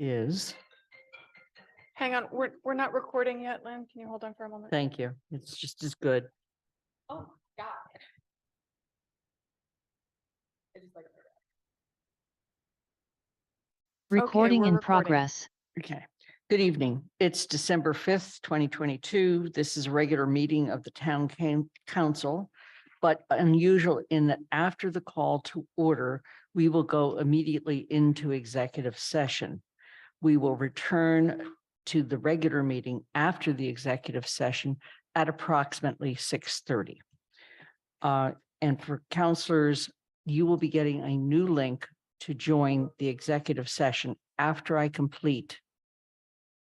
is, Hang on, we're not recording yet, Lynn. Can you hold on for a moment? thank you. It's just as good. Oh, God. Recording we're in recording. progress. Okay. Good evening. It's December 5th, 2022. This is a regular meeting of the Town Council, but unusual in that after the call to order, we will go immediately into executive session. We will return to the regular meeting after the executive session at approximately 6:30. And for counselors, you will be getting a new link to join the executive session after I complete.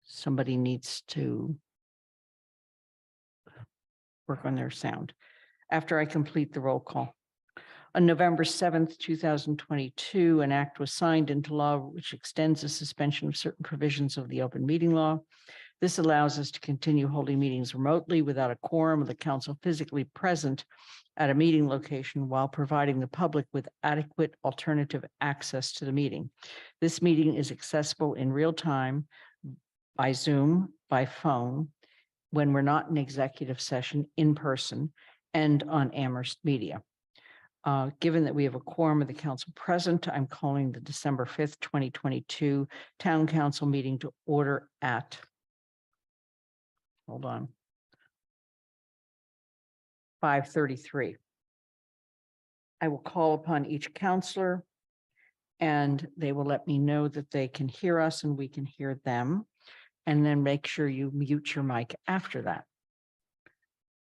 Somebody needs to work on their sound. After I complete the roll call. On November 7th, 2022, an act was signed into law which extends the suspension of certain provisions of the open meeting law. This allows us to continue holding meetings remotely without a quorum of the council physically present at a meeting location while providing the public with adequate alternative access to the meeting. This meeting is accessible in real time by Zoom, by phone, when we're not in executive session in person, and on Amherst Media. Given that we have a quorum of the council present, I'm calling the December 5th, 2022 Town Council meeting to order at, hold on, 5:33. I will call upon each counselor and they will let me know that they can hear us and we can hear them. And then make sure you mute your mic after that.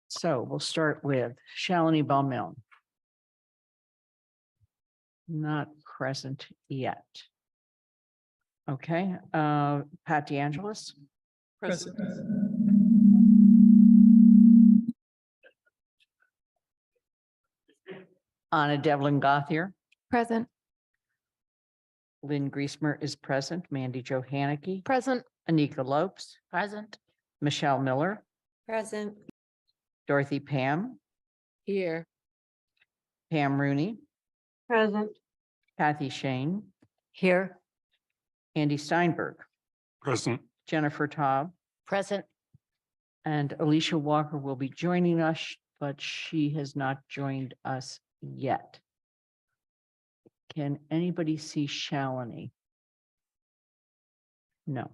So we'll start with Shalini Baumel. Not present yet. Okay, Pat DeAngelis. Present. Anna Devlin Gothier. Present. Lynn Griesmer is present. Mandy Jo Haneke. Present. Anika Lopes. Present. Michelle Miller. Present. Dorothy Pam. Here. Pam Rooney. Present. Kathy Shane. Here. Andy Steinberg. Present. Jennifer Taub. Present. And Alicia Walker will be joining us, but she has not joined us yet. Can anybody see Shalini? No.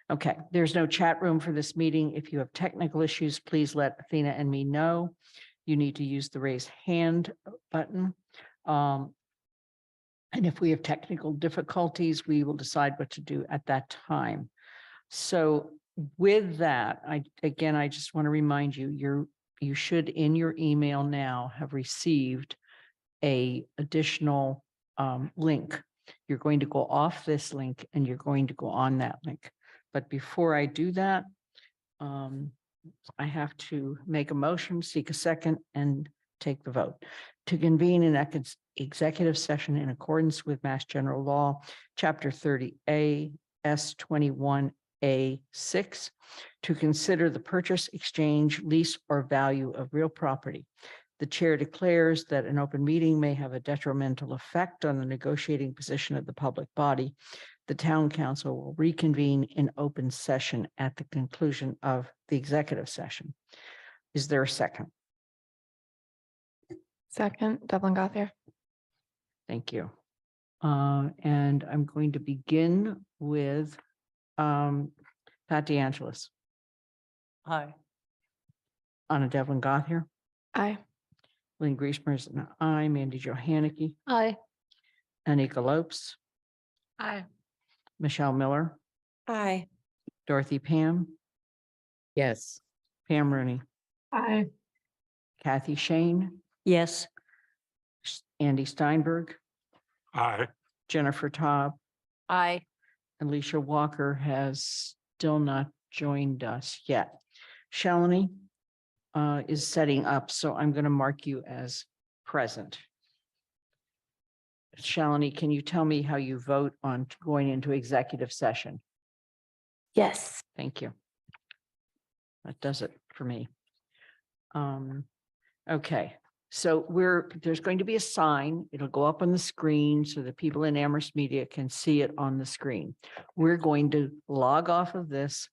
Okay, there's no chat room for this meeting. If you have technical issues, please let Athena and me know. You need to use the raise hand button. And if we have technical difficulties, we will decide what to do at that time. So with that, I just want to remind you, you should in your email now have received a additional link. You're going to go off this link and you're going to go on that link. But before I do that, I have to make a motion, seek a second, and take the vote. To convene an executive session in accordance with Mass General Law, Chapter 30A, S21A6, to consider the purchase, exchange, lease, or value of real property. The chair declares that an open meeting may have a detrimental effect on the negotiating position of the public body. The town council will reconvene in open session at the conclusion of the executive session. Is there a second? Second, Devlin Gothier. Thank you. And I'm going to begin with Pat DeAngelis. Aye. Anna Devlin Gothier. Aye. Lynn Griesmer is an aye. Mandy Jo Haneke. Aye. Anika Lopes. Aye. Michelle Miller. Aye. Dorothy Pam. Yes. Pam Rooney. Aye. Kathy Shane. Yes. Andy Steinberg. Aye. Jennifer Taub. Aye. Alicia Walker has still not joined us yet. Shalini is setting up, so I'm going to mark you as present. Shalini, can you tell me how you vote on going into executive session? Yes. Thank you. That does it for me. Okay, So there's going to be a sign. It'll go up on the screen so that people in Amherst Media can see it on the screen. We're going to log off of this,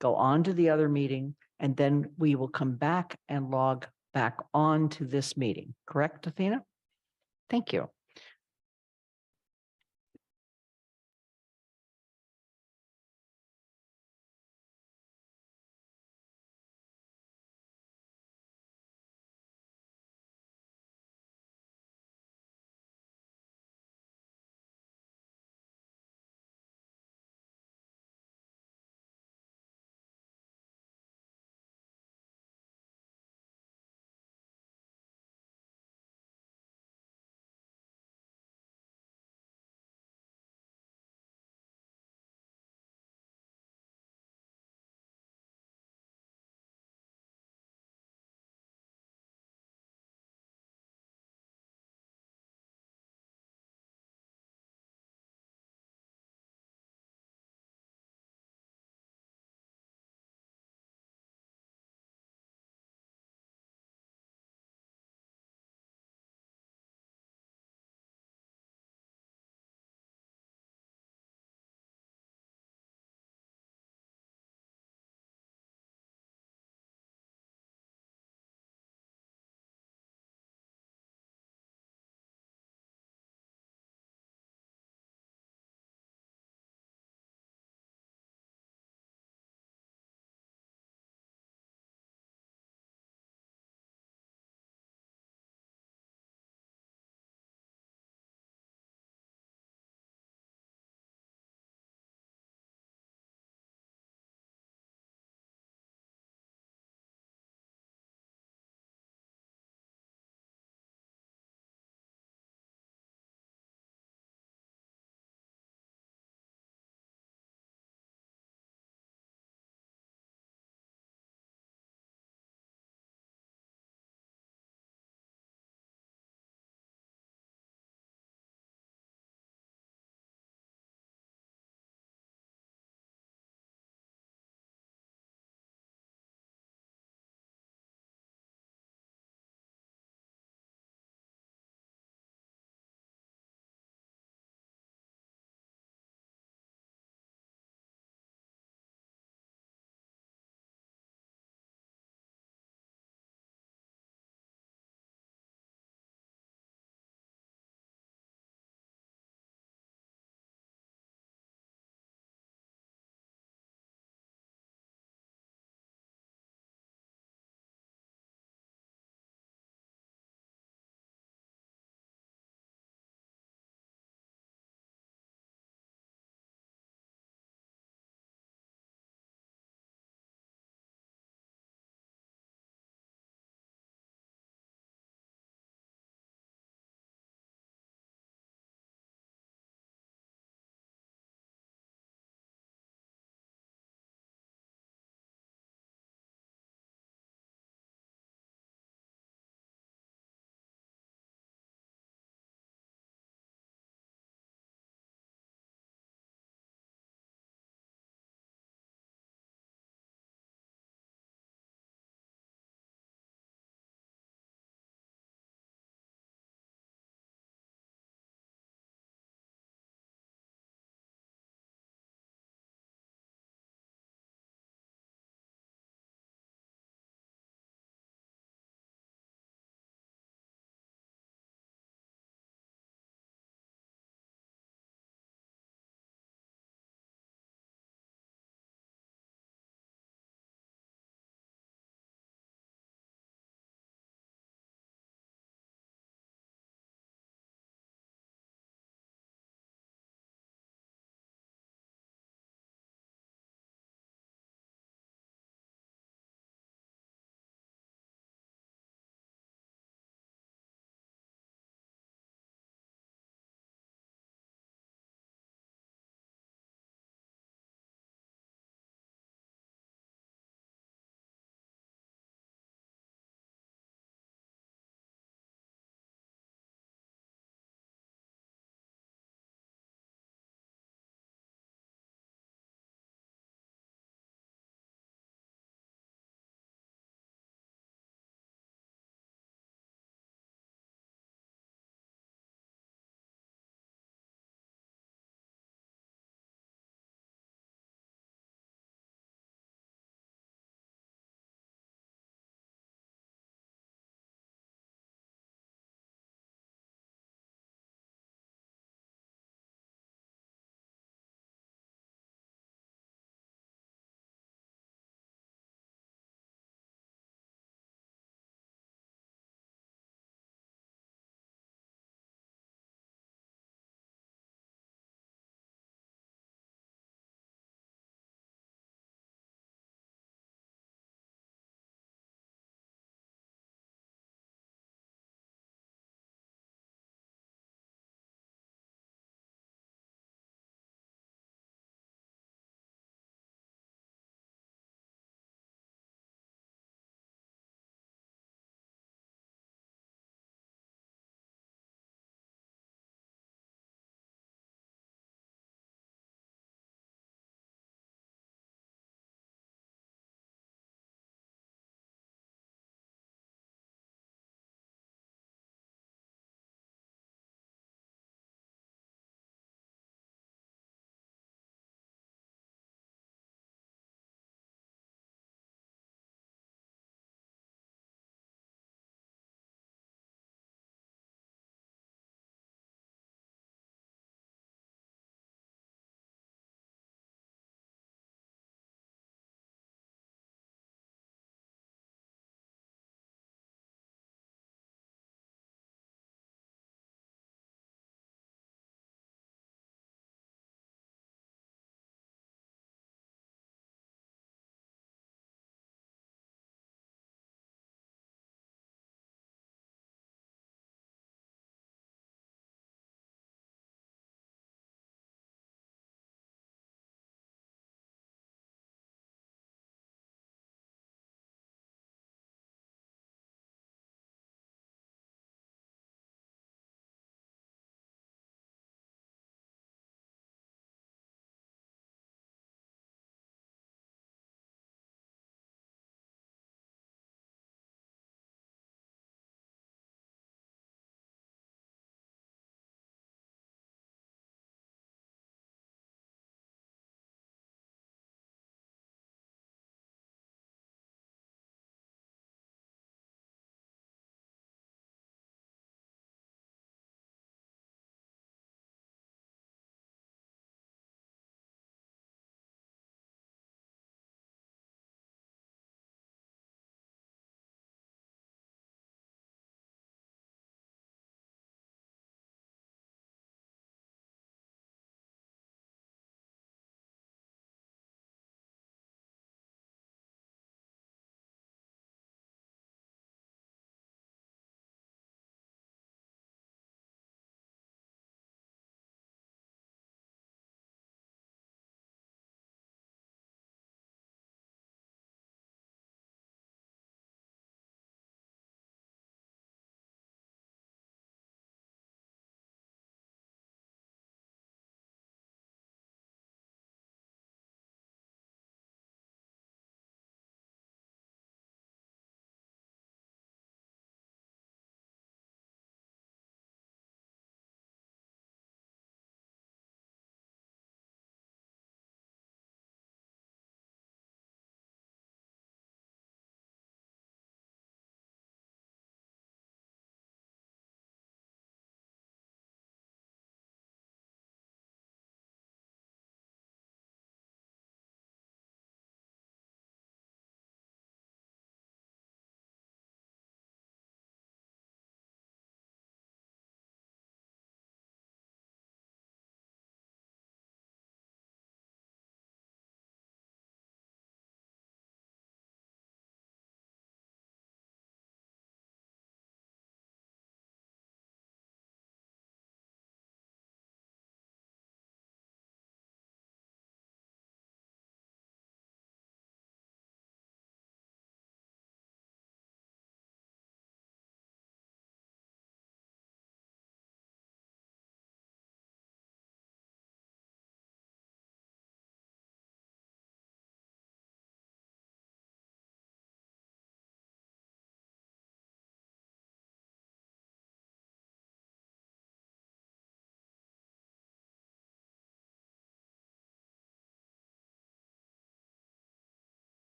go on to the other meeting, and then we will come back and log back on to this meeting. Correct, Athena? Thank you.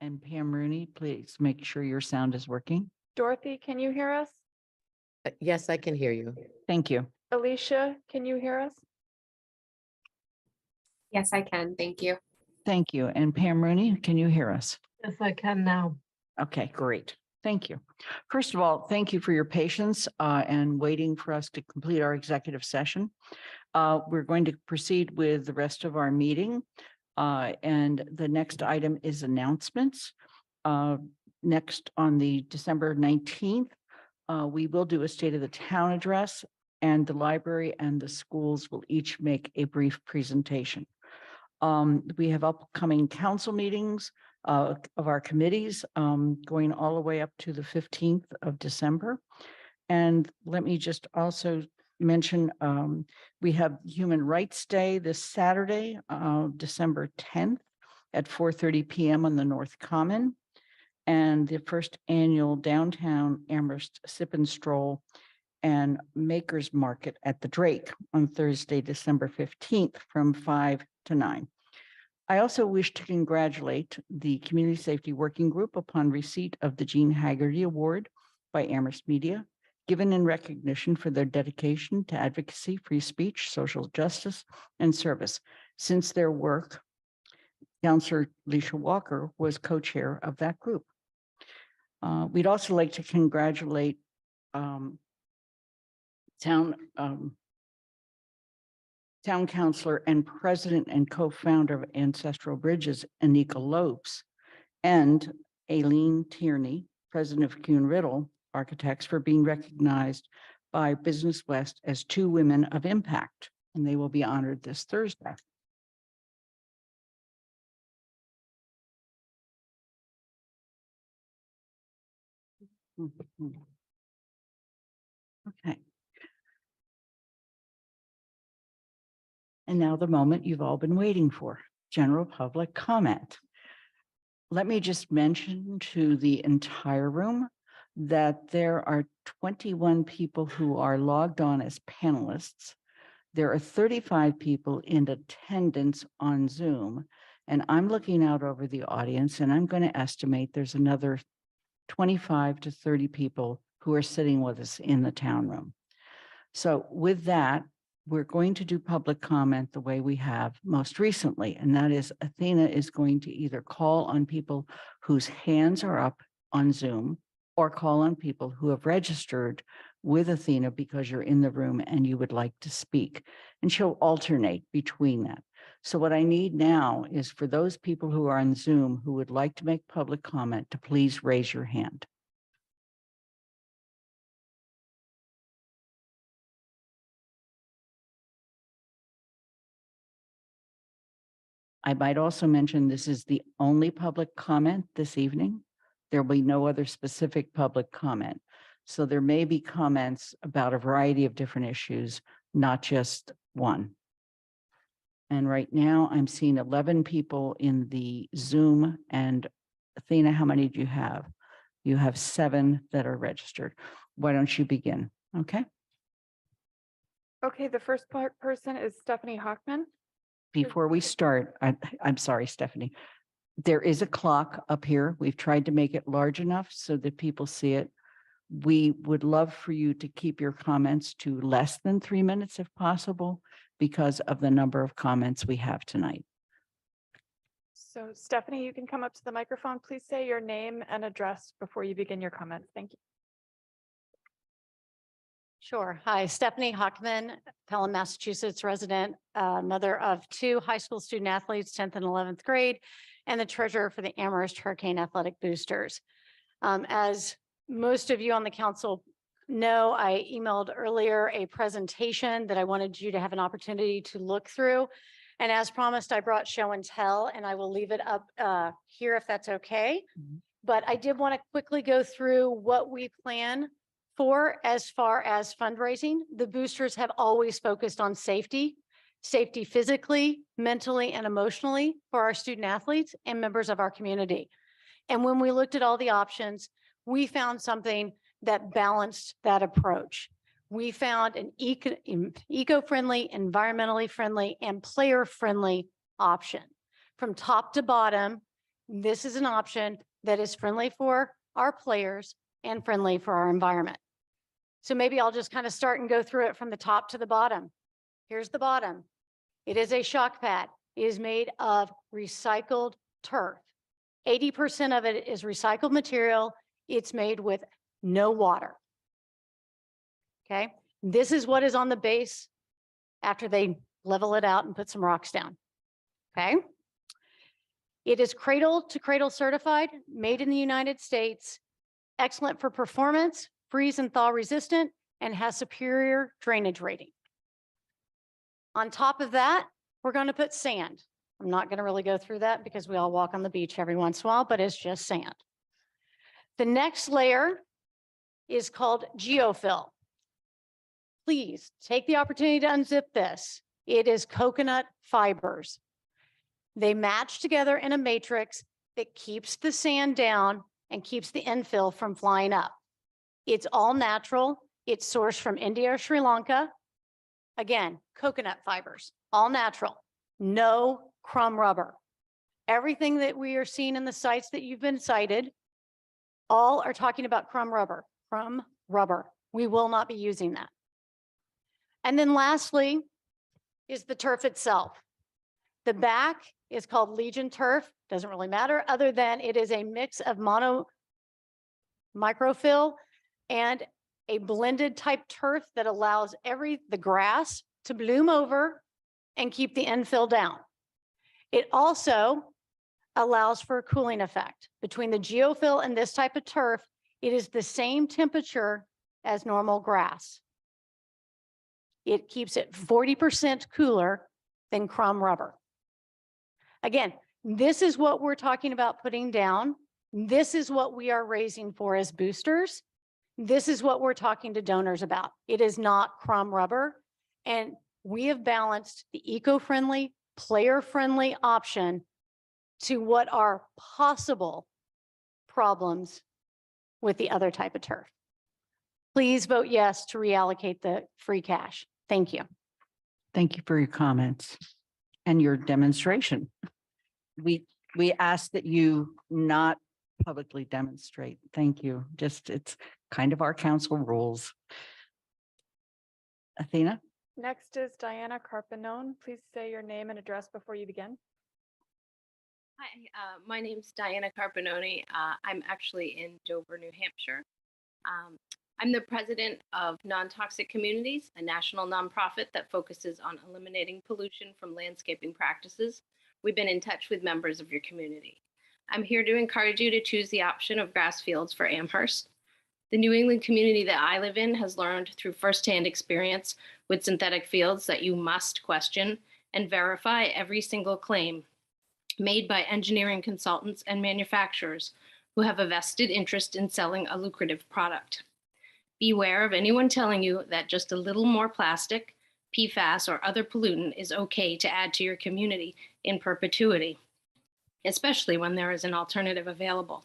And Pam Rooney, please make sure your sound is working. Dorothy, can you hear us? Yes, I can hear you. Thank you. Alicia, can you hear us? Yes, I can. Thank you. Thank you. And Pam Rooney, can you hear us? Yes, I can now. Okay, great. Thank you. First of all, thank you for your patience and waiting for us to complete our executive session. We're going to proceed with the rest of our meeting. And the next item is announcements. Next on the December 19th, we will do a state of the town address, and the library and the schools will each make a brief presentation. We have upcoming council meetings of our committees going all the way up to the 15th of December. And let me just also mention, we have Human Rights Day this Saturday, December 10th at 4:30 p.m. on the North Common, and the first annual downtown Amherst Sip and Stroll and Makers Market at the Drake on Thursday, December 15th from 5 to 9. I also wish to congratulate the Community Safety Working Group upon receipt of the Jean Haggerty Award by Amherst Media, given in recognition for their dedication to advocacy, free speech, social justice, and service. Since their work, Counselor Leisha Walker was co-chair of that group. We'd also like to congratulate town councilor and president and co-founder of Ancestral Bridges, Anika Lopes, and Aileen Tierney, president of Kuhn Riddle Architects, for being recognized by Business West as 2 women of impact, and they will be honored this Thursday. Okay. And now the moment you've all been waiting for, general public comment. Let me just mention to the entire room that there are 21 people who are logged on as panelists. There are 35 people in attendance on Zoom, and I'm looking out over the audience, and I'm going to estimate there's another 25 to 30 people who are sitting with us in the town room. So with that, we're going to do public comment the way we have most recently, and that is Athena is going to either call on people whose hands are up on Zoom or call on people who have registered with Athena because you're in the room and you would like to speak, and she'll alternate between that. So what I need now is for those people who are on Zoom who would like to make public comment to please raise your hand. I might also mention this is the only public comment this evening. There will be no other specific public comment. So there may be comments about a variety of different issues, not just one. And right now I'm seeing 11 people in the Zoom, and Athena, how many do you have? You have 7 that are registered. Why don't you begin? Okay. Okay, the first person is Stephanie Hockman. Before we start, I'm sorry, Stephanie. There is a clock up here. We've tried to make it large enough so that people see it. We would love for you to keep your comments to less than 3 minutes if possible, because of the number of comments we have tonight. So Stephanie, you can come up to the microphone. Please say your name and address before you begin your comments. Thank you. Sure. Hi, Stephanie Hockman, Pelham, Massachusetts resident, mother of 2 high school student athletes, 10th and 11th grade, and the treasurer for the Amherst Hurricane Athletic Boosters. As most of you on the council know, I emailed earlier a presentation that I wanted you to have an opportunity to look through. And as promised, I brought show and tell, and I will leave it up here if that's okay. Mhm. But I did want to quickly go through what we plan for as far as fundraising. The boosters have always focused on safety physically, mentally, and emotionally for our student athletes and members of our community. And when we looked at all the options, we found something that balanced that approach. We found an eco-friendly, environmentally friendly, and player-friendly option. From top to bottom, this is an option that is friendly for our players and friendly for our environment. So maybe I'll just kind of start and go through it from the top to the bottom. Here's the bottom. It is a shock pad. It is made of recycled turf. 80% of it is recycled material. It's made with no water. Okay, this is what is on the base after they level it out and put some rocks down. Okay. It is cradle to cradle certified, made in the United States, excellent for performance, freeze and thaw resistant, and has superior drainage rating. On top of that, we're going to put sand. I'm not going to really go through that because we all walk on the beach every once in a while, but it's just sand. The next layer is called geofill. Please take the opportunity to unzip this. It is coconut fibers. They match together in a matrix that keeps the sand down and keeps the infill from flying up. It's all natural. It's sourced from India or Sri Lanka. Again, coconut fibers, all natural, no crumb rubber. Everything that we are seeing in the sites that you've been cited, all are talking about crumb rubber. Crumb rubber. We will not be using that. And then lastly is the turf itself. The back is called Legion turf. Doesn't really matter other than it is a mix of mono microfill and a blended type turf that allows the grass to bloom over and keep the infill down. It also allows for a cooling effect. Between the geofill and this type of turf, it is the same temperature as normal grass. It keeps it 40% cooler than crumb rubber. Again, this is what we're talking about putting down. This is what we are raising for as boosters. This is what we're talking to donors about. It is not crumb rubber. And we have balanced the eco-friendly, player-friendly option to what are possible problems with the other type of turf. Please vote yes to reallocate the free cash. Thank you. Thank you for your comments and your demonstration. We ask that you not publicly demonstrate. Thank you. Just, it's kind of our council rules. Athena? Next is Diana Carpinone. Please say your name and address before you begin. Hi, my name's Diana Carpinone. I'm actually in Dover, New Hampshire. I'm the president of Non-Toxic Communities, a national nonprofit that focuses on eliminating pollution from landscaping practices. We've been in touch with members of your community. I'm here to encourage you to choose the option of grass fields for Amherst. The New England community that I live in has learned through firsthand experience with synthetic fields that you must question and verify every single claim made by engineering consultants and manufacturers who have a vested interest in selling a lucrative product. Beware of anyone telling you that just a little more plastic, PFAS, or other pollutant is okay to add to your community in perpetuity, especially when there is an alternative available.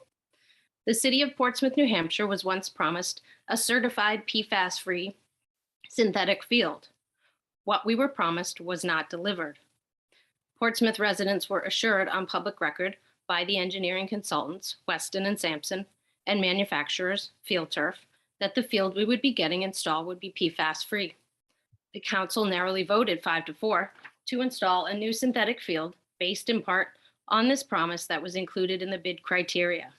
The city of Portsmouth, New Hampshire was once promised a certified PFAS-free synthetic field. What we were promised was not delivered. Portsmouth residents were assured on public record by the engineering consultants, Weston and Sampson, and manufacturers, Field Turf, that the field we would be getting installed would be PFAS-free. The council narrowly voted 5-4 to install a new synthetic field based in part on this promise that was included in the bid criteria,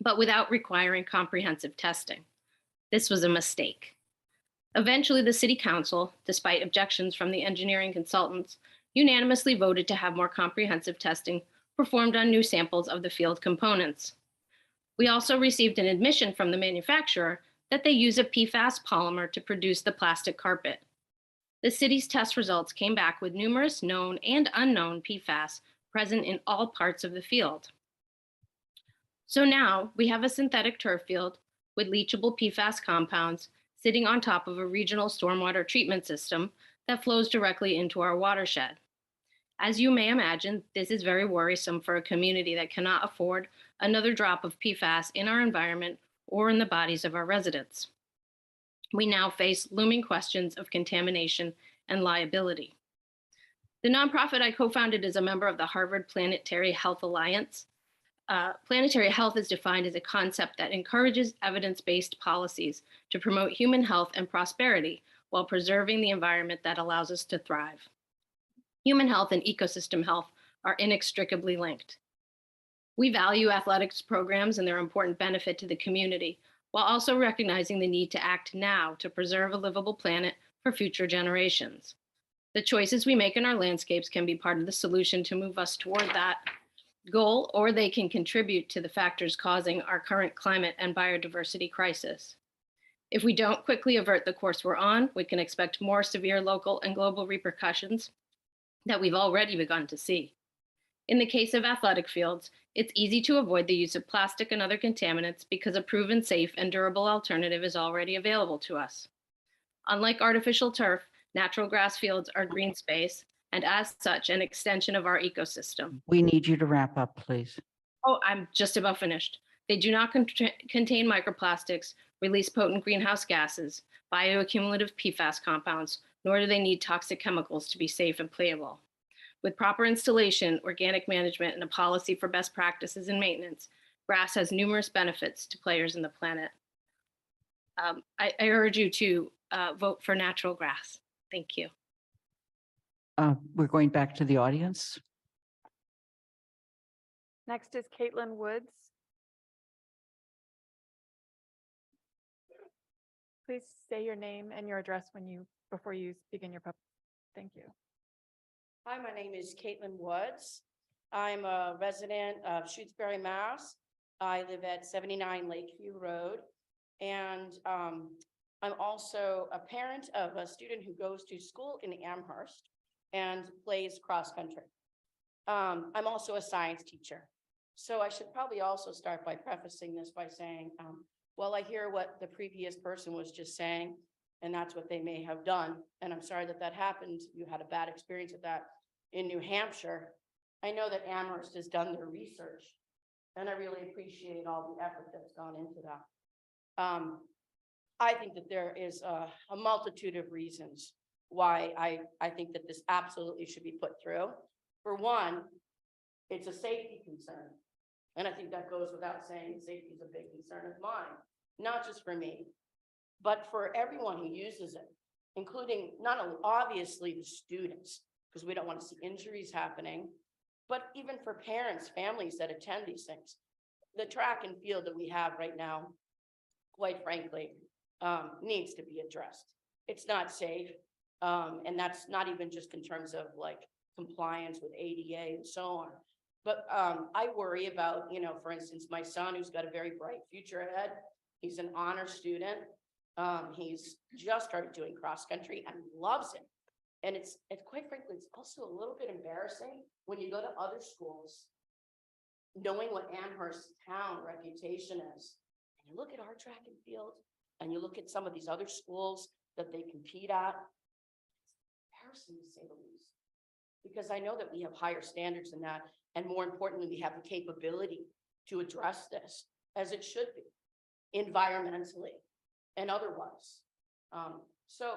but without requiring comprehensive testing. This was a mistake. Eventually, the city council, despite objections from the engineering consultants, unanimously voted to have more comprehensive testing performed on new samples of the field components. We also received an admission from the manufacturer that they use a PFAS polymer to produce the plastic carpet. The city's test results came back with numerous known and unknown PFAS present in all parts of the field. So now we have a synthetic turf field with leachable PFAS compounds sitting on top of a regional stormwater treatment system that flows directly into our watershed. As you may imagine, this is very worrisome for a community that cannot afford another drop of PFAS in our environment or in the bodies of our residents. We now face looming questions of contamination and liability. The nonprofit I co-founded is a member of the Harvard Planetary Health Alliance, Planetary health is defined as a concept that encourages evidence-based policies to promote human health and prosperity while preserving the environment that allows us to thrive. Human health and ecosystem health are inextricably linked. We value athletics programs and their important benefit to the community, while also recognizing the need to act now to preserve a livable planet for future generations. The choices we make in our landscapes can be part of the solution to move us toward that goal, or they can contribute to the factors causing our current climate and biodiversity crisis. If we don't quickly avert the course we're on, we can expect more severe local and global repercussions that we've already begun to see. In the case of athletic fields, it's easy to avoid the use of plastic and other contaminants because a proven safe and durable alternative is already available to us. Unlike artificial turf, natural grass fields are green space, and as such, an extension of our ecosystem. We need you to wrap up, please. Oh, I'm just about finished. They do not contain microplastics, release potent greenhouse gases, bioaccumulative PFAS compounds, nor do they need toxic chemicals to be safe and playable. With proper installation, organic management, and a policy for best practices and maintenance, grass has numerous benefits to players in the planet. I urge you to vote for natural grass. Thank you. We're going back to the audience. Next is Caitlin Woods. Please say your name and your address before you begin your thank you. Hi, my name is Caitlin Woods. I'm a resident of Shutesbury, Mass. I live at 79 Lakeview Road. And I'm also a parent of a student who goes to school in Amherst and plays cross country. I'm also a science teacher. So I should probably also start by prefacing this by saying, well, I hear what the previous person was just saying, and that's what they may have done. And I'm sorry that that happened. You had a bad experience with that in New Hampshire. I know that Amherst has done their research, and I really appreciate all the effort that's gone into that. I think that there is a multitude of reasons why I think that this absolutely should be put through. For one, it's a safety concern. And I think that goes without saying, safety is a big concern of mine, not just for me, but for everyone who uses it, including not only obviously the students, because we don't want to see injuries happening, but even for parents, families that attend these things. The track and field that we have right now, quite frankly, needs to be addressed. It's not safe. And that's not even just in terms of like compliance with ADA and so on. But I worry about, for instance, my son, who's got a very bright future ahead. He's an honor student. He's just started doing cross country and loves it. And it's quite frankly, it's also a little bit embarrassing when you go to other schools, knowing what Amherst's town reputation is. And you look at our track and field, and you look at some of these other schools that they compete at, it's embarrassing to say the least. Because I know that we have higher standards than that. And more importantly, we have the capability to address this as it should be, environmentally and otherwise. So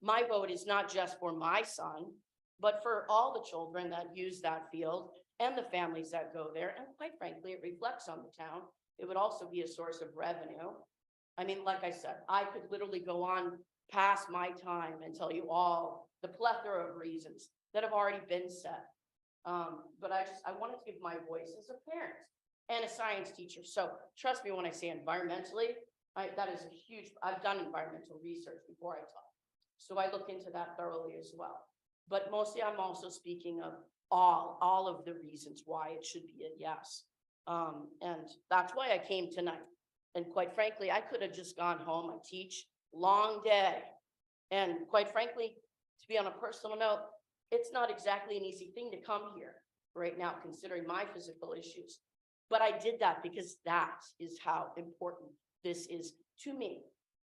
my vote is not just for my son, but for all the children that use that field and the families that go there. And quite frankly, it reflects on the town. It would also be a source of revenue. I mean, like I said, I could literally go on past my time and tell you all the plethora of reasons that have already been said. But I wanted to give my voice as a parent and a science teacher. So trust me when I say environmentally, that is a huge, I've done environmental research before I taught. So I look into that thoroughly as well. But mostly I'm also speaking of all of the reasons why it should be a yes. And that's why I came tonight. And quite frankly, I could have just gone home. I teach, long day. And quite frankly, to be on a personal note, it's not exactly an easy thing to come here right now, considering my physical issues. But I did that because that is how important this is to me.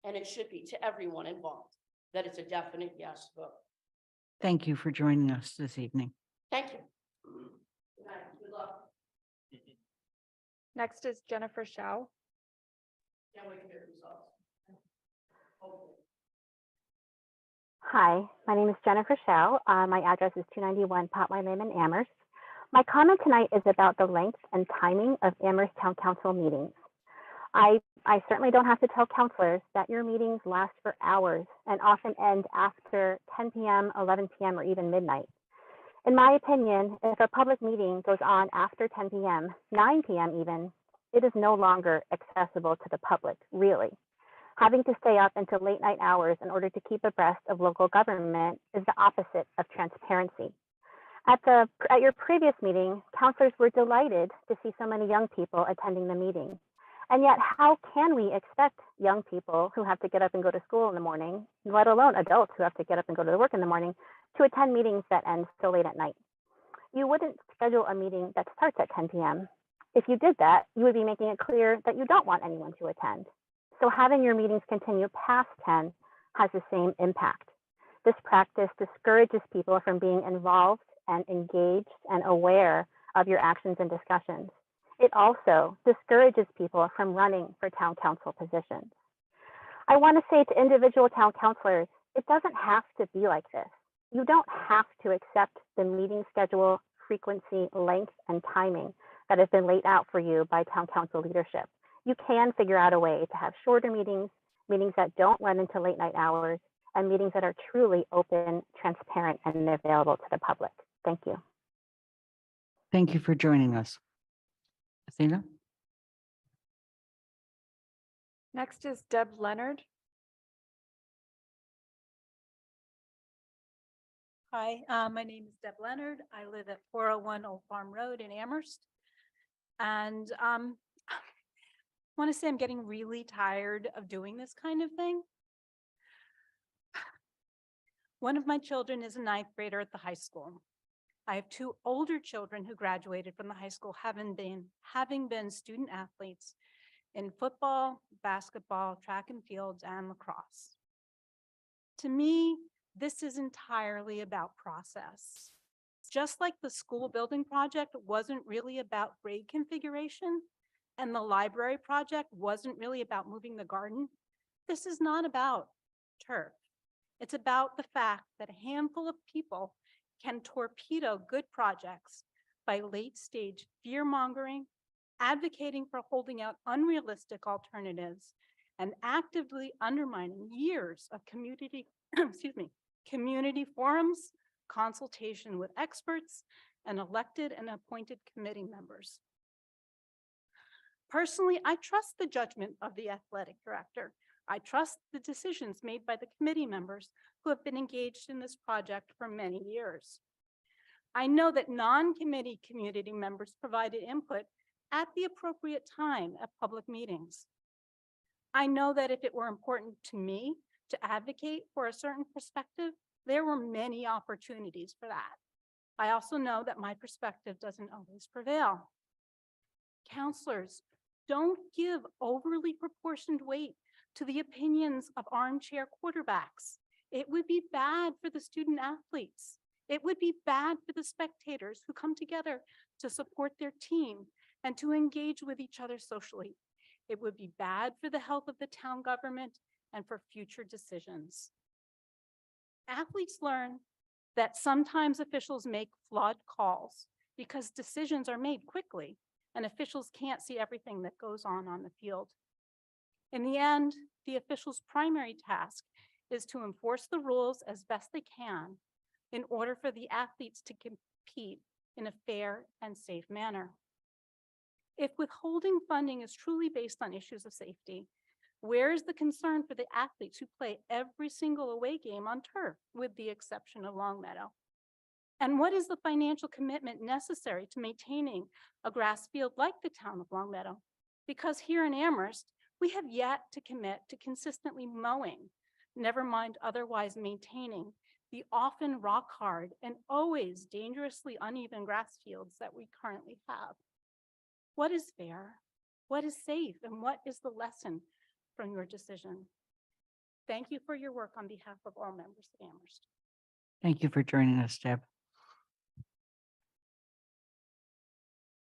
And it should be to everyone involved, that it's a definite yes vote. Thank you for joining us this evening. Thank you. Good night. Good luck. Next is Jennifer Shao. Can't wait to hear the results. Hopefully. Hi, my name is Jennifer Shao. My address is 291 Potway Lane in Amherst. My comment tonight is about the length and timing of Amherst Town Council meetings. I certainly don't have to tell counselors that your meetings last for hours and often end after 10 p.m., 11 p.m., or even midnight. In my opinion, if a public meeting goes on after 10 p.m., 9 p.m. even, it is no longer accessible to the public, really. Having to stay up until late night hours in order to keep abreast of local government is the opposite of transparency. At your previous meeting, counselors were delighted to see so many young people attending the meeting. And yet, how can we expect young people who have to get up and go to school in the morning, let alone adults who have to get up and go to work in the morning, to attend meetings that end so late at night? You wouldn't schedule a meeting that starts at 10 p.m. If you did that, you would be making it clear that you don't want anyone to attend. So having your meetings continue past 10 has the same impact. This practice discourages people from being involved and engaged and aware of your actions and discussions. It also discourages people from running for town council positions. I want to say to individual town councilors, it doesn't have to be like this. You don't have to accept the meeting schedule, frequency, length, and timing that have been laid out for you by town council leadership. You can figure out a way to have shorter meetings, meetings that don't run into late night hours, and meetings that are truly open, transparent, and available to the public. Thank you. Thank you for joining us. Athena? Next is Deb Leonard. Hi, my name is Deb Leonard. I live at 401 Old Farm Road in Amherst. And I want to say I'm getting really tired of doing this kind of thing. One of my children is a ninth grader at the high school. I have two older children who graduated from the high school, having been student athletes in football, basketball, track and fields, and lacrosse. To me, this is entirely about process. Just like the school building project wasn't really about grade configuration, and the library project wasn't really about moving the garden, this is not about turf. It's about the fact that a handful of people can torpedo good projects by late-stage fear-mongering, advocating for holding out unrealistic alternatives, and actively undermining years of community, community forums, consultation with experts, and elected and appointed committee members. Personally, I trust the judgment of the athletic director. I trust the decisions made by the committee members who have been engaged in this project for many years. I know that non-committee community members provided input at the appropriate time at public meetings. I know that if it were important to me to advocate for a certain perspective, there were many opportunities for that. I also know that my perspective doesn't always prevail. Counselors, don't give overly proportioned weight to the opinions of armchair quarterbacks. It would be bad for the student athletes. It would be bad for the spectators who come together to support their team and to engage with each other socially. It would be bad for the health of the town government and for future decisions. Athletes learn that sometimes officials make flawed calls because decisions are made quickly and officials can't see everything that goes on the field. In the end, the official's primary task is to enforce the rules as best they can in order for the athletes to compete in a fair and safe manner. If withholding funding is truly based on issues of safety, where is the concern for the athletes who play every single away game on turf, with the exception of Longmeadow? And what is the financial commitment necessary to maintaining a grass field like the town of Longmeadow? Because here in Amherst, we have yet to commit to consistently mowing, never mind otherwise maintaining the often rock hard and always dangerously uneven grass fields that we currently have. What is fair? What is safe? And what is the lesson from your decision? Thank you for your work on behalf of all members of Amherst. Thank you for joining us, Deb.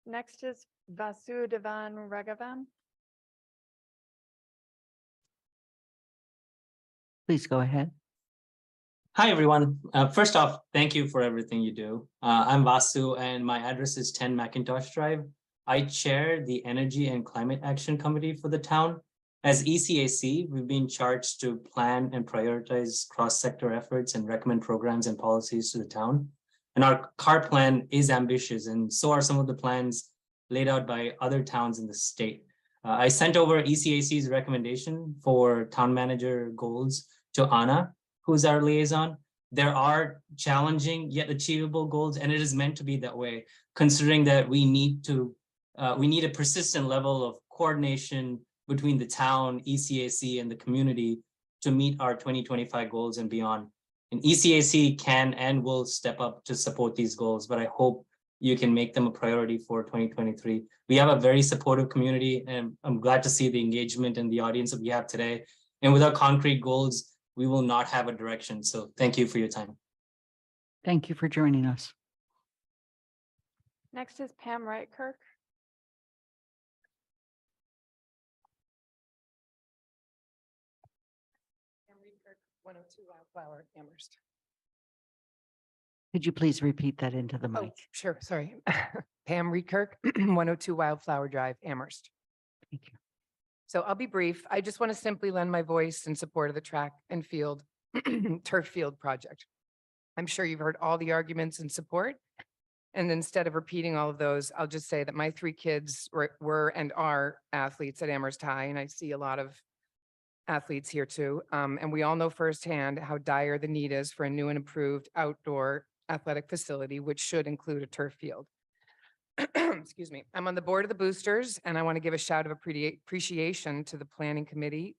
Next is Vasudevan Raghavan. Please go ahead. Hi, everyone. First off, thank you for everything you do. I'm Vasu and my address is 10 Macintosh Drive. I chair the Energy and Climate Action Committee for the town. As ECAC, we've been charged to plan and prioritize cross-sector efforts and recommend programs and policies to the town. And our CAR plan is ambitious, and so are some of the plans laid out by other towns in the state. I sent over ECAC's recommendation for town manager goals to Anna, who's our liaison. There are challenging yet achievable goals, and it is meant to be that way, considering that we need a persistent level of coordination between the town, ECAC, and the community to meet our 2025 goals and beyond. And ECAC can and will step up to support these goals, but I hope you can make them a priority for 2023. We have a very supportive community, and I'm glad to see the engagement and the audience that we have today. And without concrete goals, we will not have a direction. So thank you for your time. Thank you for joining us. Next is Pam Reitkirk. Pam Reitkirk, 102 Wildflower, Amherst. Could you please repeat that into the Oh, mic? sure, sorry. Pam Reitkirk, 102 Wildflower Drive, Amherst. Thank you. So I'll be brief. I just want to simply lend my voice in support of the track and field, turf field project. I'm sure you've heard all the arguments in support. And instead of repeating all of those, I'll just say that my 3 kids were and are athletes at Amherst High, and I see a lot of athletes here too. And we all know firsthand how dire the need is for a new and improved outdoor athletic facility, which should include a turf field. Excuse me. I'm on the board of the boosters, and I want to give a shout of appreciation to the planning committee,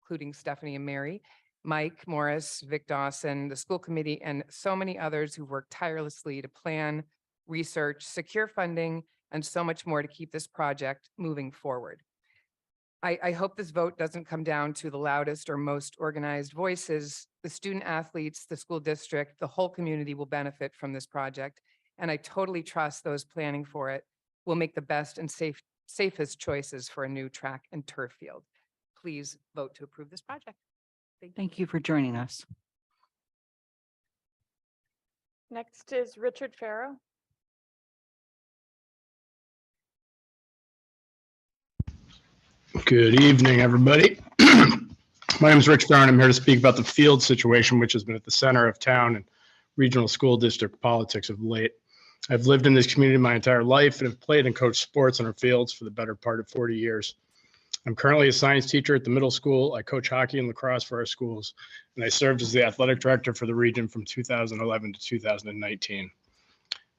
including Stephanie and Mary, Mike Morris, Vic Dawson, the school committee, and so many others who worked tirelessly to plan, research, secure funding, and so much more to keep this project moving forward. I hope this vote doesn't come down to the loudest or most organized voices. The student athletes, the school district, the whole community will benefit from this project. And I totally trust those planning for it will make the best and safest choices for a new track and turf field. Please vote to approve this project. Thank you for joining us. Next is Richard Farrow. Good evening, everybody. My name is Rich Farron. I'm here to speak about the field situation, which has been at the center of town and regional school district politics of late. I've lived in this community my entire life and have played and coached sports on our fields for the better part of 40 years. I'm currently a science teacher at the middle school. I coach hockey and lacrosse for our schools, and I served as the athletic director for the region from 2011 to 2019.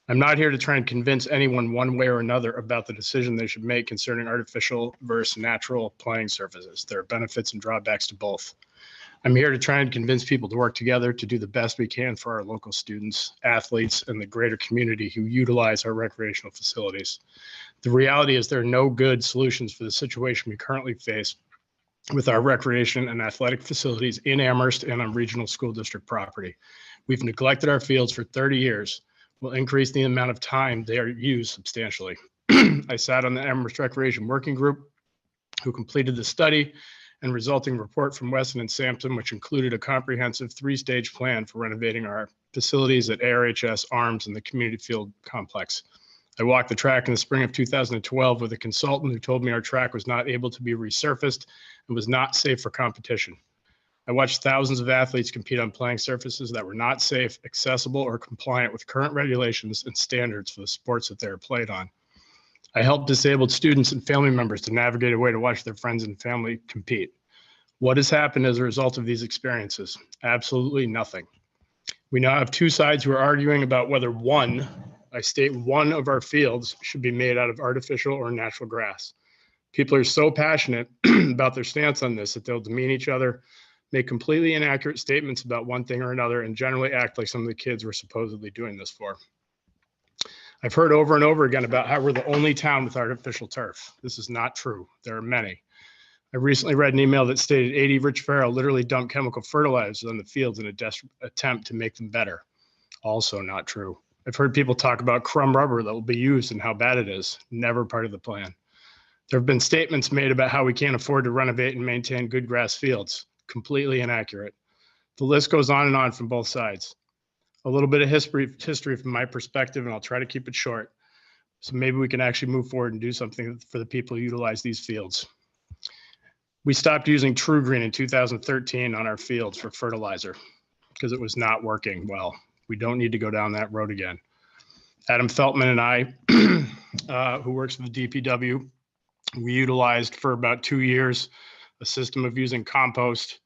I'm not here to try and convince anyone one way or another about the decision they should make concerning artificial versus natural playing surfaces. There are benefits and drawbacks to both. I'm here to try and convince people to work together to do the best we can for our local students, athletes, and the greater community who utilize our recreational facilities. The reality is there are no good solutions for the situation we currently face with our recreation and athletic facilities in Amherst and on regional school district property. We've neglected our fields for 30 years. We'll increase the amount of time they are used substantially. I sat on the Amherst Recreation Working Group who completed the study and resulting report from Weston and Sampson, which included a comprehensive 3-stage plan for renovating our facilities at ARHS, ARMS, and the community field complex. I walked the track in the spring of 2012 with a consultant who told me our track was not able to be resurfaced and was not safe for competition. I watched thousands of athletes compete on playing surfaces that were not safe, accessible, or compliant with current regulations and standards for the sports that they are played on. I helped disabled students and family members to navigate a way to watch their friends and family compete. What has happened as a result of these experiences? Absolutely nothing. We now have 2 sides who are arguing about whether one of our fields should be made out of artificial or natural grass. People are so passionate about their stance on this that they'll demean each other, make completely inaccurate statements about one thing or another, and generally act like some of the kids we're supposedly doing this for. I've heard over and over again about how we're the only town with artificial turf. This is not true. There are many. I recently read an email that stated 80 Rich Farrell literally dumped chemical fertilizers on the fields in a desperate attempt to make them better. Also not true. I've heard people talk about crumb rubber that will be used and how bad it is. Never part of the plan. There have been statements made about how we can't afford to renovate and maintain good grass fields. Completely inaccurate. The list goes on and on from both sides. A little bit of history from my perspective, and I'll try to keep it short. So maybe we can actually move forward and do something for the people who utilize these fields. We stopped using True Green in 2013 on our fields for fertilizer because it was not working well. We don't need to go down that road again. Adam Feltman and I, who works for the DPW, we utilized for about 2 years a system of using compost,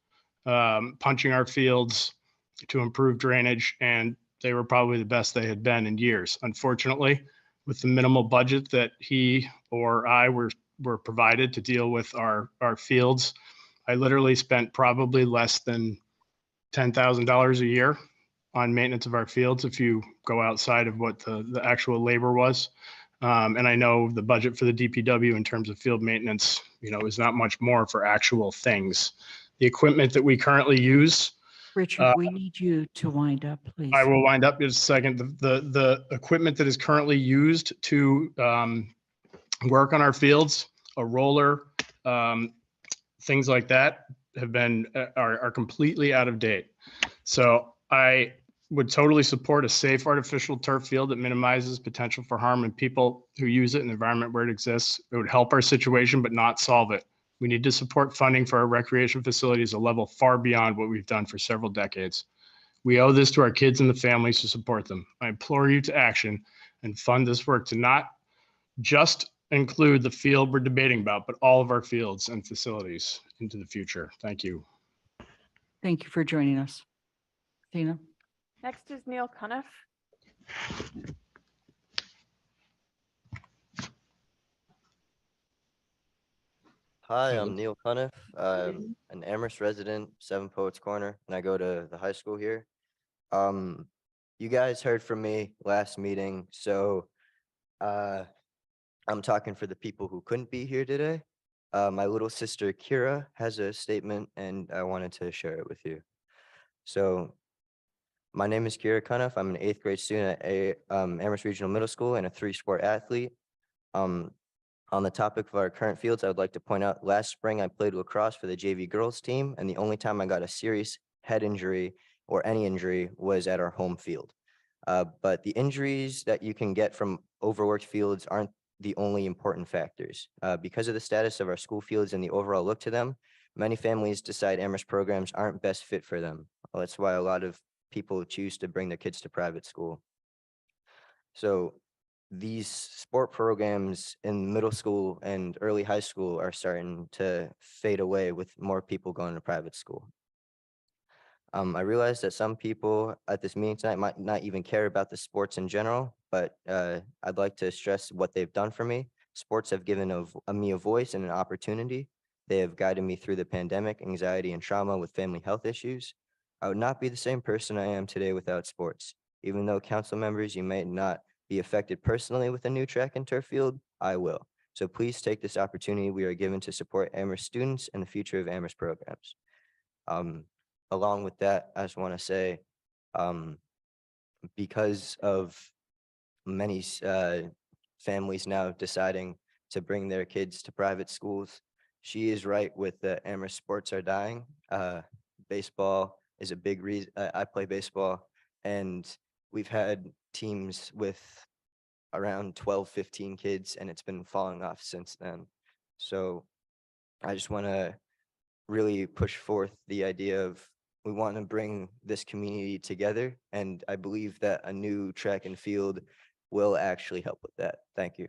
punching our fields to improve drainage, and they were probably the best they had been in years. Unfortunately, with the minimal budget that he or I were provided to deal with our fields, I literally spent probably less than $10,000 a year on maintenance of our fields if you go outside of what the actual labor was. And I know the budget for the DPW in terms of field maintenance, is not much more for actual things. The equipment that we currently use. Richard, we need you to wind up, please. I will wind up in a second. The equipment that is currently used to work on our fields, a roller, things like that are completely out of date. So I would totally support a safe artificial turf field that minimizes potential for harm and people who use it in the environment where it exists. It would help our situation, but not solve it. We need to support funding for our recreation facilities a level far beyond what we've done for several decades. We owe this to our kids and the families to support them. I implore you to action and fund this work to not just include the field we're debating about, but all of our fields and facilities into the future. Thank you. Thank you for joining us. Tina? Next is Neil Cuniff. Hi, I'm Neil Cuniff. I'm an Amherst resident, Seven Poets Corner, and I go to the high school here. You guys heard from me last meeting, so I'm talking for the people who couldn't be here today. My little sister Kira has a statement, and I wanted to share it with you. So, my name is Kira Cuniff. I'm an 8th grade student at Amherst Regional Middle School and a 3-sport athlete. On the topic of our current fields, I would like to point out last spring I played lacrosse for the JV girls team, and the only time I got a serious head injury or any injury was at our home field. But the injuries that you can get from overworked fields aren't the only important factors. Because of the status of our school fields and the overall look to them, many families decide Amherst programs aren't best fit for them. Well, that's why a lot of people choose to bring their kids to private school. So these sport programs in middle school and early high school are starting to fade away with more people going to private school. I realize that some people at this meeting tonight might not even care about the sports in general, but I'd like to stress what they've done for me. Sports have given me a voice and an opportunity. They have guided me through the pandemic, anxiety, and trauma with family health issues. I would not be the same person I am today without sports. Even though council members, you may not be affected personally with a new track and turf field, I will. So please take this opportunity we are given to support Amherst students and the future of Amherst programs. Along with that, I just want to say, because of many families now deciding to bring their kids to private schools, she is right with the Amherst sports are dying. Baseball is a big reason. I play baseball, and we've had teams with around 12, 15 kids, and it's been falling off since then. So I just want to really push forth the idea of we want to bring this community together, and I believe that a new track and field will actually help with that. Thank you.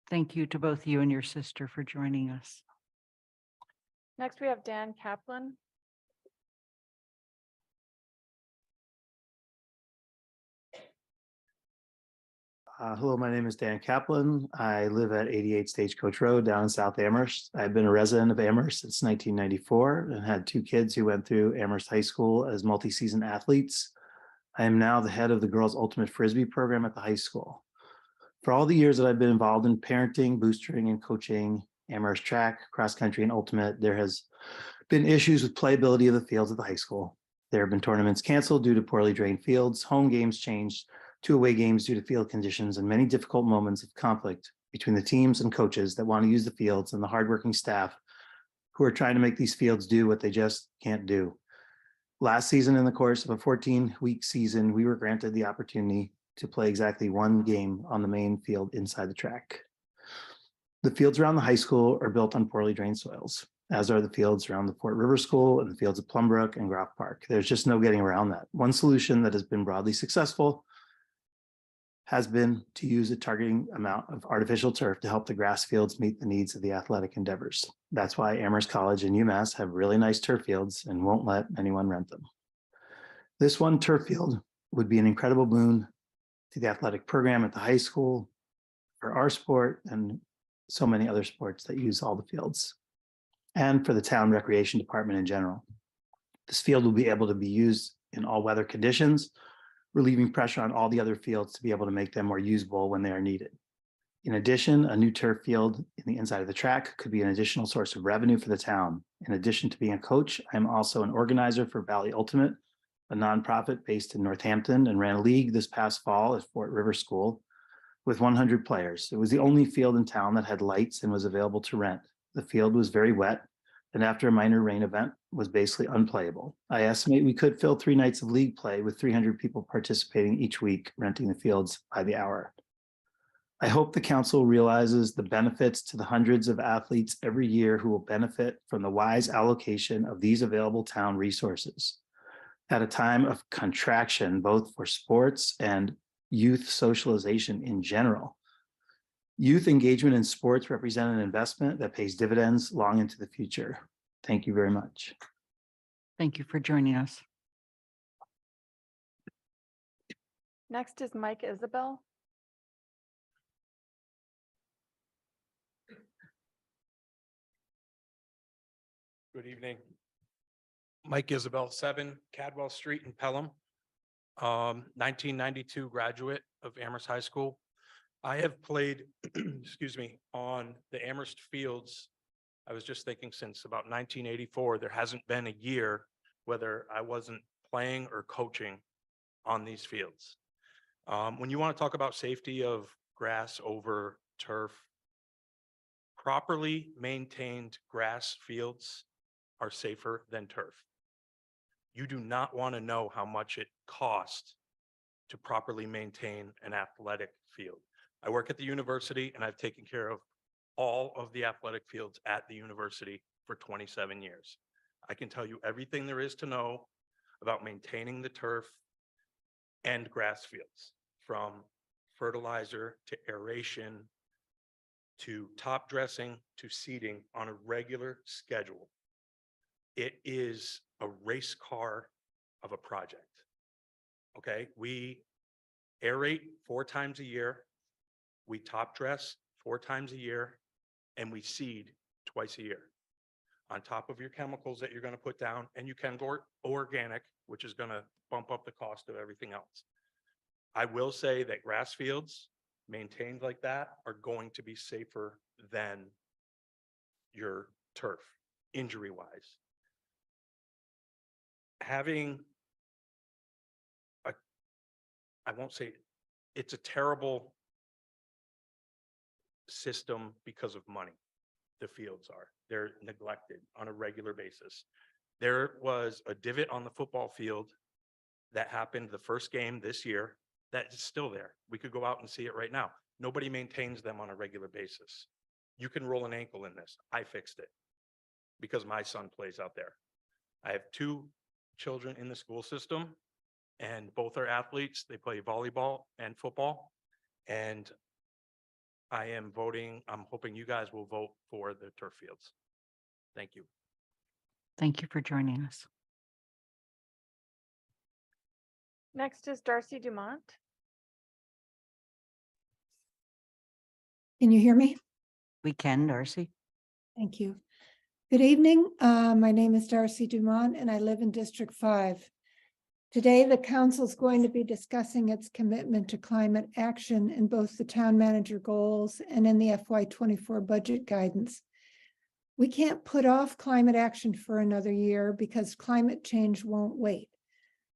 Thank you to both you and your sister for joining us. Next, we have Dan Kaplan. Hello, my name is Dan Kaplan. I live at 88 Stagecoach Road down in South Amherst. I've been a resident of Amherst since 1994 and had 2 kids who went through Amherst High School as multi-season athletes. I am now the head of the Girls Ultimate Frisbee program at the high school. For all the years that I've been involved in parenting, boostering, and coaching Amherst track, cross country, and ultimate, there has been issues with playability of the fields at the high school. There have been tournaments canceled due to poorly drained fields, home games changed to away games due to field conditions, and many difficult moments of conflict between the teams and coaches that want to use the fields and the hardworking staff who are trying to make these fields do what they just can't do. Last season, in the course of a 14-week season, we were granted the opportunity to play exactly one game on the main field inside the track. The fields around the high school are built on poorly drained soils, as are the fields around the Fort River School and the fields of Plumbrook and Groff Park. There's just no getting around that. One solution that has been broadly successful has been to use a targeting amount of artificial turf to help the grass fields meet the needs of the athletic endeavors. That's why Amherst College and UMass have really nice turf fields and won't let anyone rent them. This one turf field would be an incredible boon to the athletic program at the high school, for our sport, and so many other sports that use all the fields, and for the town recreation department in general. This field will be able to be used in all weather conditions, relieving pressure on all the other fields to be able to make them more usable when they are needed. In addition, a new turf field in the inside of the track could be an additional source of revenue for the town. In addition to being a coach, I'm also an organizer for Valley Ultimate, a nonprofit based in Northampton, and ran a league this past fall at Fort River School with 100 players. It was the only field in town that had lights and was available to rent. The field was very wet, and after a minor rain event was basically unplayable. I estimate we could fill 3 nights of league play with 300 people participating each week, renting the fields by the hour. I hope the council realizes the benefits to the hundreds of athletes every year who will benefit from the wise allocation of these available town resources. At a time of contraction, both for sports and youth socialization in general, youth engagement in sports represent an investment that pays dividends long into the future. Thank you very much. Thank you for joining us. Next is Mike Isabel. Good evening. Mike Isabel, 7 Cadwell Street in Pelham. 1992 graduate of Amherst High School. I have played, excuse me, on the Amherst fields. I was just thinking since about 1984, there hasn't been a year whether I wasn't playing or coaching on these fields. When you want to talk about safety of grass over turf, properly maintained grass fields are safer than turf. You do not want to know how much it costs to properly maintain an athletic field. I work at the university and I've taken care of all of the athletic fields at the university for 27 years. I can tell you everything there is to know about maintaining the turf and grass fields, from fertilizer to aeration to top dressing to seeding on a regular schedule. It is a race car of a project. Okay, we aerate 4 times a year, we top dress 4 times a year, and we seed twice a year. On top of your chemicals that you're going to put down, and you can go organic, which is going to bump up the cost of everything else. I will say that grass fields maintained like that are going to be safer than your turf, injury-wise. Having I won't say it's a terrible system because of money. The fields are, they're neglected on a regular basis. There was a divot on the football field that happened the first game this year that is still there. We could go out and see it right now. Nobody maintains them on a regular basis. You can roll an ankle in this. I fixed it because my son plays out there. I have 2 children in the school system, and both are athletes. They play volleyball and football. And I am voting, I'm hoping you guys will vote for the turf fields. Thank you. Thank you for joining us. Next is Darcy Dumont. Can you hear me? We can, Darcy. Thank you. Good evening. My name is Darcy Dumont and I live in District 5. Today, the council is going to be discussing its commitment to climate action in both the town manager goals and in the FY24 budget guidance. We can't put off climate action for another year because climate change won't wait.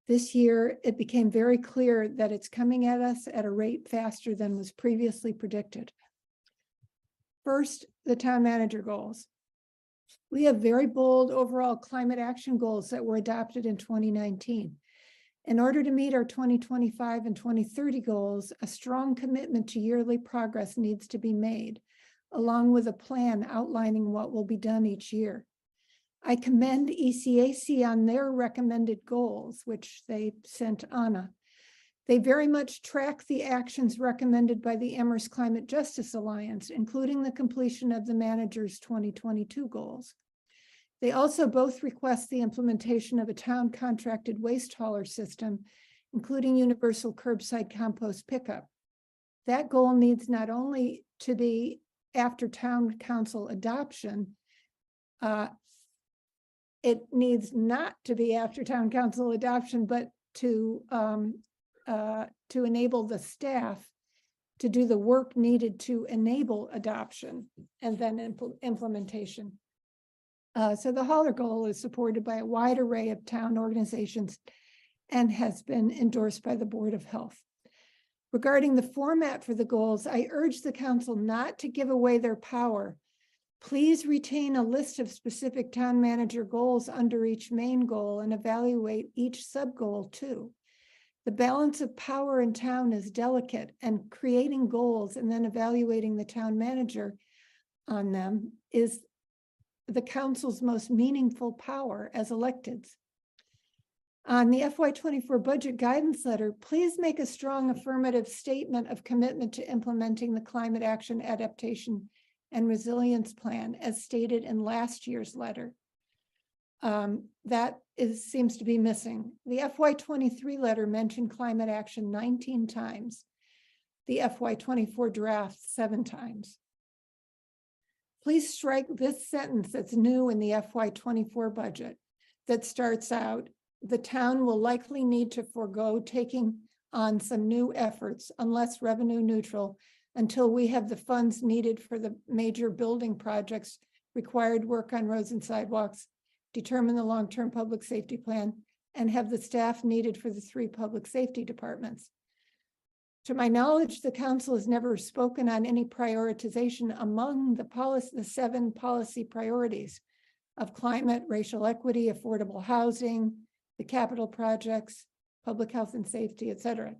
This year, it became very clear that it's coming at us at a rate faster than was previously predicted. First, the town manager goals. We have very bold overall climate action goals that were adopted in 2019. In order to meet our 2025 and 2030 goals, a strong commitment to yearly progress needs to be made, along with a plan outlining what will be done each year. I commend ECAC on their recommended goals, which they sent Anna. They very much track the actions recommended by the Amherst Climate Justice Alliance, including the completion of the manager's 2022 goals. They also both request the implementation of a town contracted waste hauler system, including universal curbside compost pickup. That goal needs not only to be after town council adoption, it needs not to be after town council adoption, but to enable the staff to do the work needed to enable adoption and then implementation. So the hauler goal is supported by a wide array of town organizations and has been endorsed by the Board of Health. Regarding the format for the goals, I urge the council not to give away their power. Please retain a list of specific town manager goals under each main goal and evaluate each sub-goal too. The balance of power in town is delicate, and creating goals and then evaluating the town manager on them is the council's most meaningful power as electeds. On the FY24 budget guidance letter, please make a strong affirmative statement of commitment to implementing the climate action adaptation and resilience plan as stated in last year's letter. Seems to be missing. The FY23 letter mentioned climate action 19 times. The FY24 draft 7 times. Please strike this sentence that's new in the FY24 budget that starts out, the town will likely need to forego taking on some new efforts unless revenue neutral until we have the funds needed for the major building projects, required work on roads and sidewalks, determine the long-term public safety plan, and have the staff needed for the 3 public safety departments. To my knowledge, the council has never spoken on any prioritization among the 7 policy priorities of climate, racial equity, affordable housing, the capital projects, public health and safety, et cetera.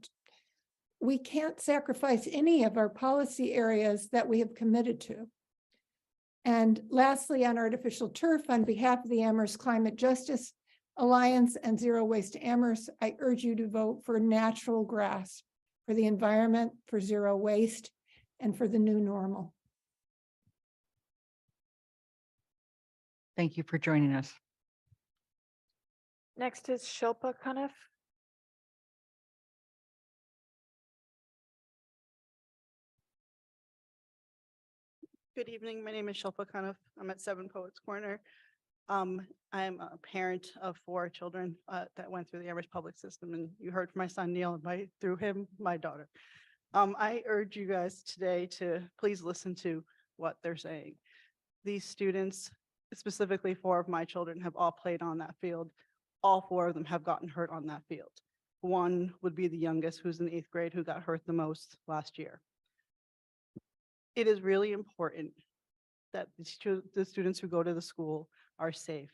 We can't sacrifice any of our policy areas that we have committed to. And lastly, on artificial turf, on behalf of the Amherst Climate Justice Alliance and Zero Waste Amherst, I urge you to vote for natural grass, for the environment, for zero waste, and for the new normal. Thank you for joining us. Next is Shilpa Kanif. Good evening. My name is Shilpa Kanif. I'm at 7 Poets Corner. I'm a parent of 4 children that went through the Amherst public system, and you heard from my son Neil, and through him, my daughter. I urge you guys today to please listen to what they're saying. These students, specifically 4 of my children, have all played on that field. All 4 of them have gotten hurt on that field. One would be the youngest, who's in 8th grade, who got hurt the most last year. It is really important that the students who go to the school are safe.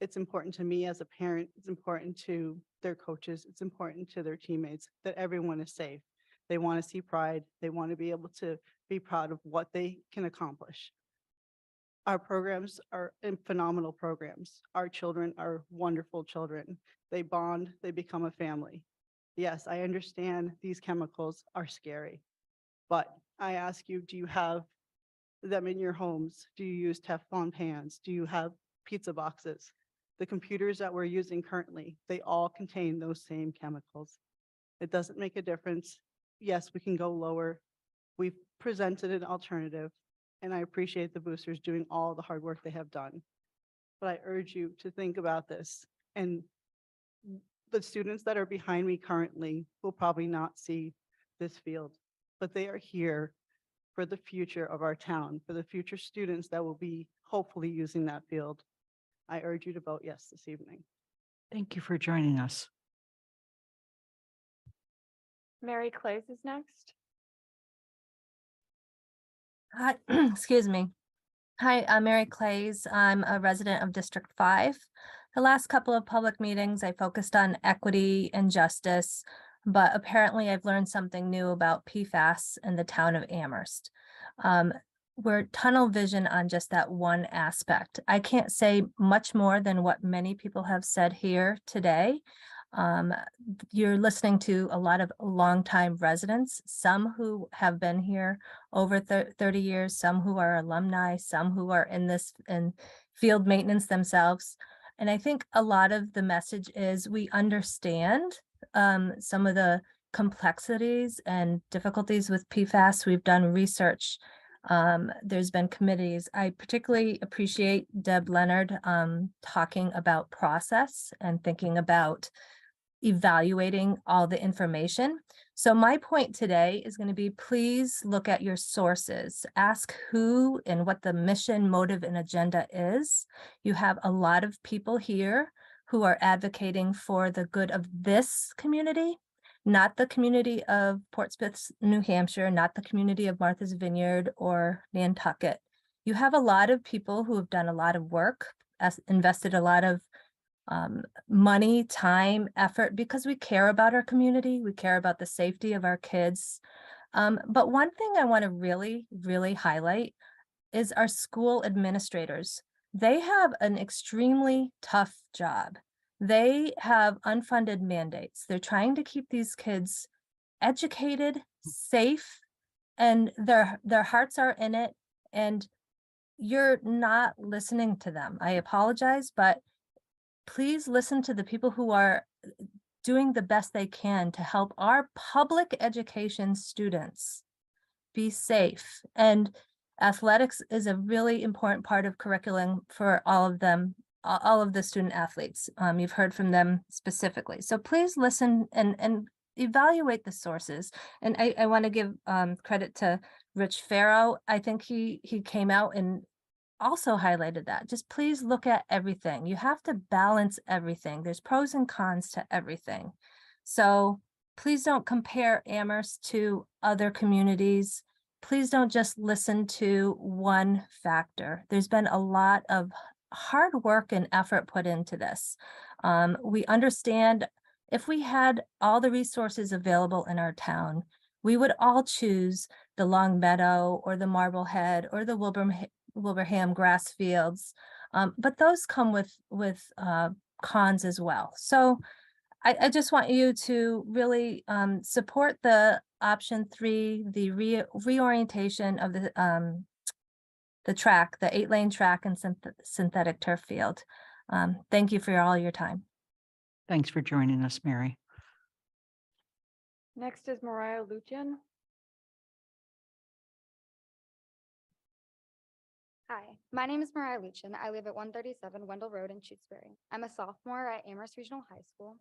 It's important to me as a parent. It's important to their coaches. It's important to their teammates that everyone is safe. They want to see pride. They want to be able to be proud of what they can accomplish. Our programs are phenomenal programs. Our children are wonderful children. They bond, they become a family. Yes, I understand these chemicals are scary, but I ask you, do you have them in your homes? Do you use Teflon pans? Do you have pizza boxes? The computers that we're using currently, they all contain those same chemicals. It doesn't make a difference. Yes, we can go lower. We've presented an alternative, and I appreciate the boosters doing all the hard work they have done. But I urge you to think about this. And the students that are behind me currently will probably not see this field, but they are here for the future of our town, for the future students that will be hopefully using that field. I urge you to vote yes this evening. Thank you for joining us. Mary Clays is next. Hi, excuse me. Hi, I'm Mary Clays. I'm a resident of District 5. The last couple of public meetings, I focused on equity and justice, but apparently I've learned something new about PFAS in the town of Amherst. We're tunnel vision on just that one aspect. I can't say much more than what many people have said here today. You're listening to a lot of longtime residents, some who have been here over 30 years, some who are alumni, some who are in field maintenance themselves. And I think a lot of the message is we understand some of the complexities and difficulties with PFAS. We've done research. There's been committees. I particularly appreciate Deb Leonard talking about process and thinking about evaluating all the information. So my point today is going to be, please look at your sources, ask who and what the mission, motive, and agenda is. You have a lot of people here who are advocating for the good of this community, not the community of Portsmouth, New Hampshire, not the community of Martha's Vineyard or Nantucket. You have a lot of people who have done a lot of work, invested a lot of money, time, effort, because we care about our community. We care about the safety of our kids. But one thing I want to really, really highlight is our school administrators. They have an extremely tough job. They have unfunded mandates. They're trying to keep these kids educated, safe, and their hearts are in it. And you're not listening to them. I apologize, but please listen to the people who are doing the best they can to help our public education students be safe. And athletics is a really important part of curriculum for all of them, all of the student athletes. You've heard from them specifically. So please listen and evaluate the sources. And I want to give credit to Rich Farrow. I think he came out and also highlighted that. Just please look at everything. You have to balance everything. There's pros and cons to everything. So please don't compare Amherst to other communities. Please don't just listen to one factor. There's been a lot of hard work and effort put into this. We understand if we had all the resources available in our town, we would all choose the Long Meadow or the Marblehead or the Wilbraham grass fields, but those come with cons as well. So I just want you to really support the option 3, the reorientation of the track, the 8-lane track and synthetic turf field. Thank you for all your time. Thanks for joining us, Mary. Next is Mariah Lucian. Hi, my name is Mariah Luchin. I live at 137 Wendell Road in Shutesbury. I'm a sophomore at Amherst Regional High School.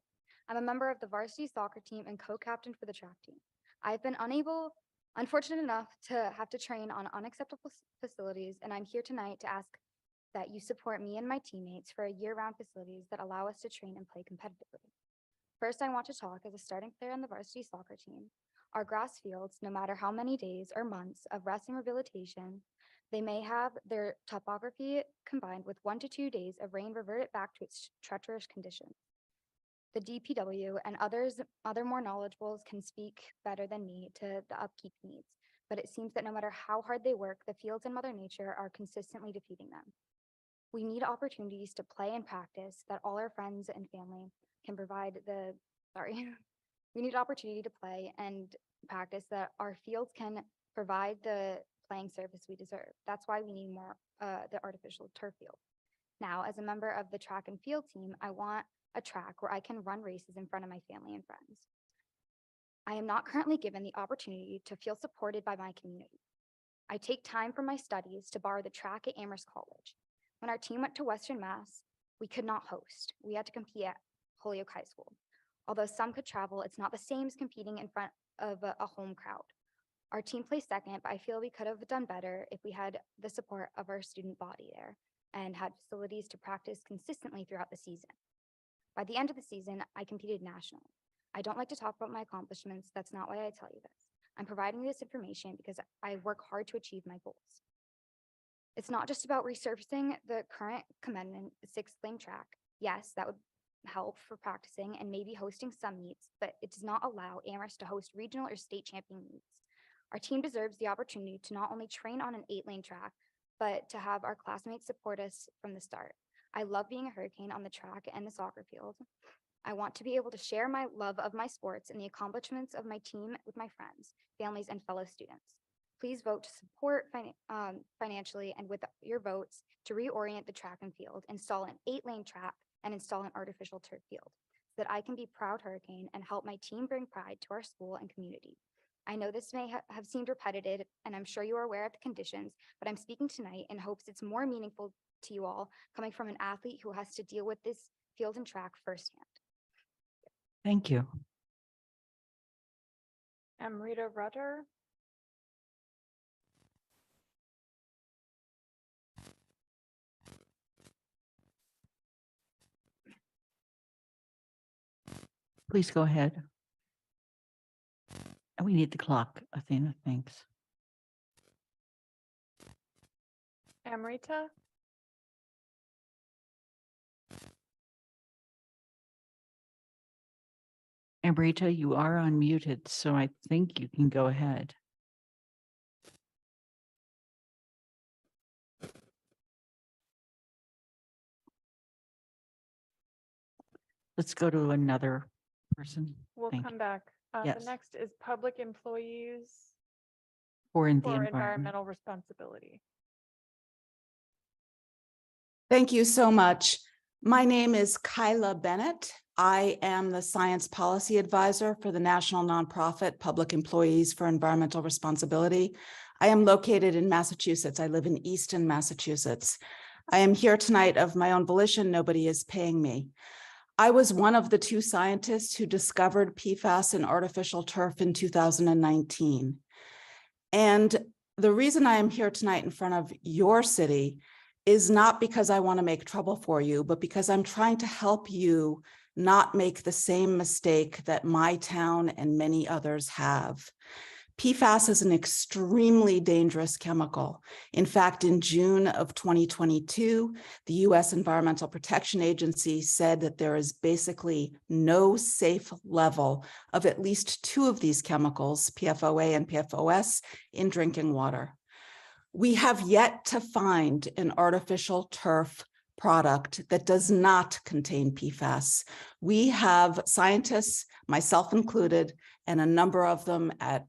I'm a member of the varsity soccer team and co-captain for the track team. I've been unfortunate enough to have to train on unacceptable facilities, and I'm here tonight to ask that you support me and my teammates for a year-round facilities that allow us to train and play competitively. First, I want to talk as a starting player on the varsity soccer team. Our grass fields, no matter how many days or months of rest and rehabilitation, they may have their topography combined with 1 to 2 days of rain reverted back to its treacherous condition. The DPW and other more knowledgeables can speak better than me to the upkeep needs, but it seems that no matter how hard they work, the fields and Mother Nature are consistently defeating them. We need opportunities to play and practice that all our friends and family can provide we need opportunity to play and practice that our fields can provide the playing surface we deserve. That's why we need more the artificial turf field. Now, as a member of the track and field team, I want a track where I can run races in front of my family and friends. I am not currently given the opportunity to feel supported by my community. I take time from my studies to borrow the track at Amherst College. When our team went to Western Mass, we could not host. We had to compete at Holyoke High School. Although some could travel, it's not the same as competing in front of a home crowd. Our team placed second, but I feel we could have done better if we had the support of our student body there and had facilities to practice consistently throughout the season. By the end of the season, I competed nationally. I don't like to talk about my accomplishments. That's not why I tell you this. I'm providing this information because I work hard to achieve my goals. It's not just about resurfacing the current Commandment 6-lane track. Yes, that would help for practicing and maybe hosting some meets, but it does not allow Amherst to host regional or state champion meets. Our team deserves the opportunity to not only train on an 8-lane track, but to have our classmates support us from the start. I love being a Hurricane on the track and the soccer field. I want to be able to share my love of my sports and the accomplishments of my team with my friends, families, and fellow students. Please vote to support financially and with your votes to reorient the track and field, install an 8-lane track, and install an artificial turf field so that I can be proud Hurricane and help my team bring pride to our school and community. I know this may have seemed repetitive, and I'm sure you are aware of the conditions, but I'm speaking tonight in hopes it's more meaningful to you all coming from an athlete who has to deal with this field and track firsthand. Thank you. Amrita Rudder. Please go ahead. And we need the clock, Athena, thanks. Amrita. Amrita, you are unmuted, so I think you can go ahead. Let's go to another person. We'll Thank come you. back. Yes. The next is public employees Or in the for environment. environmental responsibility. Thank you so much. My name is Kyla Bennett. I am the Science Policy Advisor for the national nonprofit Public Employees for Environmental Responsibility. I am located in Massachusetts. I live in Easton, Massachusetts. I am here tonight of my own volition. Nobody is paying me. I was one of the 2 scientists who discovered PFAS in artificial turf in 2019. And the reason I am here tonight in front of your city is not because I want to make trouble for you, but because I'm trying to help you not make the same mistake that my town and many others have. PFAS is an extremely dangerous chemical. In fact, in June of 2022, the U.S. Environmental Protection Agency said that there is basically no safe level of at least 2 of these chemicals, PFOA and PFOS, in drinking water. We have yet to find an artificial turf product that does not contain PFAS. We have scientists, myself included, and a number of them at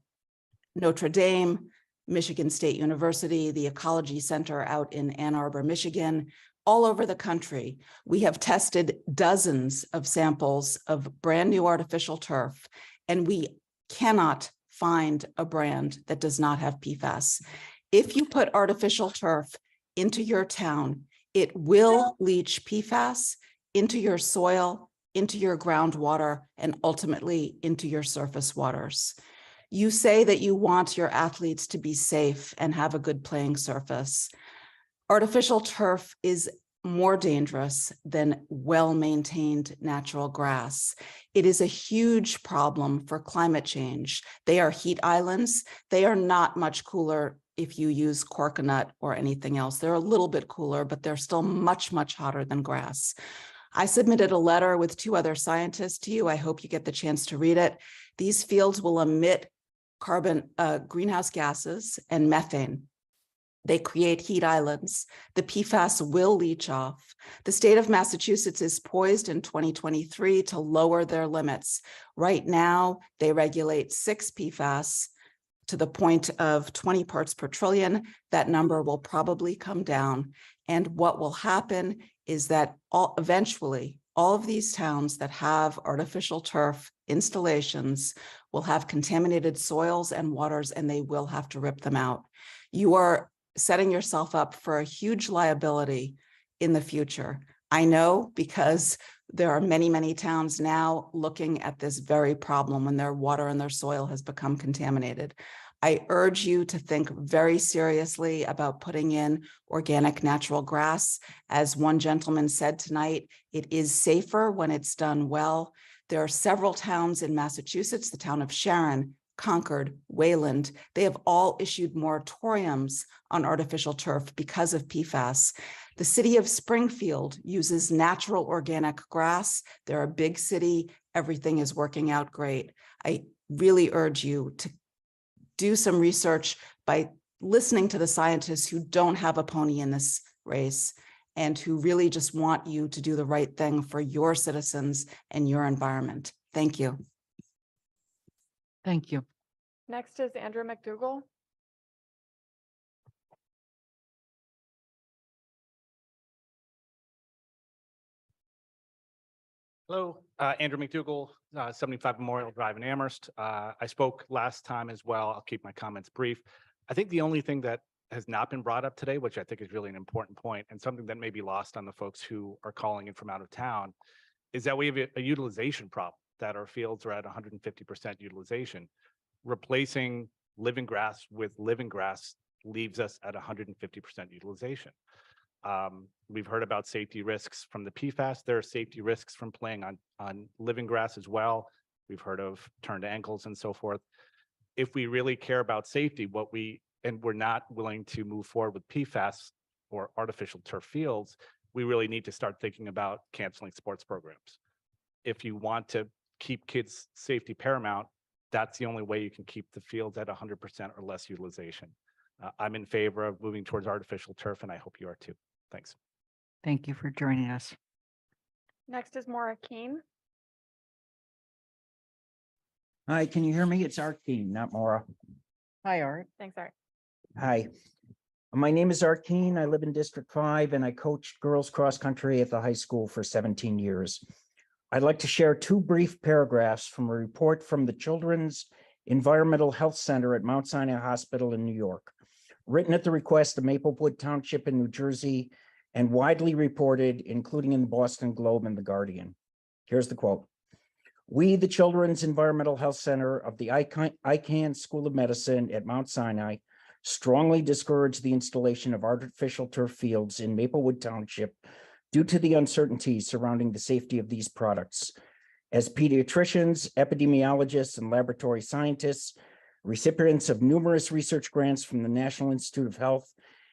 Notre Dame, Michigan State University, the Ecology Center out in Ann Arbor, Michigan, all over the country. We have tested dozens of samples of brand new artificial turf, and we cannot find a brand that does not have PFAS. If you put artificial turf into your town, it will leach PFAS into your soil, into your groundwater, and ultimately into your surface waters. You say that you want your athletes to be safe and have a good playing surface. Artificial turf is more dangerous than well-maintained natural grass. It is a huge problem for climate change. They are heat islands. They are not much cooler if you use coconut or anything else. They're a little bit cooler, but they're still much, much hotter than grass. I submitted a letter with 2 other scientists to you. I hope you get the chance to read it. These fields will emit greenhouse gases and methane. They create heat islands. The PFAS will leach off. The state of Massachusetts is poised in 2023 to lower their limits. Right now, they regulate 6 PFAS to the point of 20 parts per trillion. That number will probably come down. And what will happen is that eventually, all of these towns that have artificial turf installations will have contaminated soils and waters, and they will have to rip them out. You are setting yourself up for a huge liability in the future. I know because there are many, many towns now looking at this very problem when their water and their soil has become contaminated. I urge you to think very seriously about putting in organic natural grass. As one gentleman said tonight, it is safer when it's done well. There are several towns in Massachusetts, the town of Sharon, Concord, Wayland, they have all issued moratoriums on artificial turf because of PFAS. The city of Springfield uses natural organic grass. They're a big city. Everything is working out great. I really urge you to do some research by listening to the scientists who don't have a pony in this race and who really just want you to do the right thing for your citizens and your environment. Thank you. Thank you. Next is Andrew McDougall. Hello, Andrew McDougall, 75 Memorial Drive in Amherst. I spoke last time as well. I'll keep my comments brief. I think the only thing that has not been brought up today, which I think is really an important point and something that may be lost on the folks who are calling in from out of town, is that we have a utilization problem, that our fields are at 150% utilization. Replacing living grass with living grass leaves us at 150% utilization. We've heard about safety risks from the PFAS. There are safety risks from playing on living grass as well. We've heard of turned ankles and so forth. If we really care about safety, and we're not willing to move forward with PFAS or artificial turf fields, we really need to start thinking about canceling sports programs. If you want to keep kids' safety paramount, that's the only way you can keep the fields at 100% or less utilization. I'm in favor of moving towards artificial turf, and I hope you are too. Thanks. Thank you for joining us. Next is Maura Keen. Hi, can you hear me? It's Art Keene, not Maura. Hi, Art. Thanks, Art. Hi. My name is Art Keene. I live in District 5 and I coached girls cross country at the high school for 17 years. I'd like to share two brief paragraphs from a report from the Children's Environmental Health Center at Mount Sinai Hospital in New York, written at the request of Maplewood Township in New Jersey and widely reported, including in the Boston Globe and the Guardian. Here's the quote. We, the Children's Environmental Health Center of the Icahn School of Medicine at Mount Sinai, strongly discourage the installation of artificial turf fields in Maplewood Township due to the uncertainties surrounding the safety of these products. As pediatricians, epidemiologists, and laboratory scientists, recipients of numerous research grants from the National Institute of Health,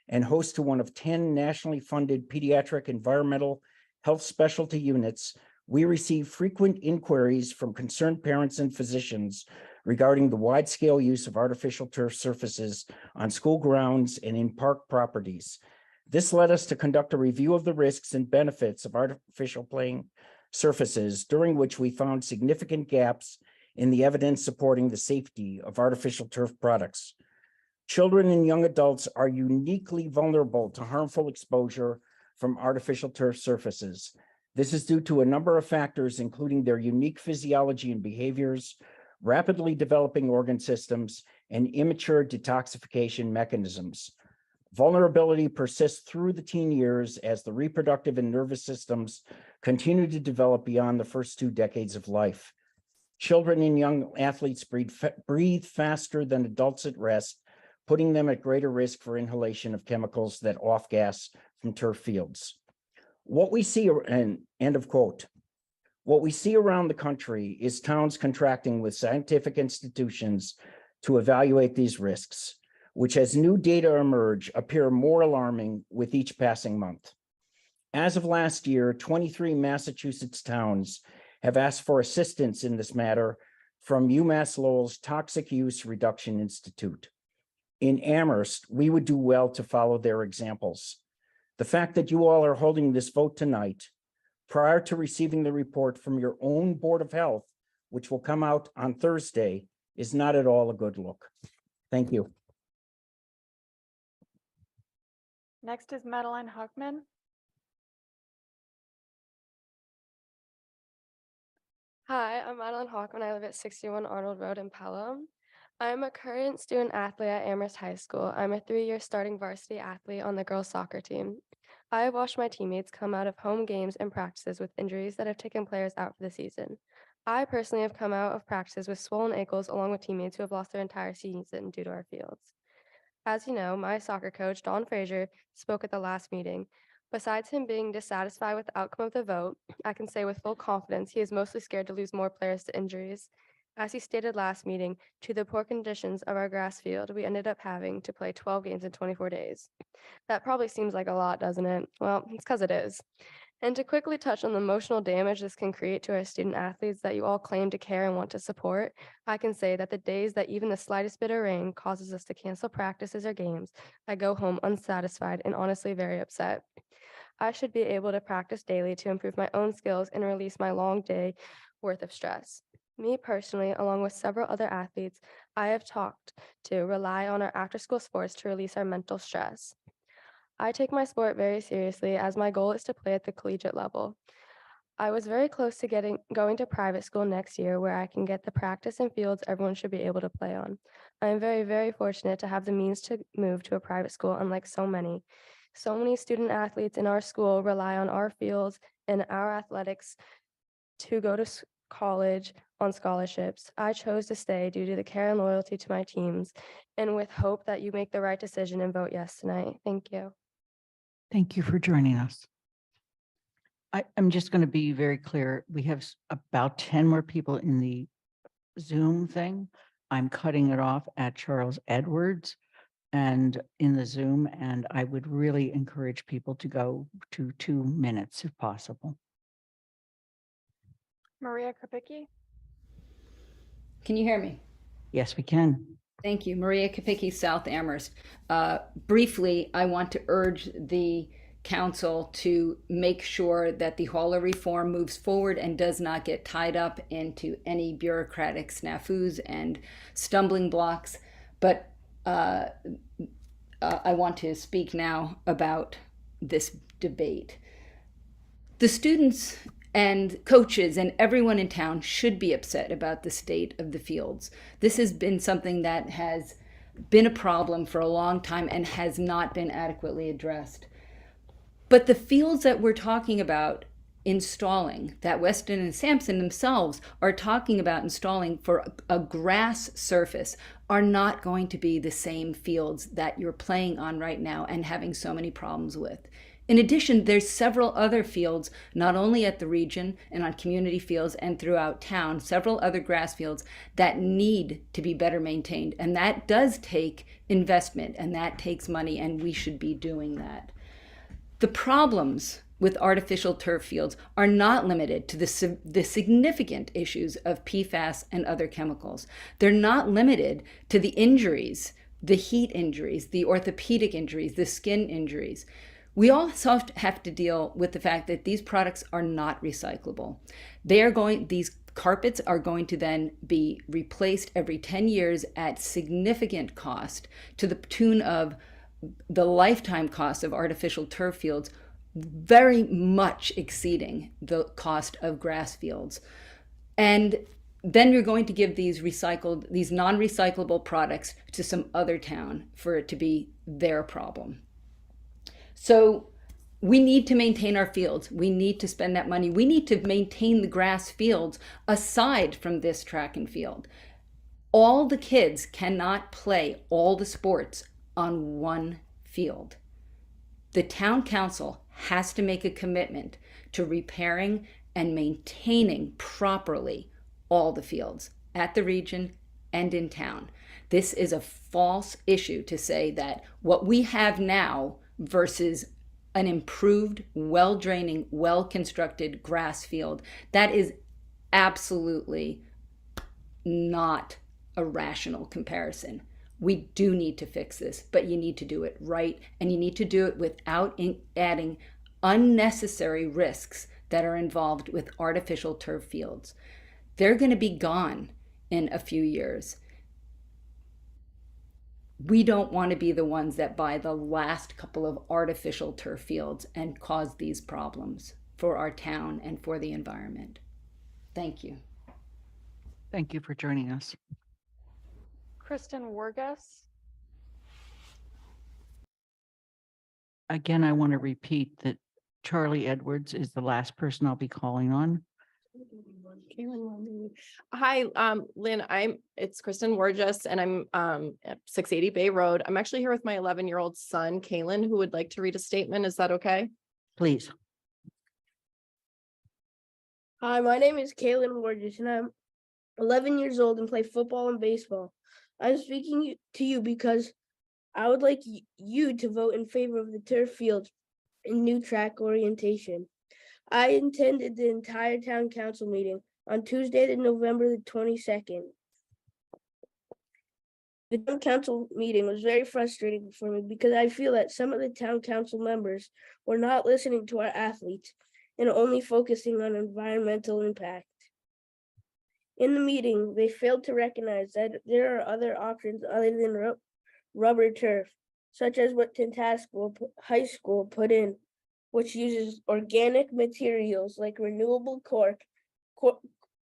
and host to one of 10 nationally funded pediatric environmental health specialty units, we receive frequent inquiries from concerned parents and physicians regarding the wide-scale use of artificial turf surfaces on school grounds and in park properties. This led us to conduct a review of the risks and benefits of artificial playing surfaces, during which we found significant gaps in the evidence supporting the safety of artificial turf products. Children and young adults are uniquely vulnerable to harmful exposure from artificial turf surfaces. This is due to a number of factors, including their unique physiology and behaviors, rapidly developing organ systems, and immature detoxification mechanisms. Vulnerability persists through the teen years as the reproductive and nervous systems continue to develop beyond the first 2 decades of life. Children and young athletes breathe faster than adults at rest, putting them at greater risk for inhalation of chemicals that off-gas from turf fields. What we see, and end of quote, what we see around the country is towns contracting with scientific institutions to evaluate these risks, which, as new data emerge, appear more alarming with each passing month. As of last year, 23 Massachusetts towns have asked for assistance in this matter from UMass Lowell's Toxic Use Reduction Institute. In Amherst, we would do well to follow their examples. The fact that you all are holding this vote tonight, prior to receiving the report from your own Board of Health, which will come out on Thursday, is not at all a good look. Thank you. Next is Madeline Huckman. Hi, I'm Madeline Hawkman. I live at 61 Arnold Road in Pelham. I'm a current student athlete at Amherst High School. I'm a 3-year starting varsity athlete on the girls' soccer team. I have watched my teammates come out of home games and practices with injuries that have taken players out for the season. I personally have come out of practices with swollen ankles along with teammates who have lost their entire season due to our fields. As you know, my soccer coach, Don Frazier, spoke at the last meeting. Besides him being dissatisfied with the outcome of the vote, I can say with full confidence he is mostly scared to lose more players to injuries. As he stated last meeting, to the poor conditions of our grass field, we ended up having to play 12 games in 24 days. That probably seems like a lot, doesn't it? Well, it's because it is. And to quickly touch on the emotional damage this can create to our student athletes that you all claim to care and want to support, I can say that the days that even the slightest bit of rain causes us to cancel practices or games, I go home unsatisfied and honestly very upset. I should be able to practice daily to improve my own skills and release my long day worth of stress. Me personally, along with several other athletes I have talked to, rely on our after-school sports to release our mental stress. I take my sport very seriously as my goal is to play at the collegiate level. I was very close to going to private school next year where I can get the practice and fields everyone should be able to play on. I am very, very fortunate to have the means to move to a private school, unlike so many. So many student athletes in our school rely on our fields and our athletics to go to college on scholarships. I chose to stay due to the care and loyalty to my teams and with hope that you make the right decision and vote yes tonight. Thank you. Thank you for joining us. I'm just going to be very clear. We have about 10 more people in the Zoom thing. I'm cutting it off at Charles Edwards and in the Zoom, and I would really encourage people to go to 2 minutes if possible. Maria Krupicki. Can you hear me? Yes, we can. Thank you. Maria Kapicki, South Amherst. Briefly, I want to urge the council to make sure that the hauler reform moves forward and does not get tied up into any bureaucratic snafus and stumbling blocks. But I want to speak now about this debate. The students and coaches and everyone in town should be upset about the state of the fields. This has been something that has been a problem for a long time and has not been adequately addressed. But the fields that we're talking about installing, that Weston and Sampson themselves are talking about installing for a grass surface, are not going to be the same fields that you're playing on right now and having so many problems with. In addition, there's several other fields, not only at the region and on community fields and throughout town, several other grass fields that need to be better maintained. And that does take investment and that takes money, and we should be doing that. The problems with artificial turf fields are not limited to the significant issues of PFAS and other chemicals. They're not limited to the injuries, the heat injuries, the orthopedic injuries, the skin injuries. We also have to deal with the fact that these products are not recyclable. These carpets are going to then be replaced every 10 years at significant cost, to the tune of the lifetime cost of artificial turf fields, very much exceeding the cost of grass fields. And then you're going to give these non-recyclable products to some other town for it to be their problem. So we need to maintain our fields. We need to spend that money. We need to maintain the grass fields aside from this track and field. All the kids cannot play all the sports on one field. The town council has to make a commitment to repairing and maintaining properly all the fields at the region and in town. This is a false issue to say that what we have now versus an improved, well-draining, well-constructed grass field, that is absolutely not a rational comparison. We do need to fix this, but you need to do it right, and you need to do it without adding unnecessary risks that are involved with artificial turf fields. They're going to be gone in a few years. We don't want to be the ones that buy the last couple of artificial turf fields and cause these problems for our town and for the environment. Thank you. Thank you for joining us. Kristen Wargus. Again, I want to repeat that Charlie Edwards is the last person I'll be calling on. Hi, Lynn, it's Kristen Wargus and I'm at 680 Bay Road. I'm actually here with my 11-year-old son, Kalen, who would like to read a statement. Is that okay? Please. Hi, my name is Kalen Wargus and 11 years old and play football and baseball. I'm speaking to you because I would like you to vote in favor of the turf field and new track orientation. I attended the entire town council meeting on Tuesday, November the 22nd. The town council meeting was very frustrating for me because I feel that some of the town council members were not listening to our athletes and only focusing on environmental impact. In the meeting, they failed to recognize that there are other options other than rubber turf, such as what Tintasco High School put in, which uses organic materials like renewable cork,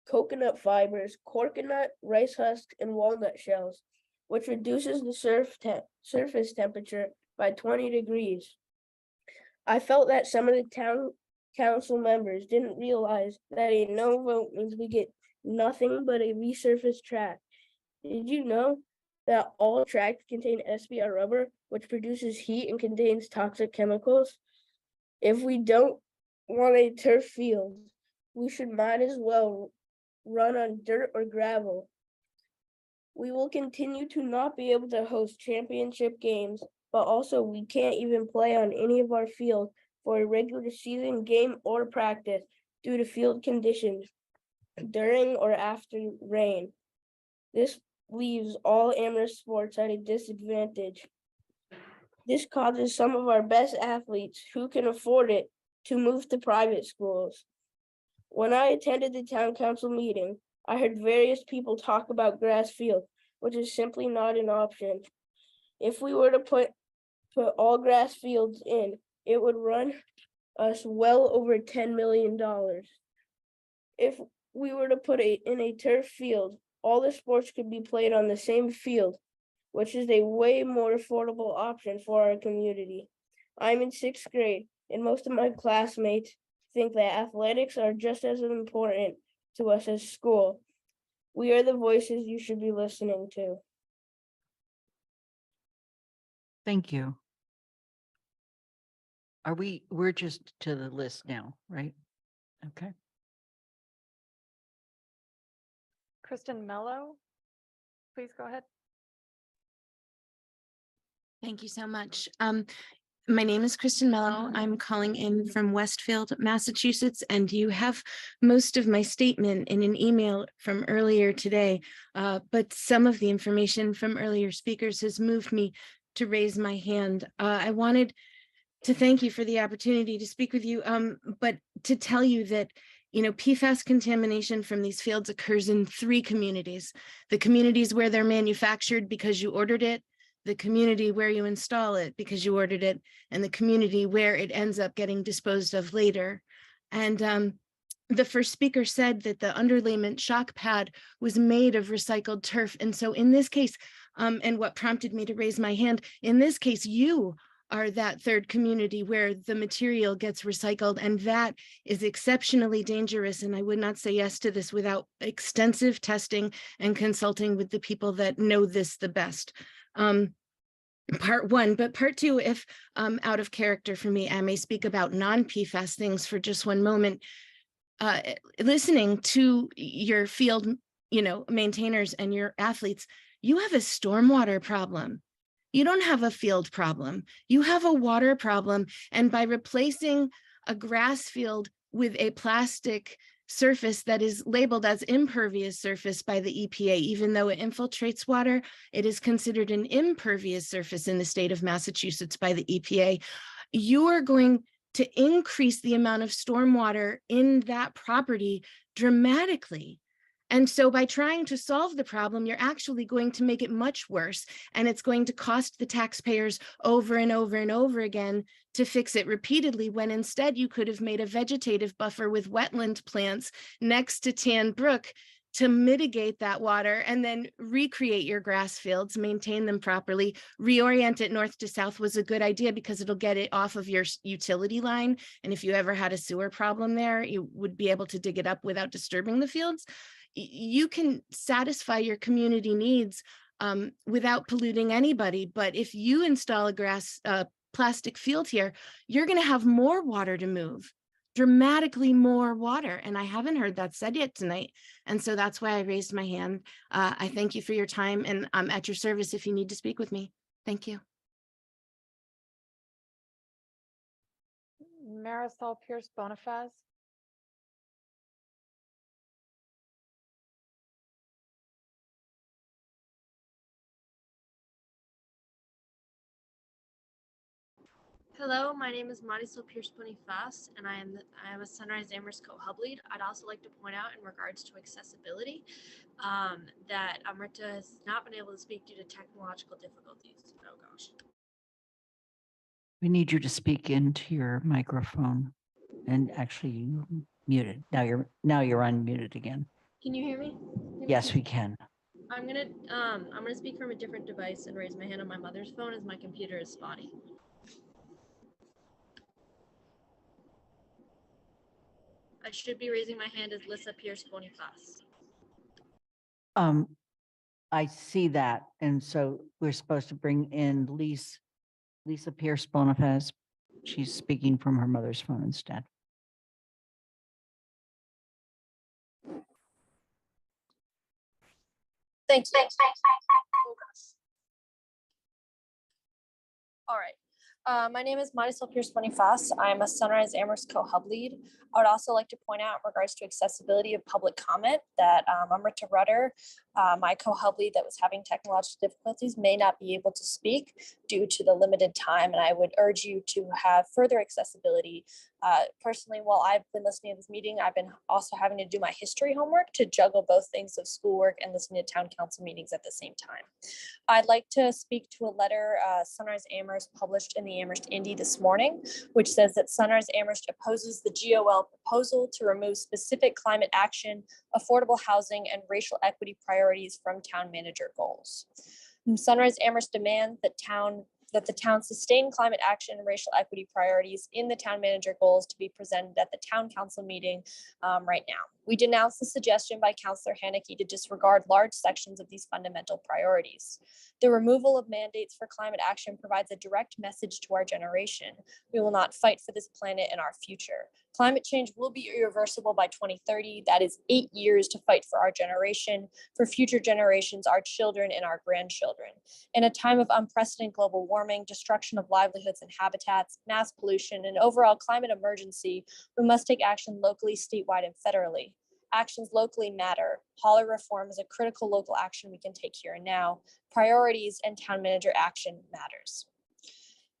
coconut fibers, coconut, rice husk, and walnut shells, which reduces the surface temperature by 20 degrees. I felt that some of the town council members didn't realize that a no vote means we get nothing but a resurfaced track. Did you know that all tracks contain SBR rubber, which produces heat and contains toxic chemicals? If we don't want a turf field, we should might as well run on dirt or gravel. We will continue to not be able to host championship games, but also we can't even play on any of our fields for a regular season game or practice due to field conditions during or after rain. This leaves all Amherst sports at a disadvantage. This causes some of our best athletes who can afford it to move to private schools. When I attended the town council meeting, I heard various people talk about grass field, which is simply not an option. If we were to put all grass fields in, it would run us well over $10 million. If we were to put in a turf field, all the sports could be played on the same field, which is a way more affordable option for our community. I'm in 6th grade, and most of my classmates think that athletics are just as important to us as school. We are the voices you should be listening to. Thank you. We're just to the list now, right? Okay. Kristen Mello, please go ahead. Thank you so much. My name is Kristen Mello. I'm calling in from Westfield, Massachusetts, and you have most of my statement in an email from earlier today, but some of the information from earlier speakers has moved me to raise my hand. I wanted to thank you for the opportunity to speak with you, but to tell you that PFAS contamination from these fields occurs in 3 communities. The communities where they're manufactured because you ordered it, the community where you install it because you ordered it, and the community where it ends up getting disposed of later. And the first speaker said that the underlayment shock pad was made of recycled turf. And so in this case, and what prompted me to raise my hand, in this case, you are that 3rd community where the material gets recycled, and that is exceptionally dangerous. And I would not say yes to this without extensive testing and consulting with the people that know this the best. Part 1, but part 2, if out of character for me, I may speak about non-PFAS things for just one moment. Listening to your field, maintainers and your athletes, you have a stormwater problem. You don't have a field problem. You have a water problem. And by replacing a grass field with a plastic surface that is labeled as impervious surface by the EPA, even though it infiltrates water, it is considered an impervious surface in the state of Massachusetts by the EPA. You are going to increase the amount of stormwater in that property dramatically. And so by trying to solve the problem, you're actually going to make it much worse, and it's going to cost the taxpayers over and over and over again to fix it repeatedly, when instead you could have made a vegetative buffer with wetland plants next to Tan Brook to mitigate that water, and then recreate your grass fields, maintain them properly. Reorient it north to south was a good idea because it'll get it off of your utility line. And if you ever had a sewer problem there, you would be able to dig it up without disturbing the fields. You can satisfy your community needs without polluting anybody. But if you install a plastic field here, you're going to have more water to move. dramatically more water. And I haven't heard that said yet tonight. And so that's why I raised my hand. I thank you for your time, and I'm at your service if you need to speak with me. Thank you. Marisol Pierce Bonifaz. Hello, my name is Marisol Pierce Bonifaz, and I am a Sunrise Amherst co-hub lead. I'd also like to point out in regards to accessibility that Amrita has not been able to speak due to technological difficulties. Oh gosh. We need you to speak into your microphone, and actually you muted. Now you're unmuted again. Can you hear me? Yes, we can. I'm gonna speak from a different device and raise my hand on my mother's phone as my computer is spotty. I should be raising my hand as Lisa Pierce Bonifaz. I see that, and so we're supposed to bring in Lisa Pierce Bonifaz. She's speaking from her mother's phone instead. Thanks. All right. My name is Marisol Pierce Bonifaz. I'm a Sunrise Amherst co-hub lead. I would also like to point out in regards to accessibility of public comment that Amrita Rudder, my co-hub lead that was having technological difficulties, may not be able to speak due to the limited time. And I would urge you to have further accessibility. Personally, while I've been listening to this meeting, I've been also having to do my history homework to juggle both things of schoolwork and listening to town council meetings at the same time. I'd like to speak to a letter Sunrise Amherst published in the Amherst Indy this morning, which says that Sunrise Amherst opposes the GOL proposal to remove specific climate action, affordable housing, and racial equity priorities from town manager goals. Sunrise Amherst demands that the town sustain climate action and racial equity priorities in the town manager goals to be presented at the town council meeting right now. We denounce the suggestion by Councillor Haneke to disregard large sections of these fundamental priorities. The removal of mandates for climate action provides a direct message to our generation. We will not fight for this planet and our future. Climate change will be irreversible by 2030. That is 8 years to fight for our generation, for future generations, our children and our grandchildren. In a time of unprecedented global warming, destruction of livelihoods and habitats, mass pollution, and overall climate emergency, we must take action locally, statewide, and federally. Actions locally matter. Hauler reform is a critical local action we can take here and now. Priorities and town manager action matters.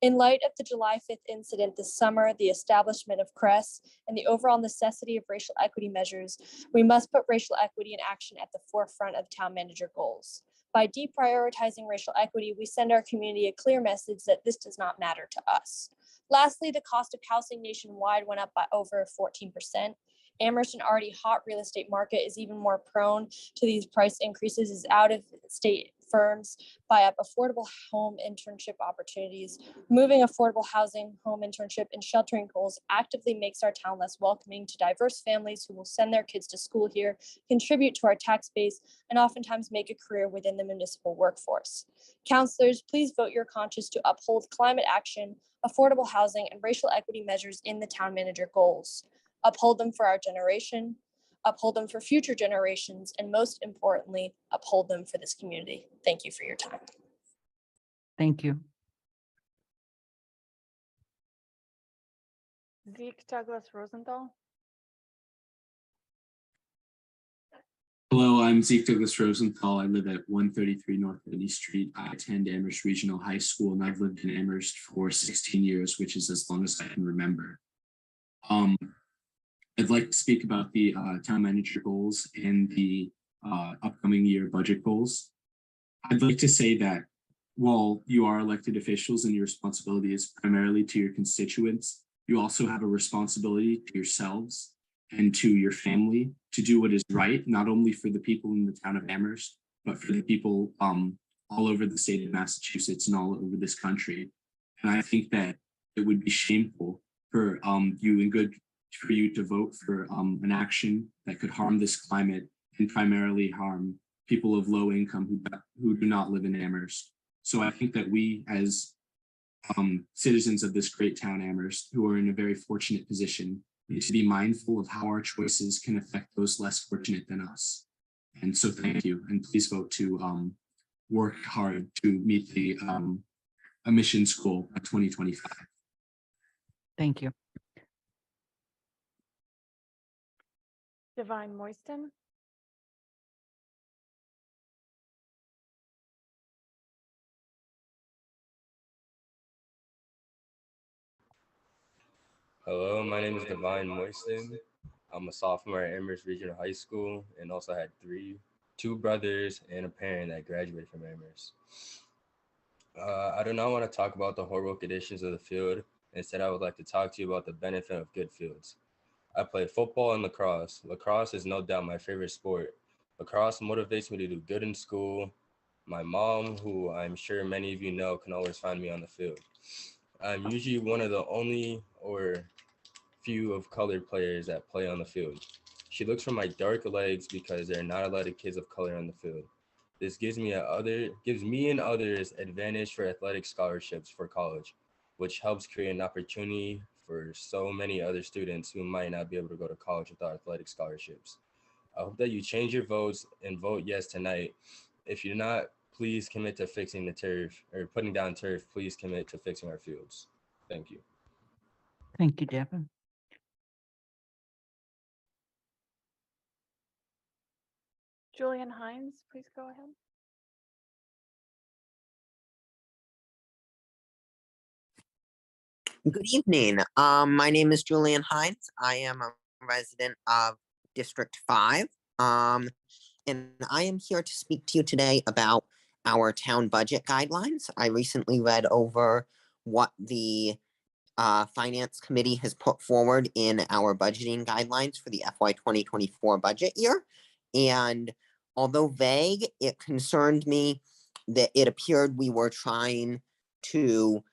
In light of the July 5th incident this summer, the establishment of CRESS, and the overall necessity of racial equity measures, we must put racial equity in action at the forefront of town manager goals. By deprioritizing racial equity, we send our community a clear message that this does not matter to us. Lastly, the cost of housing nationwide went up by over 14%. Amherst, an already hot real estate market, is even more prone to these price increases as out-of-state firms buy up affordable home internship opportunities. Moving affordable housing, home internship, and sheltering goals actively makes our town less welcoming to diverse families who will send their kids to school here, contribute to our tax base, and oftentimes make a career within the municipal workforce. Councilors, please vote your conscience to uphold climate action, affordable housing, and racial equity measures in the town manager goals. Uphold them for our generation, uphold them for future generations, and most importantly, uphold them for this community. Thank you for your time. Thank you. Zeke Douglas Rosenthal. Hello, I'm Zeke Douglas Rosenthal. I live at 133 North Eddy Street. I attend Amherst Regional High School, and I've lived in Amherst for 16 years, which is as long as I can remember. I'd like to speak about the town manager goals and the upcoming year budget goals. I'd like to say that while you are elected officials and your responsibility is primarily to your constituents, you also have a responsibility to yourselves and to your family to do what is right, not only for the people in the town of Amherst, but for the people all over the state of Massachusetts and all over this country. And I think that it would be shameful for you to vote for an action that could harm this climate and primarily harm people of low income who do not live in Amherst. So I think that we as citizens of this great town Amherst, who are in a very fortunate position, and to be mindful of how our choices can affect those less fortunate than us. And so thank you, and please vote to work hard to meet the emissions goal by 2025. Thank you. Divine Moisten. Hello, my name is Divine Moisten. I'm a sophomore at Amherst Regional High School and also had two brothers and a parent that graduated from Amherst. I do not want to talk about the horrible conditions of the field. Instead, I would like to talk to you about the benefit of good fields. I play football and lacrosse. Lacrosse is no doubt my favorite sport. Lacrosse motivates me to do good in school. My mom, who I'm sure many of you know, can always find me on the field. I'm usually one of the only or few of colored players that play on the field. She looks for my dark legs because there are not a lot of kids of color on the field. This gives me and others advantage for athletic scholarships for college, which helps create an opportunity for so many other students who might not be able to go to college without athletic scholarships. I hope that you change your votes and vote yes tonight. If you're not, please commit to fixing the turf or putting down turf. Please commit to fixing our fields. Thank you. Thank you, Devin. Julian Hines, please go ahead. Good evening. My name is Julian Hines. I am a resident of District 5. And I am here to speak to you today about our town budget guidelines. I recently read over what the Finance Committee has put forward in our budgeting guidelines for the FY 2024 budget year. And although vague, it concerned me that it appeared we were trying to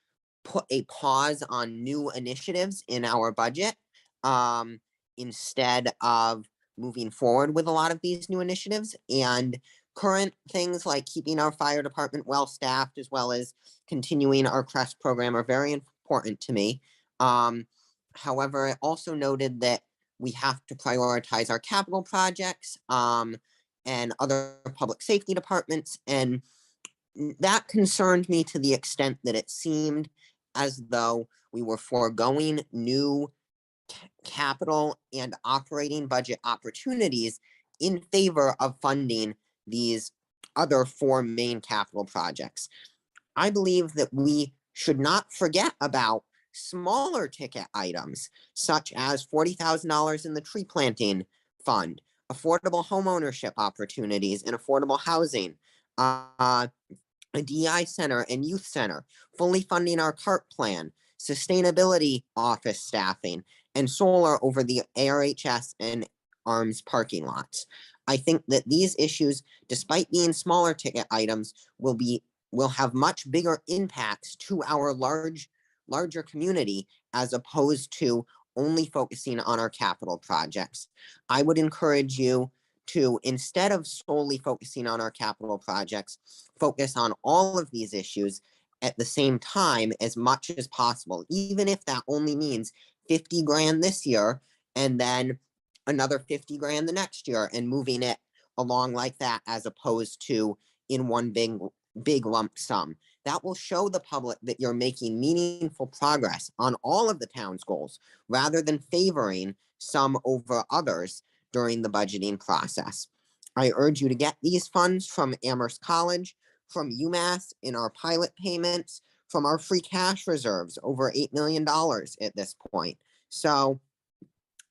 put a pause on new initiatives in our budget instead of moving forward with a lot of these new initiatives. And current things like keeping our fire department well staffed as well as continuing our CREST program are very important to me. However, I also noted that we have to prioritize our capital projects and other public safety departments, and that concerned me to the extent that it seemed as though we were foregoing new capital and operating budget opportunities in favor of funding these other four main capital projects. I believe that we should not forget about smaller ticket items, such as $40,000 in the tree planting fund, affordable homeownership opportunities and affordable housing, a DI center and youth center, fully funding our CART plan, sustainability office staffing, and solar over the ARHS and ARMS parking lots. I think that these issues, despite being smaller ticket items, will have much bigger impacts to our larger community as opposed to only focusing on our capital projects. I would encourage you to, instead of solely focusing on our capital projects, focus on all of these issues at the same time as much as possible, even if that only means 50 grand this year and then another 50 grand the next year, and moving it along like that as opposed to in one big lump sum. That will show the public that you're making meaningful progress on all of the town's goals rather than favoring some over others during the budgeting process. I urge you to get these funds from Amherst College, from UMass in our pilot payments, from our free cash reserves, over $8 million at this point. So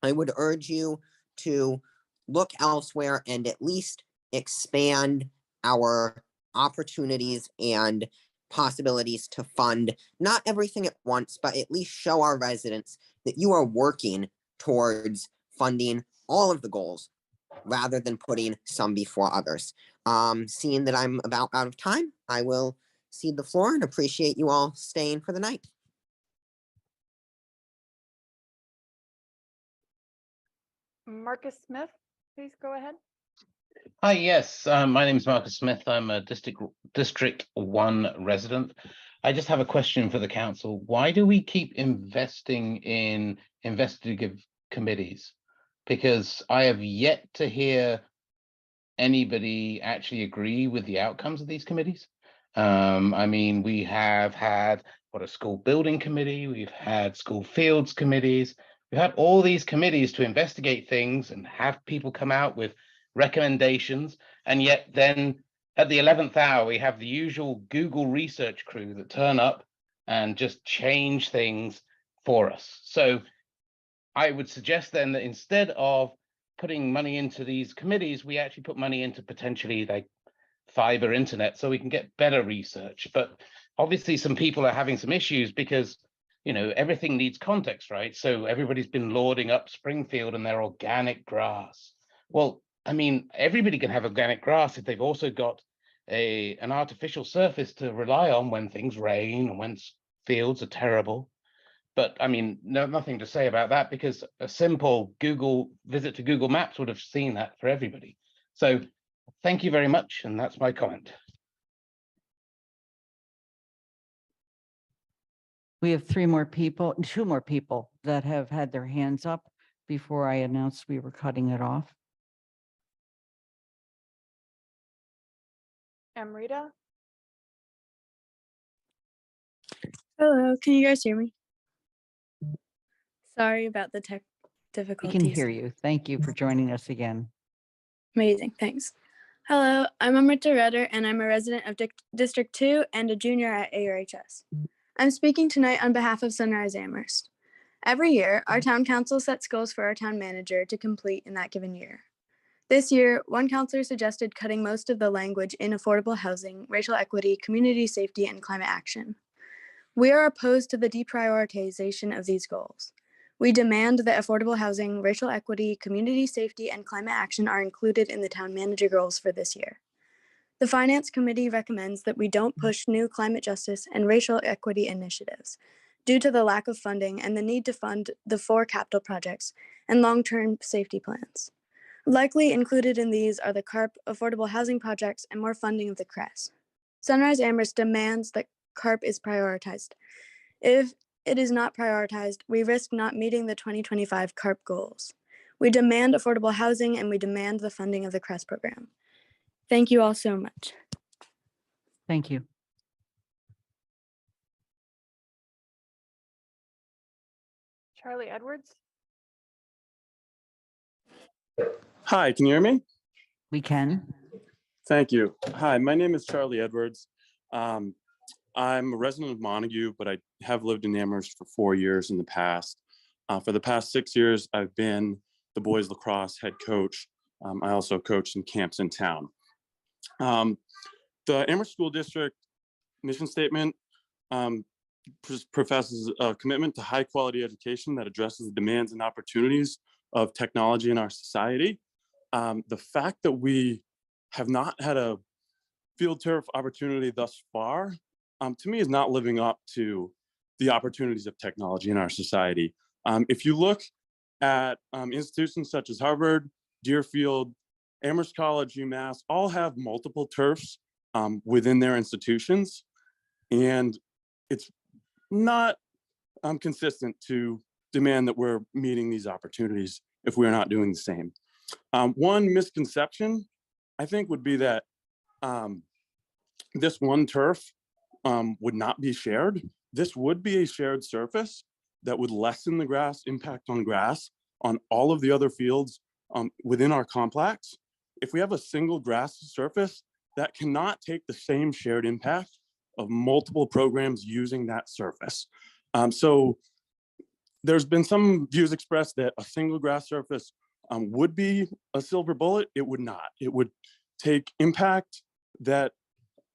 I would urge you to look elsewhere and at least expand our opportunities and possibilities to fund not everything at once, but at least show our residents that you are working towards funding all of the goals rather than putting some before others. Seeing that I'm about out of time, I will cede the floor and appreciate you all staying for the night. Marcus Smith, please go ahead. Hi, yes, my name is Marcus Smith. I'm a District 1 resident. I just have a question for the council. Why do we keep investing in investigative committees, because I have yet to hear anybody actually agree with the outcomes of these committees. I mean, we have had a school building committee, we've had school fields committees, we've had all these committees to investigate things and have people come out with recommendations. And yet then at the 11th hour, we have the usual Google research crew that turn up and just change things for us. So I would suggest then that instead of putting money into these committees, we actually put money into potentially like fiber internet so we can get better research. But obviously some people are having some issues because, you know, everything needs context, right? So everybody's been lauding up Springfield and their organic grass. Well, I mean, everybody can have organic grass if they've also got an artificial surface to rely on when things rain and when fields are terrible. But I mean, nothing to say about that because a simple Google visit to Google Maps would have seen that for everybody. So thank you very much. And that's my comment. We have two more people that have had their hands up before I announced we were cutting it off. Amrita? Hello, can you guys hear me? Sorry about the tech We difficulties. can hear you. Thank you for joining us again. Amazing, thanks. Hello, I'm Amrita Redder and I'm a resident of District 2 and a junior at ARHS. I'm speaking tonight on behalf of Sunrise Amherst. Every year, our town council sets goals for our town manager to complete in that given year. This year, one counselor suggested cutting most of the language in affordable housing, racial equity, community safety, and climate action. We are opposed to the deprioritization of these goals. We demand that affordable housing, racial equity, community safety, and climate action are included in the town manager goals for this year. The Finance Committee recommends that we don't push new climate justice and racial equity initiatives due to the lack of funding and the need to fund the 4 capital projects and long-term safety plans. Likely included in these are the CARP affordable housing projects and more funding of the CRES. Sunrise Amherst demands that CARP is prioritized. If it is not prioritized, we risk not meeting the 2025 CARP goals. We demand affordable housing and we demand the funding of the CRES program. Thank you all so much. Thank you. Charlie Edwards? Hi, can you hear me? We can. Thank you. Hi, my name is Charlie Edwards. I'm a resident of Montague, but I have lived in Amherst for 4 years in the past. For the past 6 years, I've been the boys lacrosse head coach. I also coached in camps in town. The Amherst School District mission statement professes a commitment to high quality education that addresses the demands and opportunities of technology in our society. The fact that we have not had a field turf opportunity thus far, to me, is not living up to the opportunities of technology in our society. If you look at institutions such as Harvard, Deerfield, Amherst College, UMass, all have multiple turfs within their institutions. And it's not consistent to demand that we're meeting these opportunities if we're not doing the same. One misconception, I think, would be that this one turf would not be shared. This would be a shared surface that would lessen the grass impact on grass on all of the other fields within our complex. If we have a single grass surface, that cannot take the same shared impact of multiple programs using that surface. So there's been some views expressed that a single grass surface would be a silver bullet. It would not. It would take impact that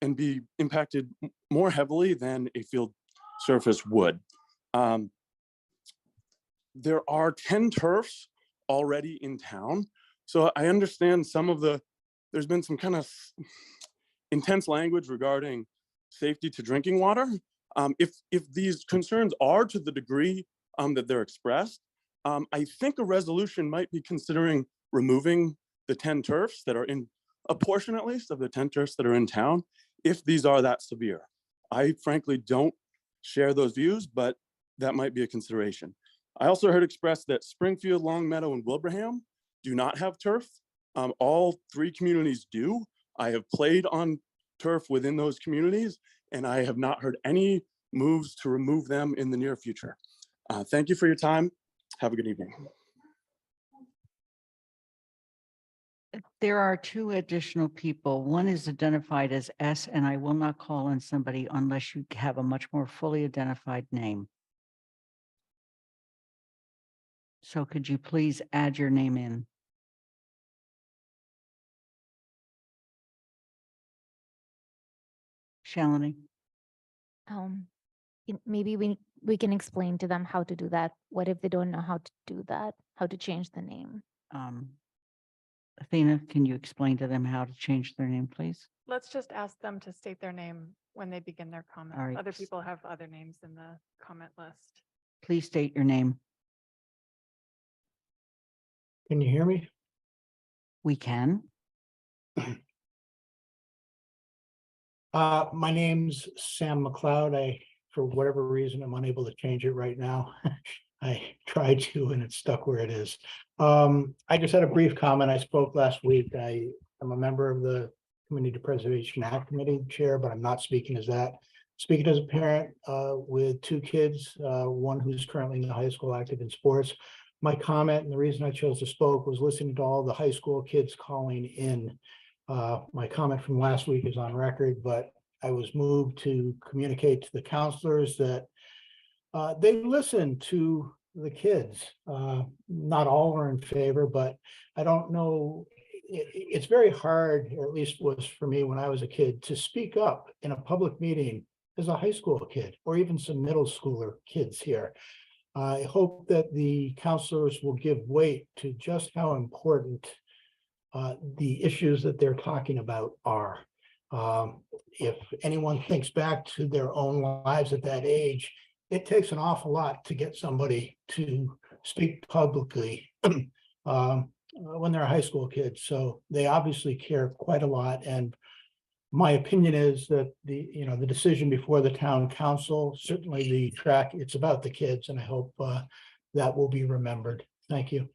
and be impacted more heavily than a field surface would. There are 10 turfs already in town. So I understand there's been some kind of intense language regarding safety to drinking water. If these concerns are to the degree that they're expressed, I think a resolution might be considering removing the 10 turfs that are in, a portion at least of the 10 turfs that are in town, if these are that severe. I frankly don't share those views, but that might be a consideration. I also heard expressed that Springfield, Longmeadow, and Wilbraham do not have turf. All 3 communities do. I have played on turf within those communities, and I have not heard any moves to remove them in the near future. Thank you for your time. Have a good evening. There are 2 additional people. One is identified as S, and I will not call on somebody unless you have a much more fully identified name. So could you please add your name in? Shalini? Maybe we can explain to them how to do that. What if they don't know how to do that? How to change the name? Athena, can you explain to them how to change their name, please? Let's just ask them to state their name when they begin their comment. All right. Other people have other names in the comment list. Please state your name. Can you hear me? We can. My name's Sam McLeod. For whatever reason, I'm unable to change it right now. I tried to, and it's stuck where it is. I just had a brief comment. I spoke last week. I am a member of the Community Preservation Act Committee Chair, but I'm not speaking as that. Speaking as a parent with 2 kids, one who's currently in the high school, active in sports. My comment and the reason I chose to spoke was listening to all the high school kids calling in. My comment from last week is on record, but I was moved to communicate to the counselors that they listen to the kids. Not all are in favor, but I don't know. It's very hard, or at least was for me when I was a kid, to speak up in a public meeting as a high school kid or even some middle schooler kids here. I hope that the counselors will give weight to just how important the issues that they're talking about are. If anyone thinks back to their own lives at that age, it takes an awful lot to get somebody to speak publicly when they're a high school kid. So they obviously care quite a lot. And my opinion is that the decision before the town council, certainly the track, it's about the kids, and I hope that will be remembered. Thank you.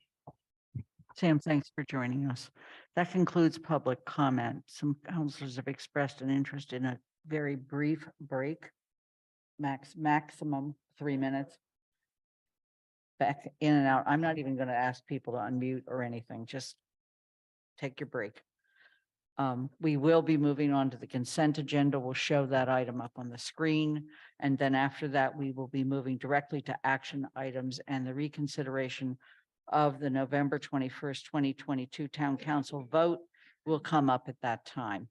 Sam, thanks for joining us. That concludes public comment. Some counselors have expressed an interest in a very brief break, maximum 3 minutes. Back in and out. I'm not even going to ask people to unmute or anything. Just take your break. We will be moving on to the consent agenda. We'll show that item up on the screen. And then after that, we will be moving directly to action items and the reconsideration of the November 21st, 2022 Town Council vote will come up at that time.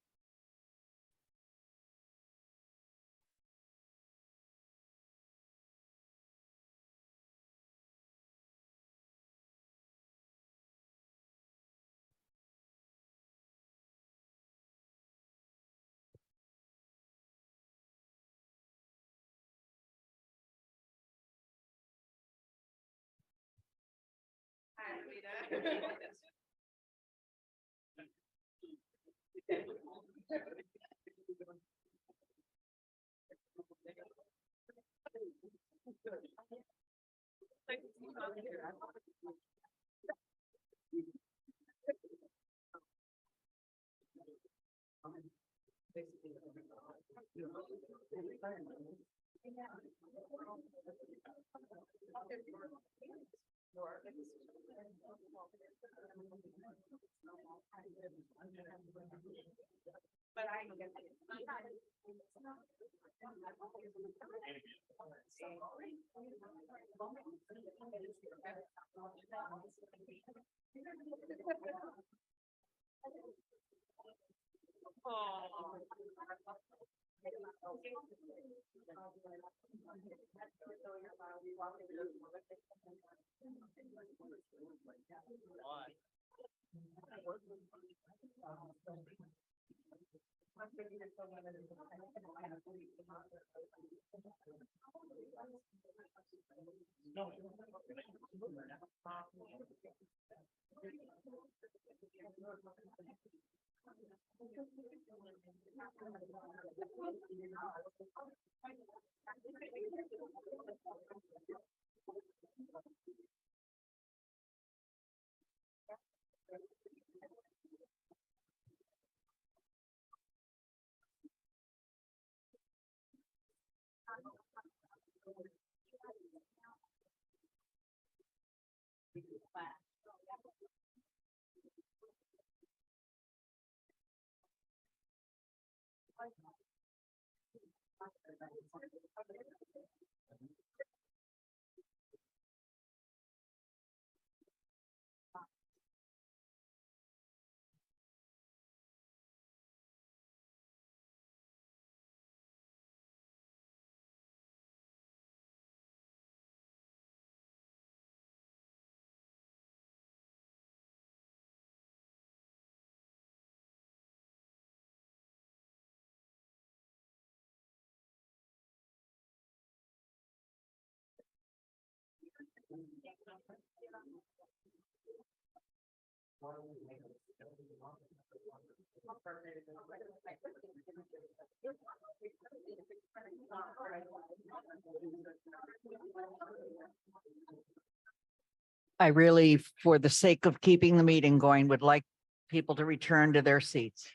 I really, for the sake of keeping the meeting going, would like people to return to their seats.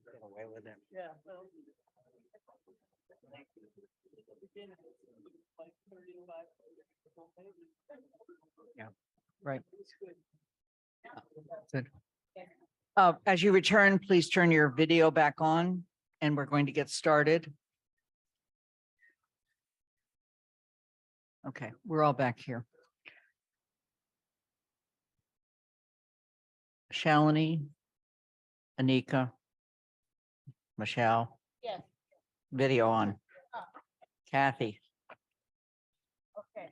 Get away with it. Yeah, right. Good. As you return, please turn your video back on and we're going to get started. Okay, we're all back here. Shalini, Anika, Michelle. Yes. Video on. Kathy. Okay.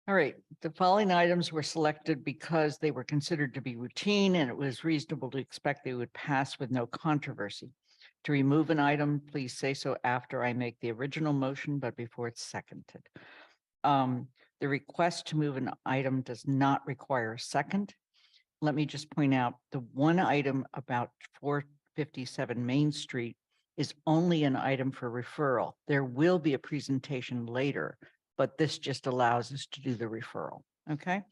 All right, the following items were selected because they were considered to be routine and it was reasonable to expect they would pass with no controversy. To remove an item, please say so after I make the original motion, but before it's seconded. The request to move an item does not require a second. Let me just point out the one item about 457 Main Street is only an item for referral. There will be a presentation later, but this just allows us to do the referral. Okay.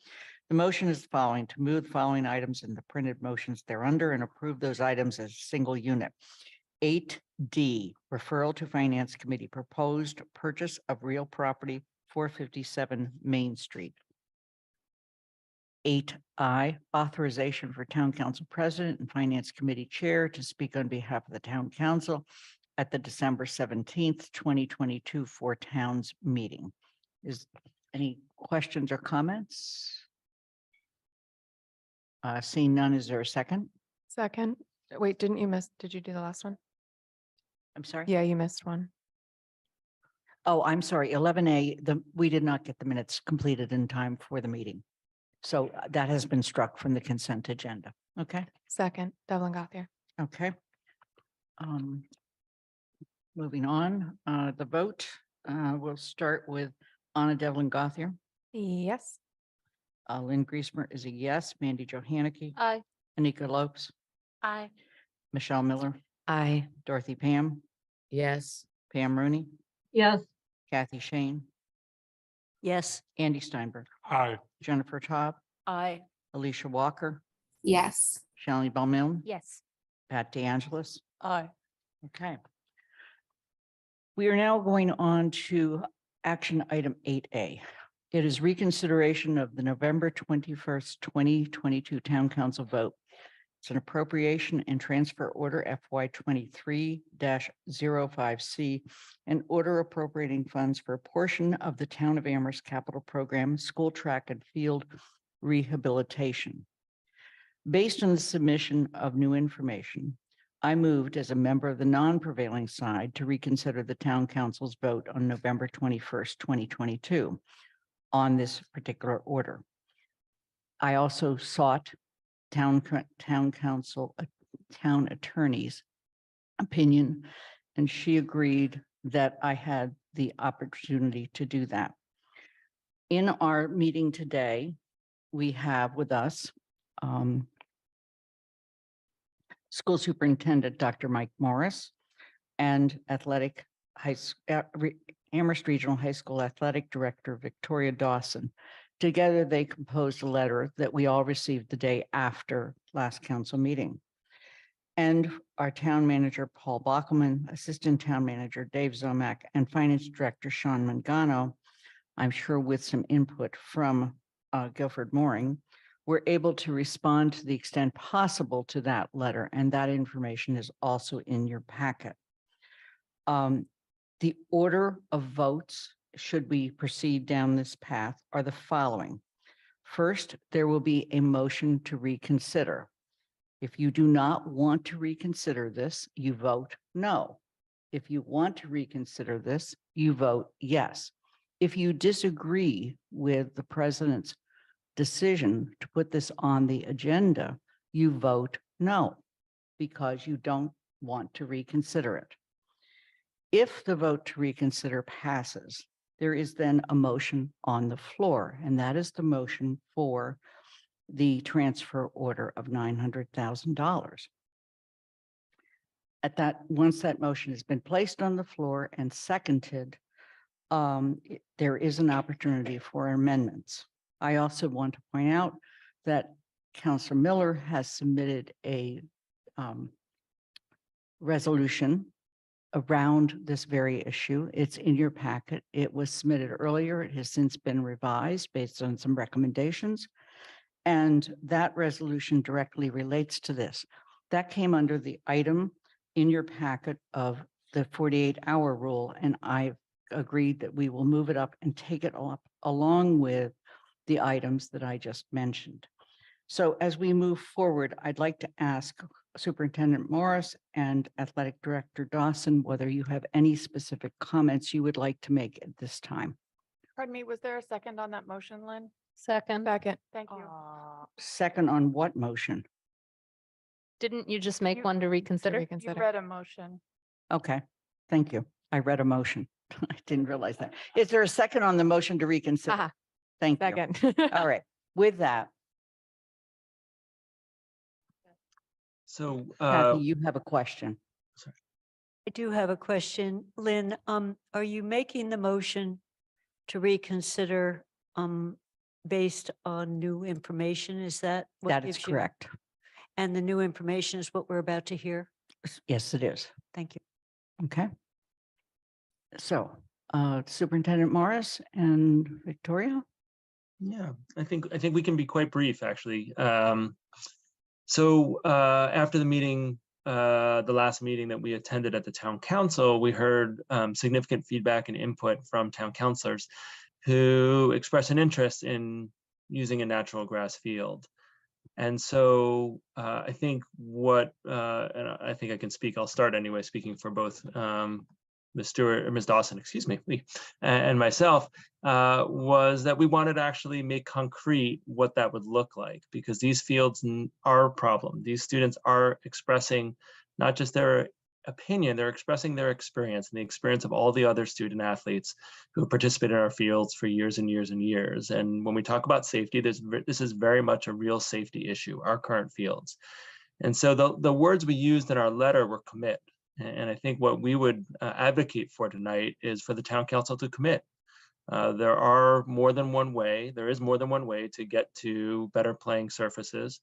The motion is the following: to move the following items in the printed motions thereunder and approve those items as a single unit. 8D, referral to Finance Committee, proposed purchase of real property, 457 Main Street. 8I, authorization for Town Council President and Finance Committee Chair to speak on behalf of the Town Council at the December 17th, 2022 Four Towns meeting. Is any questions or comments? Seeing none, is there a second? Second. Wait, did you do the last one? I'm sorry? Yeah, you missed one. Oh, I'm sorry, 11A, we did not get the minutes completed in time for the meeting. So that has been struck from the consent agenda. Okay, Second, Devlin Gothier. okay. Moving on, the vote, we'll start with Anna Devlin Gothier. Yes. Lynn Griesmer is a yes. Mandy Johanicky. Aye. Anika Lopes. Aye. Michelle Miller. Aye. Dorothy Pam. Yes. Pam Rooney. Yes. Kathy Shane. Yes. Andy Steinberg. Aye. Jennifer Taub. Aye. Alicia Walker. Yes. Shelley Bowman. Yes. Pat DeAngelis. Aye. Okay. We are now going on to action item 8A. It is reconsideration of the November 21st, 2022 Town Council vote. It's an appropriation and transfer order FY 23-05C, an order appropriating funds for a portion of the Town of Amherst capital program, school track and field rehabilitation. Based on the submission of new information, I moved as a member of the non-prevailing side to reconsider the Town Council's vote on November 21st, 2022 on this particular order. I also sought town attorney's opinion, and she agreed that I had the opportunity to do that. In our meeting today, we have with us School Superintendent Dr. Mike Morris and Amherst Regional High School Athletic Director Victoria Dawson. Together, they composed a letter that we all received the day after last council meeting. And our town manager, Paul Bockelman, assistant town manager, Dave Zomack, and finance director, Sean Mangano, I'm sure with some input from Guilford Mooring, were able to respond to the extent possible to that letter. And that information is also in your packet. The order of votes, should we proceed down this path, are the following. First, there will be a motion to reconsider. If you do not want to reconsider this, you vote no. If you want to reconsider this, you vote yes. If you disagree with the president's decision to put this on the agenda, you vote no, because you don't want to reconsider it. If the vote to reconsider passes, there is then a motion on the floor, and that is the motion for the transfer order of $900,000. Once that motion has been placed on the floor and seconded, there is an opportunity for amendments. I also want to point out that Councilor Miller has submitted a resolution around this very issue. It's in your packet. It was submitted earlier. It has since been revised based on some recommendations. And that resolution directly relates to this. That came under the item in your packet of the 48-hour rule, and I've agreed that we will move it up and take it up along with the items that I just mentioned. So as we move forward, I'd like to ask Superintendent Morris and Athletic Director Dawson whether you have any specific comments you would like to make at this time. Pardon me, was there a second on that motion, Lynn? Second. Second. Thank you. Second on what motion? Didn't you just make You- one to reconsider? You read a motion. Okay, thank you. I read a motion. I didn't realize that. Is there a second on the motion to reconsider? Aha. Thank you. Second. All right, with that, So, Kathy, you have a question. I do have a question. Lynn, are you making the motion to reconsider based on new information? Is that what That is gives you- correct. And the new information is what we're about to hear? Yes, it is. Thank you. Okay. So, Superintendent Morris and Victoria? yeah, I think we can be quite brief, actually. So after the meeting, the last meeting that we attended at the town council, we heard significant feedback and input from town councilors who expressed an interest in using a natural grass field. And so I think and I think I can speak, I'll start anyway, speaking for both Ms. Stewart or Ms. Dawson, excuse me, and myself, was that we wanted to actually make concrete what that would look like, because these fields are a problem. These students are expressing not just their opinion, they're expressing their experience and the experience of all the other student athletes who participate in our fields for years and years and years. And when we talk about safety, this is very much a real safety issue, our current fields. And so the words we used in our letter were commit. And I think what we would advocate for tonight is for the town council to commit. There is more than one way to get to better playing surfaces.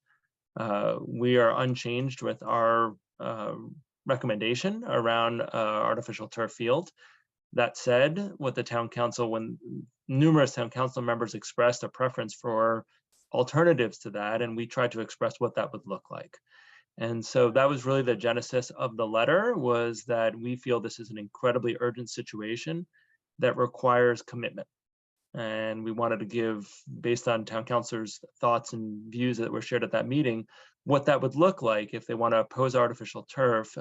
We are unchanged with our recommendation around artificial turf field. That said, with the town council, when numerous town council members expressed a preference for alternatives to that, and we tried to express what that would look like. And so that was really the genesis of the letter, was that we feel this is an incredibly urgent situation that requires commitment. And we wanted to give, based on town councilors' thoughts and views that were shared at that meeting, what that would look like if they want to oppose artificial turf,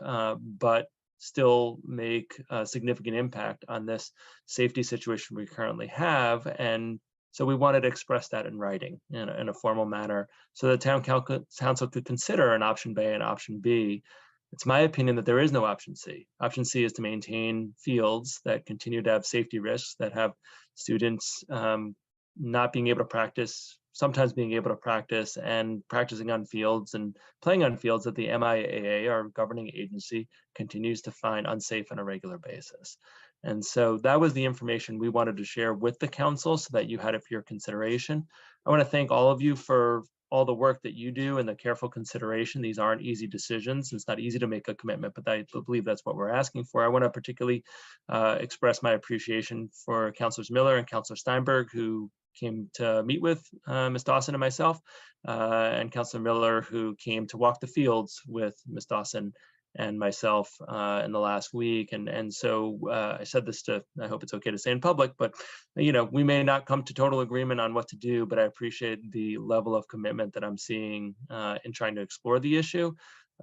but still make a significant impact on this safety situation we currently have. And so we wanted to express that in writing in a formal manner so the town council could consider an option A and option B. It's my opinion that there is no option C. Option C is to maintain fields that continue to have safety risks, that have students not being able to practice, sometimes being able to practice and practicing on fields and playing on fields that the MIAA, our governing agency, continues to find unsafe on a regular basis. And so that was the information we wanted to share with the council so that you had it for your consideration. I want to thank all of you for all the work that you do and the careful consideration. These aren't easy decisions. It's not easy to make a commitment, but I believe that's what we're asking for. I want to particularly express my appreciation for Councilors Miller and Councilor Steinberg, who came to meet with Ms. Dawson and myself, and Councilor Miller, who came to walk the fields with Ms. Dawson and myself in the last week. And so I said this to, I hope it's okay to say in public, but we may not come to total agreement on what to do, but I appreciate the level of commitment that I'm seeing in trying to explore the issue.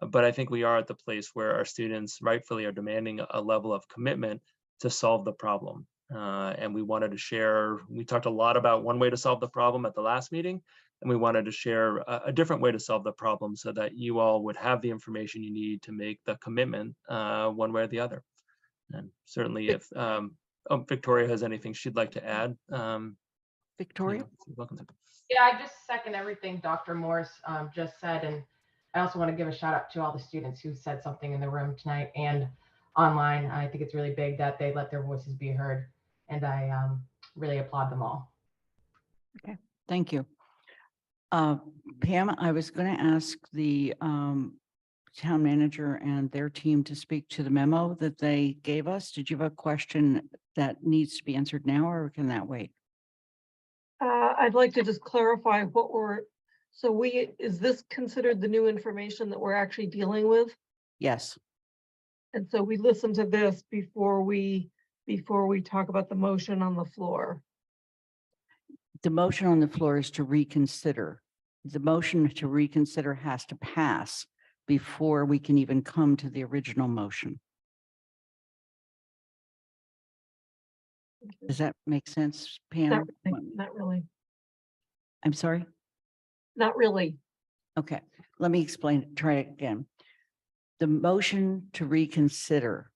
But I think we are at the place where our students rightfully are demanding a level of commitment to solve the problem. And we wanted to share, we talked a lot about one way to solve the problem at the last meeting, and we wanted to share a different way to solve the problem so that you all would have the information you need to make the commitment one way or the other. And certainly if Victoria has anything she'd like to add. Victoria? You're welcome to. Yeah, I just second everything Dr. Morse just said. And I also want to give a shout out to all the students who said something in the room tonight and online. I think it's really big that they let their voices be heard. And I really applaud them all. Okay, thank you. Pam, I was going to ask the town manager and their team to speak to the memo that they gave us. Did you have a question that needs to be answered now, or can that wait? I'd like to just clarify what is this considered the new information that we're actually dealing with? Yes. And so we listen to this before we talk about the motion on the floor. The motion on the floor is to reconsider. The motion to reconsider has to pass before we can even come to the original motion. Does that make sense, Pam? Not really. I'm sorry? Not really. Okay, let me explain, try it again. The motion to reconsider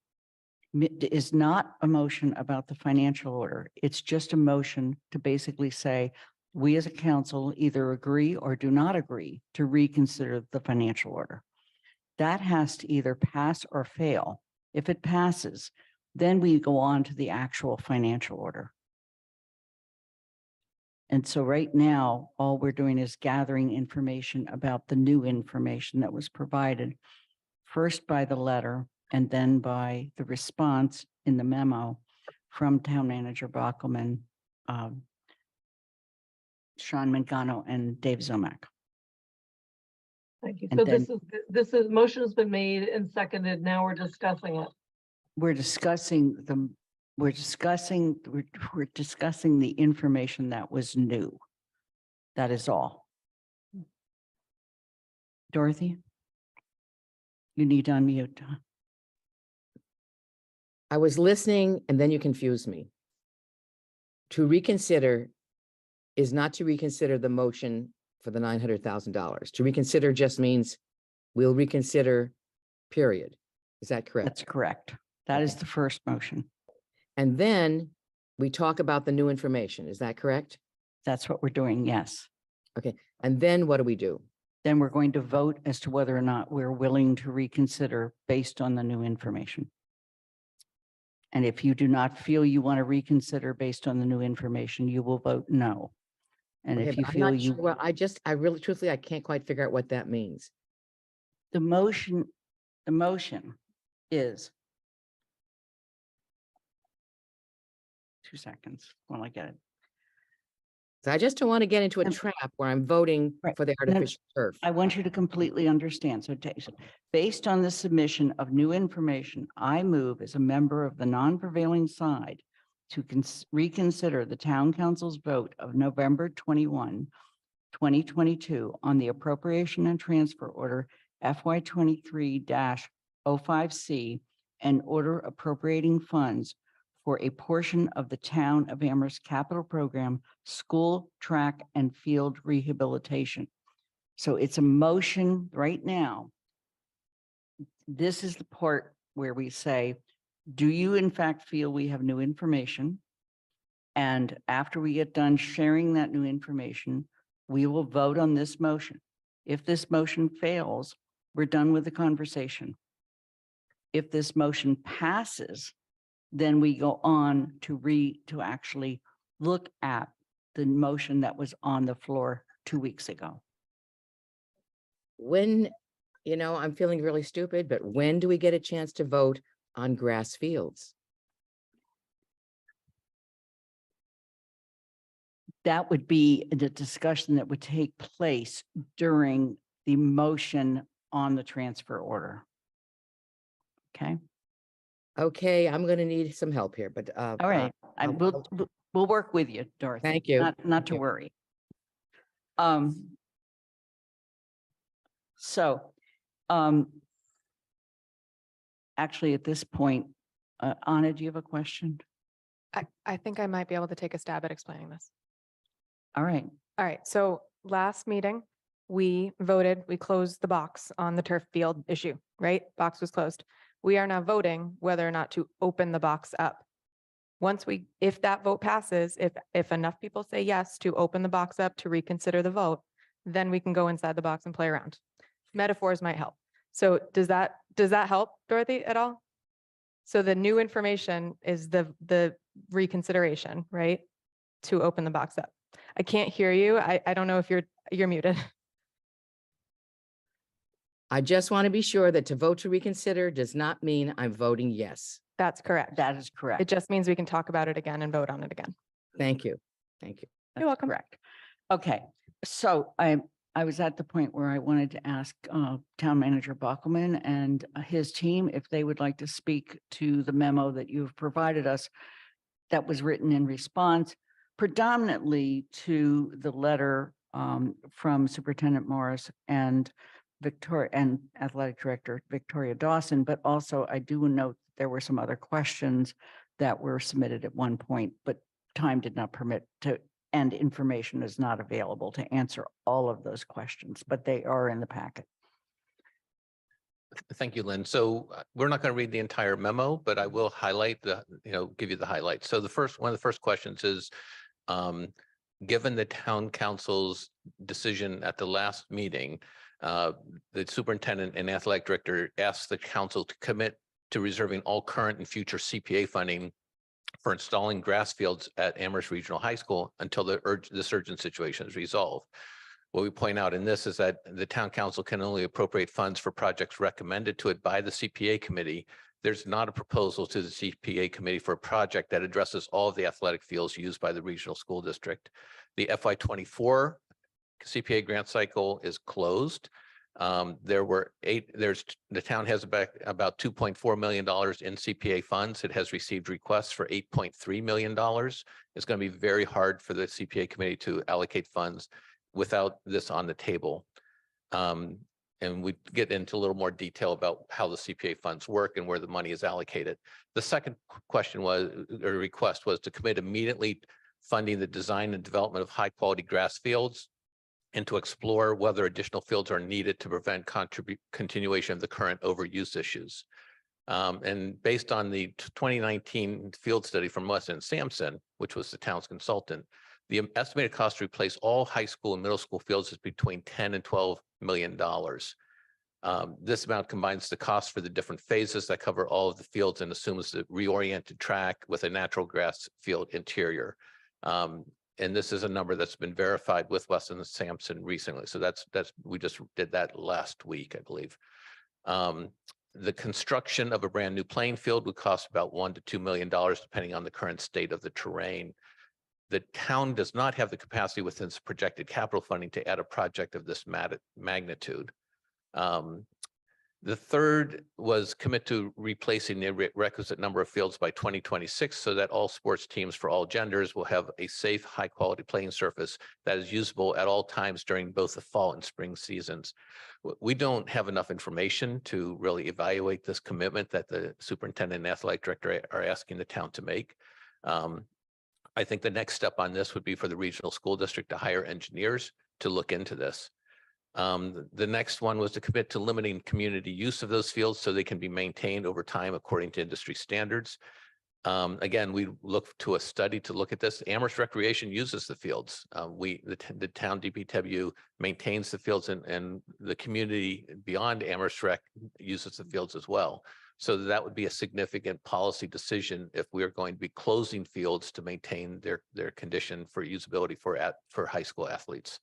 is not a motion about the financial order. It's just a motion to basically say, we as a council either agree or do not agree to reconsider the financial order. That has to either pass or fail. If it passes, then we go on to the actual financial order. And so right now, all we're doing is gathering information about the new information that was provided, first by the letter and then by the response in the memo from Town Manager Bockelman, Sean Mangano, and Dave Zomack. Thank you. And So then this is motion has been made and seconded. Now we're discussing it. we're discussing the information that was new. That is all. Dorothy? You need to unmute. I was listening and then you confused me. To reconsider is not to reconsider the motion for the $900,000. To reconsider just means we'll reconsider, period. Is that correct? That's correct. That is the first motion. And then we talk about the new information. Is that correct? That's what we're doing, yes. Okay. And then what do we do? Then we're going to vote as to whether or not we're willing to reconsider based on the new information. And if you do not feel you want to reconsider based on the new information, you will vote no. And Okay, if you but I'm feel not you, sure. Well, I really truthfully, I can't quite figure out what that means. the motion is 2 seconds while I get it. So I just don't want to get into a trap where I'm voting for the artificial turf. I want you to completely understand. So based on the submission of new information, I move as a member of the non-prevailing side to reconsider the town council's vote of November 21, 2022 on the appropriation and transfer order FY 23-05C and order appropriating funds for a portion of the town of Amherst capital program, school, track, and field rehabilitation. So it's a motion right now. This is the part where we say, do you in fact feel we have new information? And after we get done sharing that new information, we will vote on this motion. If this motion fails, we're done with the conversation. If this motion passes, then we go on to actually look at the motion that was on the floor 2 weeks ago. When, I'm feeling really stupid, but when do we get a chance to vote on grass fields? That would be the discussion that would take place during the motion on the transfer order. Okay, Okay, I'm gonna need some help here, but, all right. We'll work with you, Dorothy. Thank you. Not to you. worry. So, actually, at this point, Anna, do you have a question? I think I might be able to take a stab at explaining this. All right. All right, so last meeting, we voted, we closed the box on the turf field issue, right? Box was closed. We are now voting whether or not to open the box up. If that vote passes, if enough people say yes to open the box up to reconsider the vote, then we can go inside the box and play around. Metaphors might help. So does that help, Dorothy, at all? So the new information is the reconsideration, right? To open the box up. I can't hear you. I don't know if you're muted. I just want to be sure that to vote to reconsider does not mean I'm voting yes. That's correct. That is correct. It just means we can talk about it again and vote on it again. Thank you. Thank you. You're welcome. Correct. Okay, so I was at the point where I wanted to ask Town Manager Bockelman and his team if they would like to speak to the memo that you've provided us that was written in response predominantly to the letter from Superintendent Morris and Athletic Director Victoria Dawson, but also I do note there were some other questions that were submitted at one point, but time did not permit to, and information is not available to answer all of those questions, but they are in the packet. Thank you, Lynn. So we're not going to read the entire memo, but I will highlight give you the highlights. So one of the first questions is, given the town council's decision at the last meeting, the superintendent and athletic director asked the council to commit to reserving all current and future CPA funding for installing grass fields at Amherst Regional High School until this urgent situation is resolved. What we point out in this is that the town council can only appropriate funds for projects recommended to it by the CPA committee. There's not a proposal to the CPA committee for a project that addresses all of the athletic fields used by the regional school district. The FY24 CPA grant cycle is closed. The town has about $2.4 million in CPA funds. It has received requests for $8.3 million. It's going to be very hard for the CPA committee to allocate funds without this on the table. And we get into a little more detail about how the CPA funds work and where the money is allocated. The second request was to commit immediately funding the design and development of high quality grass fields and to explore whether additional fields are needed to prevent continuation of the current overuse issues. And based on the 2019 field study from Weston & Sampson, which was the town's consultant, the estimated cost to replace all high school and middle school fields is between $10 and $12 million. This amount combines the cost for the different phases that cover all of the fields and assumes the reoriented track with a natural grass field interior. And this is a number that's been verified with Weston & Sampson recently. So we just did that last week, I believe. The construction of a brand new playing field would cost about $1 to $2 million, depending on the current state of the terrain. The town does not have the capacity within its projected capital funding to add a project of this magnitude. The third was commit to replacing the requisite number of fields by 2026 so that all sports teams for all genders will have a safe, high quality playing surface that is usable at all times during both the fall and spring seasons. We don't have enough information to really evaluate this commitment that the superintendent and athletic director are asking the town to make. I think the next step on this would be for the regional school district to hire engineers to look into this. The next one was to commit to limiting community use of those fields so they can be maintained over time according to industry standards. Again, we look to a study to look at this. Amherst Recreation uses the fields. The town DPW maintains the fields and the community beyond Amherst Rec uses the fields as well. So that would be a significant policy decision if we are going to be closing fields to maintain their condition for usability for high school athletes.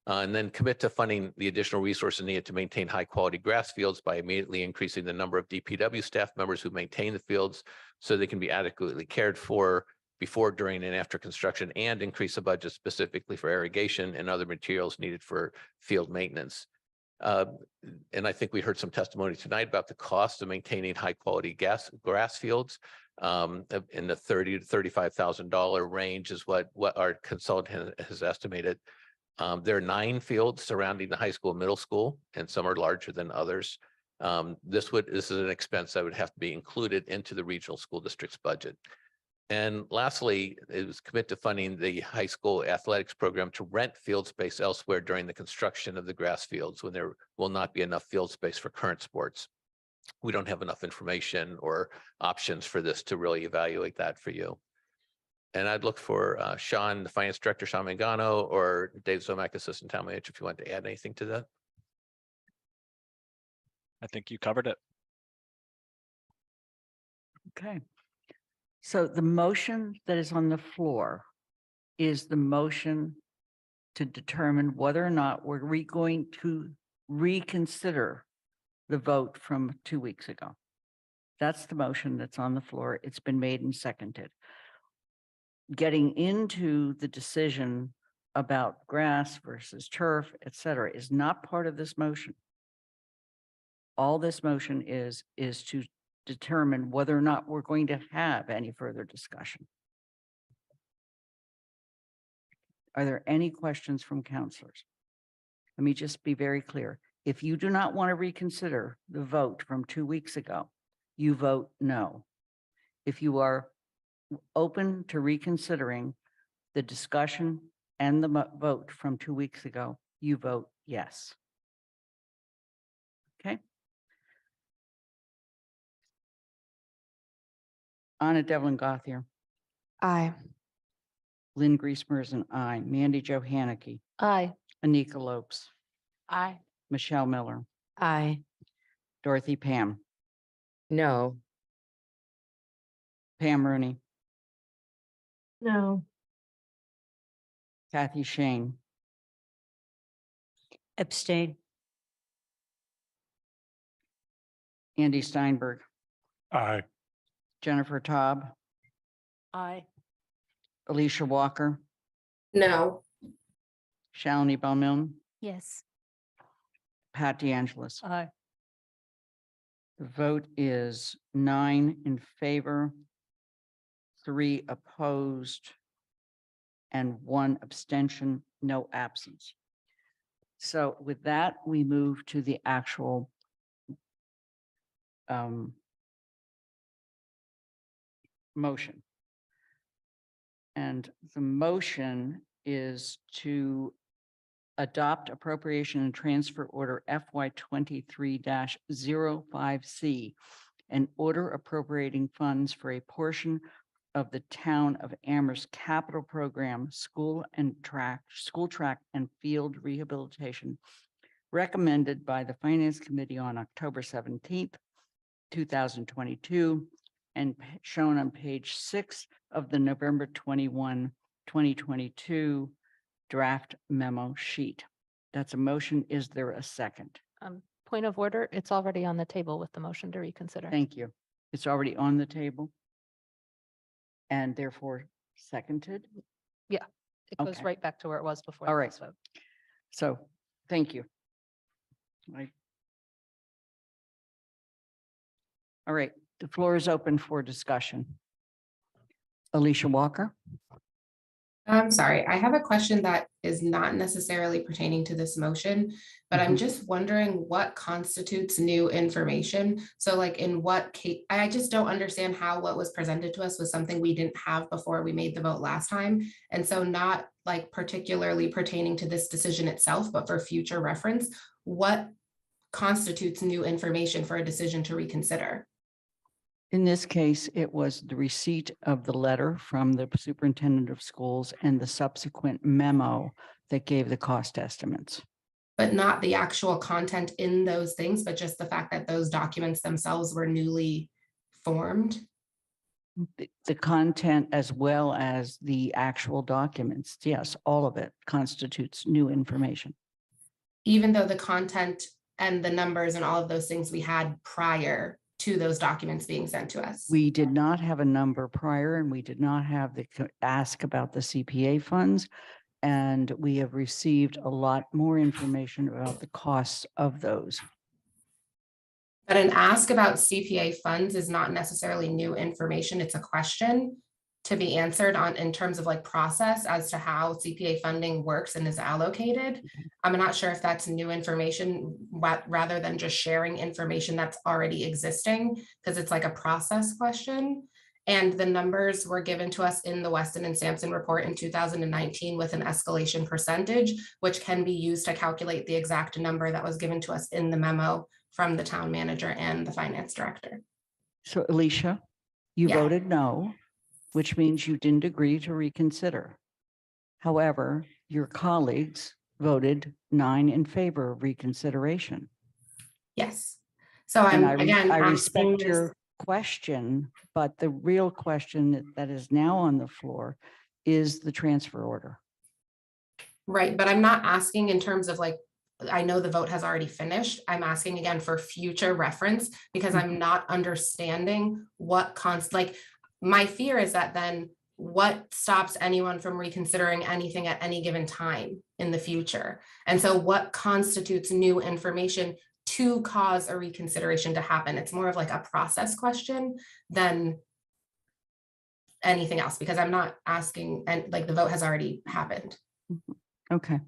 And then commit to funding the additional resources needed to maintain high quality grass fields by immediately increasing the number of DPW staff members who maintain the fields so they can be adequately cared for before, during, and after construction, and increase the budget specifically for irrigation and other materials needed for field maintenance. And I think we heard some testimony tonight about the cost of maintaining high quality grass fields in the $30,000 to $35,000 range is what our consultant has estimated. There are 9 fields surrounding the high school and middle school, and some are larger than others. This is an expense that would have to be included into the regional school district's budget. And lastly, it was commit to funding the high school athletics program to rent field space elsewhere during the construction of the grass fields when there will not be enough field space for current sports. We don't have enough information or options for this to really evaluate that for you. And I'd look for Sean, the finance director, Sean Mangano, or Dave Zomack, assistant town manager, if you want to add anything to that. I think you covered it. Okay. So the motion that is on the floor is the motion to determine whether or not we're going to reconsider the vote from 2 weeks ago. That's the motion that's on the floor. It's been made and seconded. Getting into the decision about grass versus turf, et cetera, is not part of this motion. All this motion is to determine whether or not we're going to have any further discussion. Are there any questions from counselors? Let me just be very clear. If you do not want to reconsider the vote from 2 weeks ago, you vote no. If you are open to reconsidering the discussion and the vote from 2 weeks ago, you vote yes. Okay. Anna Devlin Gothier. Aye. Lynn Griesmer is an aye. Mandy Jo Haneke. Aye. Anika Lopes. Aye. Michelle Miller. Aye. Dorothy Pam. No. Pam Rooney. No. Kathy Shane. Abstain. Andy Steinberg. Aye. Jennifer Taub. Aye. Alicia Walker. No. Shalini Bowman. Yes. Pat DeAngelis. Aye. The vote is 9 in favor, 3 opposed, and 1 abstention, no absence. So with that, we move to the actual motion. And the motion is to adopt appropriation and transfer order FY 23-05C, an order appropriating funds for a portion of the town of Amherst capital program, school track and field rehabilitation, recommended by the Finance Committee on October 17th, 2022, and shown on page 6 of the November 21, 2022 draft memo sheet. That's a motion. Is there a second? Point of order, it's already on the table with the motion to reconsider. Thank you. It's already on the table and therefore seconded. Yeah, it goes Okay. right back to where it was before. All the right. last vote. So, thank you. All right, the floor is open for discussion. Alicia Walker. I'm sorry, I have a question that is not necessarily pertaining to this motion, but I'm just wondering what constitutes new information. So like in what case, I just don't understand how what was presented to us was something we didn't have before we made the vote last time. And so not like particularly pertaining to this decision itself, but for future reference, what constitutes new information for a decision to reconsider? In this case, it was the receipt of the letter from the superintendent of schools and the subsequent memo that gave the cost estimates. but not the actual content in those things, but just the fact that those documents themselves were newly formed. The content as well as the actual documents. Yes, all of it constitutes new information. Even though the content and the numbers and all of those things we had prior to those documents being sent to us. We did not have a number prior, and we did not have the ask about the CPA funds. And we have received a lot more information about the costs of those. But an ask about CPA funds is not necessarily new information. It's a question to be answered on in terms of like process as to how CPA funding works and is allocated. I'm not sure if that's new information rather than just sharing information that's already existing, because it's like a process question. And the numbers were given to us in the Weston and Sampson report in 2019 with an escalation percentage, which can be used to calculate the exact number that was given to us in the memo from the town manager and the finance director. So Alicia, you Yeah. voted no, which means you didn't agree to reconsider. However, your colleagues voted 9 in favor of reconsideration. Yes. So And I'm again, I asking respect this- your question, but the real question that is now on the floor is the transfer order. Right, but I'm not asking in terms of like, I know the vote has already finished. I'm asking again for future reference because I'm not understanding what like, my fear is that then what stops anyone from reconsidering anything at any given time in the future? And so what constitutes new information to cause a reconsideration to happen? It's more of like a process question than anything else, because I'm not asking, and like the vote has already happened. Okay.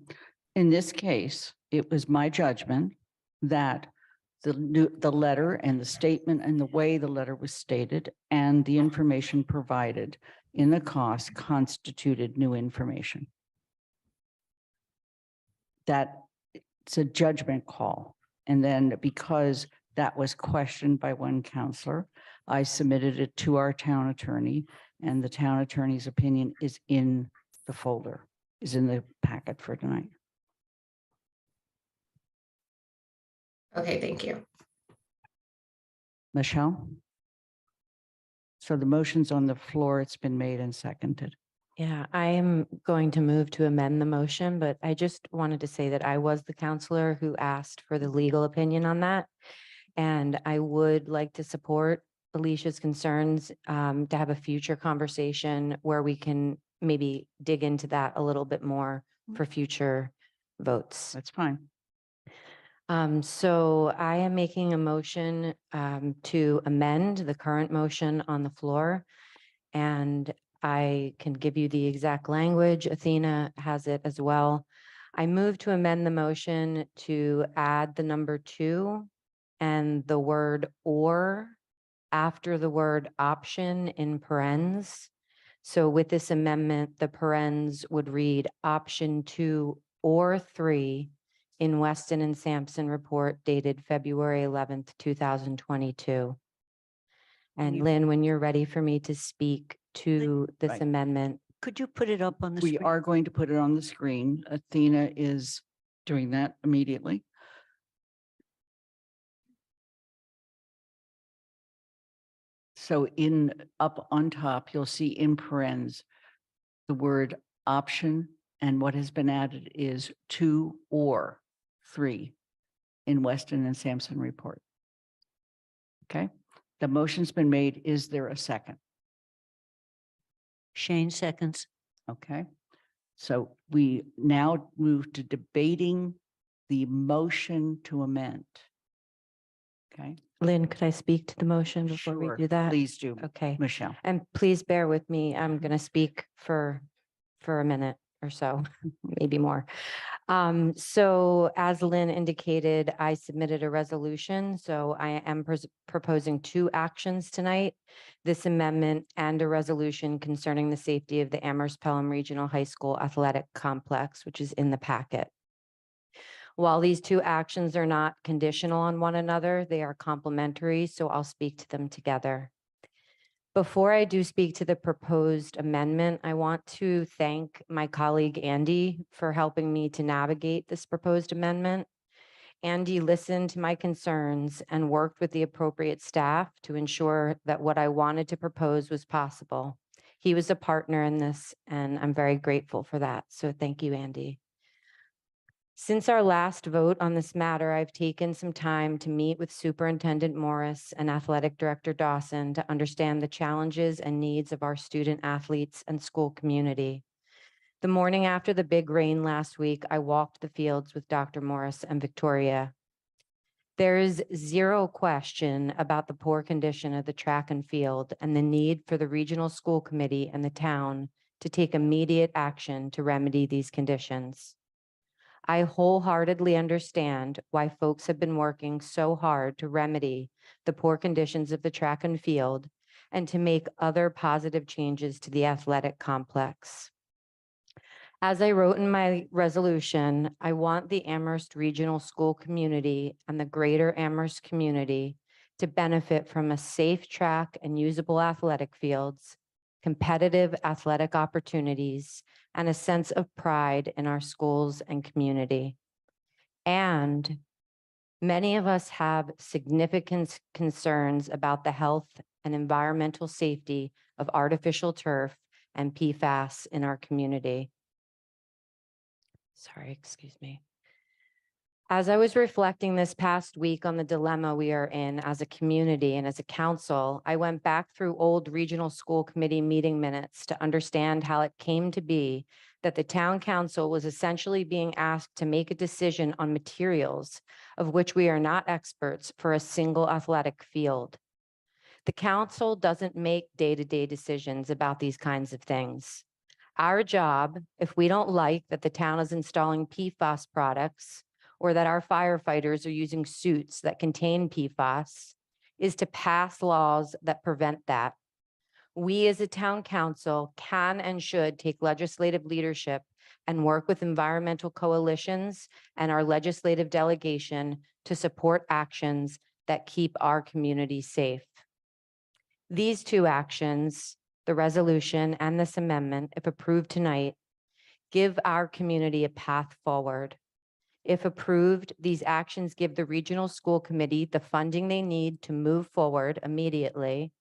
In this case, it was my judgment that the letter and the statement and the way the letter was stated and the information provided in the cost constituted new information. That it's a judgment call. And then because that was questioned by one counselor, I submitted it to our town attorney, and the town attorney's opinion is in the folder, is in the packet for tonight. Okay, thank you. Michelle? So the motion's on the floor. It's been made and seconded. Yeah, I am going to move to amend the motion, but I just wanted to say that I was the counselor who asked for the legal opinion on that. And I would like to support Alicia's concerns to have a future conversation where we can maybe dig into that a little bit more for future votes. That's fine. So I am making a motion to amend the current motion on the floor. And I can give you the exact language. Athena has it as well. I move to amend the motion to add the number 2 and the word or after the word option in parens. So with this amendment, the parens would read option 2 or 3 in Weston and Sampson report dated February 11th, 2022. And Lynn, when you're ready for me to speak to this Right. amendment. Could you put it up on the We screen? are going to put it on the screen. Athena is doing that immediately. So up on top, you'll see in parens, the word option, and what has been added is 2 or 3 in Weston and Sampson report. Okay, the motion's been made. Is there a second? Shane seconds. Okay, so we now move to debating the motion to amend. Okay. Lynn, could I speak to the motion before Sure, we do that? please do. Okay. Michelle. And please bear with me. I'm going to speak for a minute or so, maybe more. So as Lynn indicated, I submitted a resolution. So I am proposing 2 actions tonight. This amendment and a resolution concerning the safety of the Amherst Pelham Regional High School Athletic Complex, which is in the packet. While these 2 actions are not conditional on one another, they are complementary. So I'll speak to them together. Before I do speak to the proposed amendment, I want to thank my colleague Andy for helping me to navigate this proposed amendment. Andy listened to my concerns and worked with the appropriate staff to ensure that what I wanted to propose was possible. He was a partner in this, and I'm very grateful for that. So thank you, Andy. Since our last vote on this matter, I've taken some time to meet with Superintendent Morris and Athletic Director Dawson to understand the challenges and needs of our student athletes and school community. The morning after the big rain last week, I walked the fields with Dr. Morris and Victoria. There is zero question about the poor condition of the track and field and the need for the regional school committee and the town to take immediate action to remedy these conditions. I wholeheartedly understand why folks have been working so hard to remedy the poor conditions of the track and field and to make other positive changes to the athletic complex. As I wrote in my resolution, I want the Amherst Regional School community and the greater Amherst community to benefit from a safe track and usable athletic fields, competitive athletic opportunities, and a sense of pride in our schools and community. And many of us have significant concerns about the health and environmental safety of artificial turf and PFAS in our community. Sorry, excuse me. As I was reflecting this past week on the dilemma we are in as a community and as a council, I went back through old regional school committee meeting minutes to understand how it came to be that the town council was essentially being asked to make a decision on materials of which we are not experts for a single athletic field. The council doesn't make day-to-day decisions about these kinds of things. Our job, if we don't like that the town is installing PFAS products or that our firefighters are using suits that contain PFAS, is to pass laws that prevent that. We as a town council can and should take legislative leadership and work with environmental coalitions and our legislative delegation to support actions that keep our community safe. These two actions, the resolution and this amendment, if approved tonight, give our community a path forward. If approved, these actions give the regional school committee the funding they need to move forward immediately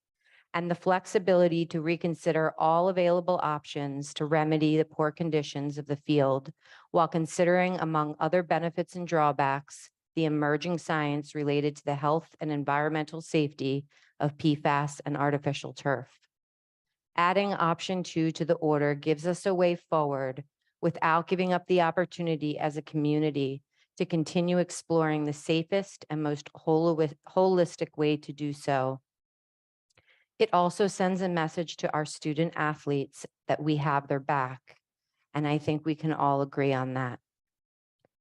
and the flexibility to reconsider all available options to remedy the poor conditions of the field while considering, among other benefits and drawbacks, the emerging science related to the health and environmental safety of PFAS and artificial turf. Adding option 2 to the order gives us a way forward without giving up the opportunity as a community to continue exploring the safest and most holistic way to do so. It also sends a message to our student athletes that we have their back, and I think we can all agree on that.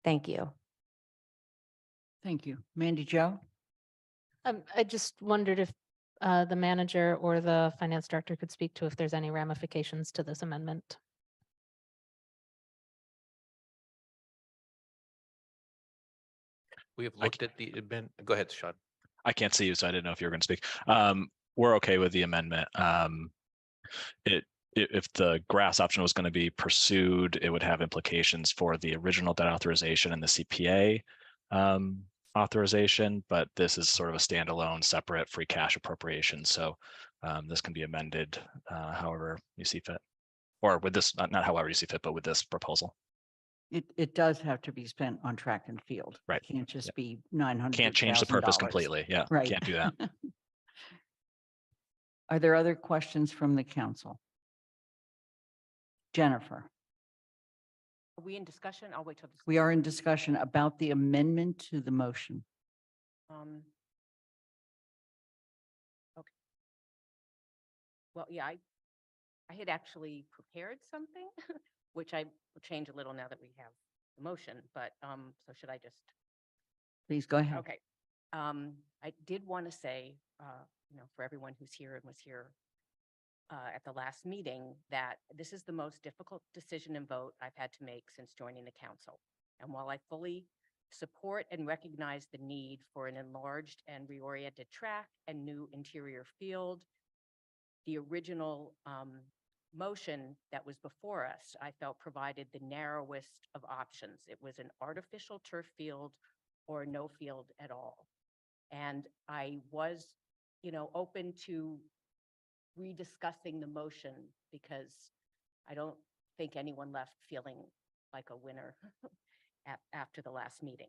Thank you. Thank you. Mandy Jo? I just wondered if the manager or the finance director could speak to if there's any ramifications to this amendment. We have looked at the, go ahead, Sean. I can't see you, so I didn't know if you were going to speak. We're okay with the amendment. If the grass option was going to be pursued, it would have implications for the original debt authorization and the CPA authorization, but this is sort of a standalone, separate free cash appropriation. So this can be amended however you see fit, or with this, not however you see fit, but with this proposal. It does have to be spent on track and field. Right. It can't just be $900,000. Can't change the purpose completely. Yeah, Right. can't do that. Are there other questions from the council? Jennifer? Are we in discussion? I'll wait till. We are in discussion about the amendment to the motion. Okay. Well, yeah, I had actually prepared something, which I will change a little now that we have the motion, but so should I just? Please go ahead. Okay. I did want to say, for everyone who's here and was here at the last meeting, that this is the most difficult decision and vote I've had to make since joining the council. And while I fully support and recognize the need for an enlarged and reoriented track and new interior field, the original motion that was before us, I felt provided the narrowest of options. It was an artificial turf field or no field at all. And I was, open to rediscussing the motion because I don't think anyone left feeling like a winner after the last meeting.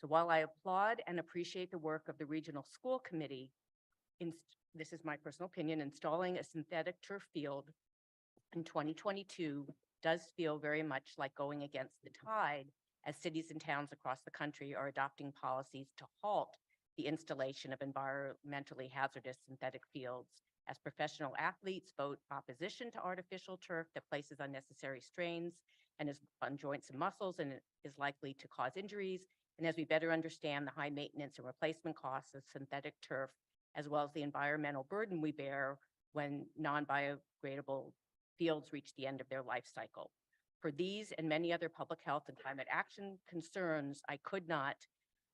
So while I applaud and appreciate the work of the Regional School Committee, this is my personal opinion, installing a synthetic turf field in 2022 does feel very much like going against the tide as cities and towns across the country are adopting policies to halt the installation of environmentally hazardous synthetic fields as professional athletes vote opposition to artificial turf that places unnecessary strains and is on joints and muscles and is likely to cause injuries. And as we better understand the high maintenance and replacement costs of synthetic turf, as well as the environmental burden we bear when non-biodegradable fields reach the end of their life cycle. For these and many other public health and climate action concerns, I could not,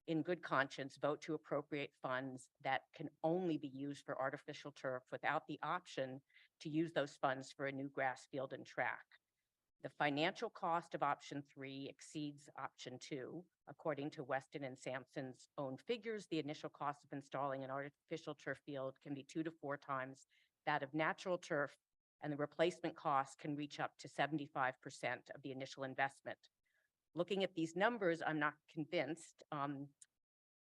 in good conscience, vote to appropriate funds that can only be used for artificial turf without the option to use those funds for a new grass field and track. The financial cost of option 3 exceeds option 2. According to Weston and Sampson's own figures, the initial cost of installing an artificial turf field can be 2 to 4 times that of natural turf, and the replacement cost can reach up to 75% of the initial investment. Looking at these numbers, I'm not convinced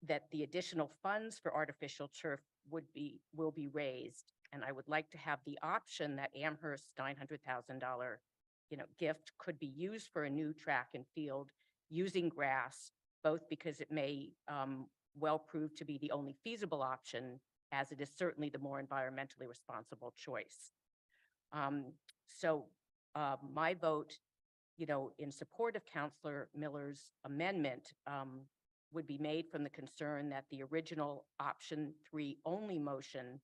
that the additional funds for artificial turf will be raised. And I would like to have the option that Amherst's $900,000 gift could be used for a new track and field using grass, both because it may well prove to be the only feasible option, as it is certainly the more environmentally responsible choice. My vote, in support of Councillor Miller's amendment would be made from the concern that the original option 3 only motion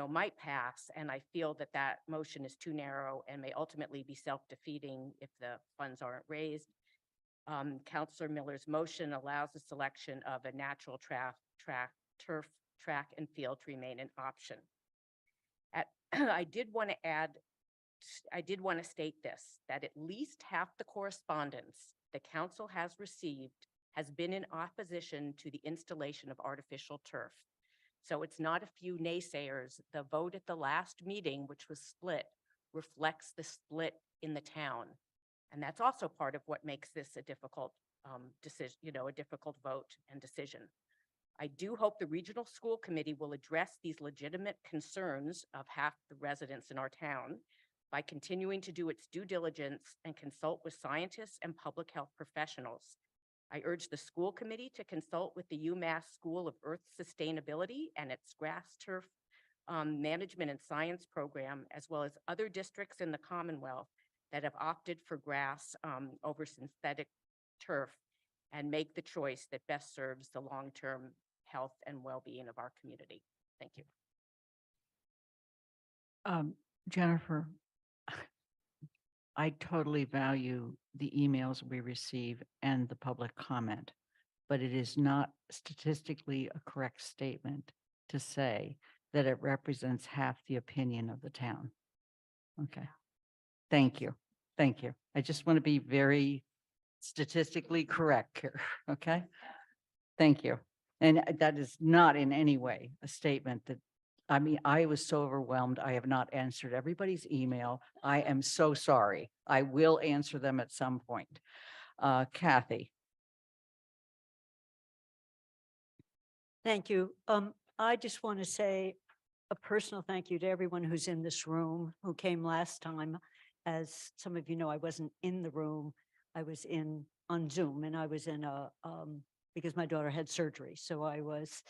might pass. And I feel that that motion is too narrow and may ultimately be self-defeating if the funds aren't raised. Councillor Miller's motion allows the selection of a natural turf track and field to remain an option. I did want to state this, that at least half the correspondence the council has received has been in opposition to the installation of artificial turf. So it's not a few naysayers. The vote at the last meeting, which was split, reflects the split in the town. And that's also part of what makes this a difficult decision, a difficult vote and decision. I do hope the Regional School Committee will address these legitimate concerns of half the residents in our town by continuing to do its due diligence and consult with scientists and public health professionals. I urge the school committee to consult with the UMass School of Earth Sustainability and its grass turf management and science program, as well as other districts in the Commonwealth that have opted for grass over synthetic turf, and make the choice that best serves the long-term health and well-being of our community. Thank you. Jennifer, I totally value the emails we receive and the public comment, but it is not statistically a correct statement to say that it represents half the opinion of the town. Okay. Thank you. Thank you. I just want to be very statistically correct here. Okay. Thank you. And that is not in any way a statement that, I was so overwhelmed. I have not answered everybody's email. I am so sorry. I will answer them at some point. Kathy. Thank you. I just want to say a personal thank you to everyone who's in this room, who came last time. As some of you know, I wasn't in the room. I was on Zoom, and I was in because my daughter had surgery. So I was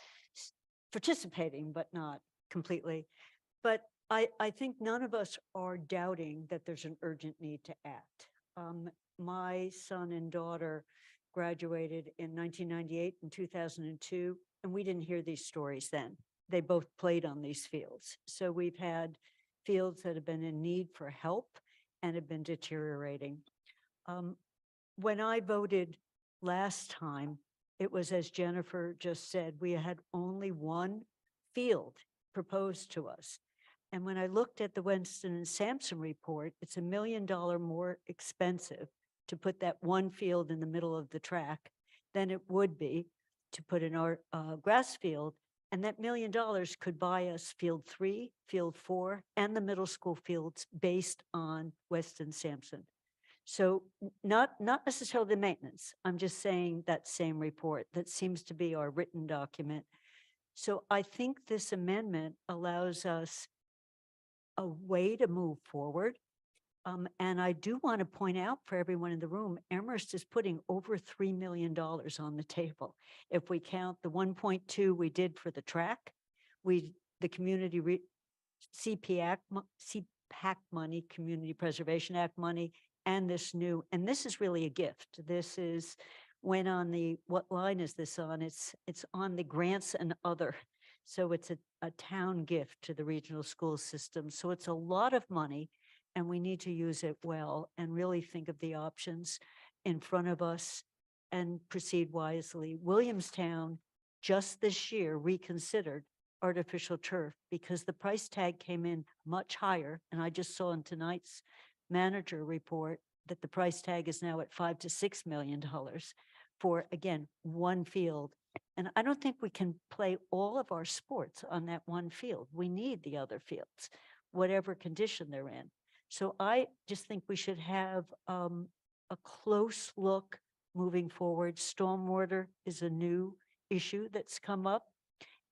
participating, but not completely. But I think none of us are doubting that there's an urgent need to act. My son and daughter graduated in 1998 and 2002, and we didn't hear these stories then. They both played on these fields. So we've had fields that have been in need for help and have been deteriorating. When I voted last time, it was, as Jennifer just said, we had only one field proposed to us. And when I looked at the Winston and Sampson report, it's $1 million more expensive to put that one field in the middle of the track than it would be to put an grass field. And that $1 million could buy us field 3, field 4, and the middle school fields based on Weston Sampson. So not necessarily the maintenance. I'm just saying that same report that seems to be our written document. So I think this amendment allows us a way to move forward. And I do want to point out for everyone in the room, Amherst is putting over $3 million on the table. If we count the 1.2 we did for the track, the community CPAC money, Community Preservation Act money, and this is really a gift. This is when on the, what line is this on? It's on the grants and other. So it's a town gift to the regional school system. So it's a lot of money, and we need to use it well and really think of the options in front of us and proceed wisely. Williamstown just this year reconsidered artificial turf because the price tag came in much higher. And I just saw in tonight's manager report that the price tag is now at $5 to $6 million for, again, one field. And I don't think we can play all of our sports on that one field. We need the other fields, whatever condition they're in. So I just think we should have a close look moving forward. Stormwater is a new issue that's come up,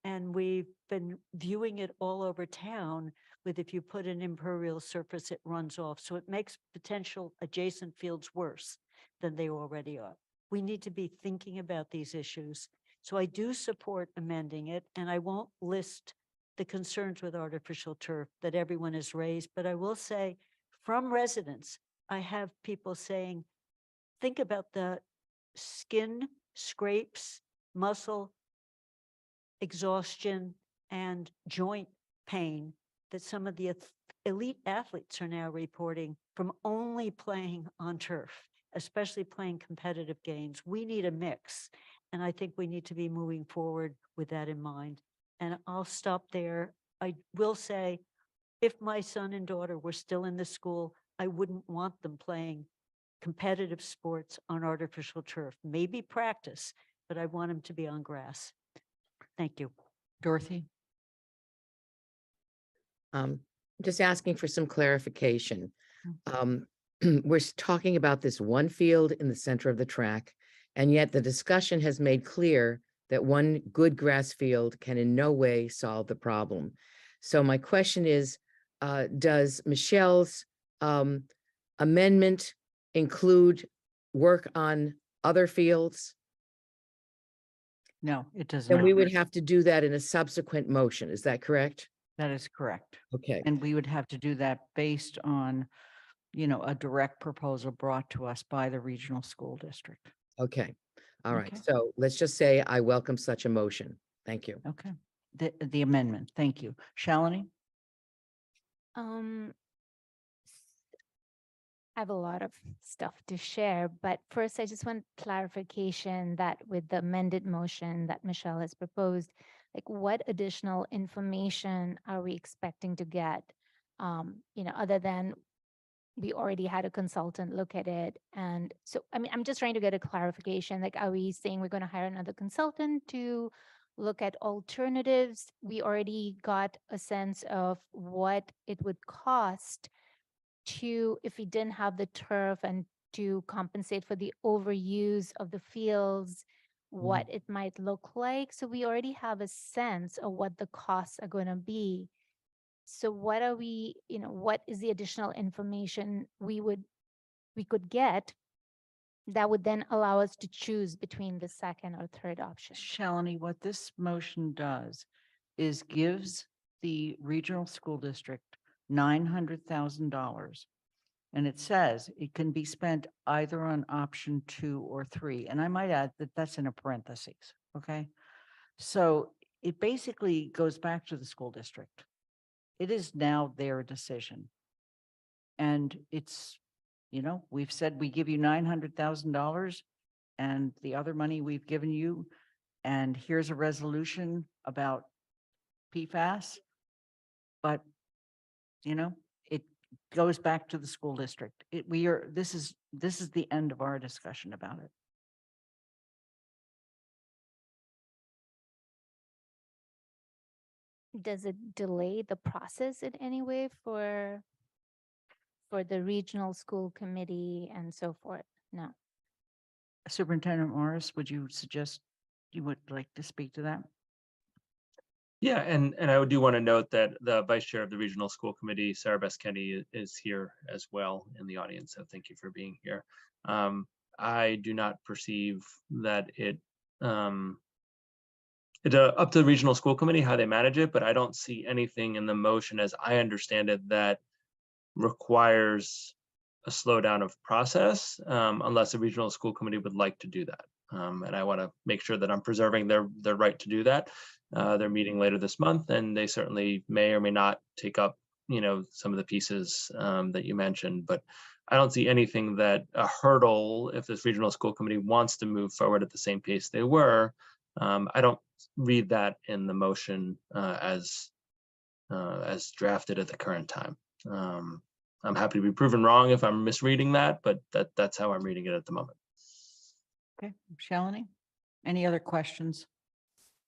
and we've been viewing it all over town with if you put an impervious surface, it runs off. So it makes potential adjacent fields worse than they already are. We need to be thinking about these issues. So I do support amending it, and I won't list the concerns with artificial turf that everyone has raised, but I will say from residents, I have people saying, think about the skin scrapes, muscle exhaustion, and joint pain that some of the elite athletes are now reporting from only playing on turf, especially playing competitive games. We need a mix, and I think we need to be moving forward with that in mind. And I'll stop there. I will say, if my son and daughter were still in the school, I wouldn't want them playing competitive sports on artificial turf, maybe practice, but I want them to be on grass. Thank you. Dorothy? Just asking for some clarification. We're talking about this one field in the center of the track, and yet the discussion has made clear that one good grass field can in no way solve the problem. So my question is, does Michelle's amendment include work on other fields? No, it does Then not. we would have to do that in a subsequent motion. Is that correct? That is correct. Okay. And we would have to do that based on, a direct proposal brought to us by the regional school district. Okay. All right. Okay. So let's just say I welcome such a motion. Thank you. Okay. The amendment. Thank you. Shalini? I have a lot of stuff to share, but first I just want clarification that with the amended motion that Michelle has proposed, like what additional information are we expecting to get? Other than we already had a consultant look at it. And so, I'm just trying to get a clarification. Like, are we saying we're going to hire another consultant to look at alternatives? We already got a sense of what it would cost if we didn't have the turf and to compensate for the overuse of the fields, what it might look like. So we already have a sense of what the costs are going to be. So what are we, what is the additional information we could get that would then allow us to choose between the second or third option? Shalini, what this motion does is gives the regional school district $900,000. And it says it can be spent either on option 2 or 3. And I might add that that's in a parentheses. Okay. So it basically goes back to the school district. It is now their decision. And it's, we've said we give you $900,000 and the other money we've given you. And here's a resolution about PFAS. But it goes back to the school district. This is the end of our discussion about it. Does it delay the process in any way for the regional school committee and so forth? No. Superintendent Morris, would you suggest you would like to speak to that? Yeah, and I do want to note that the vice chair of the regional school committee, Sarah Best-Kenny, is here as well in the audience. So thank you for being here. I do not perceive that it's up to the regional school committee how they manage it, but I don't see anything in the motion, as I understand it, that requires a slowdown of process unless the regional school committee would like to do that. And I want to make sure that I'm preserving their right to do that. They're meeting later this month, and they certainly may or may not take up, some of the pieces that you mentioned. But I don't see anything that a hurdle if this regional school committee wants to move forward at the same pace they were. I don't read that in the motion as drafted at the current time. I'm happy to be proven wrong if I'm misreading that, but that's how I'm reading it at the moment. Okay, Shalini, any other questions?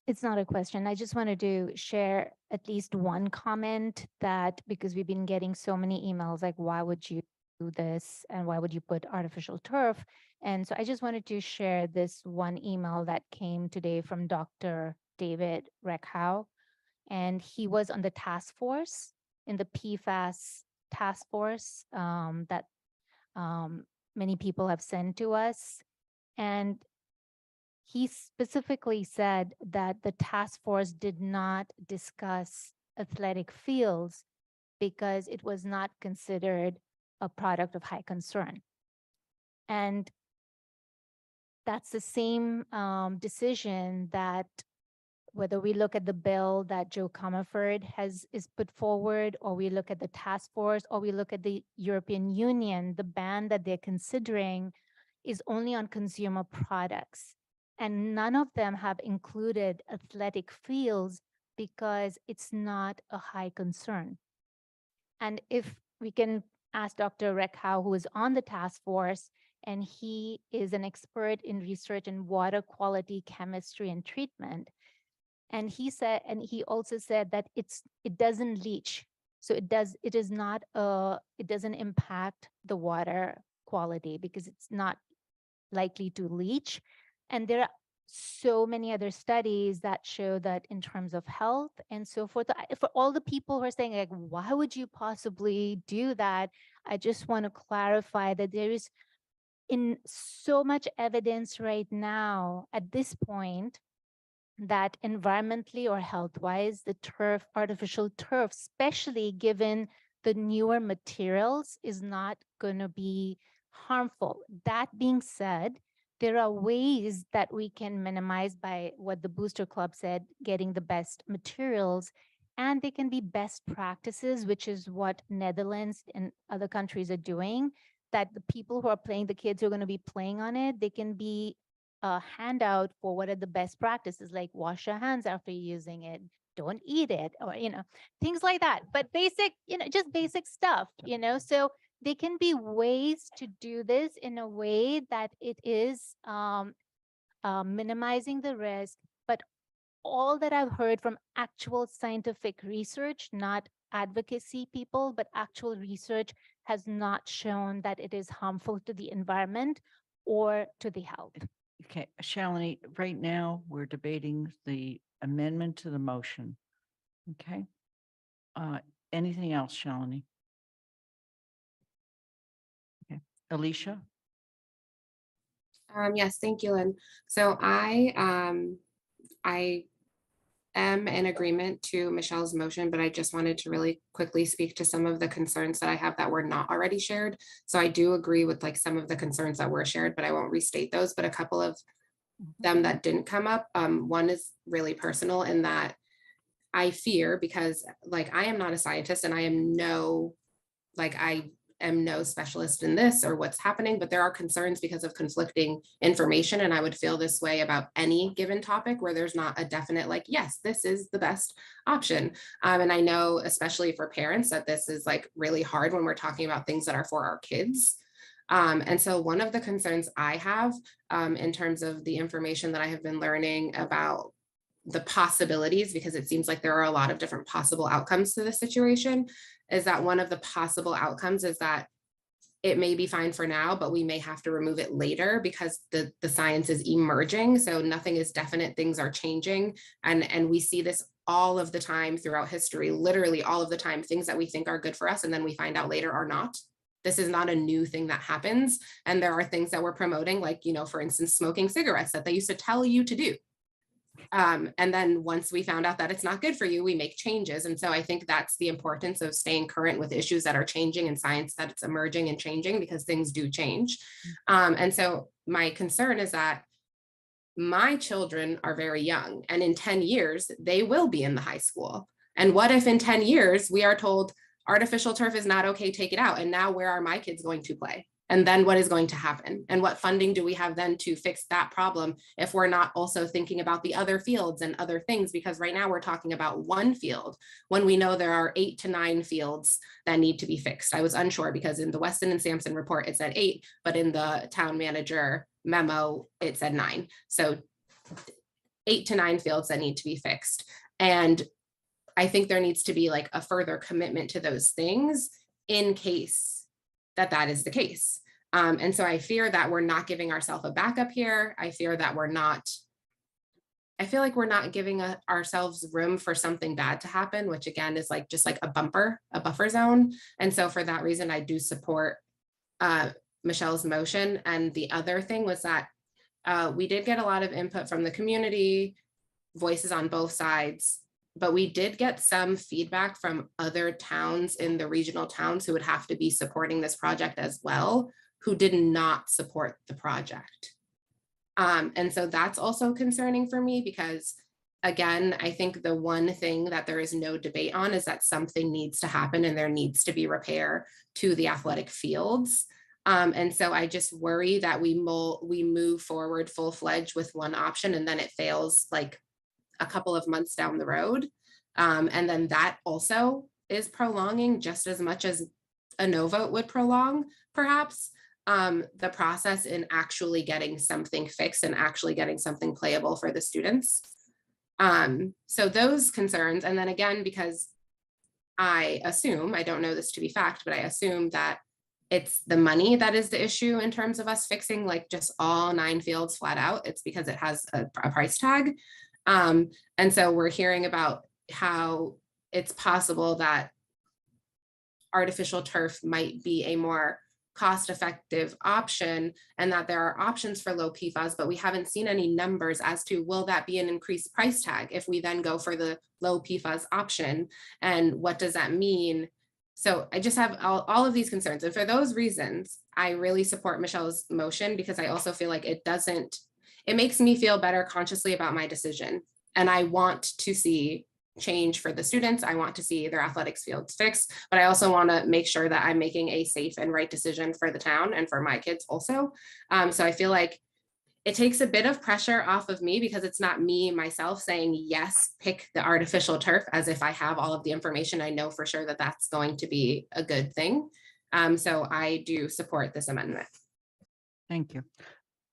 It's not a question. I just wanted to share at least one comment that, because we've been getting so many emails, like, why would you do this? And why would you put artificial turf? And so I just wanted to share this one email that came today from Dr. David Reckhow. And he was on the task force, in the PFAS task force that many people have sent to us. And he specifically said that the task force did not discuss athletic fields because it was not considered a product of high concern. And that's the same decision that, whether we look at the bill that Joe Comerford is put forward, or we look at the task force, or we look at the European Union, the ban that they're considering is only on consumer products. And none of them have included athletic fields because it's not a high concern. And if we can ask Dr. Reckhow, who is on the task force, and he is an expert in research in water quality, chemistry, and treatment. And he also said that it doesn't leach. So it doesn't impact the water quality because it's not likely to leach. And there are so many other studies that show that in terms of health and so forth. For all the people who are saying, like, why would you possibly do that? I just want to clarify that there is in so much evidence right now at this point that environmentally or health-wise, the turf, artificial turf, especially given the newer materials, is not going to be harmful. That being said, there are ways that we can minimize, by what the Booster Club said, getting the best materials, and they can be best practices, which is what Netherlands and other countries are doing, that the people who are playing, the kids who are going to be playing on it, they can be a handout for what are the best practices, like wash your hands after using it, don't eat it, or, things like that. But basic, just basic stuff, so there can be ways to do this in a way that it is minimizing the risk. But all that I've heard from actual scientific research, not advocacy people, but actual research, has not shown that it is harmful to the environment or to the health. Okay, Shalini, right now, we're debating the amendment to the motion. Okay. Anything else, Shalini? Okay, Alicia? Yes, thank you, Lynn. So I am in agreement to Michelle's motion, but I just wanted to really quickly speak to some of the concerns that I have that were not already shared. So I do agree with like some of the concerns that were shared, but I won't restate those, but a couple of them that didn't come up. One is really personal in that I fear, because like I am not a scientist and I am am no specialist in this or what's happening, but there are concerns because of conflicting information. And I would feel this way about any given topic where there's not a definite, like, yes, this is the best option. And I know, especially for parents, that this is like really hard when we're talking about things that are for our kids. And so one of the concerns I have in terms of the information that I have been learning about the possibilities, because it seems like there are a lot of different possible outcomes to this situation, is that one of the possible outcomes is that it may be fine for now, but we may have to remove it later because the science is emerging. So nothing is definite, things are changing. And we see this all of the time throughout history, literally all of the time, things that we think are good for us and then we find out later are not. This is not a new thing that happens. And there are things that we're promoting, like, you know, for instance, smoking cigarettes that they used to tell you to do. And then once we found out that it's not good for you, we make changes. And so I think that's the importance of staying current with issues that are changing and science that's emerging and changing, because things do change. And so my concern is that my children are very young, and in 10 years, they will be in the high school. And what if in 10 years, we are told artificial turf is not okay, take it out. And now where are my kids going to play? And then what is going to happen? And what funding do we have then to fix that problem if we're not also thinking about the other fields and other things? Because right now we're talking about one field when we know there are 8 to 9 fields that need to be fixed. I was unsure because in the Weston and Sampson report, it said 8, but in the town manager memo, it said 9. So 8 to 9 fields that need to be fixed. And I think there needs to be like a further commitment to those things in case that is the case. And so I fear that we're not giving ourselves a backup here. I fear that I feel like we're not giving ourselves room for something bad to happen, which again is like just like a buffer zone. And so for that reason, I do support Michelle's motion. And the other thing was that we did get a lot of input from the community, voices on both sides, but we did get some feedback from other towns in the regional towns who would have to be supporting this project as well, who did not support the project. And so that's also concerning for me because, again, I think the one thing that there is no debate on is that something needs to happen and there needs to be repair to the athletic fields. And so I just worry that we move forward full-fledged with one option and then it fails like a couple of months down the road. And then that also is prolonging just as much as a no vote would prolong, perhaps, the process in actually getting something fixed and actually getting something playable for the students. So those concerns, and then again, because I assume, I don't know this to be fact, but I assume that it's the money that is the issue in terms of us fixing like just all 9 fields flat out. It's because it has a price tag. And so we're hearing about how it's possible that artificial turf might be a more cost-effective option and that there are options for low PFAS, but we haven't seen any numbers as to will that be an increased price tag if we then go for the low PFAS option, and what does that mean? So I just have all of these concerns, and for those reasons, I really support Michelle's motion because I also feel like it makes me feel better consciously about my decision. And I want to see change for the students. I want to see their athletics fields fixed, but I also want to make sure that I'm making a safe and right decision for the town and for my kids also. So I feel like it takes a bit of pressure off of me because it's not me myself saying, yes, pick the artificial turf as if I have all of the information. I know for sure that that's going to be a good thing. So I do support this amendment. Thank you.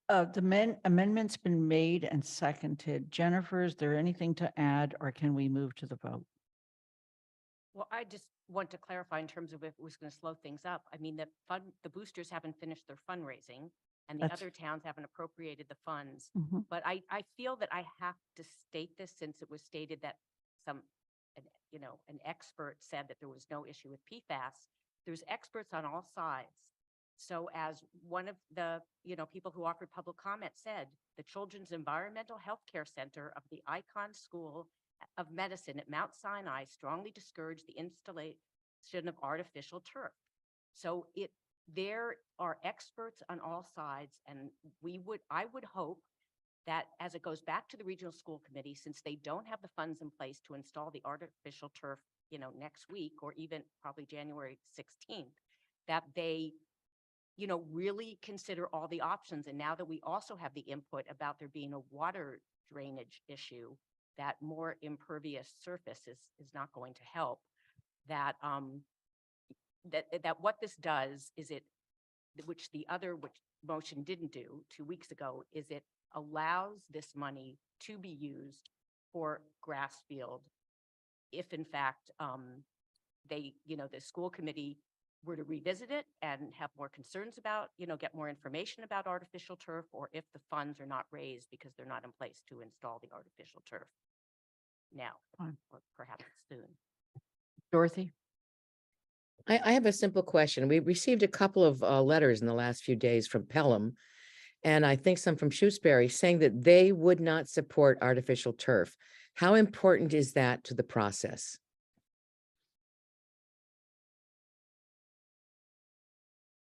The amendment's been made and seconded. Jennifer, is there anything to add or can we move to the vote? Well, I just want to clarify in terms of if it was going to slow things up. I mean, the boosters haven't finished their fundraising and the other towns haven't appropriated the funds. But I feel that I have to state this since it was stated that an expert said that there was no issue with PFAS. There's experts on all sides. So as one of the people who offered public comment said, the Children's Environmental Healthcare Center of the Icahn School of Medicine at Mount Sinai strongly discouraged the installation of artificial turf. So there are experts on all sides, and I would hope that as it goes back to the regional school committee, since they don't have the funds in place to install the artificial turf, next week or even probably January 16th, that they, you know, really consider all the options. And now that we also have the input about there being a water drainage issue, that more impervious surface is not going to help. That that what this does is which motion didn't do 2 weeks ago, is it allows this money to be used for grass field if in fact the school committee were to revisit it and have more concerns about, get more information about artificial turf, or if the funds are not raised because they're not in place to install the artificial turf now, or perhaps soon. Dorothy? I have a simple question. We received a couple of letters in the last few days from Pelham, and I think some from Shrewsbury, saying that they would not support artificial turf. How important is that to the process?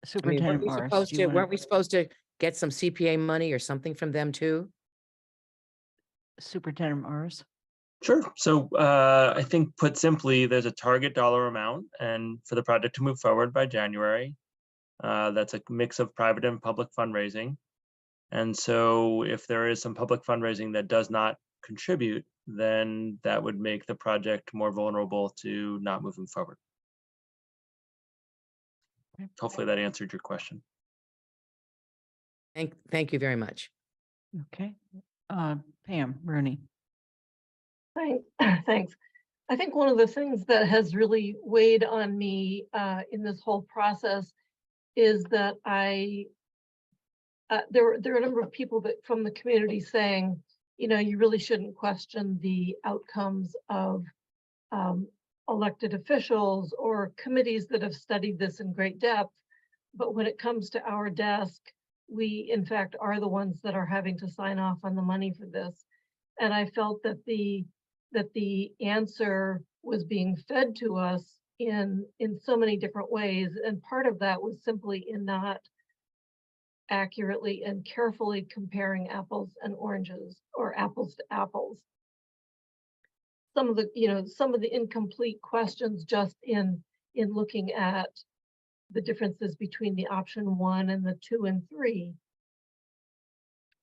Superintendent Morris, do you Weren't we supposed to get some CPA money or something from them too? Superintendent Morris? Sure. So I think put simply, there's a target dollar amount and for the project to move forward by January. That's a mix of private and public fundraising. And so if there is some public fundraising that does not contribute, then that would make the project more vulnerable to not moving forward. Hopefully that answered your question. Thank you very much. Okay. Pam Rooney. Thanks. I think one of the things that has really weighed on me in this whole process is that there are a number of people from the community saying, you really shouldn't question the outcomes of elected officials or committees that have studied this in great depth. But when it comes to our desk, we in fact are the ones that are having to sign off on the money for this. And I felt that the answer was being fed to us in so many different ways. And part of that was simply in not accurately and carefully comparing apples and oranges, or apples to apples. Some of the incomplete questions just in looking at the differences between the option 1 and the 2 and 3.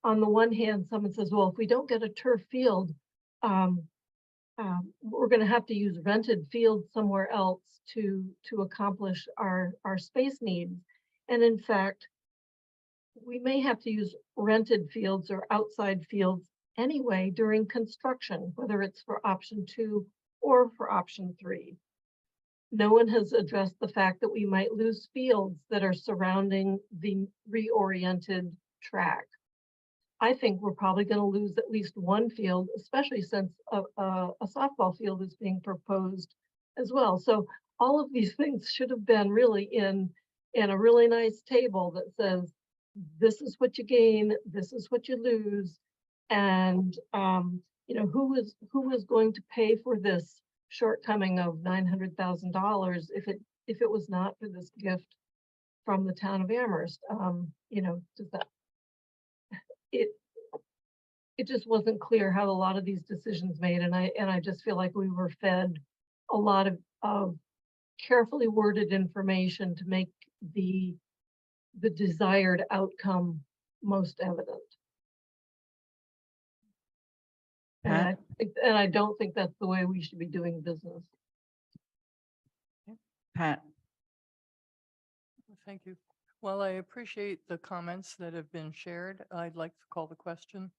On the one hand, someone says, well, if we don't get a turf field, we're going to have to use rented fields somewhere else to accomplish our space needs. And in fact, we may have to use rented fields or outside fields anyway during construction, whether it's for option 2 or for option 3. No one has addressed the fact that we might lose fields that are surrounding the reoriented track. I think we're probably going to lose at least one field, especially since a softball field is being proposed as well. So all of these things should have been really in a really nice table that says, this is what you gain, this is what you lose, and who is going to pay for this shortcoming of $900,000 if it was not for this gift from the town of Amherst. Does that it just wasn't clear how a lot of these decisions made, and I just feel like we were fed a lot of carefully worded information to make the desired outcome most evident. And I don't think that's the way we should be doing business. Pat? Thank you. Well, I appreciate the comments that have been shared. I'd like to call the question.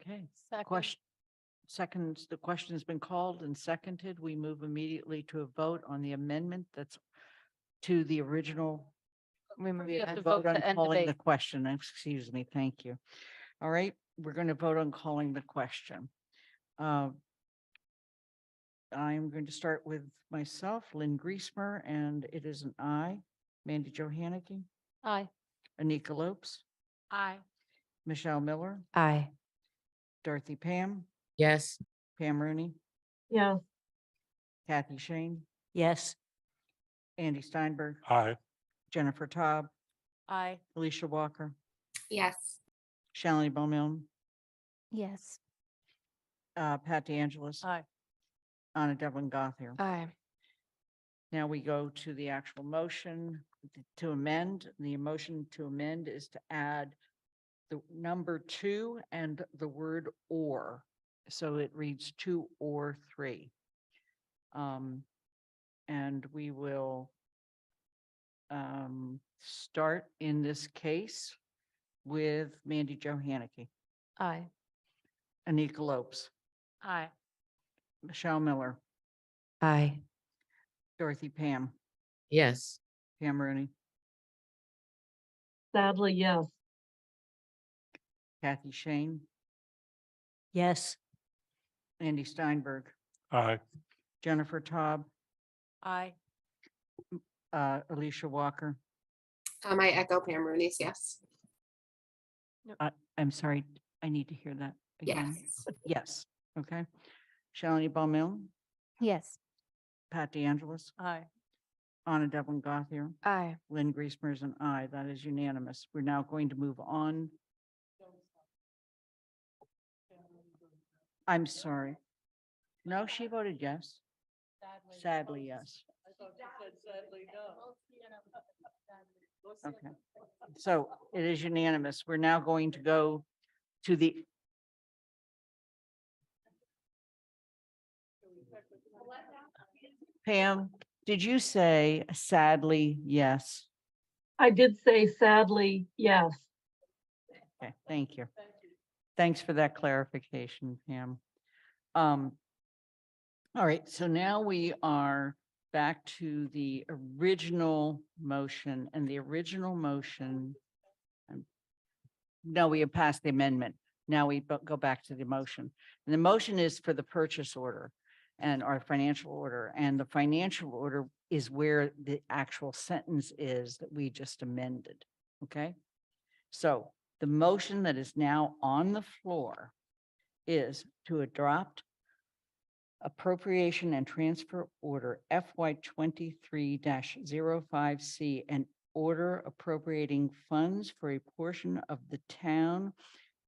Okay. The question has been called and seconded. We move immediately to a vote on the amendment that's to the original. We have to vote vote on to end calling the debate. question. Excuse me. Thank you. All right, we're going to vote on calling the question. I'm going to start with myself, Lynn Griesmer, and it is an aye. Mandy Johanicky. Aye. Anika Lopes. Aye. Michelle Miller. Aye. Dorothy Pam. Yes. Pam Rooney. Yeah. Kathy Shane. Yes. Andy Steinberg. Aye. Jennifer Taub. Aye. Alicia Walker. Yes. Shalini Bowman. Yes. Pat DeAngelis. Aye. Anna Devlin Gothier. Aye. Now we go to the actual motion to amend. The motion to amend is to add the number 2 and the word or. So it reads 2 or 3. And we will start in this case with Mandy Jo Haneke, Aye. Anika Lopes, Aye. Michelle Miller, Aye. Dorothy Pam, Yes. Pam Rooney, Sadly, yes. Kathy Shane, Yes. Andy Steinberg, Aye. Jennifer Taub, Aye. Alicia Walker. I echo Pam Rooney's yes. I'm sorry, I need to hear that again. Yes. Yes, okay. Shalini Bowmill, Yes. Pat DeAngelis, Aye. Anna Devlin Gothier, Aye. Lynn Griesmer is an aye. That is unanimous. We're now going to move on. I'm sorry. No, she voted yes. Sadly, yes. Okay. So it is unanimous. We're now going to go to the. Pam, did you say sadly, yes? I did say sadly, yes. Okay, thank you. Thanks for that clarification, Pam. All right, so now we are back to the original motion, and the original motion. No, we have passed the amendment. Now we go back to the motion. And the motion is for the purchase order and our financial order. And the financial order is where the actual sentence is that we just amended. Okay? So the motion that is now on the floor is to adopt appropriation and transfer order FY 23-05C and order appropriating funds for a portion of the town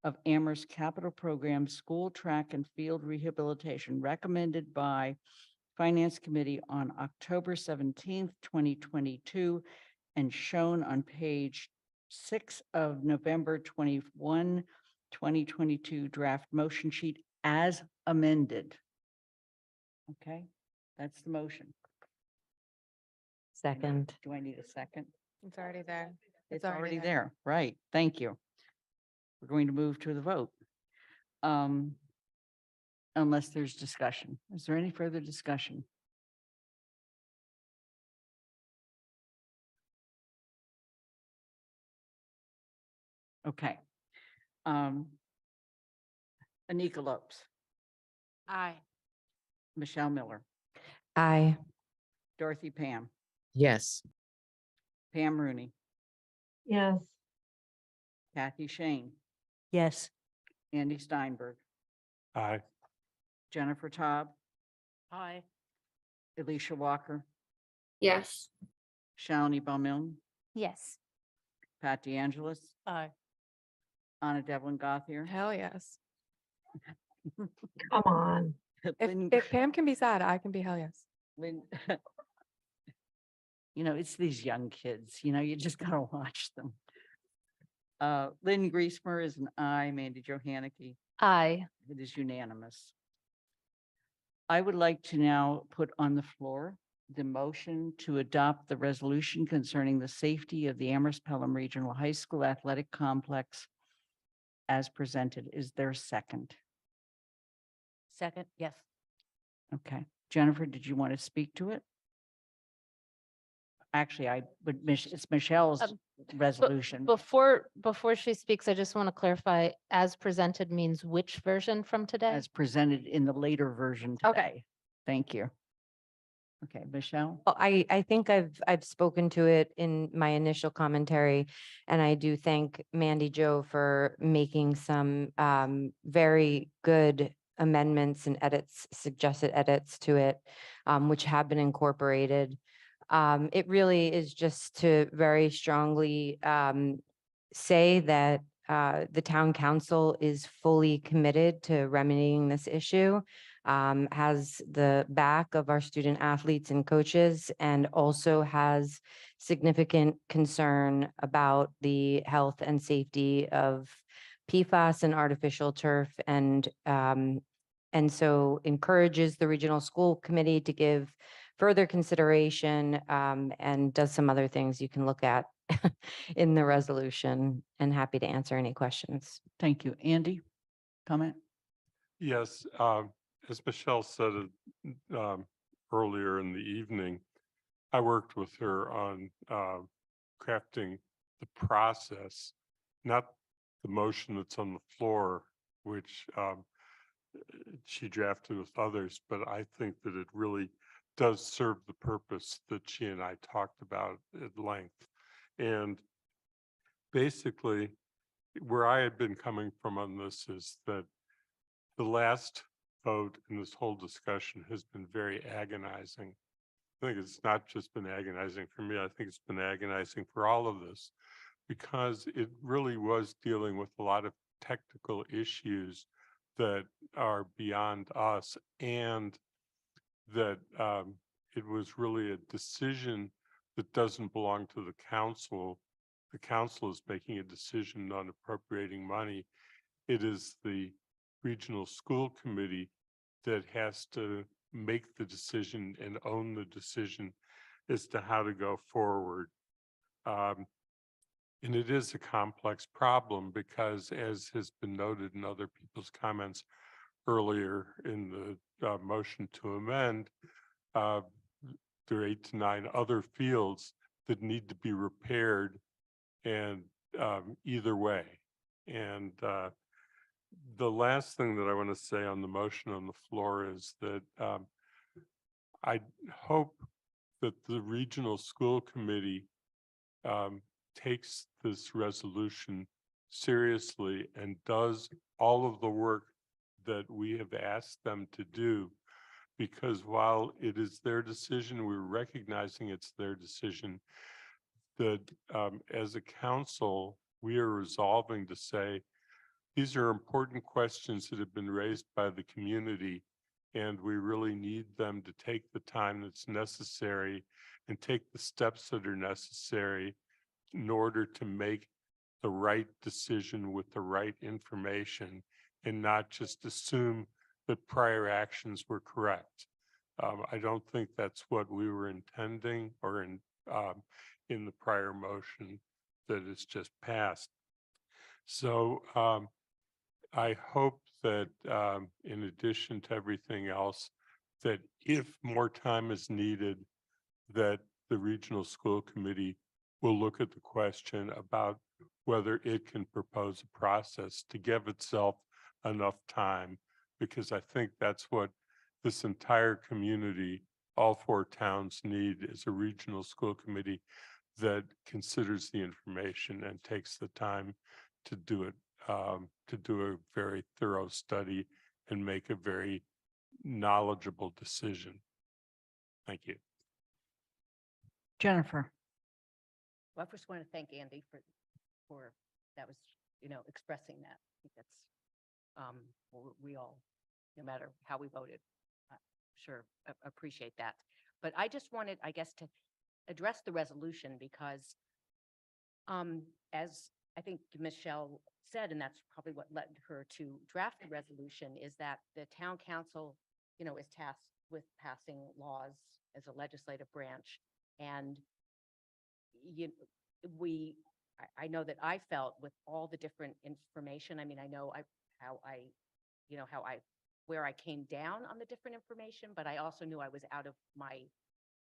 of Amherst capital program school track and field rehabilitation recommended by Finance Committee on October 17th, 2022, and shown on page 6 of November 21, 2022 draft motion sheet as amended. Okay, that's the motion. Second. Do I need a second? It's already there. It's already there, right? Thank you. We're going to move to the vote. Unless there's discussion. Is there any further discussion? Okay. Anika Lopes, Aye. Michelle Miller, Aye. Dorothy Pam, Yes. Pam Rooney, Yes. Kathy Shane, Yes. Andy Steinberg, Aye. Jennifer Taub, Aye. Alicia Walker, Yes. Shalini Bowmill, Yes. Pat DeAngelis, Aye. Anna Devlin Gothier. Hell yes. Come on. If Pam can be sad, I can be hell yes. Lynn, it's these young kids, you just gotta watch them. Lynn Griesmer is an aye. Mandy Jo Haneke. Aye. It is unanimous. I would like to now put on the floor the motion to adopt the resolution concerning the safety of the Amherst Pelham Regional High School Athletic Complex as presented. Is there a second? Second, yes. Okay. Jennifer, did you want to speak to it? Actually, it's Michelle's resolution. Before she speaks, I just want to clarify, as presented means which version from today? As presented in the later version Okay. today. Thank you. Okay, Michelle? Well, I think I've spoken to it in my initial commentary, and I do thank Mandy Jo for making some very good amendments and suggested edits to it, which have been incorporated. It really is just to very strongly say that the town council is fully committed to remedying this issue. has the back of our student athletes and coaches, and also has significant concern about the health and safety of PFAS and artificial turf, and so encourages the regional school committee to give further consideration, and does some other things you can look at in the resolution, and happy to answer any questions. Thank you. Andy, comment? Yes, as Michelle said earlier in the evening, I worked with her on crafting the process, not the motion that's on the floor, which she drafted with others, but I think that it really does serve the purpose that she and I talked about at length. And basically, where I had been coming from on this is that the last vote in this whole discussion has been very agonizing. I think it's not just been agonizing for me, I think it's been agonizing for all of this, because it really was dealing with a lot of technical issues that are beyond us, and that it was really a decision that doesn't belong to the council. The council is making a decision on appropriating money. It is the regional school committee that has to make the decision and own the decision as to how to go forward. And it is a complex problem because, as has been noted in other people's comments earlier in the motion to amend, there are 8 to 9 other fields that need to be repaired, and either way. And the last thing that I want to say on the motion on the floor is that I hope that the regional school committee takes this resolution seriously and does all of the work that we have asked them to do, because while it is their decision, we're recognizing it's their decision, that as a council, we are resolving to say, these are important questions that have been raised by the community, and we really need them to take the time that's necessary and take the steps that are necessary in order to make the right decision with the right information, and not just assume that prior actions were correct. I don't think that's what we were intending, or in the prior motion that is just passed. So I hope that in addition to everything else, that if more time is needed, that the regional school committee will look at the question about whether it can propose a process to give itself enough time, because I think that's what this entire community, all 4 towns, need, is a regional school committee that considers the information and takes the time to do it, to do a very thorough study and make a very knowledgeable decision. Thank you. Jennifer. Well, I first want to thank Andy for that was, expressing that. I think that's, we all, no matter how we voted, sure appreciate that. But I just wanted, I guess, to address the resolution because, as I think Michelle said, and that's probably what led her to draft the resolution, is that the town council, is tasked with passing laws as a legislative branch. And I know that I felt with all the different information, I mean, I know where I came down on the different information, but I also knew I was out of my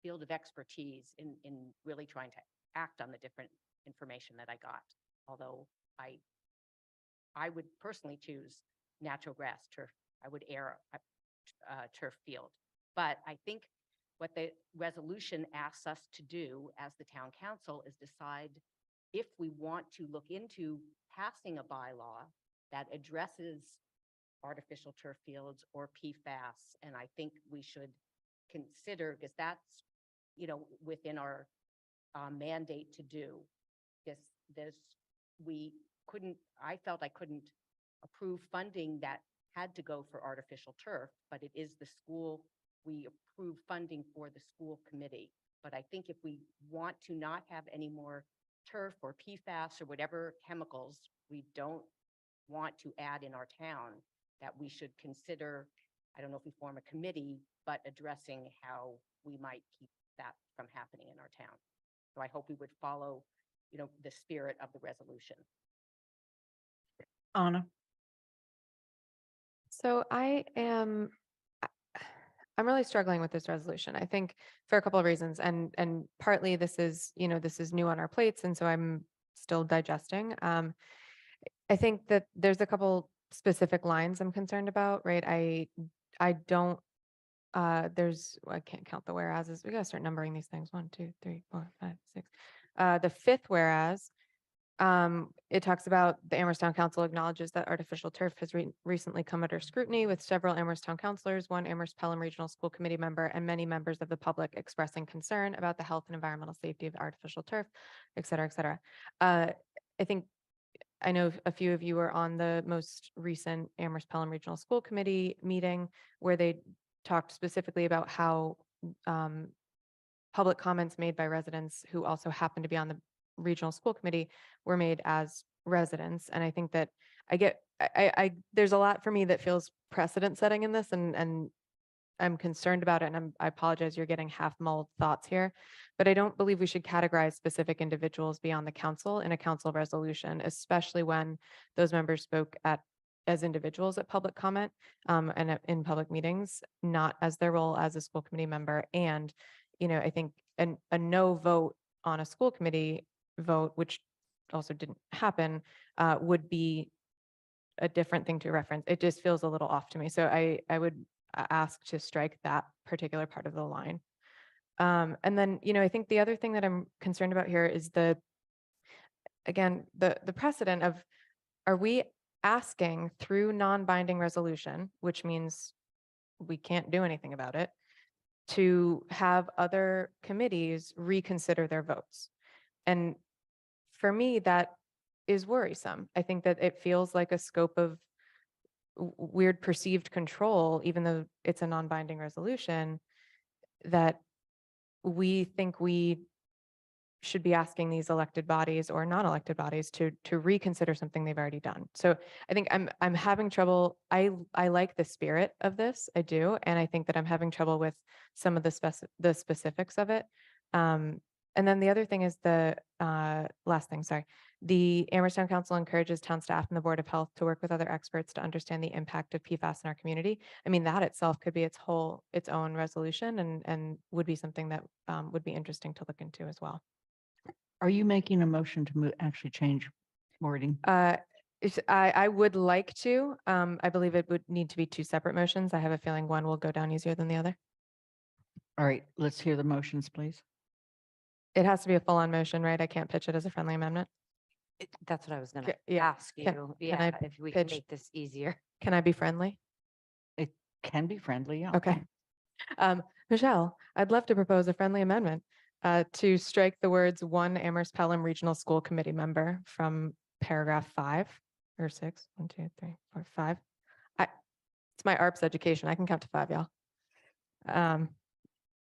field of expertise in really trying to act on the different information that I got. Although I would personally choose natural grass turf. I would err turf field. But I think what the resolution asks us to do as the town council is decide if we want to look into passing a bylaw that addresses artificial turf fields or PFAS. And I think we should consider, because that's, within our mandate to do. I felt I couldn't approve funding that had to go for artificial turf, but it is the school, we approve funding for the school committee. But I think if we want to not have any more turf or PFAS or whatever chemicals we don't want to add in our town, that we should consider, I don't know if we form a committee, but addressing how we might keep that from happening in our town. So I hope we would follow, the spirit of the resolution. Anna? So I'm really struggling with this resolution. I think for a couple of reasons, and partly this is new on our plates, and so I'm still digesting. I think that there's a couple specific lines I'm concerned about, right? I don't. I can't count the whereases. We gotta start numbering these things. 1, 2, 3, 4, 5, 6. The fifth whereas. It talks about the Amherst Town Council acknowledges that artificial turf has recently come under scrutiny with several Amherst Town councilors, one Amherst Pelham Regional School Committee member, and many members of the public expressing concern about the health and environmental safety of artificial turf, et cetera, et cetera. I know a few of you were on the most recent Amherst Pelham Regional School Committee meeting where they talked specifically about how public comments made by residents who also happen to be on the regional school committee were made as residents. And I think that there's a lot for me that feels precedent setting in this, and I'm concerned about it. And I apologize, you're getting half mulled thoughts here, but I don't believe we should categorize specific individuals beyond the council in a council resolution, especially when those members spoke as individuals at public comment and in public meetings, not as their role as a school committee member. And, I think a no vote on a school committee vote, which also didn't happen, would be a different thing to reference. It just feels a little off to me. So I would ask to strike that particular part of the line. And then, I think the other thing that I'm concerned about here is the precedent of, are we asking through non-binding resolution, which means we can't do anything about it, to have other committees reconsider their votes? And for me, that is worrisome. I think that it feels like a scope of weird perceived control, even though it's a non-binding resolution, that we think we should be asking these elected bodies or non-elected bodies to reconsider something they've already done. So I think I'm having trouble. I like the spirit of this, I do, and I think that I'm having trouble with some of the specifics of it. And then the other thing is the last thing, sorry. The Amherst Town Council encourages town staff and the Board of Health to work with other experts to understand the impact of PFAS in our community. I mean, that itself could be its own resolution and would be something that would be interesting to look into as well. Are you making a motion to actually change wording? I would like to. I believe it would need to be two separate motions. I have a feeling one will go down easier than the other. All right, let's hear the motions, please. It has to be a full-on motion, right? I can't pitch it as a friendly amendment. That's what I was gonna Yeah. ask you. Can I Yeah, if we can pitch? make this easier. Can I be friendly? It can be friendly, yeah. Okay. Michelle, I'd love to propose a friendly amendment to strike the words one Amherst Pelham Regional School Committee member from paragraph 5 or 6. 1, 2, 3, 4, 5. It's my ARPS education. I can count to 5, y'all.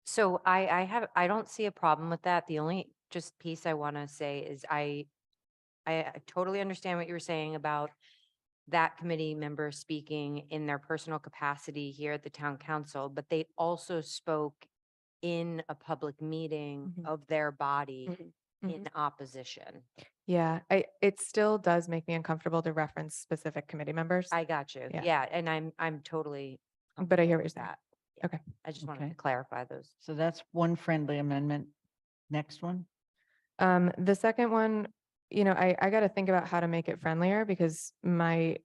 So I don't see a problem with that. The only just piece I want to say is I totally understand what you were saying about that committee member speaking in their personal capacity here at the town council, but they also spoke in a public meeting of their body in opposition. Yeah, it still does make me uncomfortable to reference specific committee members. I got you. Yeah. Yeah, and I'm totally. But I hear what you're comfortable saying. with that. Okay. I just wanted Okay. to clarify those. So that's one friendly amendment. Next one. The second one, I got to think about how to make it friendlier because I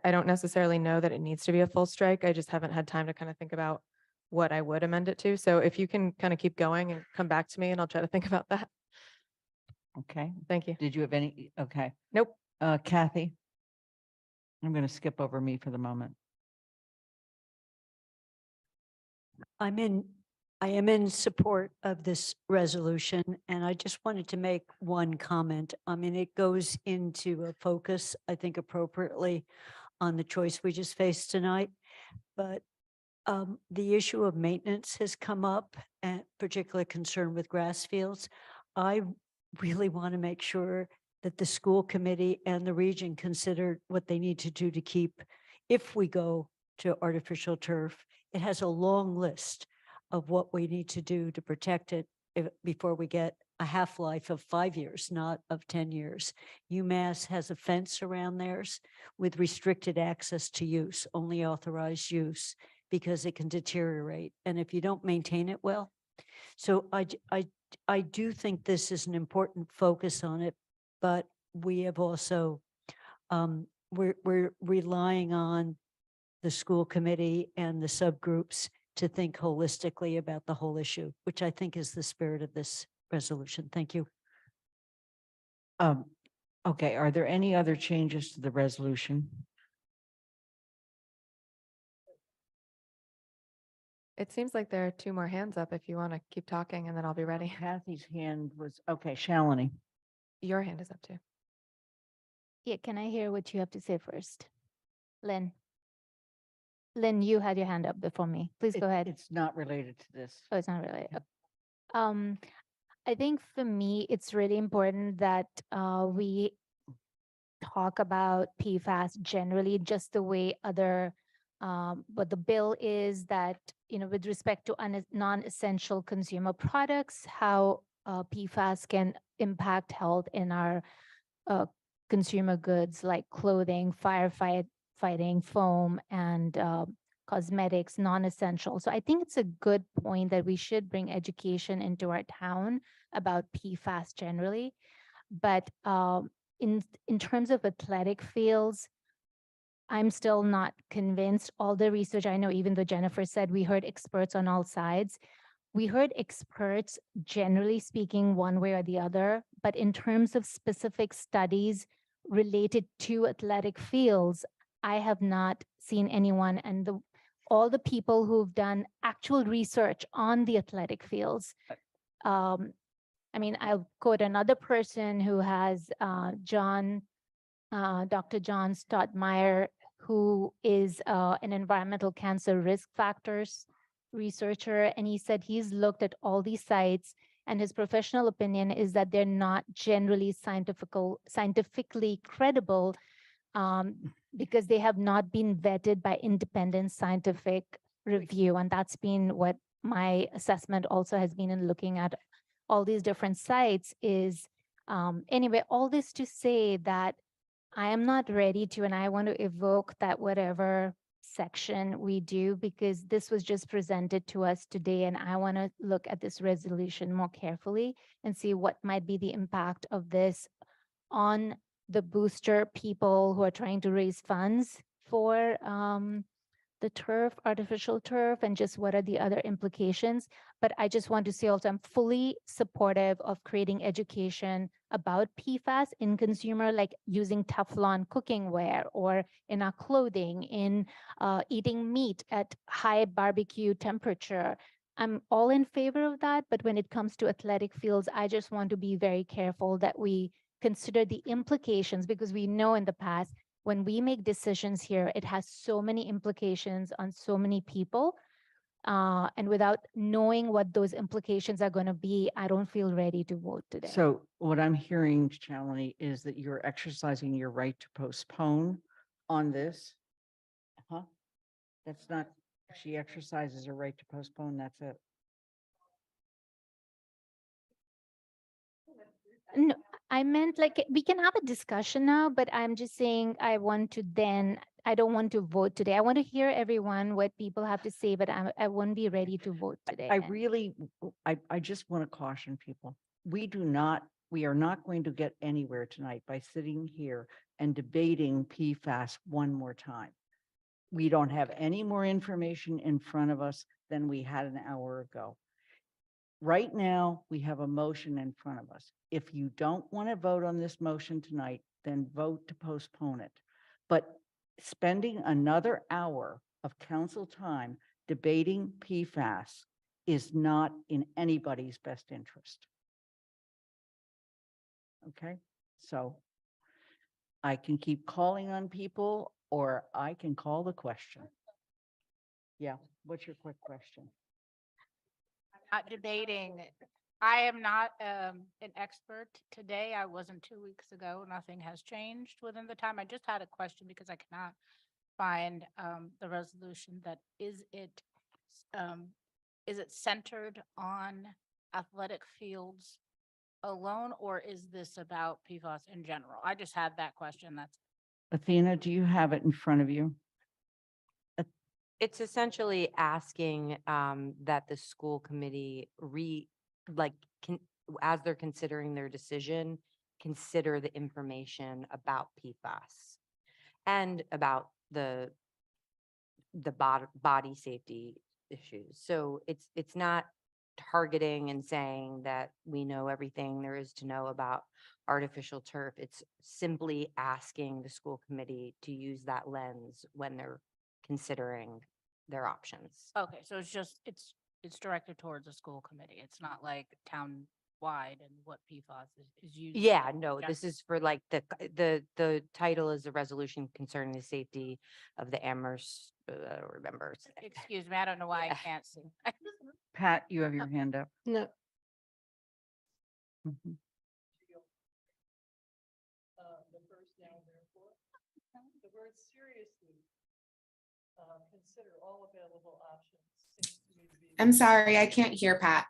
don't necessarily know that it needs to be a full strike. I just haven't had time to kind of think about what I would amend it to. So if you can kind of keep going and come back to me and I'll try to think about that. Okay. Thank you. Did you have any? Okay. Nope. Kathy? I'm going to skip over me for the moment. I am in support of this resolution, and I just wanted to make one comment. I mean, it goes into a focus, I think appropriately, on the choice we just faced tonight, but the issue of maintenance has come up, and particular concern with grass fields. I really want to make sure that the school committee and the region consider what they need to do to keep, if we go to artificial turf, it has a long list of what we need to do to protect it before we get a half-life of 5 years, not of 10 years. UMass has a fence around theirs with restricted access to use, only authorized use, because it can deteriorate. And if you don't maintain it well, so I do think this is an important focus on it, but we have also, we're relying on the school committee and the subgroups to think holistically about the whole issue, which I think is the spirit of this resolution. Thank you. Okay, are there any other changes to the resolution? It seems like there are 2 more hands up if you want to keep talking, and then I'll be ready. Kathy's hand was, okay, Shalini. Your hand is up too. Yeah, can I hear what you have to say first? Lynn? Lynn, you had your hand up before me. Please go ahead. It's not related to this. Oh, it's not really. I think for me, it's really important that we talk about PFAS generally, just the way other, what the bill is that, with respect to non-essential consumer products, how PFAS can impact health in our consumer goods like clothing, firefighting foam, and cosmetics, non-essential. So I think it's a good point that we should bring education into our town about PFAS generally. But in terms of athletic fields, I'm still not convinced. All the research I know, even though Jennifer said we heard experts on all sides, we heard experts generally speaking one way or the other, but in terms of specific studies related to athletic fields, I have not seen anyone. And all the people who've done actual research on the athletic fields, I mean, I'll quote another person who has Dr. John Stottmeyer, who is an environmental cancer risk factors researcher. And he said he's looked at all these sites, and his professional opinion is that they're not generally scientifically credible because they have not been vetted by independent scientific review. And that's been what my assessment also has been in looking at all these different sites is, anyway, all this to say that I am not ready to, and I want to evoke that whatever section we do, because this was just presented to us today, and I want to look at this resolution more carefully and see what might be the impact of this on the booster people who are trying to raise funds for the turf, artificial turf, and just what are the other implications. But I just want to say also, I'm fully supportive of creating education about PFAS in consumer, like using Teflon cooking ware or in our clothing, in eating meat at high barbecue temperature. I'm all in favor of that. But when it comes to athletic fields, I just want to be very careful that we consider the implications, because we know in the past, when we make decisions here, it has so many implications on so many people. And without knowing what those implications are going to be, I don't feel ready to vote today. So what I'm hearing, Shalini, is that you're exercising your right to postpone on this. Huh? That's not, if she exercises her right to postpone, that's it. No, I meant like we can have a discussion now, but I'm just saying I want to then, I don't want to vote today. I want to hear everyone, what people have to say, but I won't be ready to vote today. I just want to caution people. We are not going to get anywhere tonight by sitting here and debating PFAS one more time. We don't have any more information in front of us than we had an hour ago. Right now, we have a motion in front of us. If you don't want to vote on this motion tonight, then vote to postpone it. But spending another hour of council time debating PFAS is not in anybody's best interest. Okay, so I can keep calling on people or I can call the question. Yeah, what's your quick question? Not debating. I am not an expert today. I wasn't 2 weeks ago. Nothing has changed within the time. I just had a question because I cannot find the resolution that is it centered on athletic fields alone, or is this about PFAS in general? I just had that question. That's Athena, do you have it in front of you? It's essentially asking that the school committee as they're considering their decision, consider the information about PFAS and about the body safety issues. So it's not targeting and saying that we know everything there is to know about artificial turf. It's simply asking the school committee to use that lens when they're considering their options. okay. So it's directed towards a school committee. It's not like town-wide and what PFAS is used. Yeah, no, this is for like the title is a resolution concerning the safety of the Amherst, I don't remember. Excuse me, I don't know why I Yeah. can't see. Pat, you have your hand up. No, Mhm. The first now, therefore, the word seriously, consider all available options. Seems to me to be. I'm sorry, I can't hear Pat.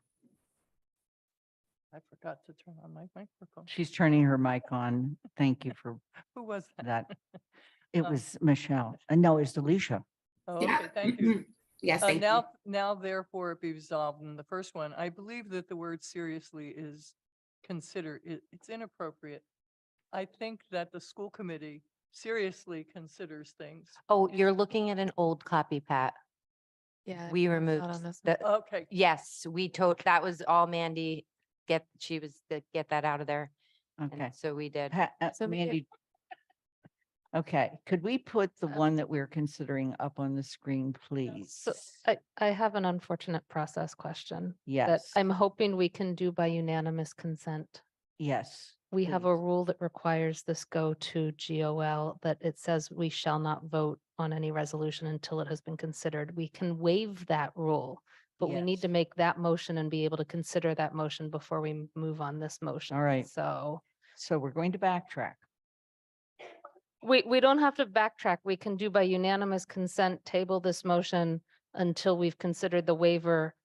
I forgot to turn on my microphone. She's turning her mic on. Thank you for Who was that? that. It was Michelle. No, it's Alicia. Oh, Yeah. okay, thank you. Yes, thank you. Now therefore it be resolved in the first one. I believe that the word seriously is it's inappropriate. I think that the school committee seriously considers things. Oh, you're looking at an old copy, Pat. Yeah. We it's not removed on this the, Okay, yes, that was all Mandy. Get that out of there. And Okay. so we did. Pat, So maybe- Mandy. Okay, could we put the one that we're considering up on the screen, please? so I have an unfortunate process question that Yes, I'm hoping we can do by unanimous consent. yes. We have a please. rule that requires this go to GOL, that it says we shall not vote on any resolution until it has been considered. We can waive that rule, but we need Yes. to make that motion and be able to consider that motion before we move on this motion. All right. So So we're going to backtrack. we don't have to backtrack. We can do by unanimous consent, table this motion until we've considered the waiver,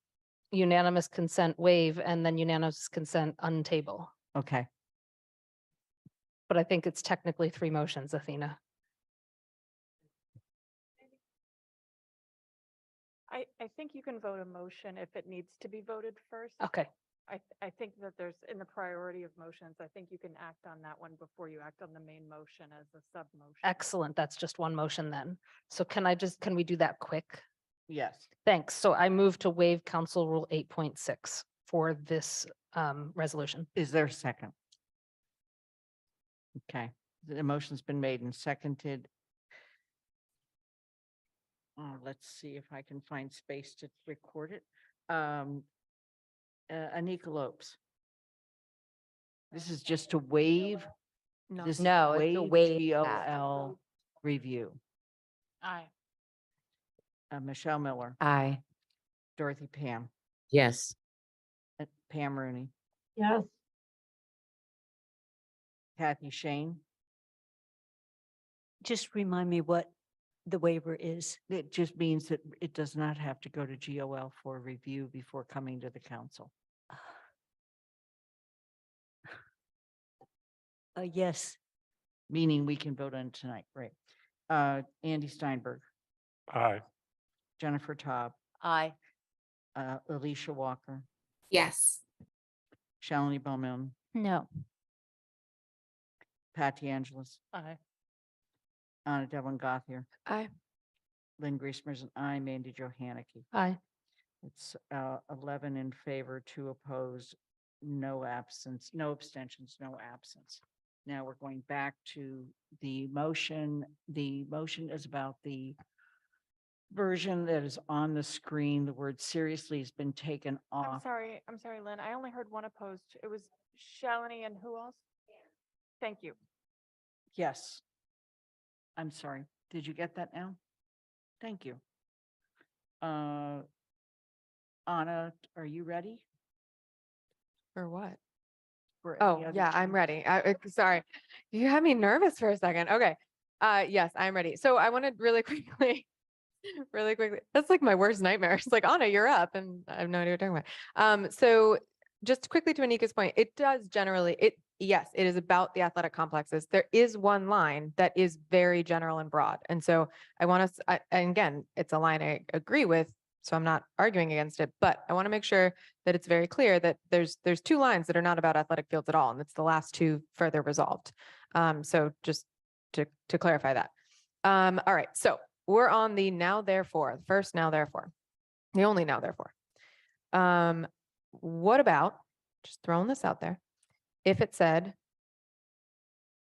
unanimous consent waive, and then unanimous consent untable. Okay, But I think it's technically three motions, Athena. I think you can vote a motion if it needs to be voted first. Okay, I think that there's, in the priority of motions, I think you can act on that one before you act on the main motion as a sub motion. excellent. That's just one motion then. So can we do that quick? yes. Thanks. So I move to waive Council Rule 8.6 for this resolution. Is there a second? Okay, the motion's been made and seconded. Let's see if I can find space to record it. Anika Lopes. This is just to waive. This is No, it's a waive GOL review. Aye. Michelle Miller, Aye. Dorothy Pam, Yes. Pam Rooney, Yes, Kathy Shane. Just remind me what the waiver is. It just means that it does not have to go to GOL for review before coming to the council. Yes, Meaning we can vote on it tonight, right? Andy Steinberg, Aye. Jennifer Taub, aye. Alicia Walker, Yes. Shalini Bowman, No. Pat DeAngelis, Aye. Anna Devlin Gothier, Aye. Lynn Griesemer's an aye, Mandy Johanicky. Aye. It's 11 in favor, 2 opposed, no absence, no abstentions, no absence. Now we're going back to the motion. The motion is about the version that is on the screen. The word seriously has been taken off. I'm sorry, Lynn. I only heard one opposed. It was Shalini and who else? Thank you. Yes. I'm sorry. Did you get that now? Thank you. Anna, are you ready? For what? For Oh, any other yeah, I'm change? ready. Sorry. You had me nervous for a second. Okay. Yes, I'm ready. So I wanted really quickly, really quickly. That's like my worst nightmare. It's like, Anna, you're up, and I have no idea what you're talking about. So just quickly to Anika's point, it does generally, yes, it is about the athletic complexes. There is one line that is very general and broad. And so I want to, and again, it's a line I agree with, so I'm not arguing against it, but I want to make sure that it's very clear that there's two lines that are not about athletic fields at all, and it's the last two further resolved. So just to clarify that. All right, so we're on the now therefore, the first now therefore, the only now therefore. What about, just throwing this out there, if it said,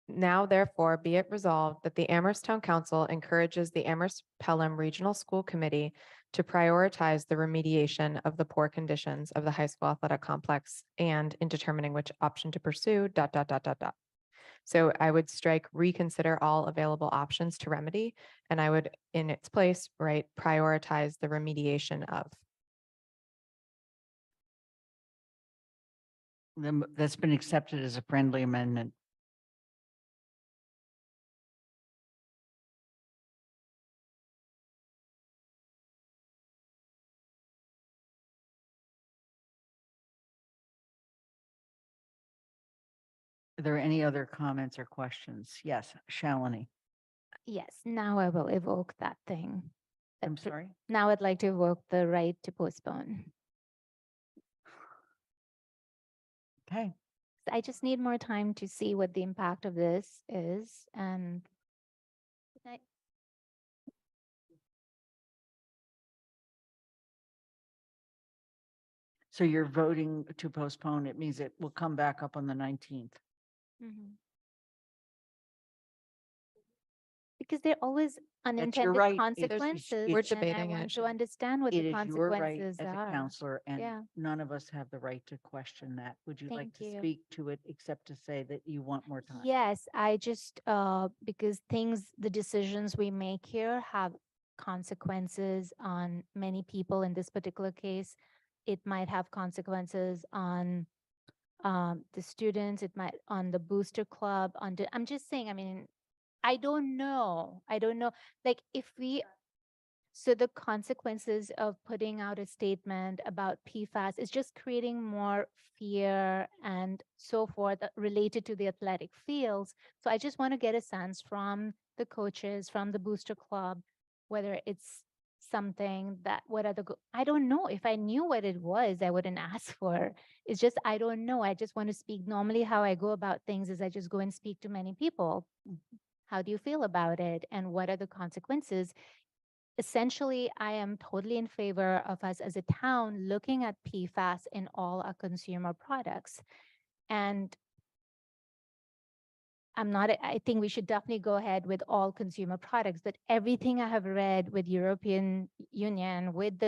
now therefore be it resolved that the Amherst Town Council encourages the Amherst Pelham Regional School Committee to prioritize the remediation of the poor conditions of the high school athletic complex and in determining which option to pursue, ... So I would strike reconsider all available options to remedy, and I would, in its place, write prioritize the remediation of. That's been accepted as a friendly amendment. Are there any other comments or questions? Yes, Shalini. Yes, now I will evoke that thing. I'm sorry. Now I'd like to evoke the right to postpone. Okay. I just need more time to see what the impact of this is, and So you're voting to postpone. It means it will come back up on the 19th. because there are always unintended right. consequences. We're and I debating want it. to understand what It the is your right consequences as a are. counselor, and Yeah. none of us have the right to question that. Would you like Thank to you. speak to it, except to say that you want more time? Yes, I just, because the decisions we make here have consequences on many people. In this particular case, it might have consequences on the students, it might on the booster club, I'm just saying, I mean, I don't know. Like so the consequences of putting out a statement about PFAS is just creating more fear and so forth related to the athletic fields. So I just want to get a sense from the coaches, from the booster club, whether it's something that, I don't know. If I knew what it was, I wouldn't ask for. It's just, I don't know. I just want to speak. Normally how I go about things is I just go and speak to many people. How do you feel about it? And what are the consequences? Essentially, I am totally in favor of us as a town looking at PFAS in all our consumer products. And I think we should definitely go ahead with all consumer products, but everything I have read with European Union, with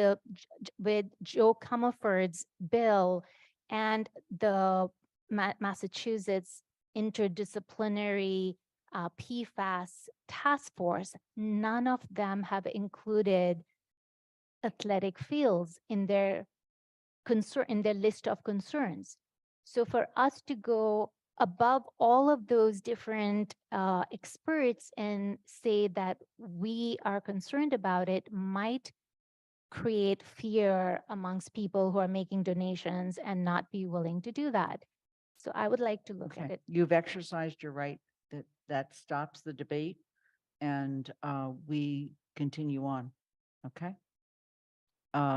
Joe Comerford's bill and the Massachusetts interdisciplinary PFAS task force, none of them have included athletic fields in their list of concerns. So for us to go above all of those different experts and say that we are concerned about it might create fear amongst people who are making donations and not be willing to do that. So I would like to look at Okay, it. you've exercised your right. That stops the debate, and we continue on. Okay.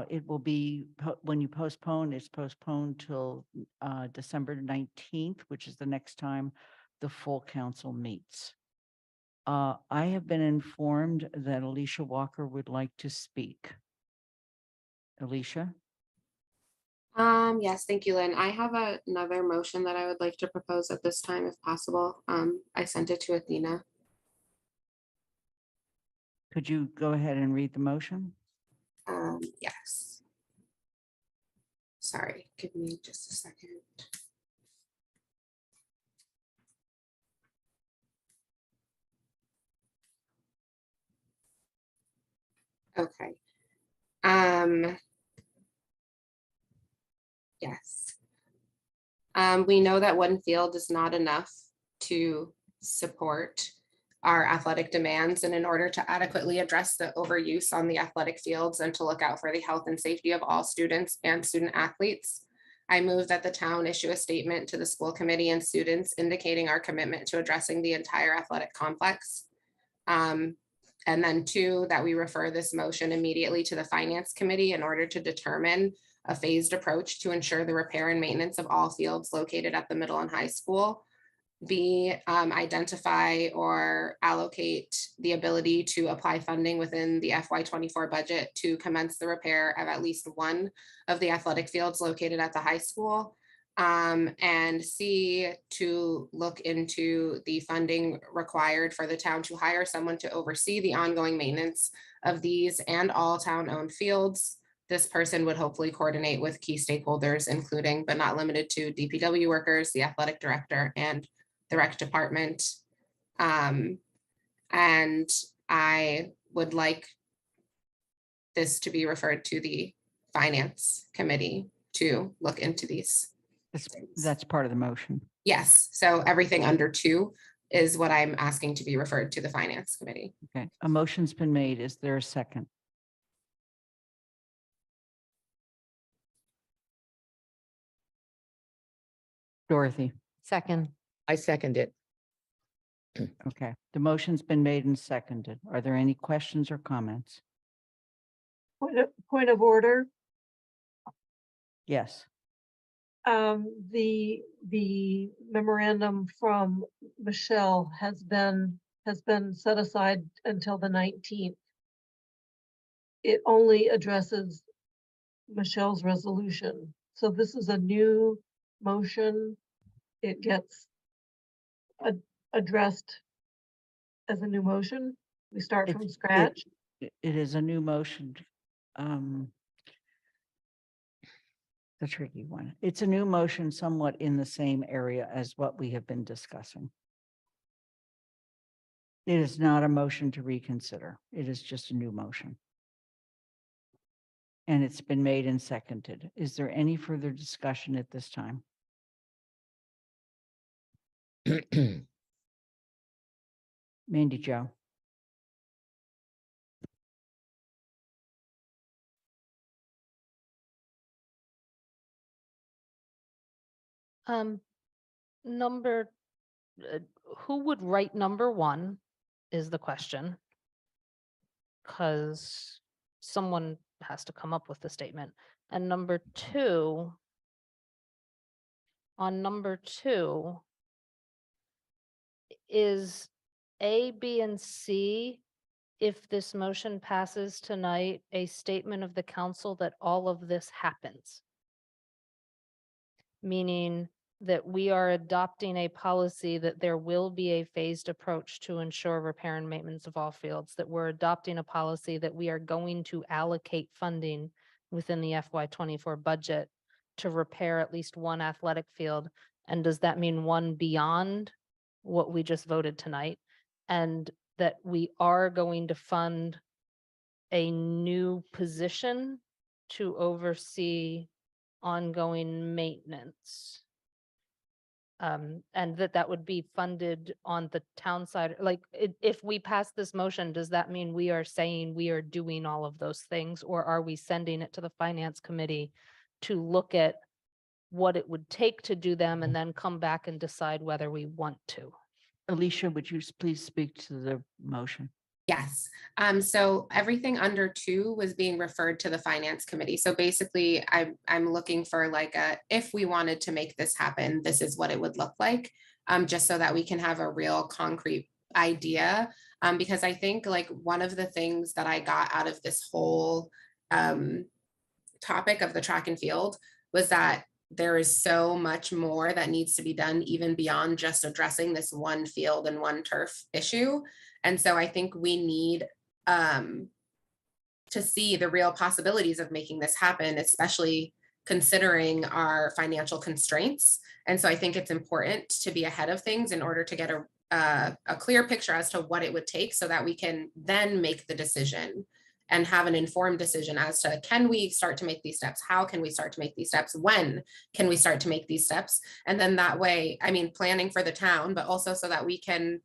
It will be, when you postpone, it's postponed till December 19th, which is the next time the full council meets. I have been informed that Alicia Walker would like to speak. Alicia? Yes, thank you, Lynn. I have another motion that I would like to propose at this time, if possible. I sent it to Athena. Could you go ahead and read the motion? Yes. Sorry, give me just a second. Okay. Yes. We know that one field is not enough to support our athletic demands. And in order to adequately address the overuse on the athletic fields and to look out for the health and safety of all students and student athletes, I move that the town issue a statement to the school committee and students indicating our commitment to addressing the entire athletic complex. And then 2, that we refer this motion immediately to the finance committee in order to determine a phased approach to ensure the repair and maintenance of all fields located at the middle and high school. B, identify or allocate the ability to apply funding within the FY24 budget to commence the repair of at least one of the athletic fields located at the high school. And C, to look into the funding required for the town to hire someone to oversee the ongoing maintenance of these and all town-owned fields. This person would hopefully coordinate with key stakeholders, including but not limited to DPW workers, the athletic director, and the rec department. And I would like this to be referred to the finance committee to look into these. That's part of the motion. Yes, so everything under 2 is what I'm asking to be referred to the finance committee. Okay, a motion's been made. Is there a second? Dorothy, Second. I second it. okay, the motion's been made and seconded. Are there any questions or comments? Point of order. Yes. The memorandum from Michelle has been set aside until the 19th. It only addresses Michelle's resolution. So this is a new motion. It gets addressed as a new motion. We start from scratch. It is a new motion. The tricky one. It's a new motion somewhat in the same area as what we have been discussing. It is not a motion to reconsider. It is just a new motion. And it's been made and seconded. Is there any further discussion at this time? Mandy Jo. Number, who would write number 1 is the question. Because someone has to come up with the statement. And number 2, on number 2, is A, B, and C, if this motion passes tonight, a statement of the council that all of this happens? Meaning that we are adopting a policy that there will be a phased approach to ensure repair and maintenance of all fields, that we're adopting a policy that we are going to allocate funding within the FY24 budget to repair at least one athletic field. And does that mean one beyond what we just voted tonight? And that we are going to fund a new position to oversee ongoing maintenance. And that would be funded on the town side. Like, if we pass this motion, does that mean we are saying we are doing all of those things? Or are we sending it to the finance committee to look at what it would take to do them and then come back and decide whether we want to? Alicia, would you please speak to the motion? Yes, so everything under 2 was being referred to the finance committee. So basically, I'm looking for like if we wanted to make this happen, this is what it would look like, just so that we can have a real concrete idea. Because I think like one of the things that I got out of this whole topic of the track and field was that there is so much more that needs to be done even beyond just addressing this one field and one turf issue. And so I think we need to see the real possibilities of making this happen, especially considering our financial constraints. And so I think it's important to be ahead of things in order to get a clear picture as to what it would take so that we can then make the decision and have an informed decision as to, can we start to make these steps? How can we start to make these steps? When can we start to make these steps? And then that way, I mean, planning for the town, but also so that we can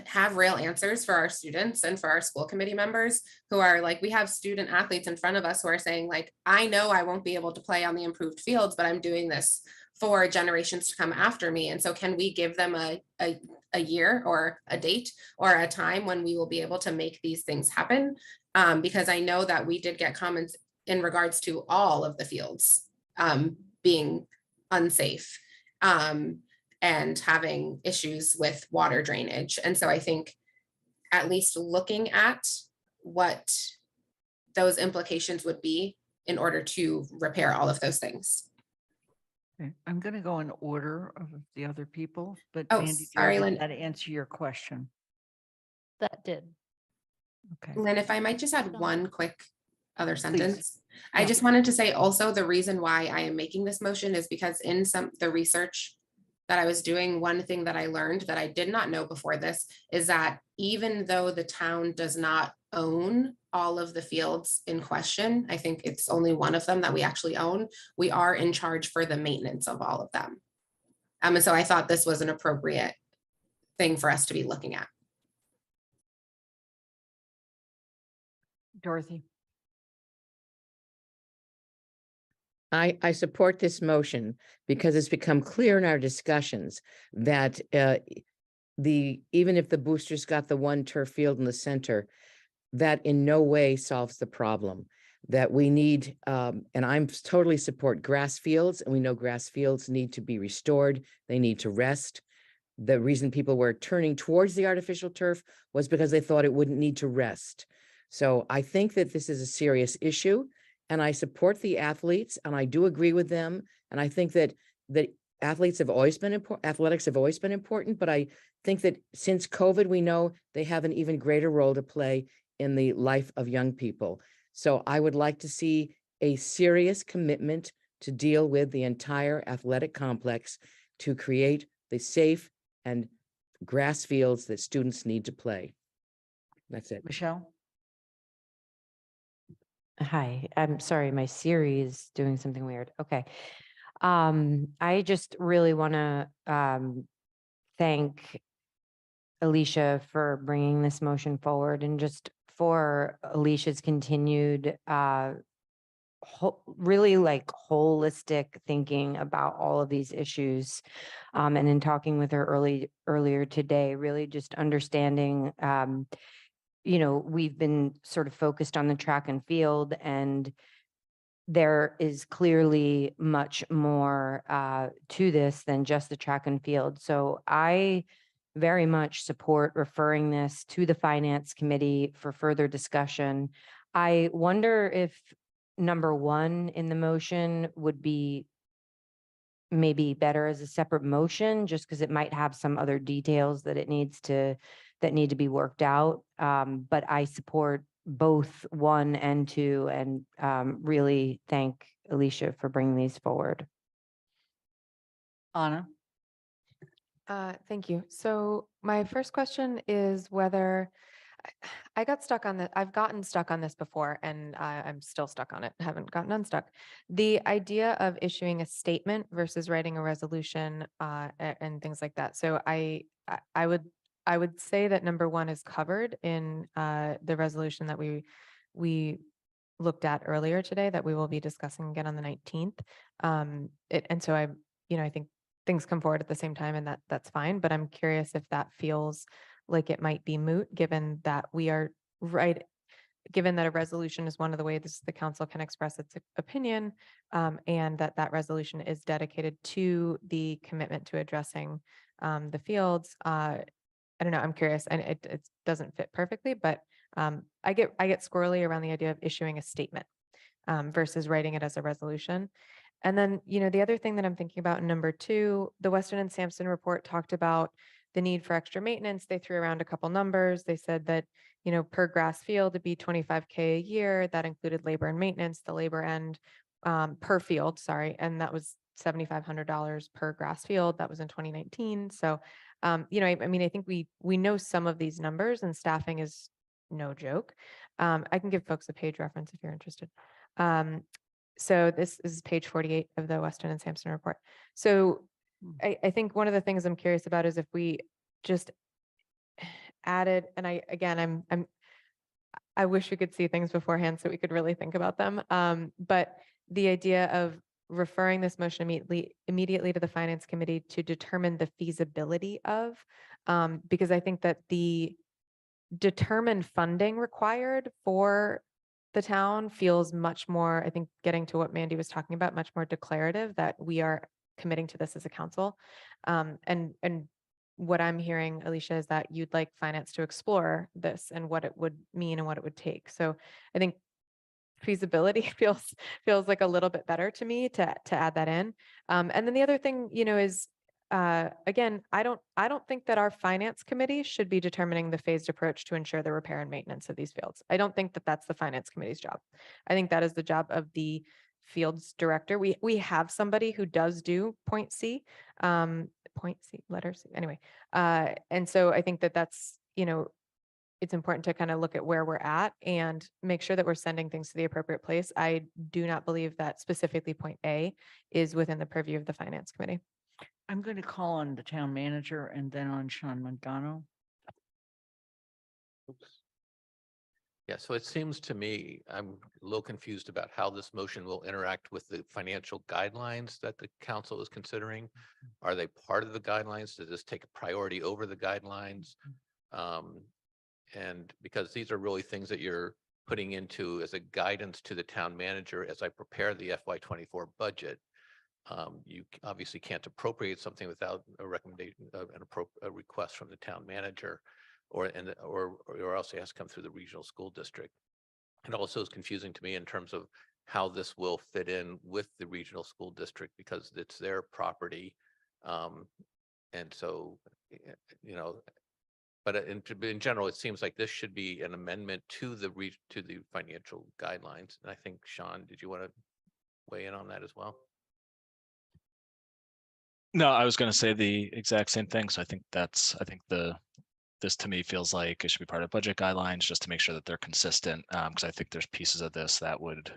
have real answers for our students and for our school committee members who are like, we have student athletes in front of us who are saying like, I know I won't be able to play on the improved fields, but I'm doing this for generations to come after me. And so can we give them a year or a date or a time when we will be able to make these things happen? Because I know that we did get comments in regards to all of the fields being unsafe. And having issues with water drainage. And so I think at least looking at what those implications would be in order to repair all of those things. Okay, I'm going to go in order of the other people, but Oh, Mandy, sorry, did Lynn. that answer your question? That did. Okay. Lynn, if I might just add one quick other sentence. I Yeah. just wanted to say also the reason why I am making this motion is because in the research that I was doing, one thing that I learned that I did not know before this is that even though the town does not own all of the fields in question, I think it's only one of them that we actually own, we are in charge for the maintenance of all of them. And so I thought this was an appropriate thing for us to be looking at. Dorothy. I support this motion because it's become clear in our discussions that even if the boosters got the one turf field in the center, that in no way solves the problem. That we need, and I'm totally support grass fields, and we know grass fields need to be restored. They need to rest. The reason people were turning towards the artificial turf was because they thought it wouldn't need to rest. So I think that this is a serious issue. And I support the athletes, and I do agree with them. And I think that athletes have always been important. Athletics have always been important, but I think that since COVID, we know they have an even greater role to play in the life of young people. So I would like to see a serious commitment to deal with the entire athletic complex to create the safe and grass fields that students need to play. That's it. Michelle? Hi, I'm sorry, my Siri is doing something weird. Okay. I just really want to thank Alicia for bringing this motion forward and just for Alicia's continued really like holistic thinking about all of these issues. And in talking with her earlier today, really just understanding we've been sort of focused on the track and field, and there is clearly much more to this than just the track and field. So I very much support referring this to the Finance Committee for further discussion. I wonder if number one in the motion would be maybe better as a separate motion, just because it might have some other details that need to be worked out. But I support both 1 and 2 and really thank Alicia for bringing these forward. Anna? Thank you. So my first question is whether I got stuck on that. I've gotten stuck on this before, and I'm still stuck on it. Haven't gotten unstuck. The idea of issuing a statement versus writing a resolution and things like that. So I would say that number 1 is covered in the resolution that we looked at earlier today that we will be discussing again on the 19th. And so I think things come forward at the same time, and that's fine. But I'm curious if that feels like it might be moot, given that given that a resolution is one of the ways the council can express its opinion, and that resolution is dedicated to the commitment to addressing the fields. I don't know. I'm curious, and it doesn't fit perfectly, but I get squirrely around the idea of issuing a statement versus writing it as a resolution. And then, the other thing that I'm thinking about in number 2, the Weston and Sampson report talked about the need for extra maintenance. They threw around a couple numbers. They said that, per grass field, it'd be $25K a year. That included labor and maintenance, the labor end per field, sorry. And that was $7,500 per grass field. That was in 2019. So, I think we know some of these numbers, and staffing is no joke. I can give folks a page reference if you're interested. So this is page 48 of the Weston and Sampson report. So I think one of the things I'm curious about is if we just added, and I wish we could see things beforehand so we could really think about them. But the idea of referring this motion immediately to the Finance Committee to determine the feasibility of, because I think that the determined funding required for the town feels much more, I think, getting to what Mandy was talking about, much more declarative that we are committing to this as a council. And what I'm hearing, Alicia, is that you'd like finance to explore this and what it would mean and what it would take. So I think feasibility feels like a little bit better to me to add that in. And then the other thing, is again, I don't think that our finance committee should be determining the phased approach to ensure the repair and maintenance of these fields. I don't think that that's the finance committee's job. I think that is the job of the fields director. We have somebody who does do point C, letter C, anyway. And so I think that that's, it's important to kind of look at where we're at and make sure that we're sending things to the appropriate place. I do not believe that specifically point A is within the purview of the finance committee. I'm going to call on the town manager and then on Sean Mangano. Yeah, so it seems to me, I'm a little confused about how this motion will interact with the financial guidelines that the council is considering. Are they part of the guidelines? Does this take a priority over the guidelines? And because these are really things that you're putting into as a guidance to the town manager as I prepare the FY24 budget. You obviously can't appropriate something without a recommendation, a request from the town manager, or else it has to come through the regional school district. It also is confusing to me in terms of how this will fit in with the regional school district because it's their property. And so, but in general, it seems like this should be an amendment to the financial guidelines. And I think, Sean, did you want to weigh in on that as well? No, I was going to say the exact same thing. So I think this to me feels like it should be part of budget guidelines just to make sure that they're consistent. Because I think there's pieces of this that would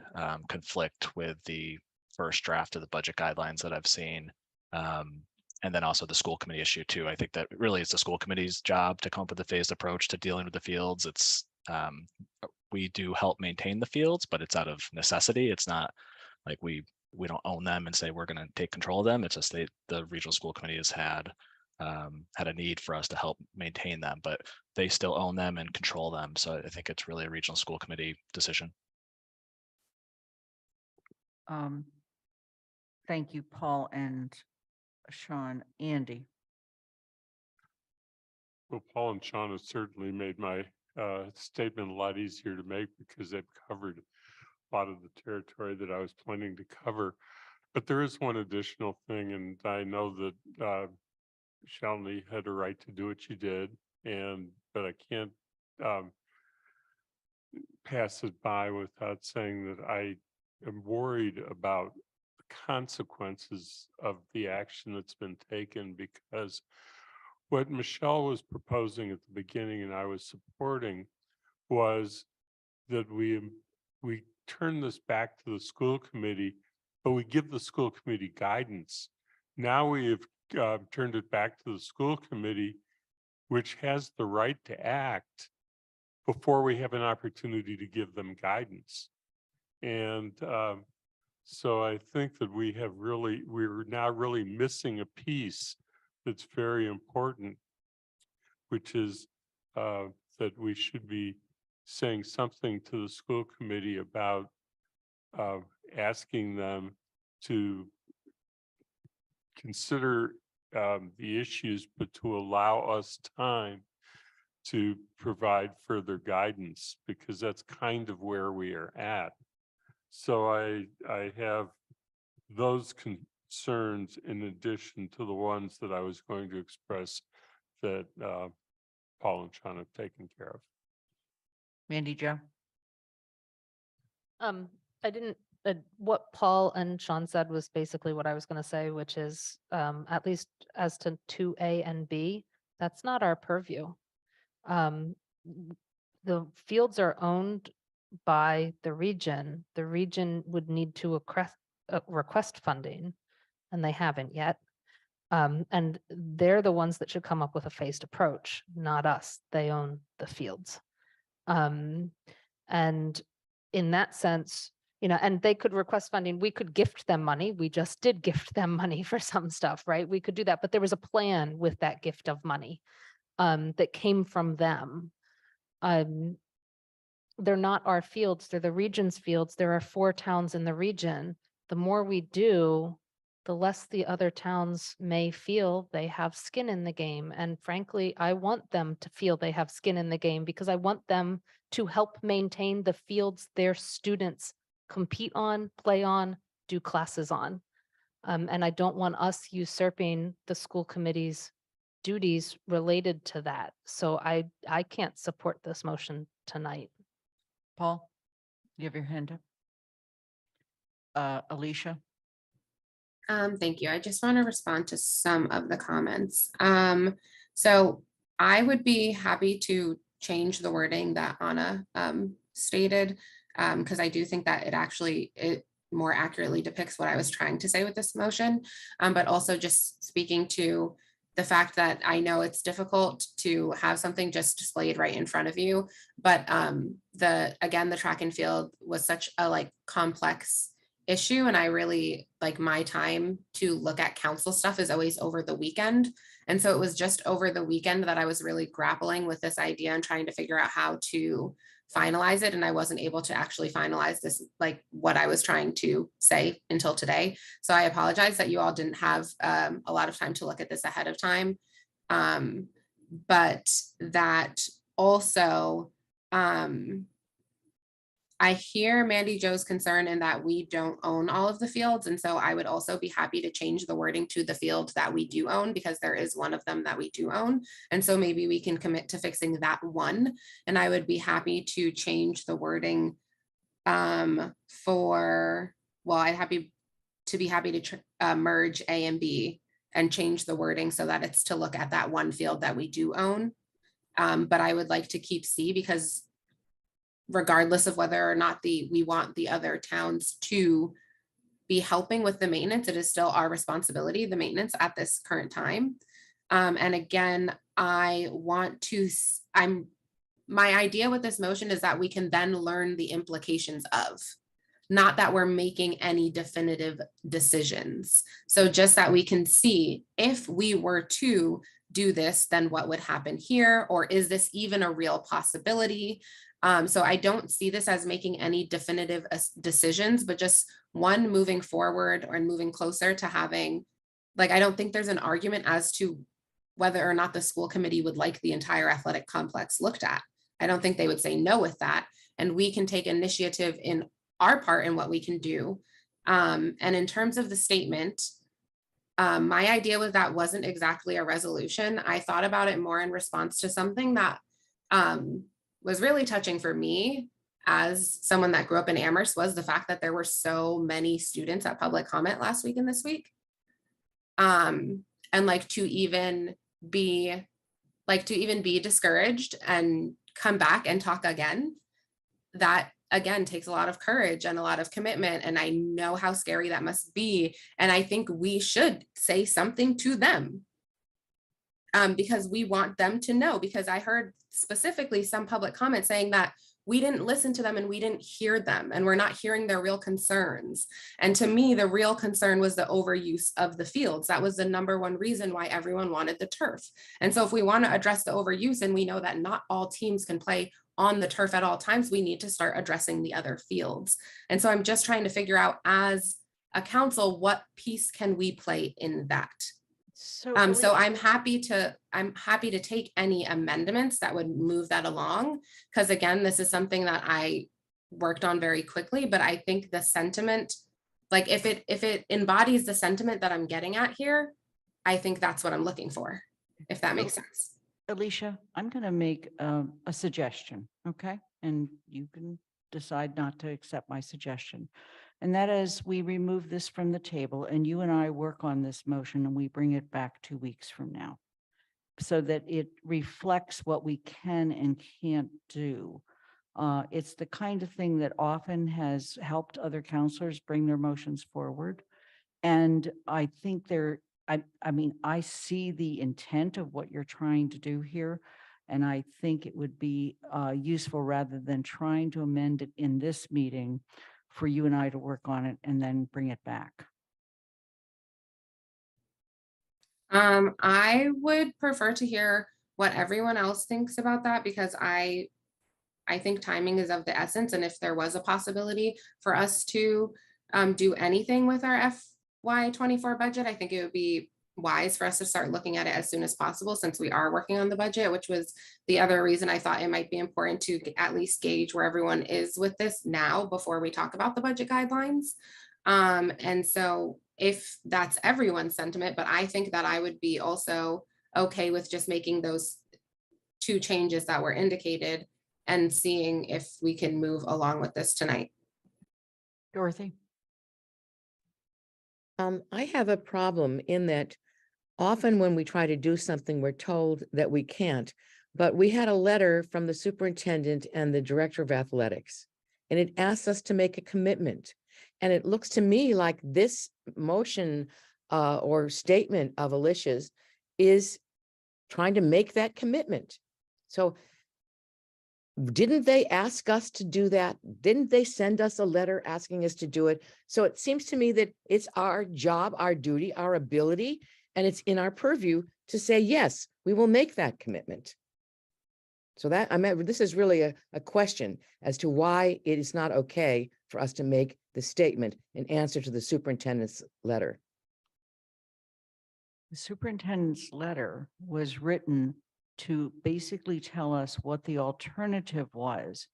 conflict with the first draft of the budget guidelines that I've seen. And then also the school committee issue too. I think that really is the school committee's job to come up with a phased approach to dealing with the fields. It's we do help maintain the fields, but it's out of necessity. It's not like we don't own them and say we're going to take control of them. It's just the regional school committee has had a need for us to help maintain them, but they still own them and control them. So I think it's really a regional school committee decision. Thank you, Paul and Sean. Andy. Well, Paul and Sean have certainly made my statement a lot easier to make because they've covered a lot of the territory that I was planning to cover. But there is one additional thing, and I know that Shalini had a right to do what she did, but I can't pass it by without saying that I am worried about the consequences of the action that's been taken, because what Michelle was proposing at the beginning and I was supporting was that we turn this back to the school committee, but we give the school committee guidance. Now we have turned it back to the school committee, which has the right to act before we have an opportunity to give them guidance. And so I think that we're now really missing a piece that's very important, which is that we should be saying something to the school committee about asking them to consider the issues, but to allow us time to provide further guidance, because that's kind of where we are at. So I have those concerns in addition to the ones that I was going to express that Paul and Sean have taken care of. Mandy Jo. I didn't, what Paul and Sean said was basically what I was going to say, which is at least as to 2A and B, that's not our purview. the fields are owned by the region would need to request funding, and they haven't yet. And they're the ones that should come up with a phased approach, not us. They own the fields. And in that sense, and they could request funding. We could gift them money. We just did gift them money for some stuff, right? We could do that, but there was a plan with that gift of money that came from them. They're not our fields, they're the region's fields. There are 4 towns in the region. The more we do, the less the other towns may feel they have skin in the game. And frankly, I want them to feel they have skin in the game because I want them to help maintain the fields their students compete on, play on, do classes on. And I don't want us usurping the school committee's duties related to that. So I can't support this motion tonight. Paul, you have your hand up. Alicia? Thank you. I just want to respond to some of the comments. So I would be happy to change the wording that Anna stated, because I do think that it more accurately depicts what I was trying to say with this motion. But also just speaking to the fact that I know it's difficult to have something just displayed right in front of you, but the track and field was such a complex issue, and I really my time to look at council stuff is always over the weekend, and so it was just over the weekend that I was really grappling with this idea and trying to figure out how to finalize it, and I wasn't able to actually finalize this what I was trying to say until today. So I apologize that you all didn't have a lot of time to look at this ahead of time, but that also I hear Mandy Jo's concern in that we don't own all of the fields. And so I would also be happy to change the wording to the field that we do own, because there is one of them that we do own. And so maybe we can commit to fixing that one. And I would be happy to change the wording I'd be happy to merge A and B and change the wording so that it's to look at that one field that we do own. But I would like to keep C, because regardless of whether or not we want the other towns to be helping with the maintenance, it is still our responsibility, the maintenance at this current time. And again, my idea with this motion is that we can then learn the implications of, not that we're making any definitive decisions. So just that we can see, if we were to do this, then what would happen here? Or is this even a real possibility? So I don't see this as making any definitive decisions, but just one, moving forward or moving closer to having, I don't think there's an argument as to whether or not the school committee would like the entire athletic complex looked at. I don't think they would say no with that. And we can take initiative in our part in what we can do. And in terms of the statement, my idea with that wasn't exactly a resolution. I thought about it more in response to something that was really touching for me as someone that grew up in Amherst, was the fact that there were so many students at public comment last week and this week. And to even be discouraged and come back and talk again, that again takes a lot of courage and a lot of commitment. And I know how scary that must be. And I think we should say something to them. Because we want them to know, because I heard specifically some public comments saying that we didn't listen to them and we didn't hear them, and we're not hearing their real concerns. And to me, the real concern was the overuse of the fields. That was the number one reason why everyone wanted the turf. And so if we want to address the overuse, and we know that not all teams can play on the turf at all times, we need to start addressing the other fields. And so I'm just trying to figure out, as a council, what piece can we play in that? So I'm happy to take any amendments that would move that along, because again, this is something that I worked on very quickly, but I think the sentiment, if it embodies the sentiment that I'm getting at here, I think that's what I'm looking for, if that makes sense. Alicia, I'm going to make a suggestion, okay? And you can decide not to accept my suggestion. And that is, we remove this from the table and you and I work on this motion and we bring it back 2 weeks from now. so that it reflects what we can and can't do. It's the kind of thing that often has helped other counselors bring their motions forward. And I think I mean, I see the intent of what you're trying to do here. And I think it would be useful, rather than trying to amend it in this meeting, for you and I to work on it and then bring it back. I would prefer to hear what everyone else thinks about that, because I think timing is of the essence. And if there was a possibility for us to do anything with our FY24 budget, I think it would be wise for us to start looking at it as soon as possible, since we are working on the budget, which was the other reason I thought it might be important to at least gauge where everyone is with this now before we talk about the budget guidelines. And so if that's everyone's sentiment, but I think that I would be also okay with just making those 2 changes that were indicated and seeing if we can move along with this tonight. Dorothy? I have a problem in that often when we try to do something, we're told that we can't. But we had a letter from the superintendent and the director of athletics, and it asks us to make a commitment. And it looks to me like this motion or statement of Alicia's is trying to make that commitment. So didn't they ask us to do that? Didn't they send us a letter asking us to do it? So it seems to me that it's our job, our duty, our ability, and it's in our purview to say, yes, we will make that commitment. So that, this is really a question as to why it is not okay for us to make the statement in answer to the superintendent's letter. The superintendent's letter was written to basically tell us what the alternative was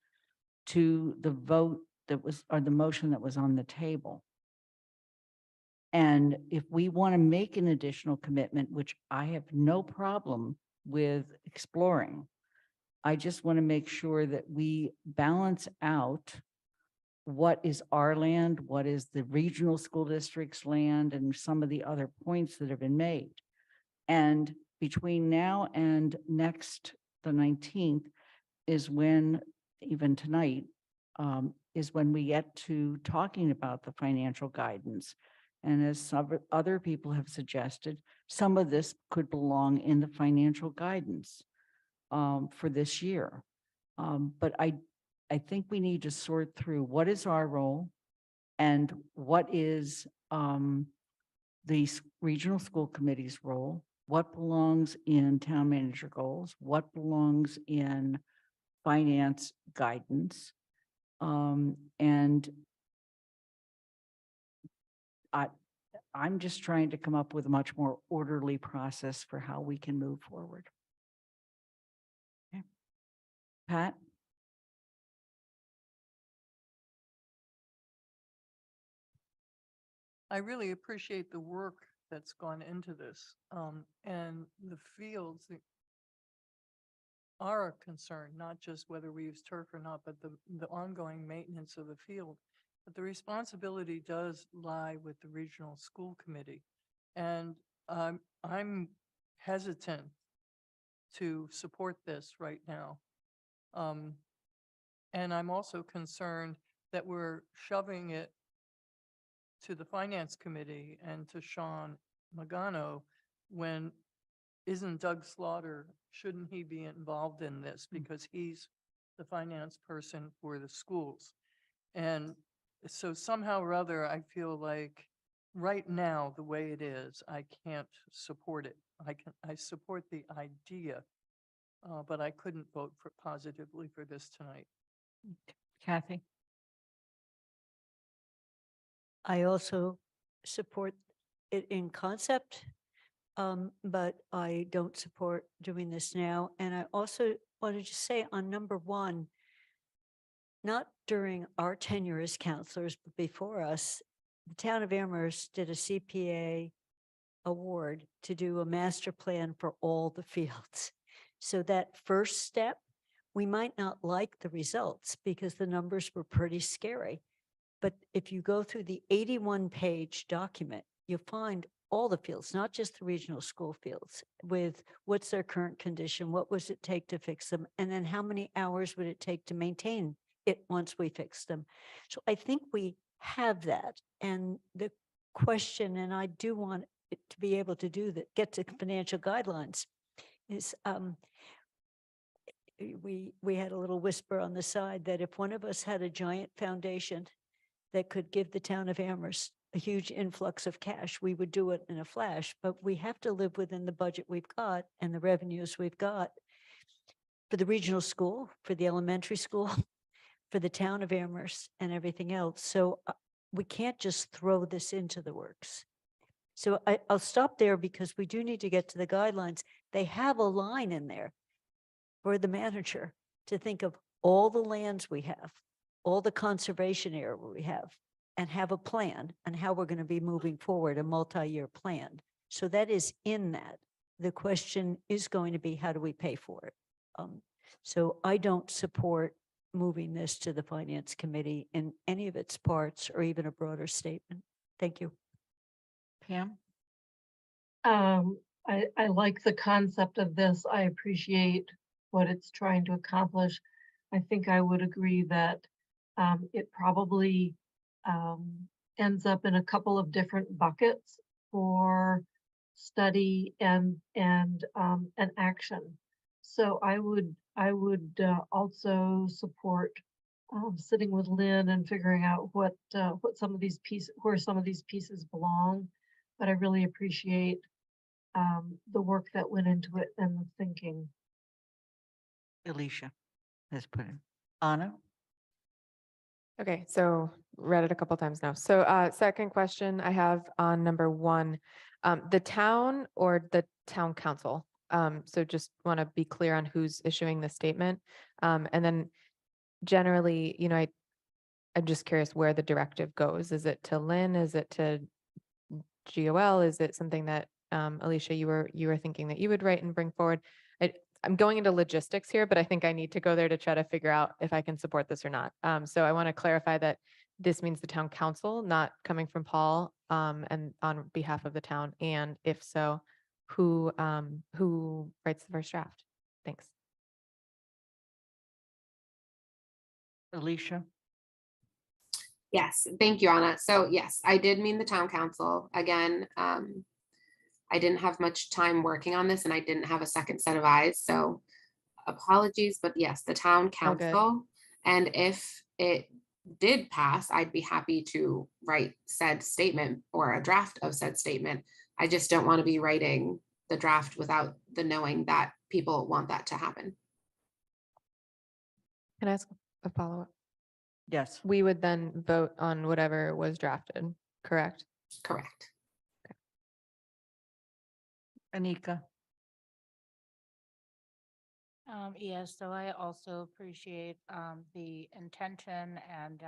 to the vote that was, or the motion that was on the table. And if we want to make an additional commitment, which I have no problem with exploring, I just want to make sure that we balance out what is our land, what is the regional school district's land, and some of the other points that have been made. And between now and the 19th is when, even tonight, is when we get to talking about the financial guidance. And as some other people have suggested, some of this could belong in the financial guidance for this year. But I think we need to sort through what is our role and what is the regional school committee's role, what belongs in town manager goals, what belongs in finance guidance. And I'm just trying to come up with a much more orderly process for how we can move forward. Okay. Pat? I really appreciate the work that's gone into this. And the fields are a concern, not just whether we use turf or not, but the ongoing maintenance of the field. But the responsibility does lie with the regional school committee. And I'm hesitant to support this right now. And I'm also concerned that we're shoving it to the finance committee and to Sean Magano when isn't Doug Slaughter, shouldn't he be involved in this because he's the finance person for the schools? And so somehow or other, I feel like right now, the way it is, I can't support it. I support the idea, but I couldn't vote positively for this tonight. Kathy? I also support it in concept, but I don't support doing this now. And I also wanted to say on number 1, not during our tenure as counselors, but before us, the town of Amherst did a CPA award to do a master plan for all the fields. So that first step, we might not like the results because the numbers were pretty scary. But if you go through the 81-page document, you'll find all the fields, not just the regional school fields, with what's their current condition, what was it take to fix them, and then how many hours would it take to maintain it once we fix them. So I think we have that. And the question, and I do want it to be able to do that, get to financial guidelines, is we had a little whisper on the side that if one of us had a giant foundation that could give the town of Amherst a huge influx of cash, we would do it in a flash, but we have to live within the budget we've got and the revenues we've got for the regional school, for the elementary school, for the town of Amherst and everything else. So we can't just throw this into the works. So I'll stop there because we do need to get to the guidelines. They have a line in there for the manager to think of all the lands we have, all the conservation area we have a plan and how we're going to be moving forward, a multi-year plan. So that is in that. The question is going to be, how do we pay for it? So I don't support moving this to the Finance Committee in any of its parts or even a broader statement. Thank you. Pam? I like the concept of this. I appreciate what it's trying to accomplish. I think I would agree that it probably ends up in a couple of different buckets for study and action. So I would also support sitting with Lynn and figuring out what some of these pieces, where some of these pieces belong. But I really appreciate the work that went into it and the thinking. Alicia has put in. Anna? Okay, so read it a couple times now. So second question I have on number 1, the town or the town council? So just want to be clear on who's issuing the statement. And then generally, I'm just curious where the directive goes. Is it to Lynn? Is it to GOL? Is it something that Alicia, you were thinking that you would write and bring forward? I'm going into logistics here, but I think I need to go there to try to figure out if I can support this or not. So I want to clarify that this means the town council, not coming from Paul, and on behalf of the town. And if so, who writes the first draft? Thanks. Alicia? Yes, thank you, Anna. So yes, I did mean the town council. Again, I didn't have much time working on this and I didn't have a second set of eyes. So apologies, but yes, the town All good. council. And if it did pass, I'd be happy to write said statement or a draft of said statement. I just don't want to be writing the draft without the knowing that people want that to happen. Can I ask a follow-up? Yes. We would then vote on whatever was drafted, correct? Correct. Anika? Yes, so I also appreciate the intention and,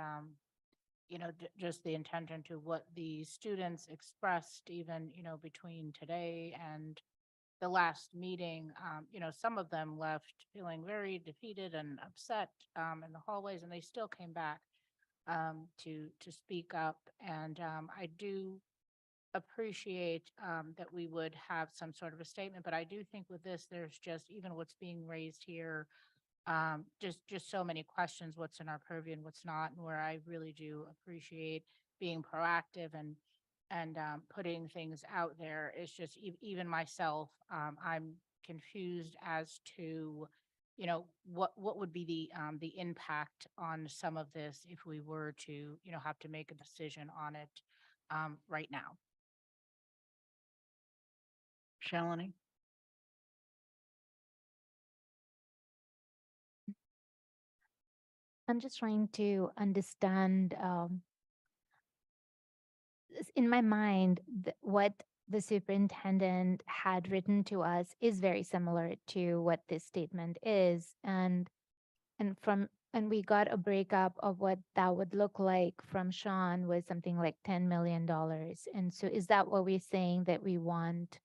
just the intention to what the students expressed even, between today and the last meeting. Some of them left feeling very defeated and upset in the hallways, and they still came back to speak up. And I do appreciate that we would have some sort of a statement, but I do think with this, there's just even what's being raised here, just so many questions, what's in our purview and what's not, and where I really do appreciate being proactive and putting things out there. It's just even myself, I'm confused as to what would be the impact on some of this if we were to have to make a decision on it right now. Shalini? I'm just trying to understand, in my mind, what the superintendent had written to us is very similar to what this statement is. And we got a breakup of what that would look like from Sean was something like $10 million. And so is that what we're saying, that we want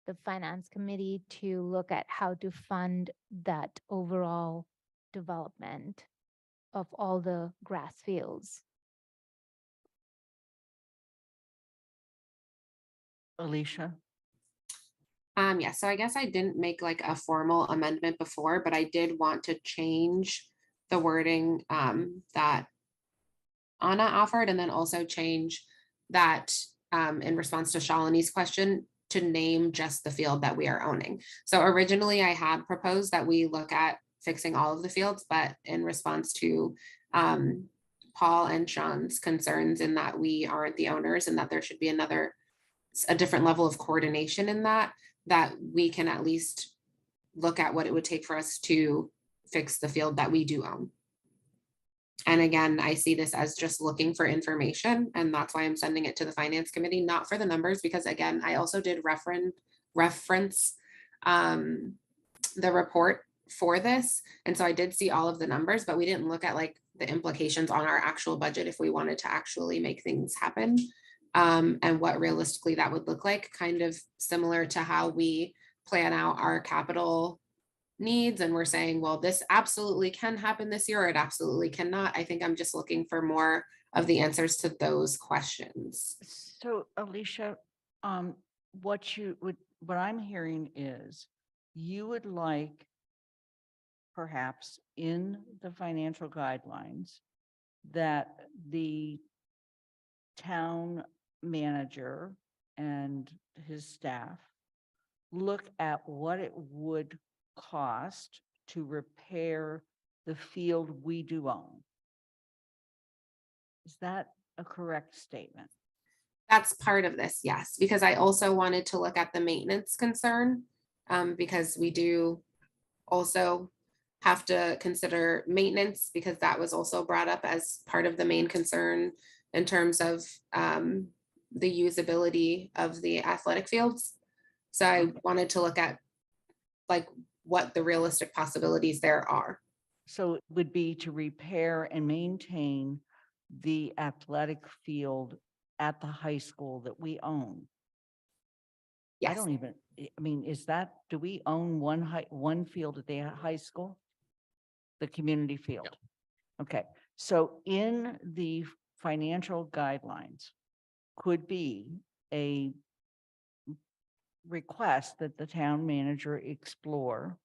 the finance committee to look at how to fund that overall development of all the grass fields? Alicia? Yeah, so I guess I didn't make like a formal amendment before, but I did want to change the wording that Anna offered, and then also change that in response to Shalini's question to name just the field that we are owning. So originally I had proposed that we look at fixing all of the fields, but in response to Paul and Sean's concerns in that we aren't the owners and that there should be a different level of coordination in that we can at least look at what it would take for us to fix the field that we do own. And again, I see this as just looking for information, and that's why I'm sending it to the finance committee, not for the numbers, because again, I also did reference the report for this. And so I did see all of the numbers, but we didn't look at like the implications on our actual budget if we wanted to actually make things happen. And what realistically that would look like, kind of similar to how we plan out our capital needs. And we're saying, well, this absolutely can happen this year, or it absolutely cannot. I think I'm just looking for more of the answers to those questions. So Alicia, what I'm hearing is you would like perhaps in the financial guidelines that the town manager and his staff look at what it would cost to repair the field we do own. Is that a correct statement? That's part of this, yes, because I also wanted to look at the maintenance concern, because we do also have to consider maintenance, because that was also brought up as part of the main concern in terms of the usability of the athletic fields. So I wanted to look at like what the realistic possibilities there are. So it would be to repair and maintain the athletic field at the high school that we own. I Yes. don't even, I mean, do we own one field at the high school? The community field? Okay, so in the financial guidelines could be a request that the town manager explore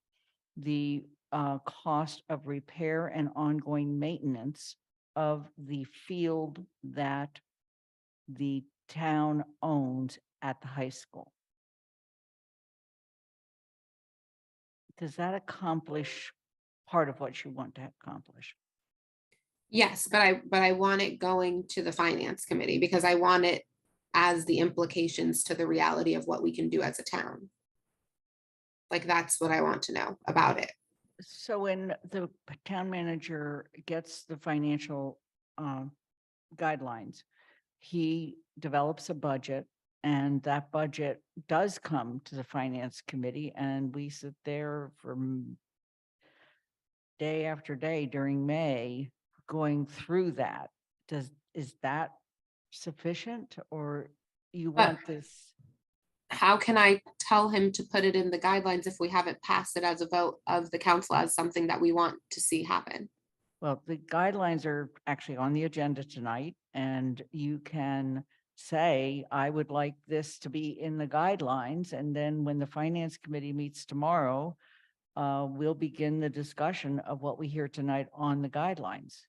the cost of repair and ongoing maintenance of the field that the town owns at the high school. Does that accomplish part of what you want to accomplish? Yes, but I want it going to the finance committee, because I want it as the implications to the reality of what we can do as a town. Like, that's what I want to know about it. So when the town manager gets the financial guidelines, he develops a budget, and that budget does come to the finance committee, and we sit there for day after day during May going through that. Is that sufficient, or you But- want this? How can I tell him to put it in the guidelines if we haven't passed it as a vote of the council as something that we want to see happen? Well, the guidelines are actually on the agenda tonight, and you can say, I would like this to be in the guidelines. And then when the finance committee meets tomorrow, we'll begin the discussion of what we hear tonight on the guidelines.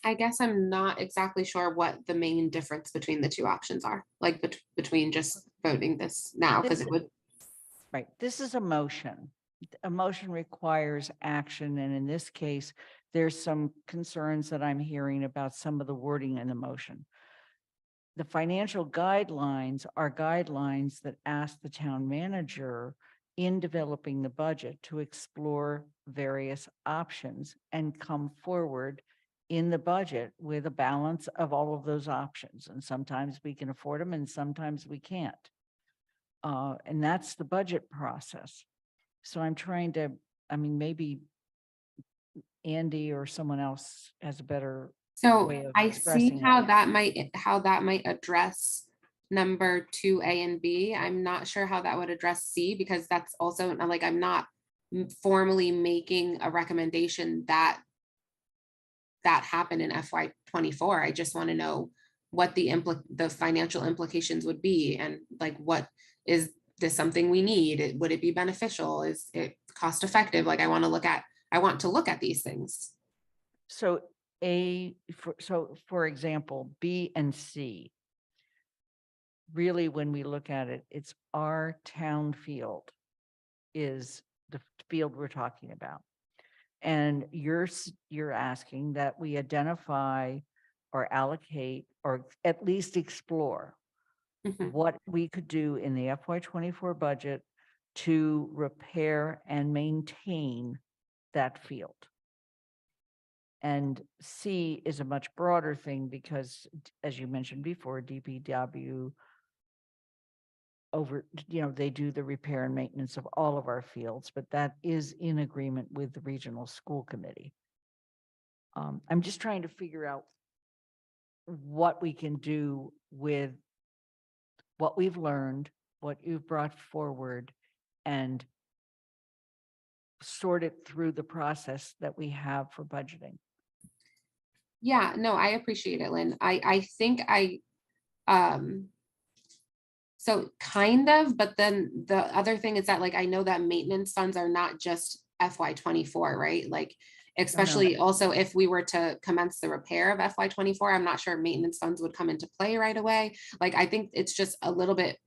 I guess I'm not exactly sure what the main difference between the two options are, like between just voting this now, because it would. Right, this is a motion. A motion requires action, and in this case, there's some concerns that I'm hearing about some of the wording in the motion. The financial guidelines are guidelines that ask the town manager in developing the budget to explore various options and come forward in the budget with a balance of all of those options. And sometimes we can afford them and sometimes we can't. And that's the budget process. So I'm trying to, I mean, maybe Andy or someone else has a better So way of I see expressing how it. that might address number 2A and B. I'm not sure how that would address C, because that's also like, I'm not formally making a recommendation that happen in FY24. I just want to know what the financial implications would be, and like, what is this something we need? Would it be beneficial? Is it cost effective? Like, I want to look at these things. So for example, B and C. Really, when we look at it, it's our town field is the field we're talking about. And you're asking that we identify or allocate or at least explore what we could do in the FY24 budget to repair and maintain that field. And C is a much broader thing because, as you mentioned before, DPW they do the repair and maintenance of all of our fields, but that is in agreement with the regional school committee. I'm just trying to figure out what we can do with what we've learned, what you've brought forward, and sort it through the process that we have for budgeting. Yeah, no, I appreciate it, Lynn. I think so kind of, but then the other thing is that, like, I know that maintenance funds are not just FY24, right? Like, especially also if we were to commence the repair of FY24, I'm not sure maintenance funds would come into play right away. Like, I think it's just a little bit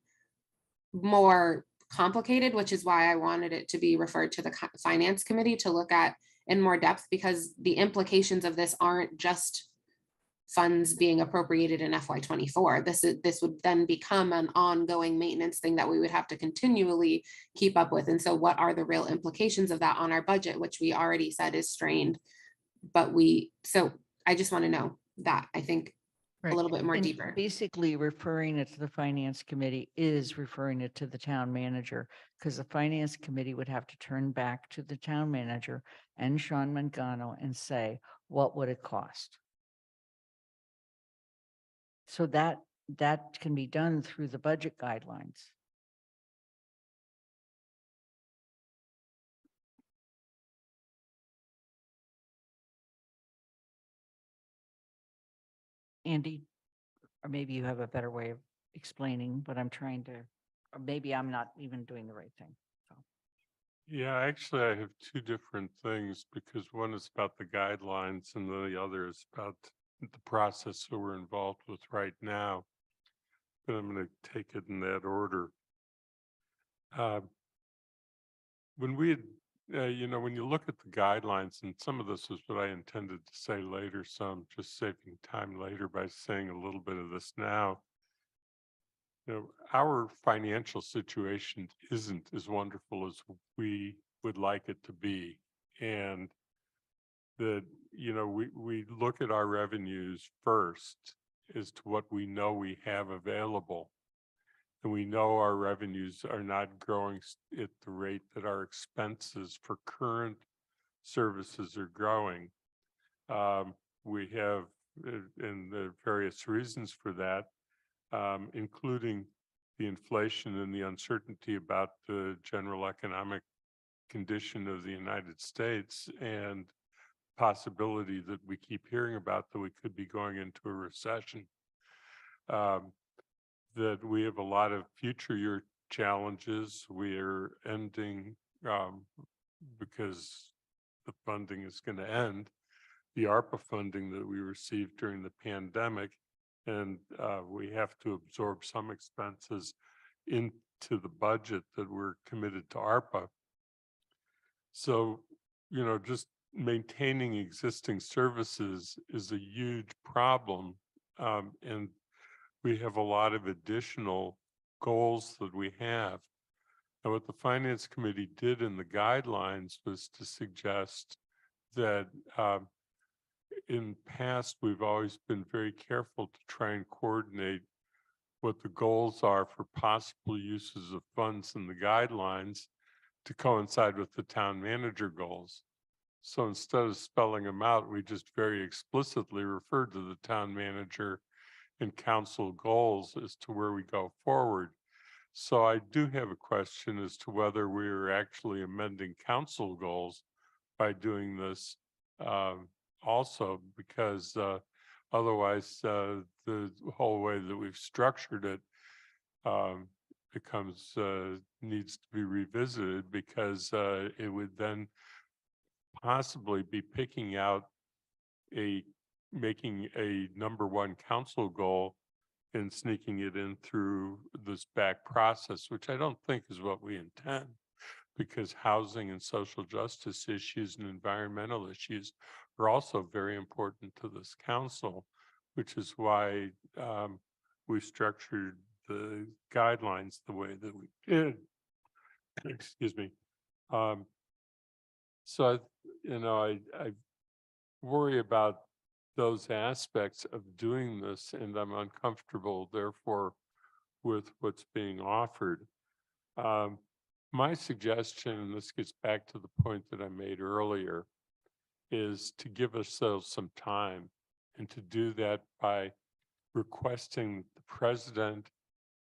more complicated, which is why I wanted it to be referred to the finance committee to look at in more depth, because the implications of this aren't just funds being appropriated in FY24. This would then become an ongoing maintenance thing that we would have to continually keep up with. And so what are the real implications of that on our budget, which we already said is strained, so I just want to know that, I think, a little bit more And deeper. basically referring it to the finance committee is referring it to the town manager, because the finance committee would have to turn back to the town manager and Sean Mangano and say, what would it cost? So that can be done through the budget guidelines. Andy, or maybe you have a better way of explaining what I'm trying to, or maybe I'm not even doing the right thing. So. Yeah, actually, I have two different things, because one is about the guidelines and the other is about the process that we're involved with right now. But I'm going to take it in that order. When we had, when you look at the guidelines, and some of this is what I intended to say later, so I'm just saving time later by saying a little bit of this now. Our financial situation isn't as wonderful as we would like it to be. And that, we look at our revenues first as to what we know we have available. And we know our revenues are not growing at the rate that our expenses for current services are growing. We have, and there are various reasons for that, including the inflation and the uncertainty about the general economic condition of the United States, and possibility that we keep hearing about that we could be going into a recession. That we have a lot of future year challenges. We are ending, because the funding is going to end, the ARPA funding that we received during the pandemic, and we have to absorb some expenses into the budget that we're committed to ARPA. So, just maintaining existing services is a huge problem, and we have a lot of additional goals that we have. And what the Finance Committee did in the guidelines was to suggest that in past, we've always been very careful to try and coordinate what the goals are for possible uses of funds in the guidelines to coincide with the town manager goals. So instead of spelling them out, we just very explicitly referred to the town manager and council goals as to where we go forward. So I do have a question as to whether we are actually amending council goals by doing this also, because Otherwise, the whole way that we've structured it becomes, needs to be revisited, because it would then possibly be picking out making a number one council goal and sneaking it in through this back process, which I don't think is what we intend, because housing and social justice issues and environmental issues are also very important to this council, which is why we structured the guidelines the way that we did. Excuse me. So, I worry about those aspects of doing this, and I'm uncomfortable, therefore, with what's being offered. My suggestion, and this gets back to the point that I made earlier, is to give ourselves some time, and to do that by requesting the president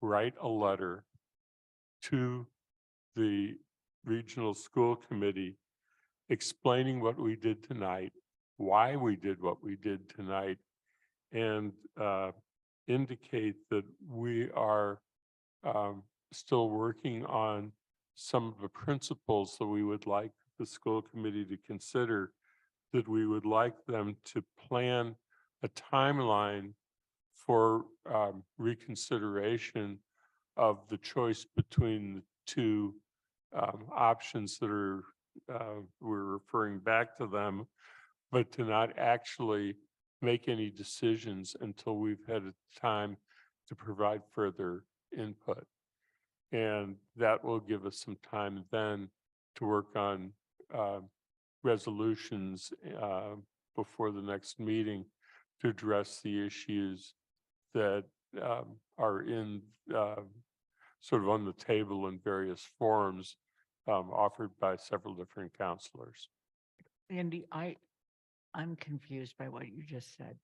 write a letter to the regional school committee explaining what we did tonight, why we did what we did tonight, and indicate that we are still working on some of the principles that we would like the school committee to consider, that we would like them to plan a timeline for reconsideration of the choice between the two options that are we're referring back to them, but to not actually make any decisions until we've had time to provide further input. And that will give us some time then to work on resolutions before the next meeting to address the issues that are in sort of on the table in various forms offered by several different counselors. Andy, I'm confused by what you just said.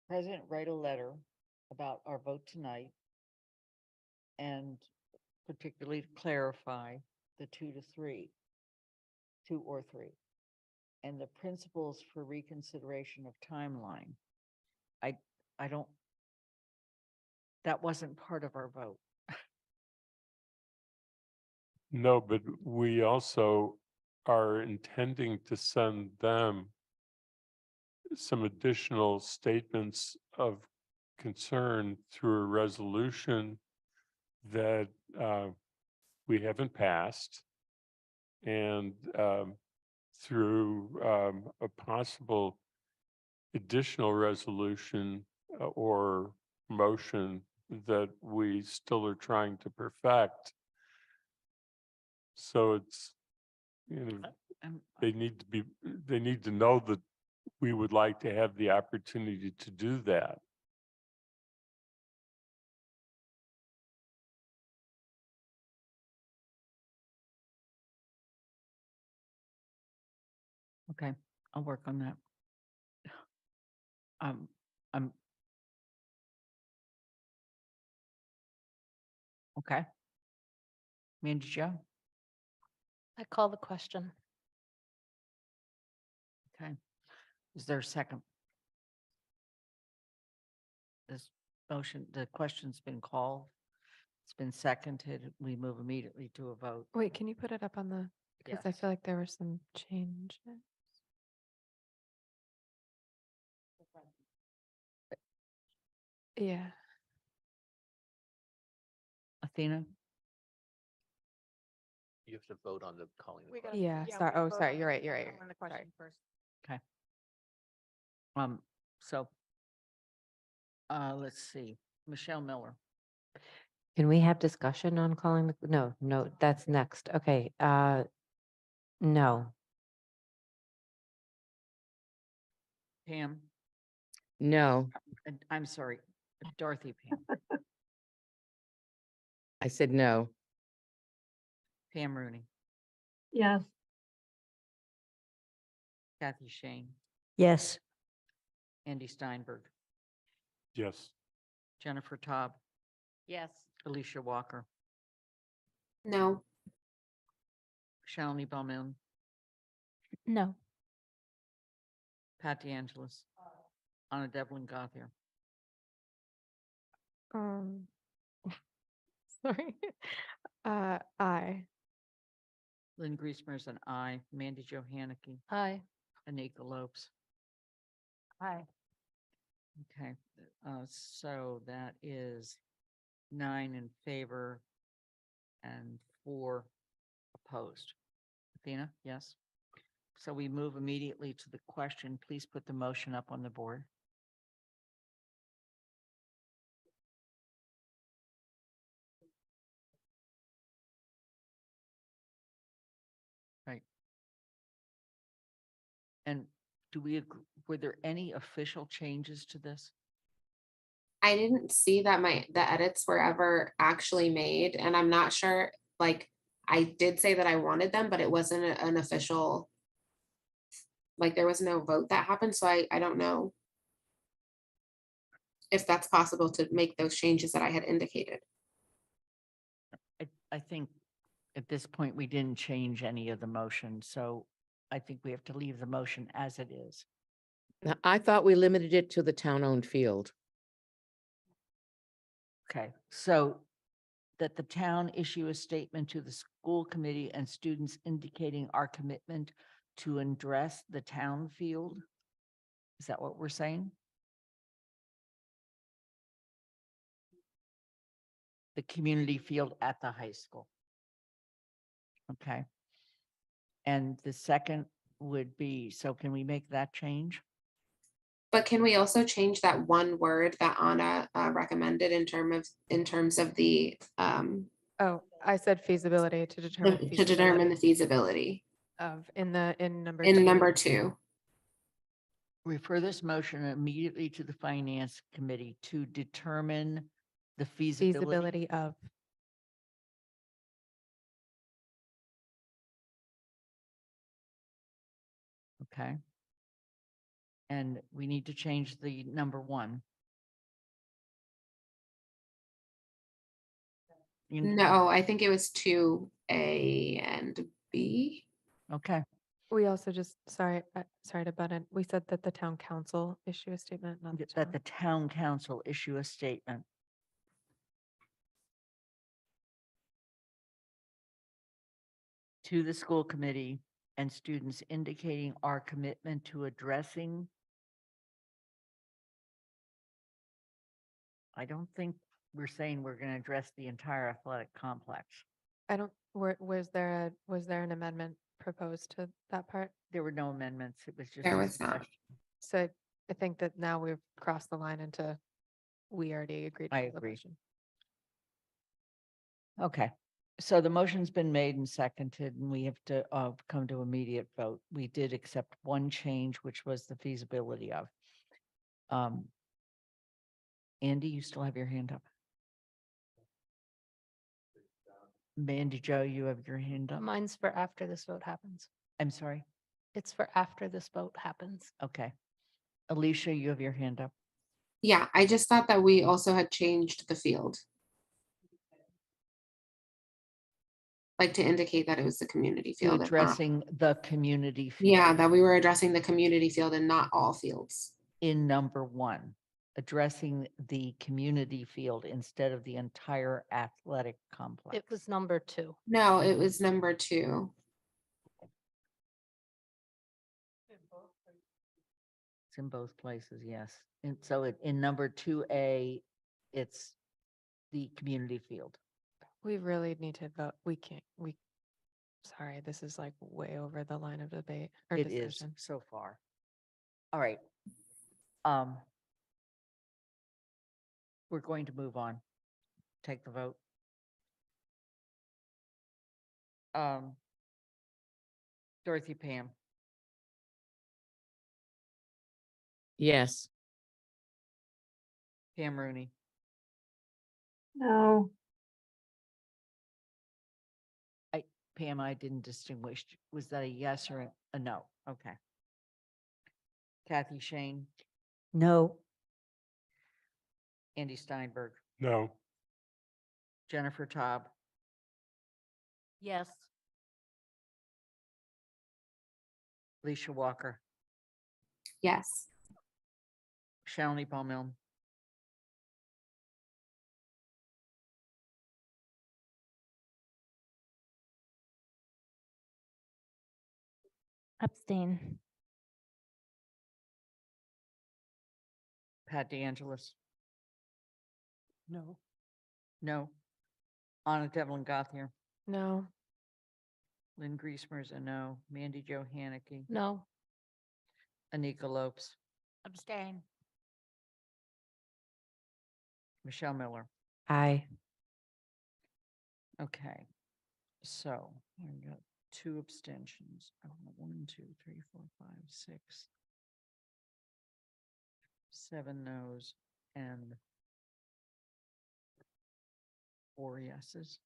President write a letter about our vote tonight, and particularly to clarify the 2 or 3, and the principles for reconsideration of timeline. I don't, that wasn't part of our vote. No, but we also are intending to send them some additional statements of concern through a resolution that we haven't passed, and through a possible additional resolution or motion that we still are trying to perfect. So it's, they need to know that we would like to have the opportunity to do that. Okay, I'll work on that. I'm okay. Mandy Jo? I call the question. Okay. Is there a second? This motion, the question's been called. It's been seconded. We move immediately to a vote. Wait, can you put it up on the, because I Yes. feel like there were some changes. Yeah. Athena? You have to vote on the calling. the We question. gotta- Yeah, sorry. we Oh, vote sorry. on You're the- right. You're right. on the Sorry. question first. Okay. So let's see, Michelle Miller. Can we have discussion on calling the, no, that's next. Okay, no. Pam? No, I'm sorry, Dorothy Pam. I said no. Pam Rooney. Yes. Kathy Shane. Yes. Andy Steinberg. Yes. Jennifer Taub. Yes. Alicia Walker. No. Shalini Bowman, No. Pat DeAngelis, Anna Devlin Gothier, Sorry. Aye. Lynn Griesmer is an aye, Mandy Johanicky, Aye. Anika Lopes. Aye. Okay, so that is 9 in favor and 4 opposed. Athena, yes? So we move immediately to the question. Please put the motion up on the board. Right. And do we, were there any official changes to this? I didn't see that the edits were ever actually made, and I'm not sure, like, I did say that I wanted them, but it wasn't an official, like, there was no vote that happened, so I don't know if that's possible to make those changes that I had indicated. I think at this point, we didn't change any of the motion, so I think we have to leave the motion as it is. Now, I thought we limited it to the town-owned field. Okay, so that the town issue a statement to the school committee and students indicating our commitment to address the town field? Is that what we're saying? The community field at the high school. Okay. And the second would be, so can we make that change? But can we also change that one word that Anna recommended in terms of the Oh, I said feasibility to determine. to determine the feasibility Of, in number in two. number 2? Refer this motion immediately to the finance committee to determine the feasibility. Feasibility of. Okay. And we need to change the number 1. No, I think it was 2A and B. Okay. We also just, sorry to butt in. We said that the town council issue a statement, not the That the town. town council issue a statement. To the school committee and students indicating our commitment to addressing. I don't think we're saying we're going to address the entire athletic complex. I don't, was there an amendment proposed to that part? There were no amendments. It was just. There a was not. suggestion. So I think that now we've crossed the line into, we already agreed. I to the agree. motion. Okay, so the motion's been made and seconded, and we have to come to immediate vote. We did accept one change, which was the feasibility of. Andy, you still have your hand up. Mandy Joe, you have your hand up. Mine's for after this vote happens. I'm sorry. It's for after this vote happens. Okay. Alicia, you have your hand up. Yeah, I just thought that we also had changed the field. Like to indicate that it was the community To field. and not- addressing the community field. Yeah, that we were addressing the community field and not all fields. In number 1, addressing the community field instead of the entire athletic complex. It was number 2. No, it was number 2. It's in both places, yes. And so in number 2A, it's the community field. We really need to vote. Sorry, this is like way over the line of debate or It is discussion. so far. All right. We're going to move on. Take the vote. Dorothy Pam, Yes. Pam Rooney, No, Pam, I didn't distinguish. Was that a yes or a no? Okay. Kathy Shane, no, Andy Steinberg, No, Jennifer Taub, Yes. Alicia Walker, Yes. Shalini Palmel, Abstain. Pat DeAngelis, No. no. Anna Devlin Gothier, No. Lynn Griesmer's a no. Mandy Jo Haneke, No. Anika Lopes, Abstain. Michelle Miller. Aye. Okay, so I got 2 abstentions. 1, 2, 3, 4, 5, 6, 7 no's and 4 yeses.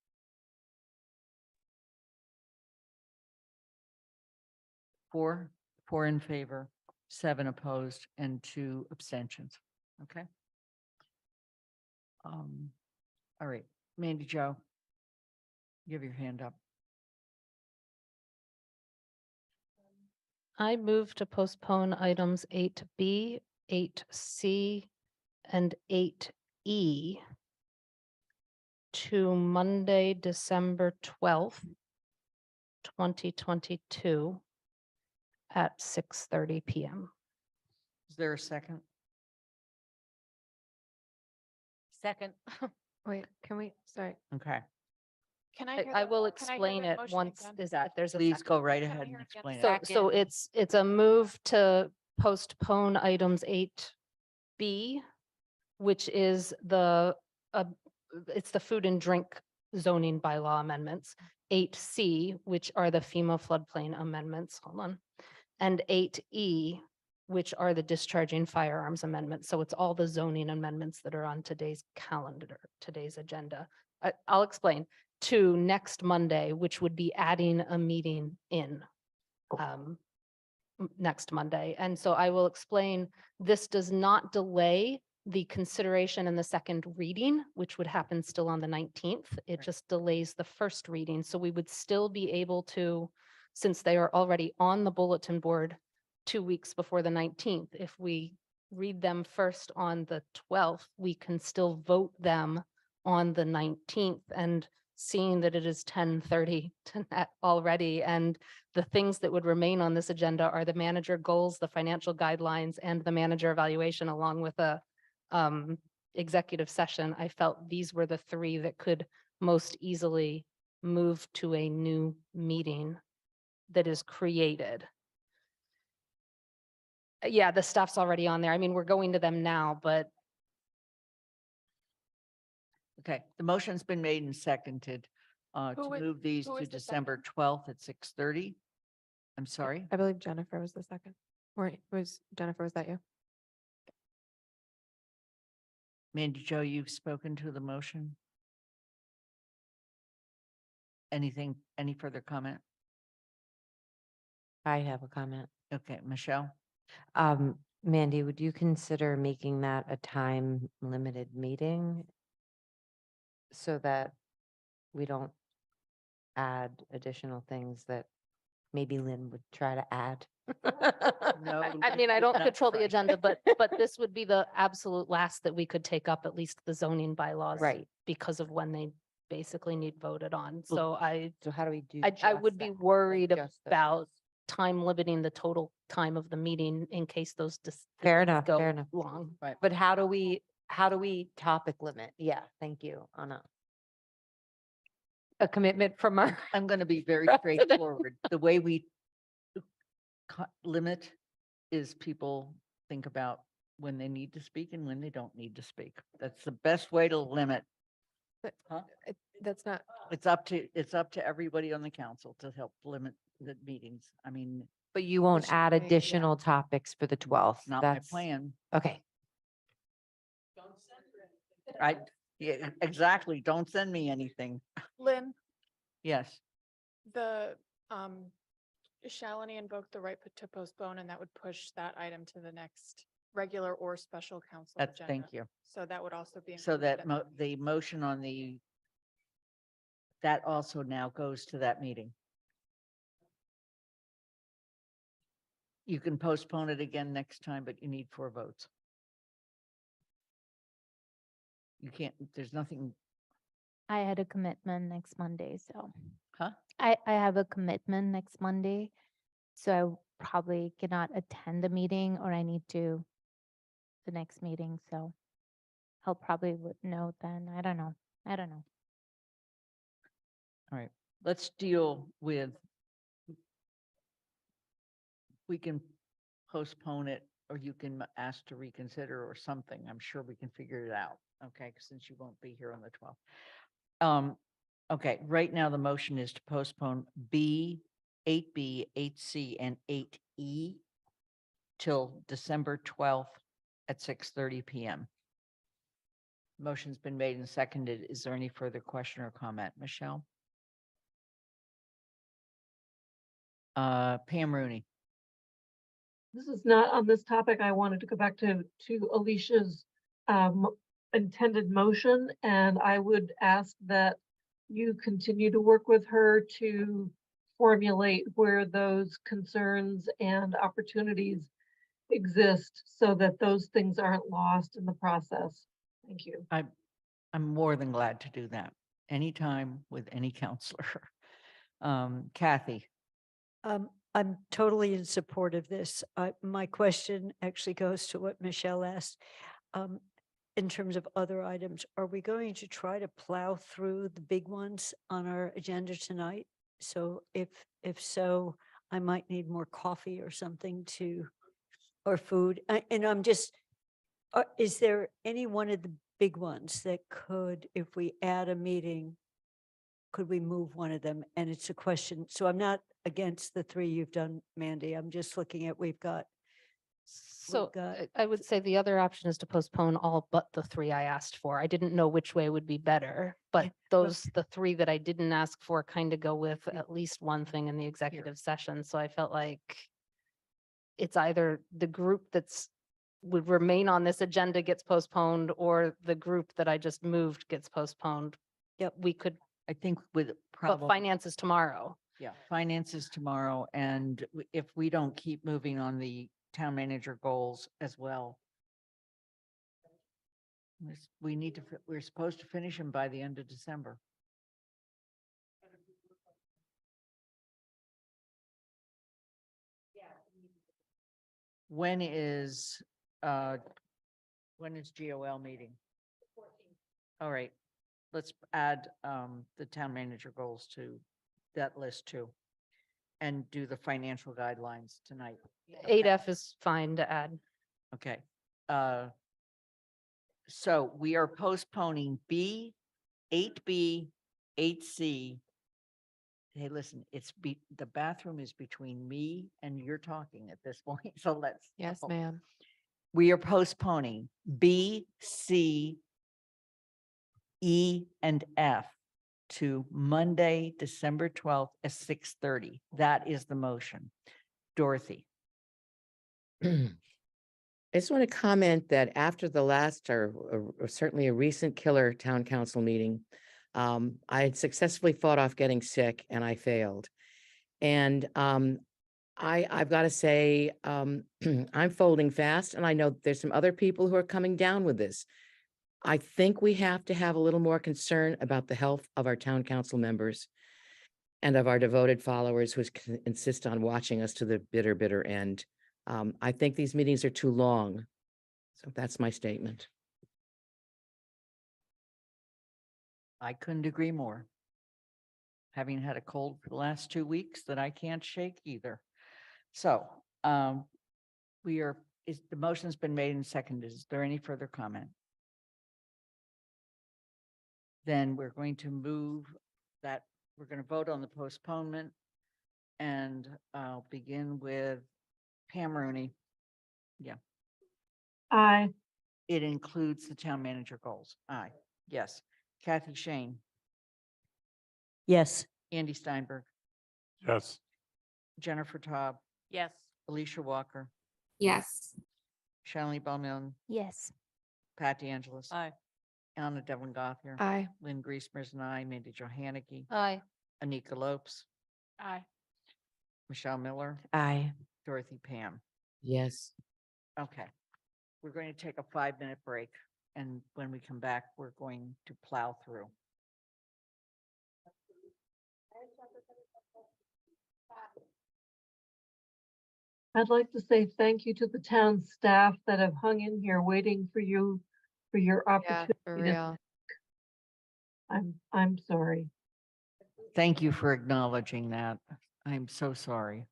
4 in favor, 7 opposed, and 2 abstentions. Okay. All right, Mandy Jo, you have your hand up. I move to postpone items 8B, 8C, and 8E to Monday, December 12th, 2022 at 6:30 PM. Is there a second? Second. Wait, can we, sorry. Okay, Can I will explain it once if there's a please second. go right ahead and explain it. So it's a move to postpone items 8B, which is it's the food and drink zoning bylaw amendments. 8C, which are the FEMA floodplain amendments, hold on. And 8E, which are the discharging firearms amendments. So it's all the zoning amendments that are on today's calendar, today's agenda. I'll explain. To next Monday, which would be adding a meeting in next Monday. And so I will explain, this does not delay the consideration and the second reading, which would happen still on the 19th. It just delays the first reading. So we would still be able to, since they are already on the bulletin board 2 weeks before the 19th, if we read them first on the 12th, we can still vote them on the 19th. And seeing that it is 10:30 already, and the things that would remain on this agenda are the manager goals, the financial guidelines, and the manager evaluation, along with a executive session. I felt these were the 3 that could most easily move to a new meeting that is created. Yeah, the stuff's already on there. I mean, we're going to them now, but Okay, the motion's been made and seconded Who to was- move these who to was the December 12th at 6:30. I'm sorry, I believe Jennifer was the second. Or Jennifer, was that you? Mandy Jo, you've spoken to the motion. Anything, any further comment? I have a comment. Okay, Michelle? Mandy, would you consider making that a time limited meeting? So that we don't add additional things that maybe Lynn would try to add? No. I mean, I don't that's control the right. agenda, but this would be the absolute last that we could take up, at least the zoning bylaws. Right. Because of when they basically need voted on. So So how do we do? I would just be that? worried just those? about time limiting the total time of the meeting in case those Fair decisions enough, go fair enough. long. Right. But how do we topic limit? Yeah, thank you, Anna. A commitment from our. I'm going to be very President. straightforward. The way we limit is people think about when they need to speak and when they don't need to speak. That's the best way to limit. Huh? That's not, It's up to everybody on the council to help limit the meetings. I mean, But you won't Which add way, yeah. additional topics for the 12th. not my That's plan. okay. Yeah, exactly. Don't send me anything. Lynn, Yes. the Shalini invoked the right to postpone, and that would push that item to the next regular or special council That's, agenda. thank you. So that would also be. So included that at that meeting. the motion on that also now goes to that meeting. You can postpone it again next time, but you need 4 votes. You can't, there's nothing, I had a commitment next Monday, so. huh? I have a commitment next Monday, so I probably cannot attend the meeting or I need to the next meeting, so he'll probably would know then. I don't know. I don't know. All right, let's deal with. We can postpone it, or you can ask to reconsider or something. I'm sure we can figure it out, okay, since you won't be here on the 12th. Okay, right now the motion is to postpone B, 8B, 8C, and 8E till December 12th at 6:30 PM. Motion's been made and seconded. Is there any further question or comment? Michelle? Pam Rooney. This is not on this topic. I wanted to go back to Alicia's intended motion, and I would ask that you continue to work with her to formulate where those concerns and opportunities exist so that those things aren't lost in the process. Thank you. I'm more than glad to do that anytime with any counselor. Kathy? I'm totally in support of this. My question actually goes to what Michelle asked. In terms of other items, are we going to try to plow through the big ones on our agenda tonight? So if so, I might need more coffee or something or food. And I'm just, is there any one of the big ones that could, if we add a meeting, could we move one of them? And it's a question. So I'm not against the 3 you've done, Mandy. I'm just looking at, we've got. So got- I would say the other option is to postpone all but the 3 I asked for. I didn't know which way would be better, but the 3 that I didn't ask for kind of go with at least one thing in the executive session. So I felt like it's either the group would remain on this agenda gets postponed, or the group that I just moved gets postponed. Yep. We could, I think with but probably. finance is tomorrow. Yeah, finance is tomorrow, and if we don't keep moving on the town manager goals as well. We need to, we're supposed to finish them by the end of December. When is GOL meeting? All right, let's add the town manager goals to that list too. And do the financial guidelines tonight. 8F is fine to add. Okay. So we are postponing B, 8B, 8C. Hey, listen, the bathroom is between me and you're talking at this point, so let's. Yes, go. ma'am. We are postponing B, C, E, and F to Monday, December 12th at 6:30. That is the motion. Dorothy? I just want to comment that after the last, or certainly a recent killer town council meeting, I had successfully fought off getting sick and I failed. And I've got to say, I'm folding fast, and I know there's some other people who are coming down with this. I think we have to have a little more concern about the health of our town council members and of our devoted followers who insist on watching us to the bitter, bitter end. I think these meetings are too long. So that's my statement. I couldn't agree more. Having had a cold for the last 2 weeks that I can't shake either. So the motion's been made and seconded. Is there any further comment? Then we're going to move that, we're going to vote on the postponement, and I'll begin with Pam Rooney. Yeah. Aye. It includes the town manager goals. Aye. Yes. Kathy Shane, Yes. Andy Steinberg, Yes. Jennifer Taub, Yes. Alicia Walker, Yes. Shalini Bowman, Yes. Pat DeAngelis. Aye. Anna Devlin Gothier. Aye. Lynn Griesmer's and I, Mandy Johanicky, Aye. Anika Lopes, Aye. Michelle Miller, Aye. Dorothy, Pam. Yes. Okay. We're going to take a 5-minute break. And when we come back, we're going to plow through. I'd like to say thank you to the town staff that have hung in here waiting for you, for your Yeah, opportunity. for to- real. I'm sorry. Thank you for acknowledging that. I'm so sorry.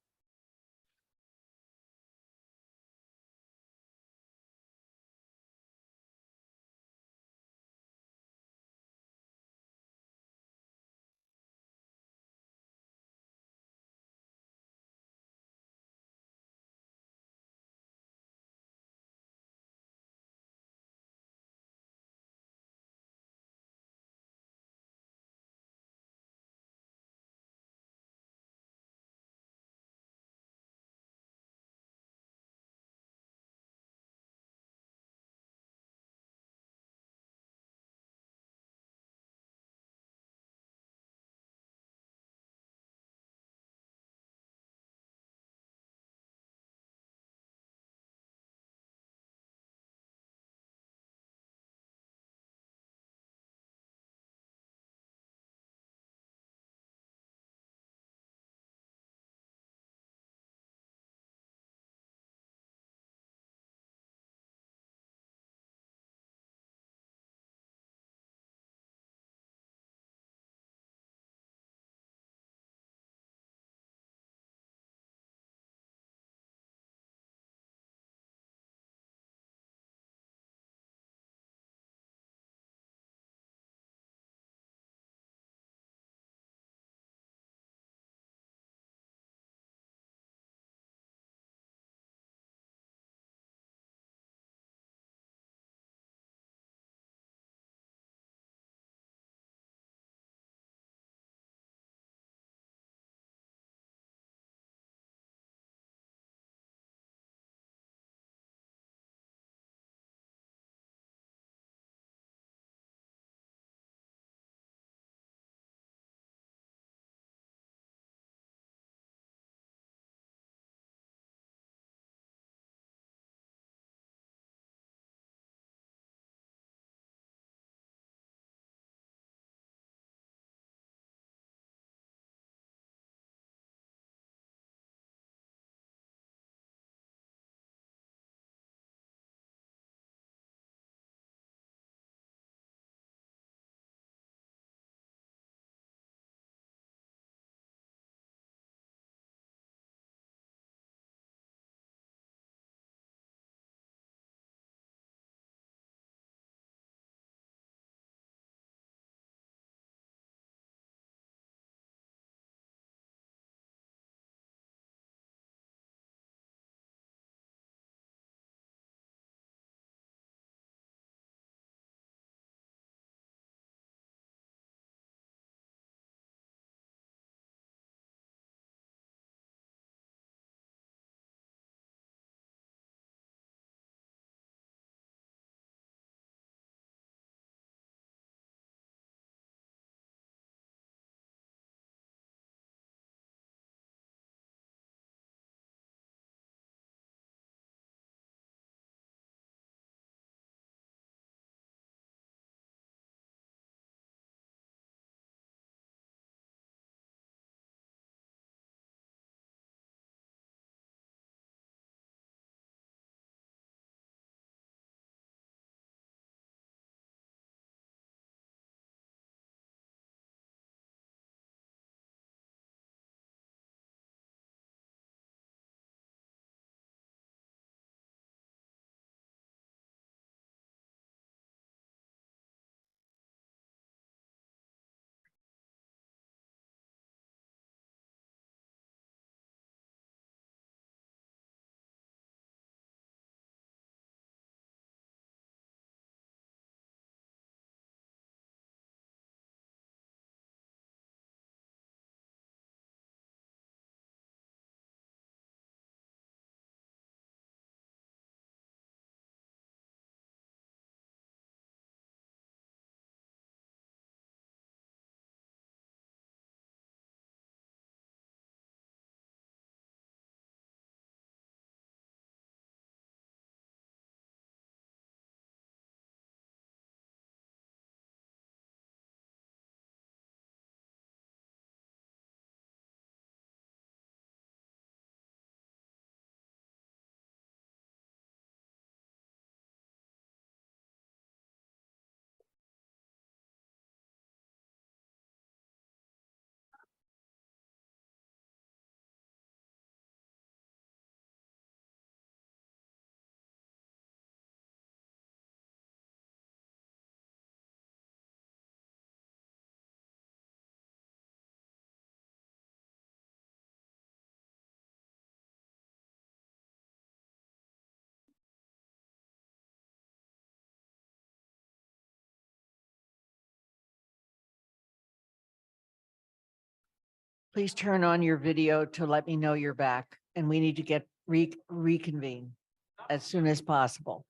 please turn on your video to let me know you're back, and we need to get reconvene as soon as possible.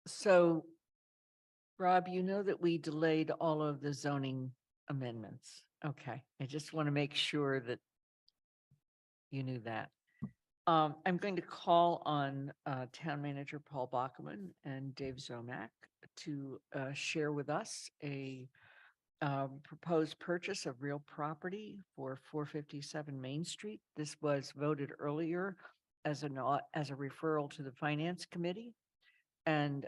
So, Rob, you know that we delayed all of the zoning amendments. Okay, I just want to make sure that you knew that. I'm going to call on Town Manager Paul Bachman and Dave Zomack to share with us a proposed purchase of real property for 457 Main Street. This was voted earlier as a referral to the Finance Committee. And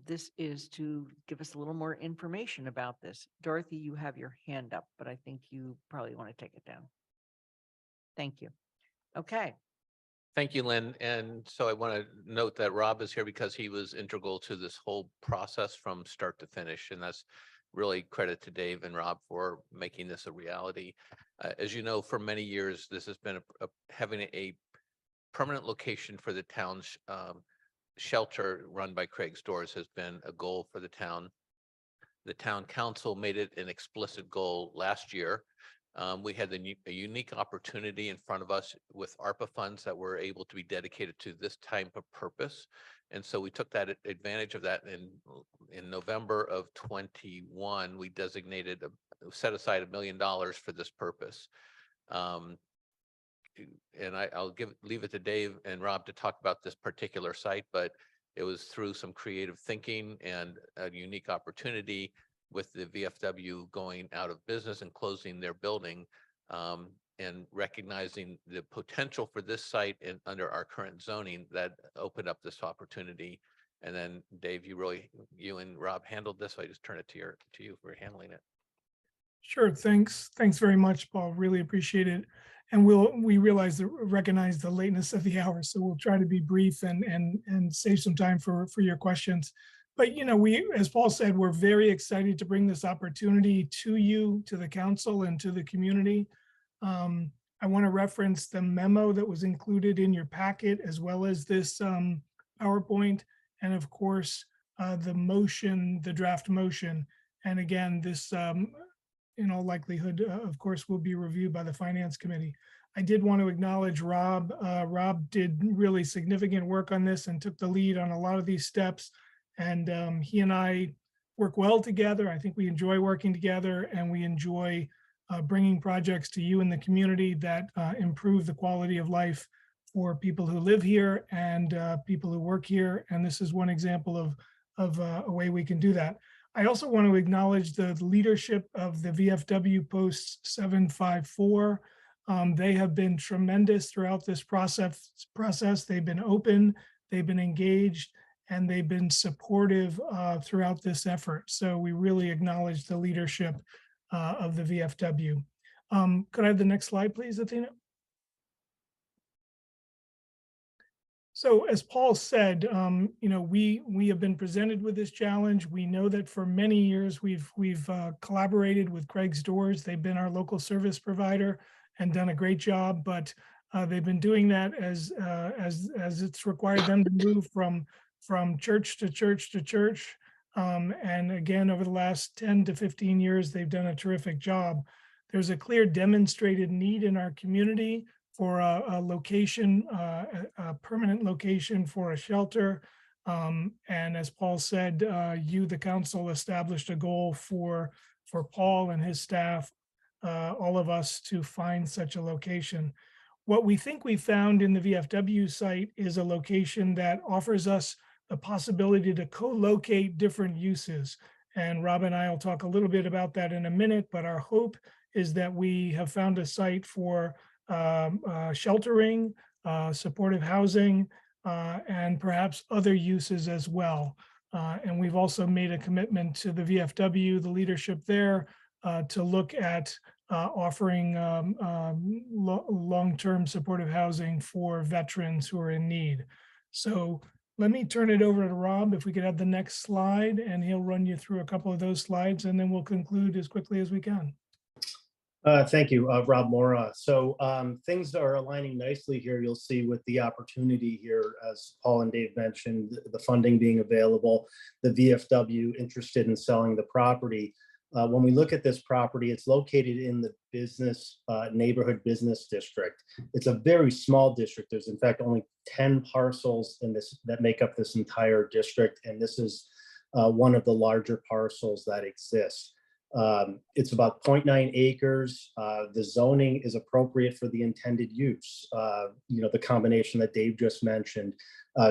this is to give us a little more information about this. Dorothy, you have your hand up, but I think you probably want to take it down. Thank you. Okay. Thank you, Lynn. And so I want to note that Rob is here because he was integral to this whole process from start to finish. And that's really credit to Dave and Rob for making this a reality. As you know, for many years, this has been having a permanent location for the town's shelter run by Craig's Doors has been a goal for the town. The town council made it an explicit goal last year. We had a unique opportunity in front of us with ARPA funds that were able to be dedicated to this type of purpose. And so we took that advantage of that in November of 21, we designated, set aside $1 million for this purpose. And I'll leave it to Dave and Rob to talk about this particular site, but it was through some creative thinking and a unique opportunity with the VFW going out of business and closing their building, and recognizing the potential for this site under our current zoning that opened up this opportunity. And then Dave, you and Rob handled this, so I just turn it to you for handling it. Sure. Thanks very much, Paul. Really appreciate it. And we recognize the lateness of the hour, so we'll try to be brief and save some time for your questions. But as Paul said, we're very excited to bring this opportunity to you, to the council, and to the community. I want to reference the memo that was included in your packet, as well as this PowerPoint, and of course the draft motion. And again, this in all likelihood, of course, will be reviewed by the Finance Committee. I did want to acknowledge Rob. Rob did really significant work on this and took the lead on a lot of these steps. And he and I work well together. I think we enjoy working together, and we enjoy bringing projects to you in the community that improve the quality of life for people who live here and people who work here. And this is one example of a way we can do that. I also want to acknowledge the leadership of the VFW Post 754. They have been tremendous throughout this process. They've been open, they've been engaged, and they've been supportive throughout this effort. So we really acknowledge the leadership of the VFW. Could I have the next slide, please, Athena? So as Paul said, we have been presented with this challenge. We know that for many years we've collaborated with Craig's Doors. They've been our local service provider and done a great job, but they've been doing that as it's required them to move from church to church to church. And again, over the last 10 to 15 years, they've done a terrific job. There's a clear demonstrated need in our community for a location, a permanent location for a shelter. And as Paul said, the council established a goal for Paul and his staff, all of us, to find such a location. What we think we found in the VFW site is a location that offers us the possibility to co-locate different uses. And Rob and I will talk a little bit about that in a minute, but our hope is that we have found a site for sheltering, supportive housing, and perhaps other uses as well. And we've also made a commitment to the VFW, the leadership there, to look at offering long-term supportive housing for veterans who are in need. So let me turn it over to Rob. If we could have the next slide, and he'll run you through a couple of those slides, and then we'll conclude as quickly as we can. Thank you, Rob Mora. So things are aligning nicely here. You'll see with the opportunity here, as Paul and Dave mentioned, the funding being available, the VFW interested in selling the property. When we look at this property, it's located in the business neighborhood business district. It's a very small district. There's in fact only 10 parcels in this that make up this entire district, and this is one of the larger parcels that exist. It's about 0.9 acres. The zoning is appropriate for the intended use. The combination that Dave just mentioned,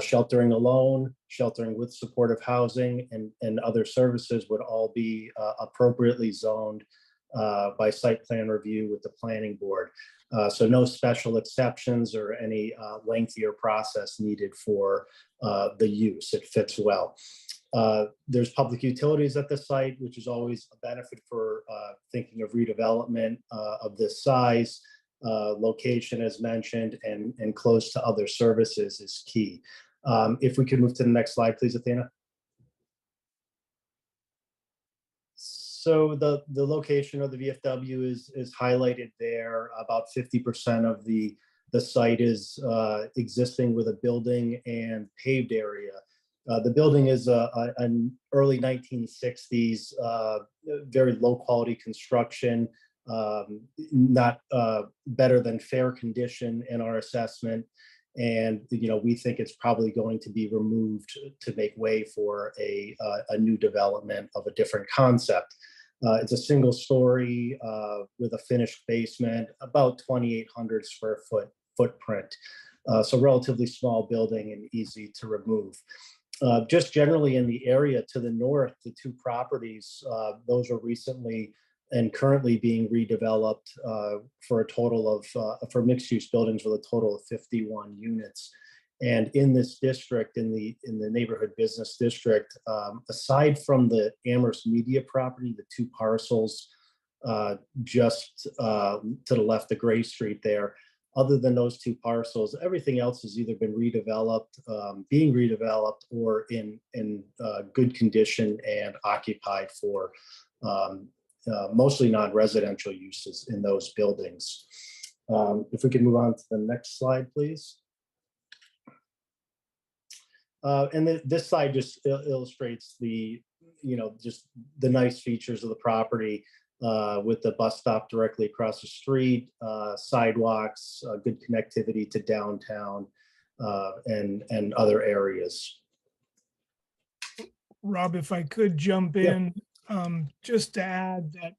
sheltering alone, sheltering with supportive housing, and other services would all be appropriately zoned by site plan review with the planning board. So no special exceptions or any lengthier process needed for the use. It fits well. There's public utilities at the site, which is always a benefit for thinking of redevelopment of this size. Location, as mentioned, and close to other services is key. If we could move to the next slide, please, Athena. So the location of the VFW is highlighted there. About 50% of the site is existing with a building and paved area. The building is an early 1960s, very low quality construction, not better than fair condition in our assessment. And, we think it's probably going to be removed to make way for a new development of a different concept. It's a single story with a finished basement, about 2,800 square footprint. So relatively small building and easy to remove. Just generally in the area to the north, the two properties, those are recently and currently being redeveloped for a total of, for mixed use buildings with a total of 51 units. And in this district, in the neighborhood business district, aside from the Amherst media property, the two parcels just to the left of Gray Street there, other than those two parcels, everything else has either been redeveloped, being redeveloped, or in good condition and occupied for mostly non-residential uses in those buildings. If we can move on to the next slide, please. And this slide just illustrates just the nice features of the property. With the bus stop directly across the street, sidewalks, good connectivity to downtown, and other areas. Rob, if I could jump in, just to add that,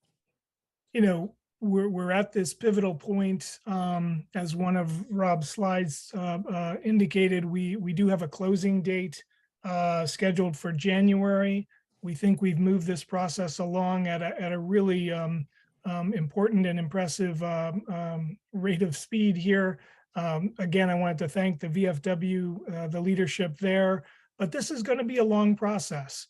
we're at this pivotal point. As one of Rob's slides indicated, we do have a closing date scheduled for January. We think we've moved this process along at a really important and impressive rate of speed here. Again, I wanted to thank the VFW, the leadership there, but this is going to be a long process.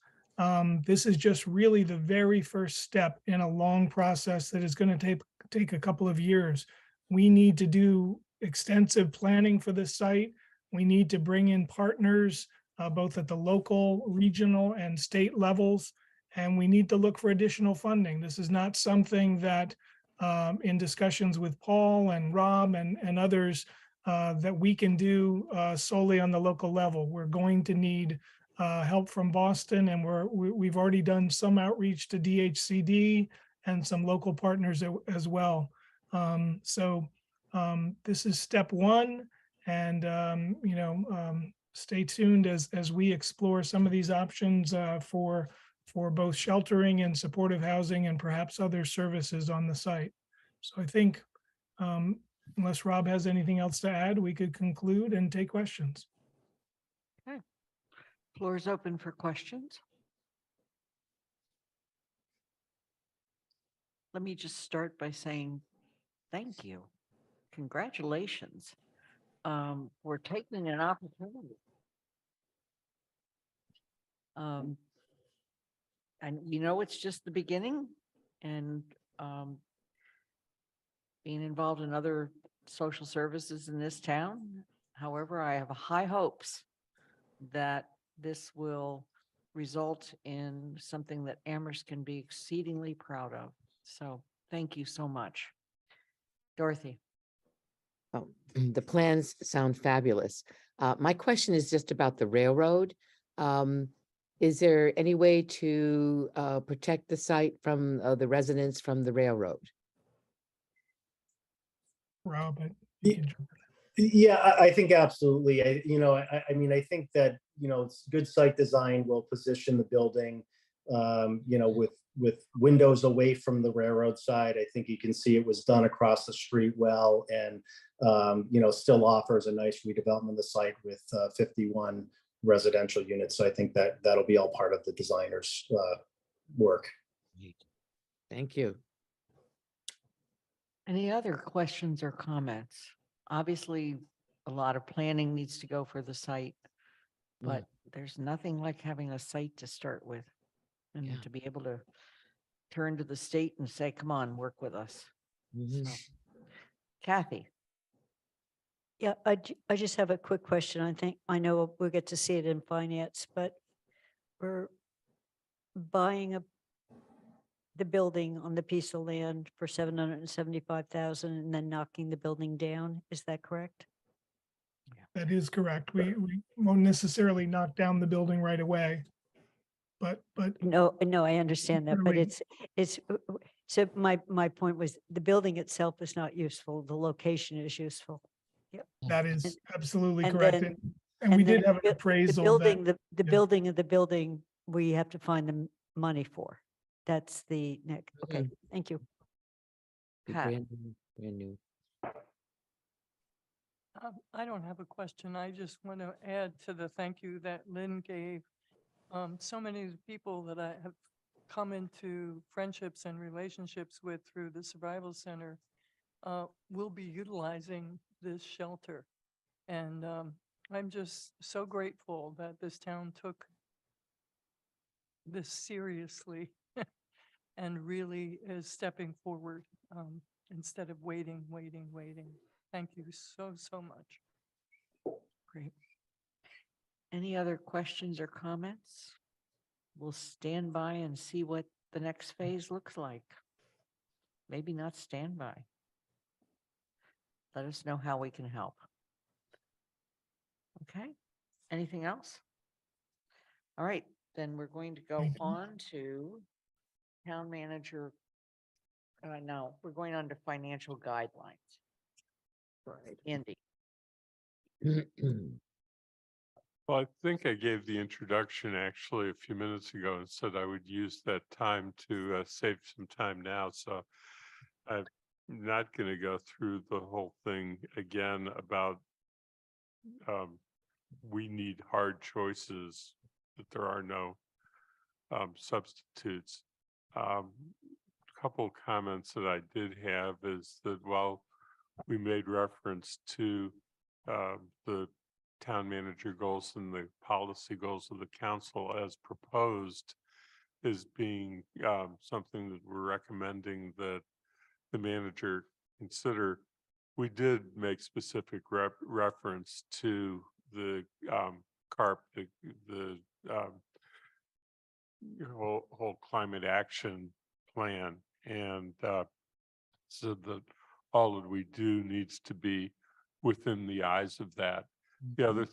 This is just really the very first step in a long process that is going to take a couple of years. We need to do extensive planning for this site. We need to bring in partners both at the local, regional, and state levels, and we need to look for additional funding. This is not something that in discussions with Paul and Rob and others that we can do solely on the local level. We're going to need help from Boston, and we've already done some outreach to DHCD and some local partners as well. So this is step one, and stay tuned as we explore some of these options for both sheltering and supportive housing and perhaps other services on the site. So I think unless Rob has anything else to add, we could conclude and take questions. Okay. Floor is open for questions. Let me just start by saying thank you. Congratulations. We're taking an opportunity. And it's just the beginning, and being involved in other social services in this town. However, I have high hopes that this will result in something that Amherst can be exceedingly proud of. So thank you so much. Dorothy. Oh, the plans sound fabulous. My question is just about the railroad. Is there any way to protect the site from the residents from the railroad? Rob, Yeah, I think absolutely. I mean, I think that, good site design will position the building, with windows away from the railroad side. I think you can see it was done across the street well, and, still offers a nice redevelopment of the site with 51 residential units. So I think that that'll be all part of the designer's work. Thank you. Any other questions or comments? Obviously, a lot of planning needs to go for the site, but there's nothing like having a site to start with and Yeah. to be able to turn to the state and say, come on, work with us. So, Kathy. Yeah, I just have a quick question. I know we'll get to see it in finance, but we're buying the building on the piece of land for 775,000 and then knocking the building down. Is that correct? that is correct. We won't necessarily knock down the building right away. But No, I understand that, but Really? it's, so my point was the building itself is not useful. The location is useful. Yep. that is absolutely And correct. then- And we then did have an the appraisal building, that, the yeah. building of the building, we have to find the money for. That's the next. Okay, thank you. Pat. Brand new. I don't have a question. I just want to add to the thank you that Lynn gave. So many of the people that I have come into friendships and relationships with through the Survival Center will be utilizing this shelter. And I'm just so grateful that this town took this seriously and really is stepping forward instead of waiting. Thank you so much. Great. Any other questions or comments? We'll stand by and see what the next phase looks like. Maybe not stand by. Let us know how we can help. Okay, anything else? All right, then we're going to go on to town manager. No, we're going on to financial guidelines. Right. Andy. Well, I think I gave the introduction actually a few minutes ago and said I would use that time to save some time now. So I'm not going to go through the whole thing again about we need hard choices, that there are no substitutes. A couple of comments that I did have is that while we made reference to the town manager goals and the policy goals of the council as proposed is being something that we're recommending that the manager consider. We did make specific reference to the CARP, the whole climate action plan, and so that all that we do needs to be within the eyes of that. The other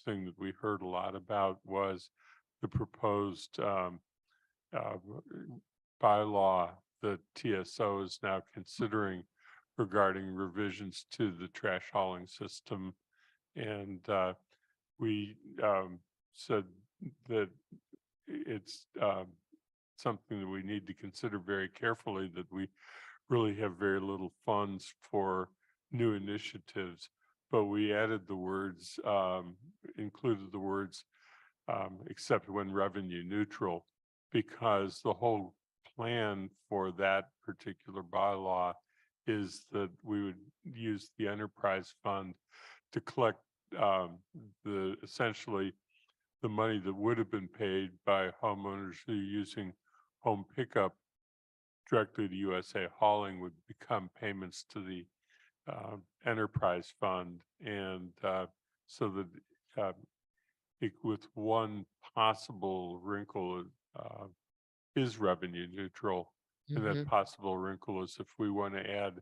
thing that we heard a lot about was the proposed bylaw that TSO is now considering regarding revisions to the trash hauling system. And we said that it's something that we need to consider very carefully, that we really have very little funds for new initiatives, but we added the words, included the words, except when revenue neutral, because the whole plan for that particular bylaw is that we would use the enterprise fund to collect essentially the money that would have been paid by homeowners who are using home pickup directly to USA Hauling would become payments to the enterprise fund, and so that think with one possible wrinkle, is revenue neutral. And that possible wrinkle is if we want to add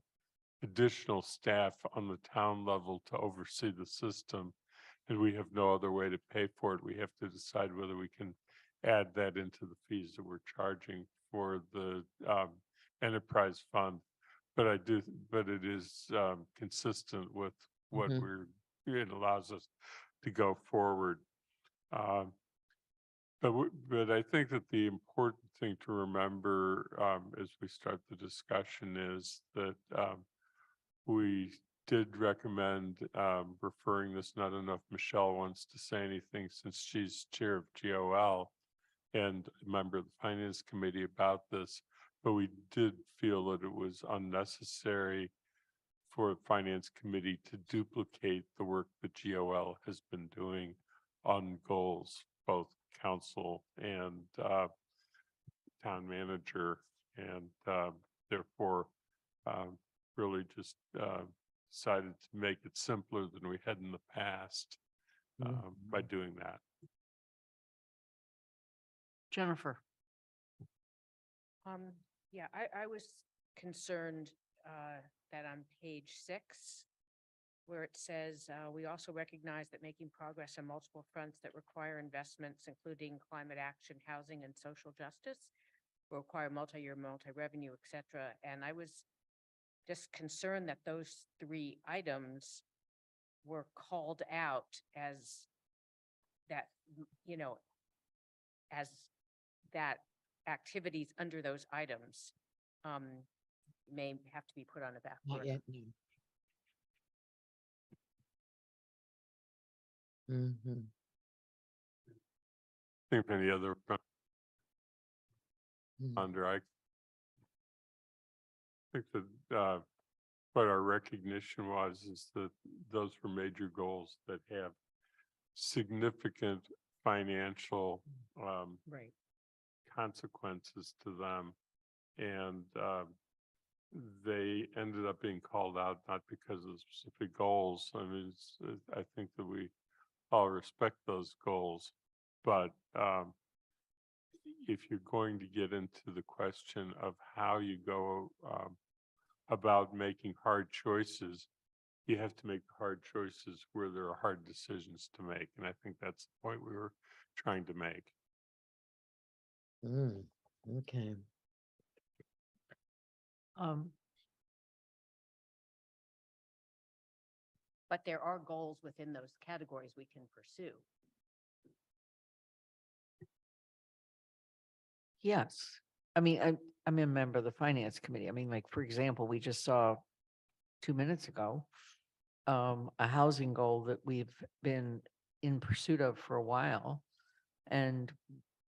additional staff on the town level to oversee the system, and we have no other way to pay for it, we have to decide whether we can add that into the fees that we're charging for the enterprise fund. But it is consistent with what it allows us to go forward. But I think that the important thing to remember as we start the discussion is that we did recommend referring this. Not enough Michelle wants to say anything since she's chair of GOL and a member of the finance committee about this, but we did feel that it was unnecessary for the finance committee to duplicate the work that GOL has been doing on goals, both council and town manager, and therefore really just decided to make it simpler than we had in the past by doing that. Jennifer. Yeah, I was concerned that on page 6, where it says, we also recognize that making progress on multiple fronts that require investments, including climate action, housing, and social justice, will require multi-year, multi-revenue, et cetera. And I was just concerned that those 3 items were called out as that, as that activities under those items may have to be put on a back Not burner. yet, no. Mhm. I think any other Mm. under I think that what our recognition was is that those were major goals that have significant financial Right. consequences to them, and they ended up being called out not because of specific goals. I mean, I think that we all respect those goals, but if you're going to get into the question of how you go about making hard choices, you have to make hard choices where there are hard decisions to make. And I think that's the point we were trying to make. Okay. But there are goals within those categories we can pursue. Yes. I mean, I'm a member of the finance committee. I mean, like, for example, we just saw 2 minutes ago a housing goal that we've been in pursuit of for a while. And,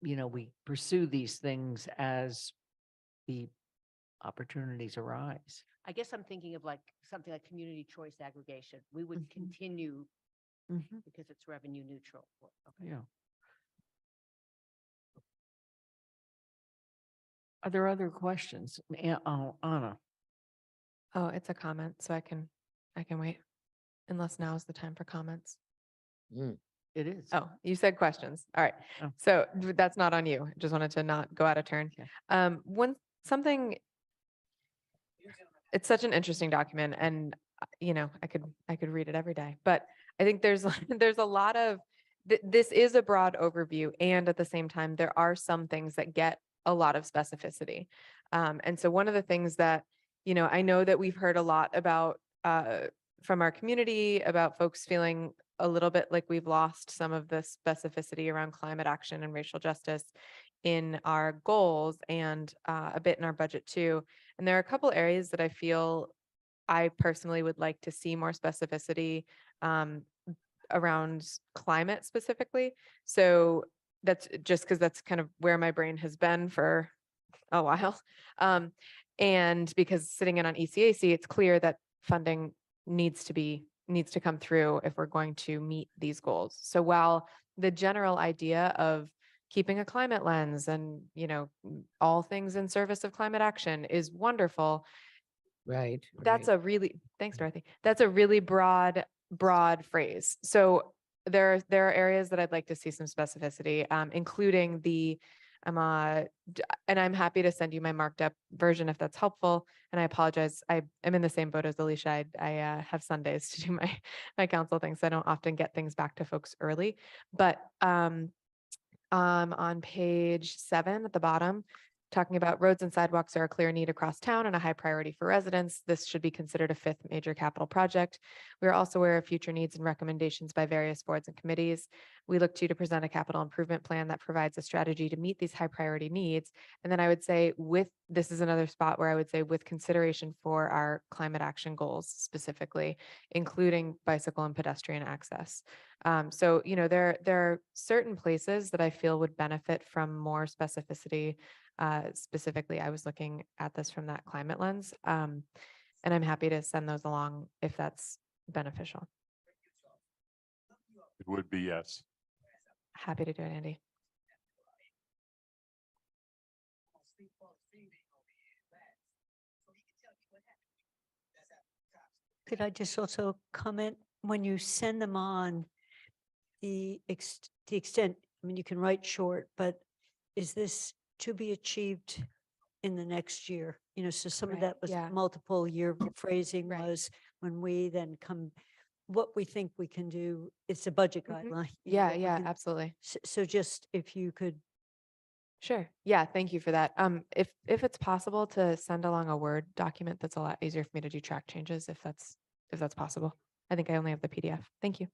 we pursue these things as the opportunities arise. I guess I'm thinking of like something like community choice aggregation. We would continue because it's revenue neutral. Okay. Yeah. Are there other questions? Anna? Oh, it's a comment, so I can wait. Unless now is the time for comments. It is. Oh, you said questions. All right. Oh. So that's not on you. Just wanted to not go out of turn. It's such an interesting document, and I could read it every day, but I think there's a lot of this is a broad overview, and at the same time there are some things that get a lot of specificity. And so one of the things that I know that we've heard a lot about from our community about folks feeling a little bit like we've lost some of the specificity around climate action and racial justice in our goals, and a bit in our budget too. And there are a couple areas that I feel I personally would like to see more specificity around climate specifically. So that's just because that's kind of where my brain has been for a while. And because sitting in on ECAC, it's clear that funding needs to come through if we're going to meet these goals. So while the general idea of keeping a climate lens and, all things in service of climate action is wonderful. Right. That's a really, thanks, Dorothy. That's a really broad phrase. So there are areas that I'd like to see some specificity, including and I'm happy to send you my marked up version if that's helpful. And I apologize, I am in the same boat as Alicia. I have Sundays to do my council things. So I don't often get things back to folks early, but on page 7 at the bottom, talking about roads and sidewalks are a clear need across town and a high priority for residents. This should be considered a 5th major capital project. We are also aware of future needs and recommendations by various boards and committees. We look to you to present a capital improvement plan that provides a strategy to meet these high priority needs. And then I would say this is another spot where I would say with consideration for our climate action goals specifically, including bicycle and pedestrian access. So, there are certain places that I feel would benefit from more specificity. Specifically, I was looking at this from that climate lens. And I'm happy to send those along if that's beneficial. It would be yes. Happy to do it, Andy. Could I just also comment, when you send them on, the extent, I mean, you can write short, but is this to be achieved in the next year? So some of Right, that was yeah. multiple year phrasing was when we then come, what we think we can do, it's a budget Mhm. guideline. Yeah, what we yeah, can- absolutely. So just if you could, Sure. Yeah, thank you for that. If it's possible to send along a Word document, that's a lot easier for me to do track changes if that's possible. I think I only have the PDF. Thank you.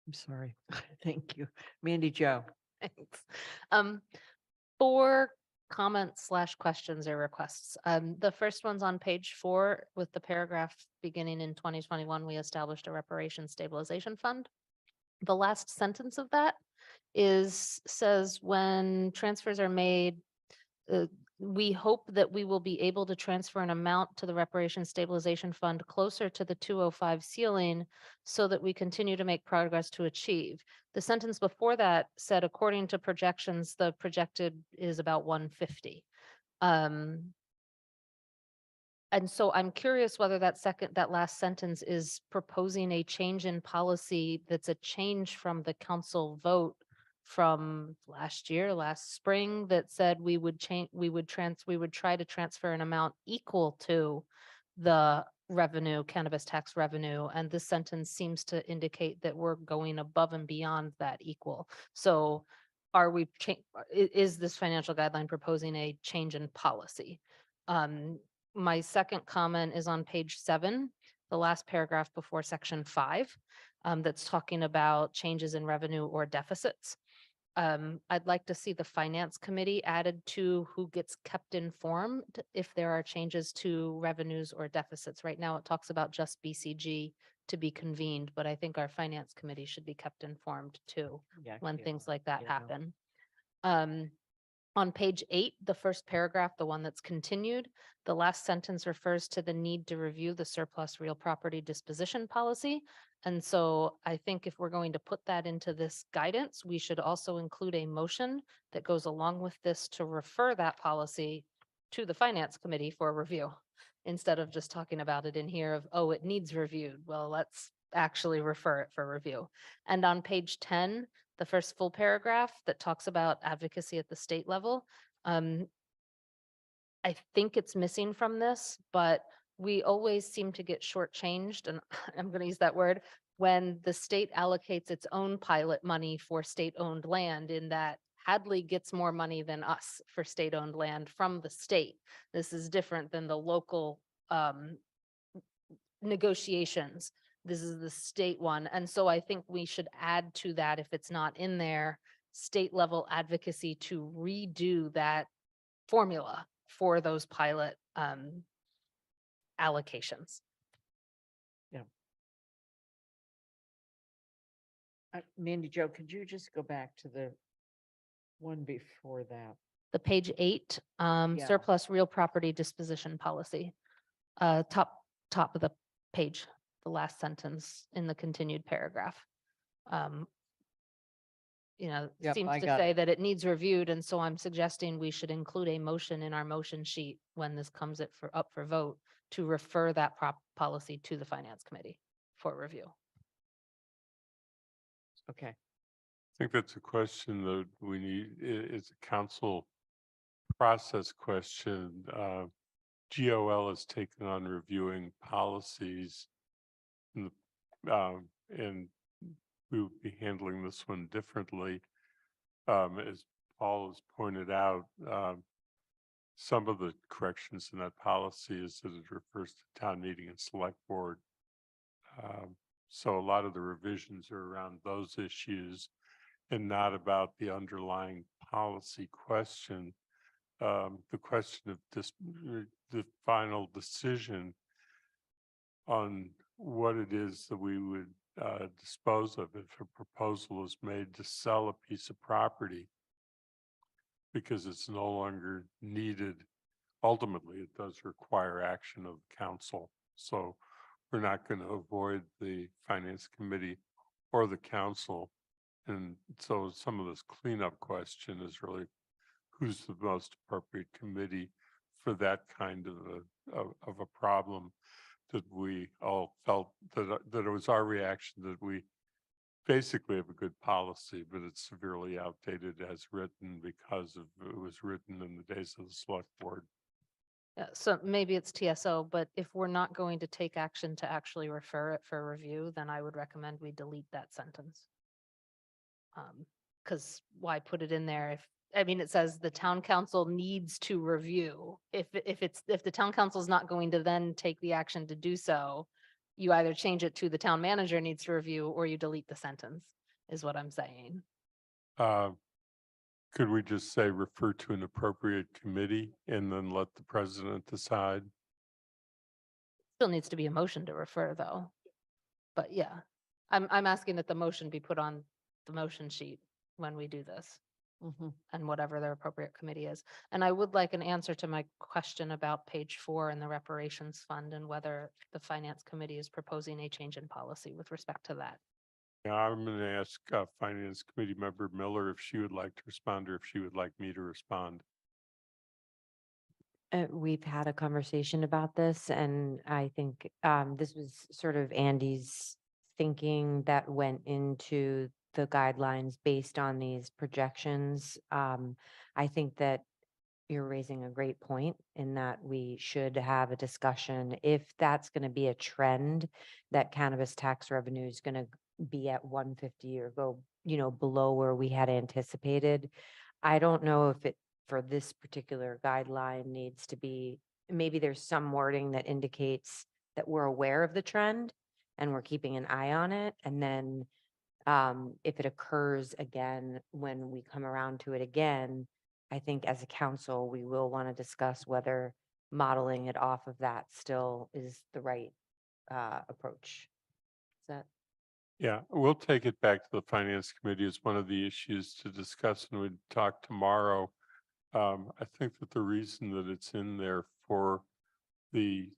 I'm sorry. Thank you. Mandy Joe. Thanks. 4 comments / questions or requests. The first one's on page 4 with the paragraph beginning in 2021, we established a reparation stabilization fund. The last sentence of that says when transfers are made, we hope that we will be able to transfer an amount to the reparation stabilization fund closer to the 205 ceiling so that we continue to make progress to achieve. The sentence before that said, according to projections, the projected is about 150. And so I'm curious whether that last sentence is proposing a change in policy that's a change from the council vote from last spring that said we would try to transfer an amount equal to the cannabis tax revenue. And this sentence seems to indicate that we're going above and beyond that equal. So is this financial guideline proposing a change in policy? My second comment is on page 7, the last paragraph before section 5, that's talking about changes in revenue or deficits. I'd like to see the finance committee added to who gets kept informed if there are changes to revenues or deficits. Right now, it talks about just BCG to be convened, but I think our finance committee should be kept informed too Yeah, when yeah, things like that yeah, no. happen. On page 8, the first paragraph, the one that's continued, the last sentence refers to the need to review the surplus real property disposition policy. And so I think if we're going to put that into this guidance, we should also include a motion that goes along with this to refer that policy to the finance committee for review, instead of just talking about it in here of, oh, it needs reviewed. Well, let's actually refer it for review. And on page 10, the first full paragraph that talks about advocacy at the state level. I think it's missing from this, but we always seem to get shortchanged, and I'm going to use that word, when the state allocates its own pilot money for state-owned land, in that Hadley gets more money than us for state-owned land from the state. This is different than the local negotiations. This is the state one. And so I think we should add to that, if it's not in there, state level advocacy to redo that formula for those pilot allocations. Mandy Joe, could you just go back to the one before that? The page 8, Yeah. surplus real property disposition policy, top of the page, the last sentence in the continued paragraph. Yep, seems I to got say it. that it needs reviewed, and so I'm suggesting we should include a motion in our motion sheet when this comes up for vote to refer that policy to the finance committee for review. Okay. I think that's a question that we need, it's a council process question. GOL has taken on reviewing policies and we will be handling this one differently. As Paul has pointed out, some of the corrections in that policy is that it refers to town meeting and select board. So a lot of the revisions are around those issues and not about the underlying policy question. The question of the final decision on what it is that we would dispose of if a proposal is made to sell a piece of property because it's no longer needed. Ultimately, it does require action of the council. So we're not going to avoid the finance committee or the council. And so some of this cleanup question is really who's the most appropriate committee for that kind of a problem, that we all felt that it was our reaction that we basically have a good policy, but it's severely outdated as written because it was written in the days of the select board. Yeah, so maybe it's TSO, but if we're not going to take action to actually refer it for review, then I would recommend we delete that sentence. Because why put it in there it says the town council needs to review. If the town council is not going to then take the action to do so, you either change it to the town manager needs to review or you delete the sentence, is what I'm saying. Could we just say refer to an appropriate committee and then let the president decide? Still needs to be a motion to refer though. But yeah, I'm asking that the motion be put on the motion sheet when we do this. And whatever their appropriate committee is. And I would like an answer to my question about page 4 in the reparations fund and whether the finance committee is proposing a change in policy with respect to that. Yeah, I'm going to ask Finance Committee Member Miller if she would like to respond or if she would like me to respond. We've had a conversation about this, and I think this was sort of Andy's thinking that went into the guidelines based on these projections. I think that you're raising a great point in that we should have a discussion if that's going to be a trend that cannabis tax revenue is going to be at 150 or go, below where we had anticipated. I don't know if it for this particular guideline needs to be, maybe there's some wording that indicates that we're aware of the trend and we're keeping an eye on it. And then if it occurs again, when we come around to it again, I think as a council, we will want to discuss whether modeling it off of that still is the right approach. Is that? Yeah, we'll take it back to the Finance Committee as one of the issues to discuss, and we'll talk tomorrow. I think that the reason that it's in there for the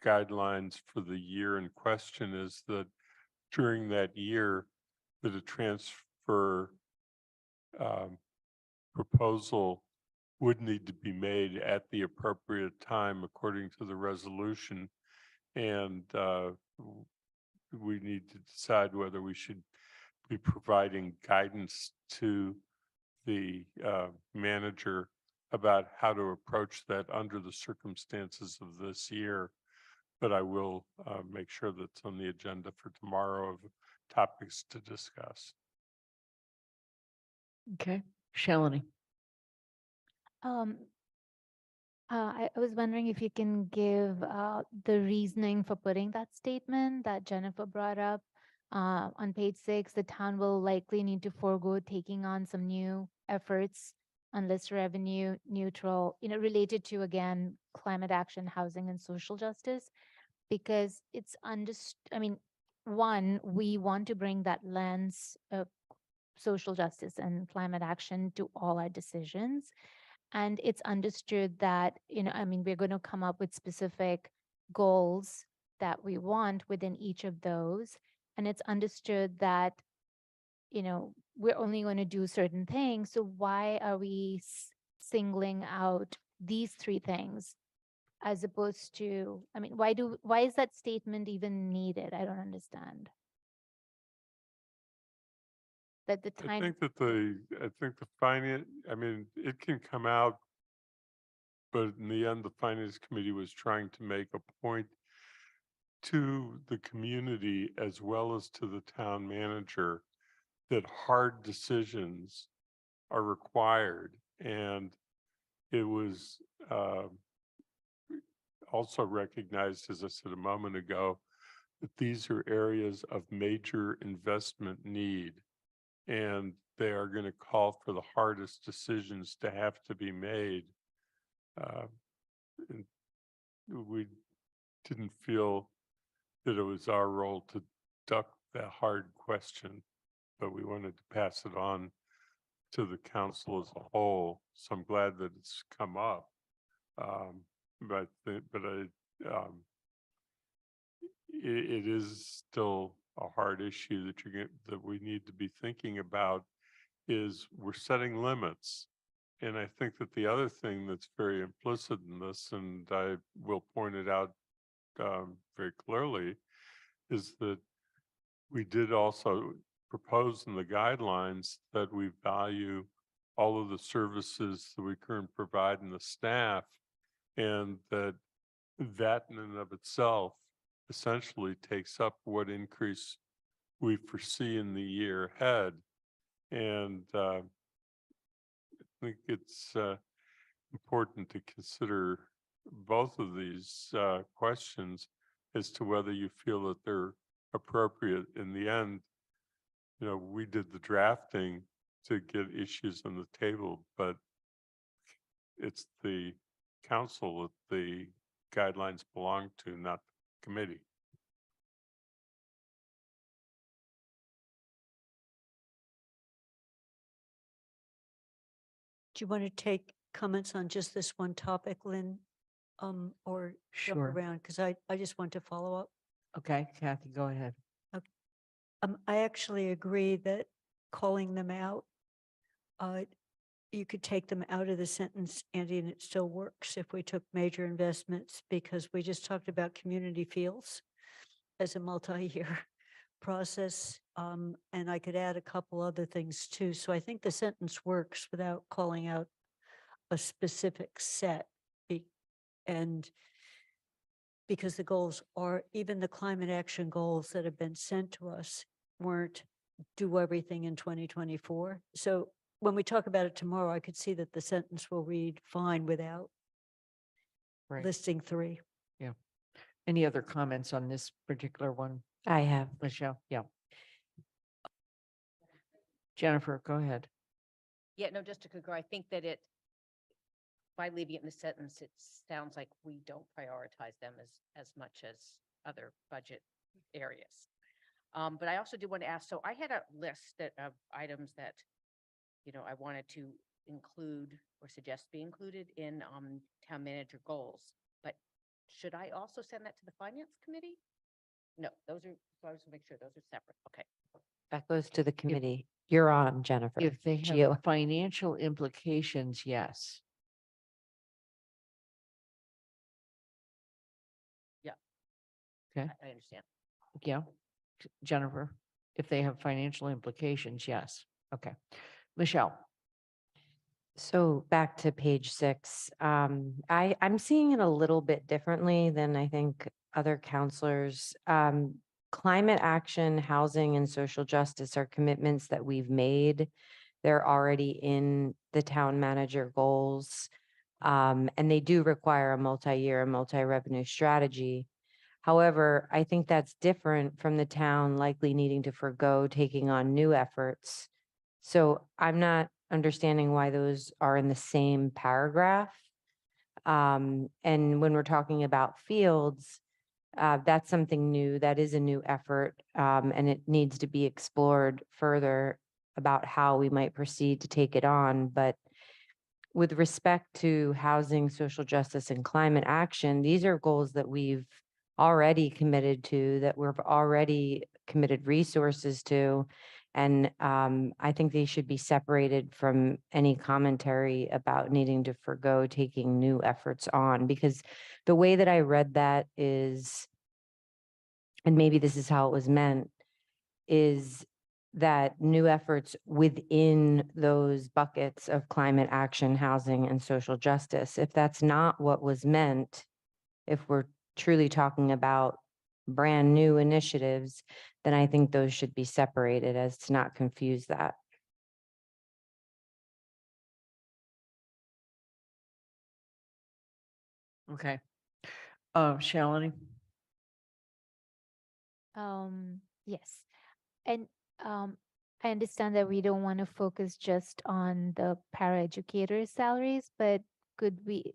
guidelines for the year in question is that during that year, that a transfer proposal would need to be made at the appropriate time according to the resolution. And we need to decide whether we should be providing guidance to the manager about how to approach that under the circumstances of this year. But I will make sure that's on the agenda for tomorrow of topics to discuss. Okay, Shalini. I was wondering if you can give the reasoning for putting that statement that Jennifer brought up. On page 6, the town will likely need to forego taking on some new efforts unless revenue neutral, related to, again, climate action, housing, and social justice, because it's one, we want to bring that lens of social justice and climate action to all our decisions. And it's understood that, we're going to come up with specific goals that we want within each of those. And it's understood that, we're only going to do certain things. So why are we singling out these three things as opposed to, I mean, why is that statement even needed? I don't understand. That the I time, think that I think the finance, I mean, it can come out, but in the end, the finance committee was trying to make a point to the community as well as to the town manager that hard decisions are required. And it was also recognized, as I said a moment ago, that these are areas of major investment need. And they are going to call for the hardest decisions to have to be made. And we didn't feel that it was our role to duck that hard question, but we wanted to pass it on to the council as a whole. So I'm glad that it's come up. But it is still a hard issue that that we need to be thinking about. Is we're setting limits. And I think that the other thing that's very implicit in this, and I will point it out very clearly, is that we did also propose in the guidelines that we value all of the services that we currently provide in the staff, and that in and of itself essentially takes up what increase we foresee in the year ahead. And I think it's important to consider both of these questions as to whether you feel that they're appropriate. In the end, we did the drafting to get issues on the table, but it's the council that the guidelines belong to, not the committee. Do you want to take comments on just this one topic, Lynn? Or jump Sure. around? Because I just want to follow up. Okay, Kathy, go ahead. I actually agree that calling them out, you could take them out of the sentence, Andy, and it still works if we took major investments, because we just talked about community fields as a multi-year process. And I could add a couple other things too. So I think the sentence works without calling out a specific set. And because the goals are, even the climate action goals that have been sent to us weren't do everything in 2024. So when we talk about it tomorrow, I could see that the sentence will read fine without Right. listing three. Yeah. Any other comments on this particular one? I have. Michelle? Yeah. Jennifer, go ahead. Yeah, no, just to concur, I think that by leaving it in the sentence, it sounds like we don't prioritize them as much as other budget areas. But I also do want to ask, so I had a list of items that, I wanted to include or suggest be included in town manager goals. But should I also send that to the finance committee? No, those are, so I was to make sure those are separate. Okay. That goes to the committee. You're on, Jennifer. If they It's have you. financial implications, yes. Yeah. Okay. I understand. Yeah. Jennifer, if they have financial implications, yes. Okay. Michelle? So back to page 6, I'm seeing it a little bit differently than I think other counselors. Climate action, housing, and social justice are commitments that we've made. They're already in the town manager goals. And they do require a multi-year, multi-revenue strategy. However, I think that's different from the town likely needing to forego taking on new efforts. So I'm not understanding why those are in the same paragraph. And when we're talking about fields, that's something new. That is a new effort, and it needs to be explored further about how we might proceed to take it on. But with respect to housing, social justice, and climate action, these are goals that we've already committed to, that we've already committed resources to. And I think they should be separated from any commentary about needing to forego taking new efforts on, because the way that I read that is, and maybe this is how it was meant, is that new efforts within those buckets of climate action, housing, and social justice. If that's not what was meant, if we're truly talking about brand new initiatives, then I think those should be separated as to not confuse that. Okay. Shalini? Yes. And I understand that we don't want to focus just on the paraeducators' salaries, but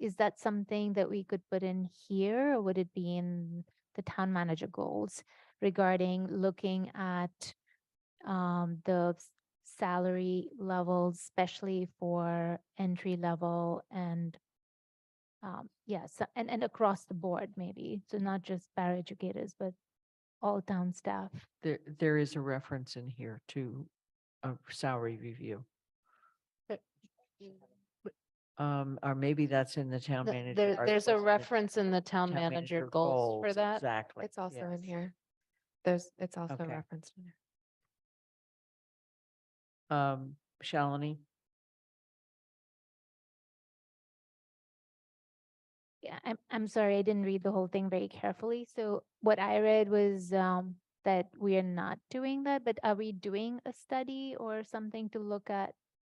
is that something that we could put in here, or would it be in the town manager goals regarding looking at salary levels, especially for entry level and yes, and across the board maybe. So not just paraeducators, but all town staff. There is a reference in here to a salary review. Or maybe that's in the town manager. or There's a was it reference in the town town manager goals for that. Exactly. It's also in yes. here. It's also Okay. referenced in here. Shalini? Yeah, I'm sorry, I didn't read the whole thing very carefully. So what I read was that we are not doing that, but are we doing a study or something to look at?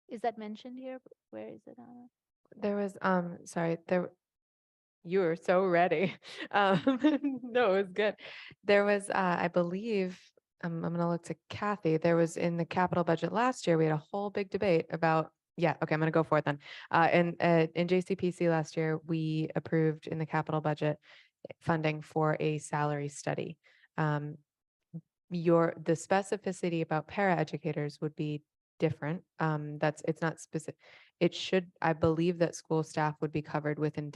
Is that mentioned here? Where is it on? There was, sorry, you were so ready. No, it was good. There was, I believe, I'm gonna look to Kathy. There was in the capital budget last year, we had a whole big debate about, yeah, okay, I'm gonna go for it then. In JCPC last year, we approved in the capital budget funding for a salary study. The specificity about paraeducators would be different. It's not specific. It should, I believe that school staff would be covered within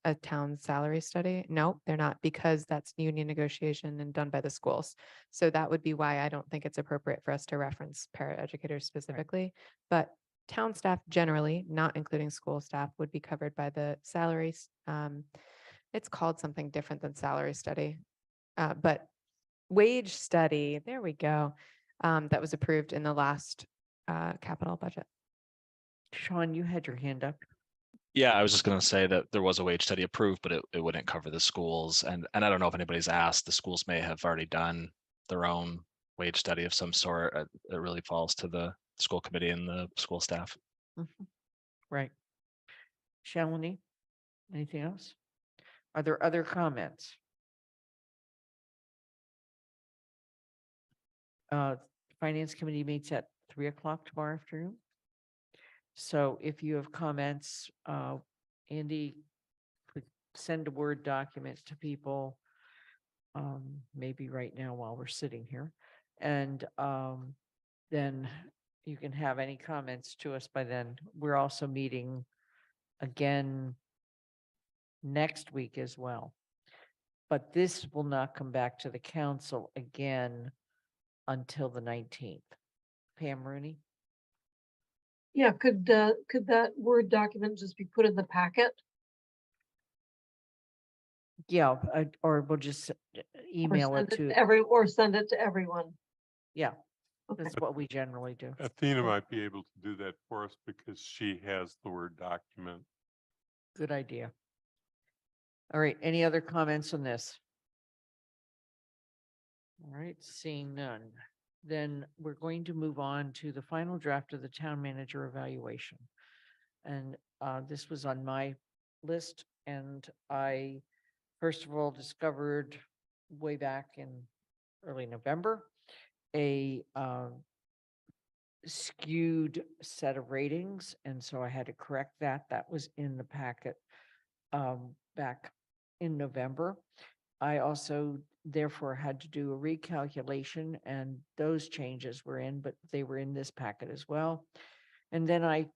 a town salary study. No, they're not, because that's union negotiation and done by the schools. So that would be why I don't think it's appropriate for us to reference paraeducators specifically. But town staff generally, not including school staff, would be covered by the salaries. It's called something different than salary study. But wage study, there we go. That was approved in the last capital budget. Sean, you had your hand up. Yeah, I was just gonna say that there was a wage study approved, but it wouldn't cover the schools. And I don't know if anybody's asked, the schools may have already done their own wage study of some sort. It really falls to the school committee and the school staff. Right. Shalini, anything else? Are there other comments? Finance committee meets at 3:00 tomorrow afternoon. So if you have comments, Andy could send a Word document to people, maybe right now while we're sitting here. And then you can have any comments to us by then. We're also meeting again next week as well. But this will not come back to the council again until the 19th. Pam Rooney? Yeah, could that Word document just be put in the packet? Yeah, or we'll just email it to, Or send it to everyone? yeah, Okay. that's what we generally do. Athena might be able to do that for us because she has the Word document. Good idea. All right, any other comments on this? All right, seeing none. Then we're going to move on to the final draft of the town manager evaluation. And this was on my list, and I first of all discovered way back in early November a skewed set of ratings, and so I had to correct that. That was in the packet back in November. I also therefore had to do a recalculation, and those changes were in, but they were in this packet as well. And then I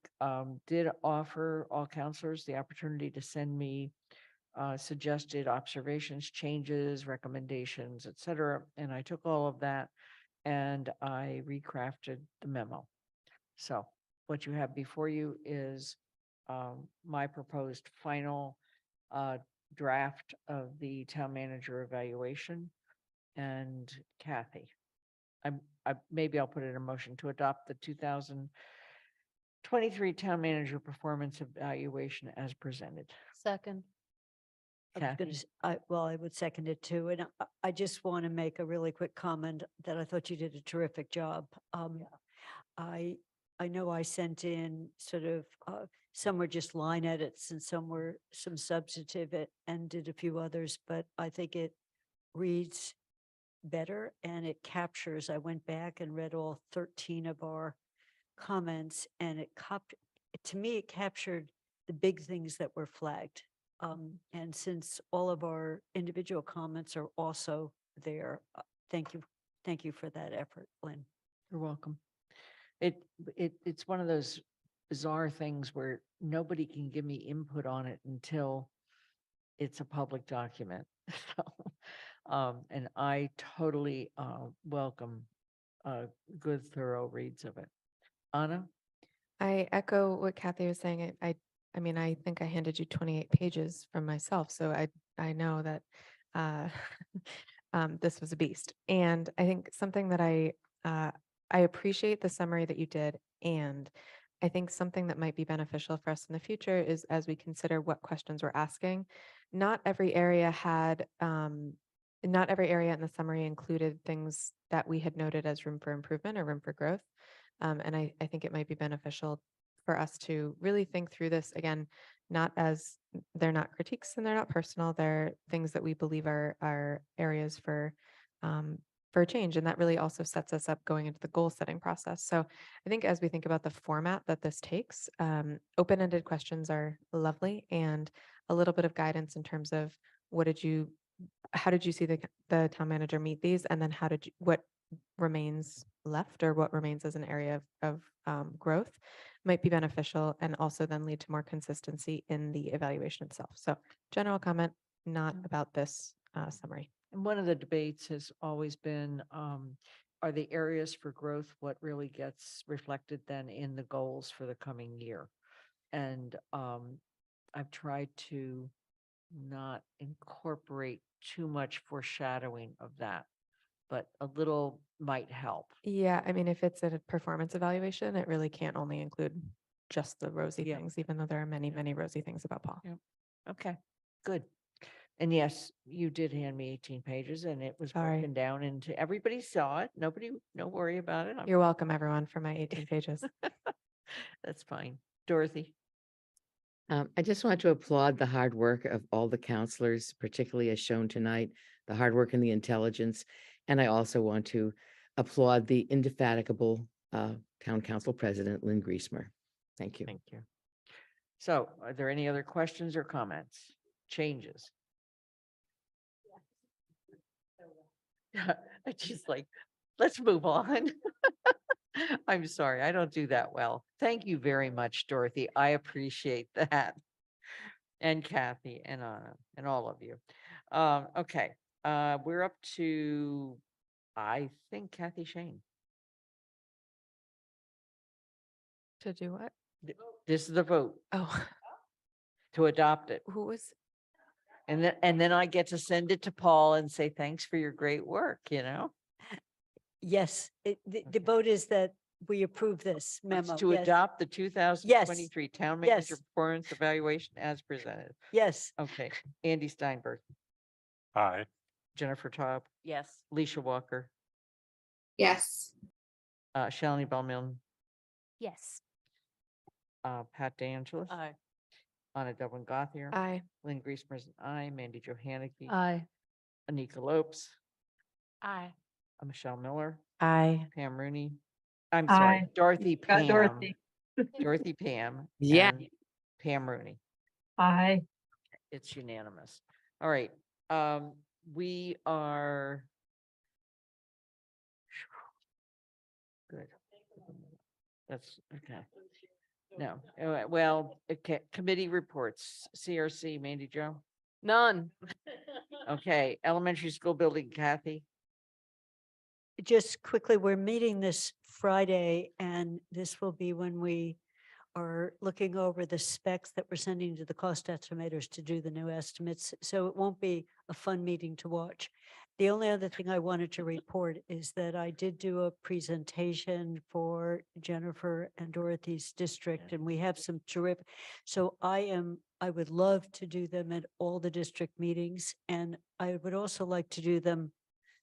did offer all counselors the opportunity to send me suggested observations, changes, recommendations, et cetera. And I took all of that and I recrafted the memo. So what you have before you is my proposed final draft of the town manager evaluation. And Kathy, maybe I'll put in a motion to adopt the 2023 town manager performance evaluation as presented. Second. I was gonna, Kathy? well, I would second it too. And I just want to make a really quick comment that I thought you did a terrific job. I know I sent in sort of, some were just line edits and some were some substantive and did a few others, but I think it reads better and it captures. I went back and read all 13 of our comments and to me, it captured the big things that were flagged. And since all of our individual comments are also there, thank you for that effort, Lynn. You're welcome. It's one of those bizarre things where nobody can give me input on it until it's a public document. So, and I totally welcome good, thorough reads of it. Anna? I echo what Kathy was saying. I mean, I think I handed you 28 pages from myself, so I know that this was a beast. And I think something that I appreciate the summary that you did, and I think something that might be beneficial for us in the future is as we consider what questions we're asking. Not every area not every area in the summary included things that we had noted as room for improvement or room for growth. And I think it might be beneficial for us to really think through this again, not as they're not critiques and they're not personal. They're things that we believe are areas for change. And that really also sets us up going into the goal setting process. So I think as we think about the format that this takes, open-ended questions are lovely, and a little bit of guidance in terms of how did you see the town manager meet these? And then what remains left or what remains as an area of growth might be beneficial, and also then lead to more consistency in the evaluation itself. So general comment, not about this summary. And one of the debates has always been, are the areas for growth what really gets reflected then in the goals for the coming year? And I've tried to not incorporate too much foreshadowing of that, but a little might help. Yeah, I mean, if it's a performance evaluation, it really can't only include just the rosy Yeah. things, even though there are many, many rosy things about Paul. Yep. Okay, good. And yes, you did hand me 18 pages and it was Sorry. broken down into, everybody saw it. No worry about it. You're welcome, everyone, for my 18 pages. That's fine. Dorothy? I just want to applaud the hard work of all the counselors, particularly as shown tonight, the hard work and the intelligence. And I also want to applaud the indefatigable town council president, Lynn Griesmer. Thank you. Thank you. So are there any other questions or comments, changes? I just like, let's move on. I'm sorry, I don't do that well. Thank you very much, Dorothy. I appreciate that. And Kathy and Anna and all of you. Okay, we're up to, I think, Kathy Shane. To do what? This is the vote Oh, to adopt it. who was? And then I get to send it to Paul and say, thanks for your great work, Yes, the vote is that we approve this It's memo. to Yes. adopt the 2023 town manager Yes. performance evaluation as presented. Yes. Okay, Andy Steinberg, Aye. Jennifer Taub, Yes. Leisha Walker, Yes. Shalini Bowman, Yes. Pat DeAngelis, Aye. Anna Devlin Gothier, Aye. Lynn Griesmer's an aye, Mandy Johanicky, Aye. Anika Lopes, Aye. Michelle Miller, Aye. Pam Rooney. I'm sorry, Aye. Dorothy Got Pam. Dorothy. Dorothy Pam. Yeah. and Pam Rooney. Aye. It's unanimous. All right, we are. Good. That's okay. No, well, okay, committee reports, CRC, Mandy Jo. None. Okay, elementary school building, Kathy. just quickly, we're meeting this Friday, and this will be when we are looking over the specs that we're sending to the cost estimators to do the new estimates. So it won't be a fun meeting to watch. The only other thing I wanted to report is that I did do a presentation for Jennifer and Dorothy's district, and we have some terrific. So I would love to do them at all the district meetings, and I would also like to do them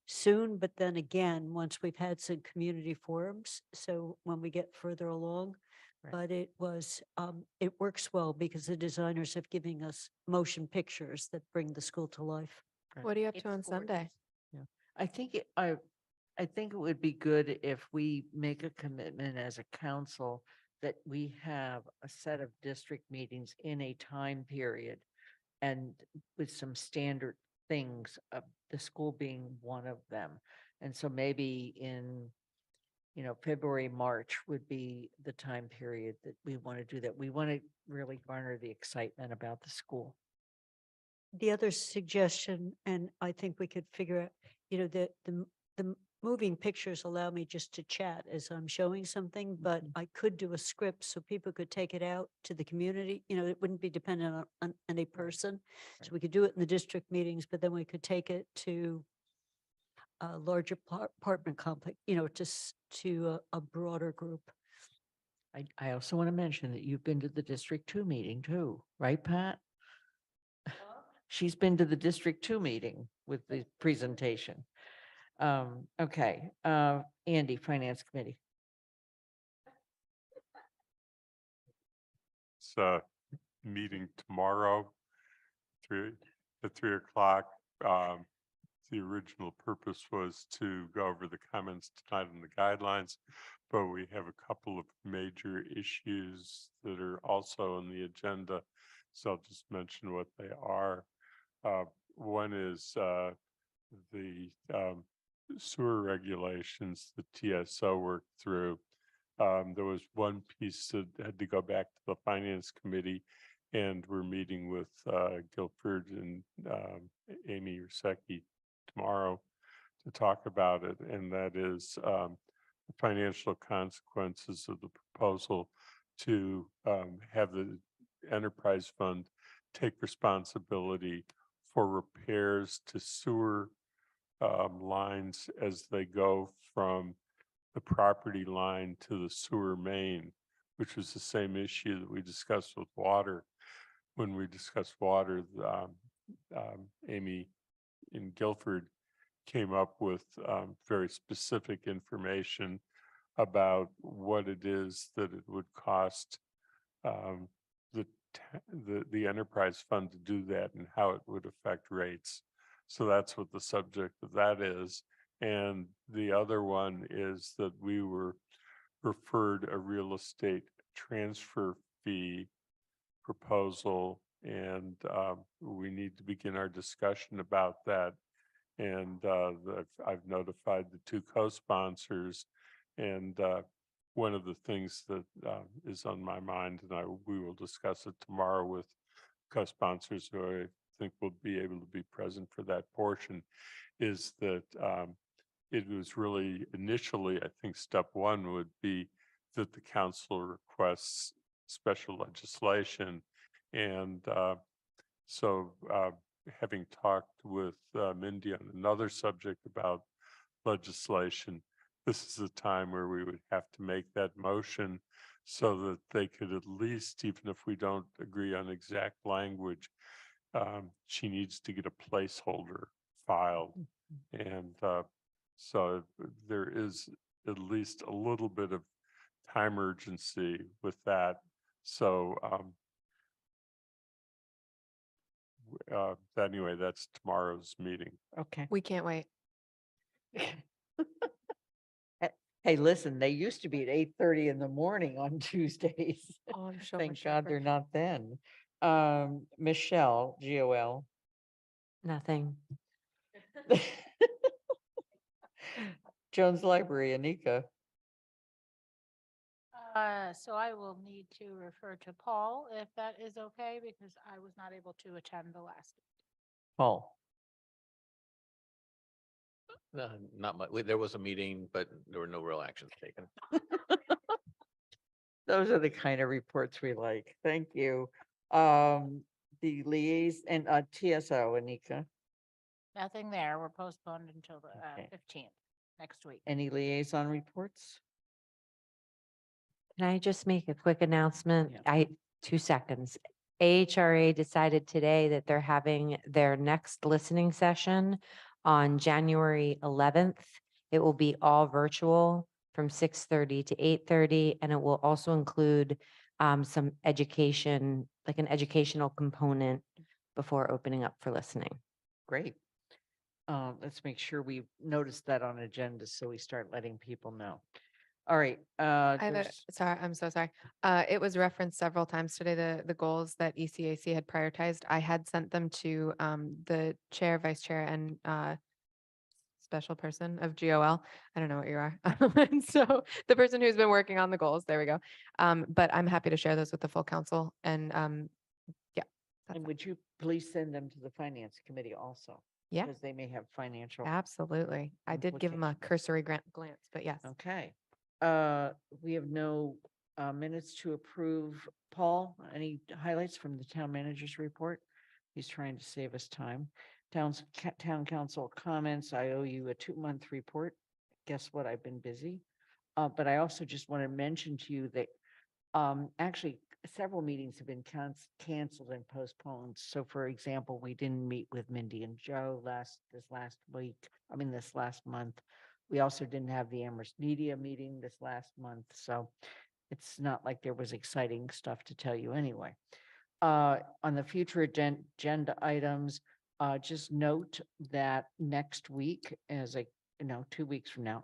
soon, but then again, once we've had some community forums, so when we get further along. Right. But it works well because the designers have given us motion pictures that bring the school to life. What are you up to It's on gorgeous. Sunday? I think I think it would be good if we make a commitment as a council that we have a set of district meetings in a time period and with some standard things, the school being one of them. And so maybe in, February, March would be the time period that we want to do that. We want to really garner the excitement about the school. The other suggestion, and I think we could figure out, the moving pictures allow me just to chat as I'm showing something, but I could do a script so people could take it out to the community. It wouldn't be dependent on any person. So we could do it in the district meetings, but then we could take it to a larger apartment complex, to a broader group. I also want to mention that you've been to the District 2 meeting too, right, Pat? She's been to the District 2 meeting with the presentation. Okay, Andy, Finance Committee. It's a meeting tomorrow, at 3 o'clock. The original purpose was to go over the comments tonight on the guidelines, but we have a couple of major issues that are also on the agenda. So I'll just mention what they are. One is the sewer regulations the TSO worked through. There was one piece that had to go back to the Finance Committee, and we're meeting with Guilford and Amy Ursecki tomorrow to talk about it, and that is the financial consequences of the proposal to have the enterprise fund take responsibility for repairs to sewer lines as they go from the property line to the sewer main, which was the same issue that we discussed with water. When we discussed water, Amy in Guilford came up with very specific information about what it is that it would cost the enterprise fund to do that and how it would affect rates. So that's what the subject of that is. And the other one is that we were referred a real estate transfer fee proposal, and we need to begin our discussion about that. And I've notified the two co-sponsors, and one of the things that is on my mind, and we will discuss it tomorrow with co-sponsors who I think will be able to be present for that portion, is that it was really initially, I think step one would be that the council requests special legislation. And so having talked with Mindy on another subject about legislation, this is the time where we would have to make that motion so that they could at least, even if we don't agree on exact language, she needs to get a placeholder filed. And so there is at least a little bit of time urgency with that. So anyway, that's tomorrow's meeting. Okay. We can't wait. Hey, listen, they used to be at 8:30 in the morning on Tuesdays. Oh, I'm so Thank much God younger. they're not then. Michelle, GOL. Nothing. Jones Library, Anika. So I will need to refer to Paul if that is okay, because I was not able to attend the last. Paul. No, not much. There was a meeting, but there were no real actions taken. Those are the kind of reports we like. Thank you. The liaison and TSO, Anika, Nothing there. We're postponed until the Okay. 15th, next week. any liaison reports? Can I just make a quick announcement? Yeah. 2 seconds. AHRA decided today that they're having their next listening session on January 11th. It will be all virtual from 6:30 to 8:30, and it will also include some education, like an educational component before opening up for listening. Great. Let's make sure we notice that on agenda so we start letting people know. All right. I have there's- sorry, I'm so sorry. It was referenced several times today, the goals that ECAC had prioritized. I had sent them to the chair, vice chair, and special person of GOL. I don't know what you are. And so the person who's been working on the goals, there we go. But I'm happy to share those with the full council. And yeah. that's And it. would you please send them to the finance committee also? Yeah. Because they may have financial. Absolutely. I did give them a cursory glance, but yes. Okay. We have no minutes to approve. Paul, any highlights from the town manager's report? He's trying to save us time. Town council comments. I owe you a 2-month report. Guess what? I've been busy. But I also just want to mention to you that actually several meetings have been canceled and postponed. So for example, we didn't meet with Mindy and Joe this last month. We also didn't have the Amherst media meeting this last month. So it's not like there was exciting stuff to tell you anyway. On the future agenda items, just note that next week, 2 weeks from now,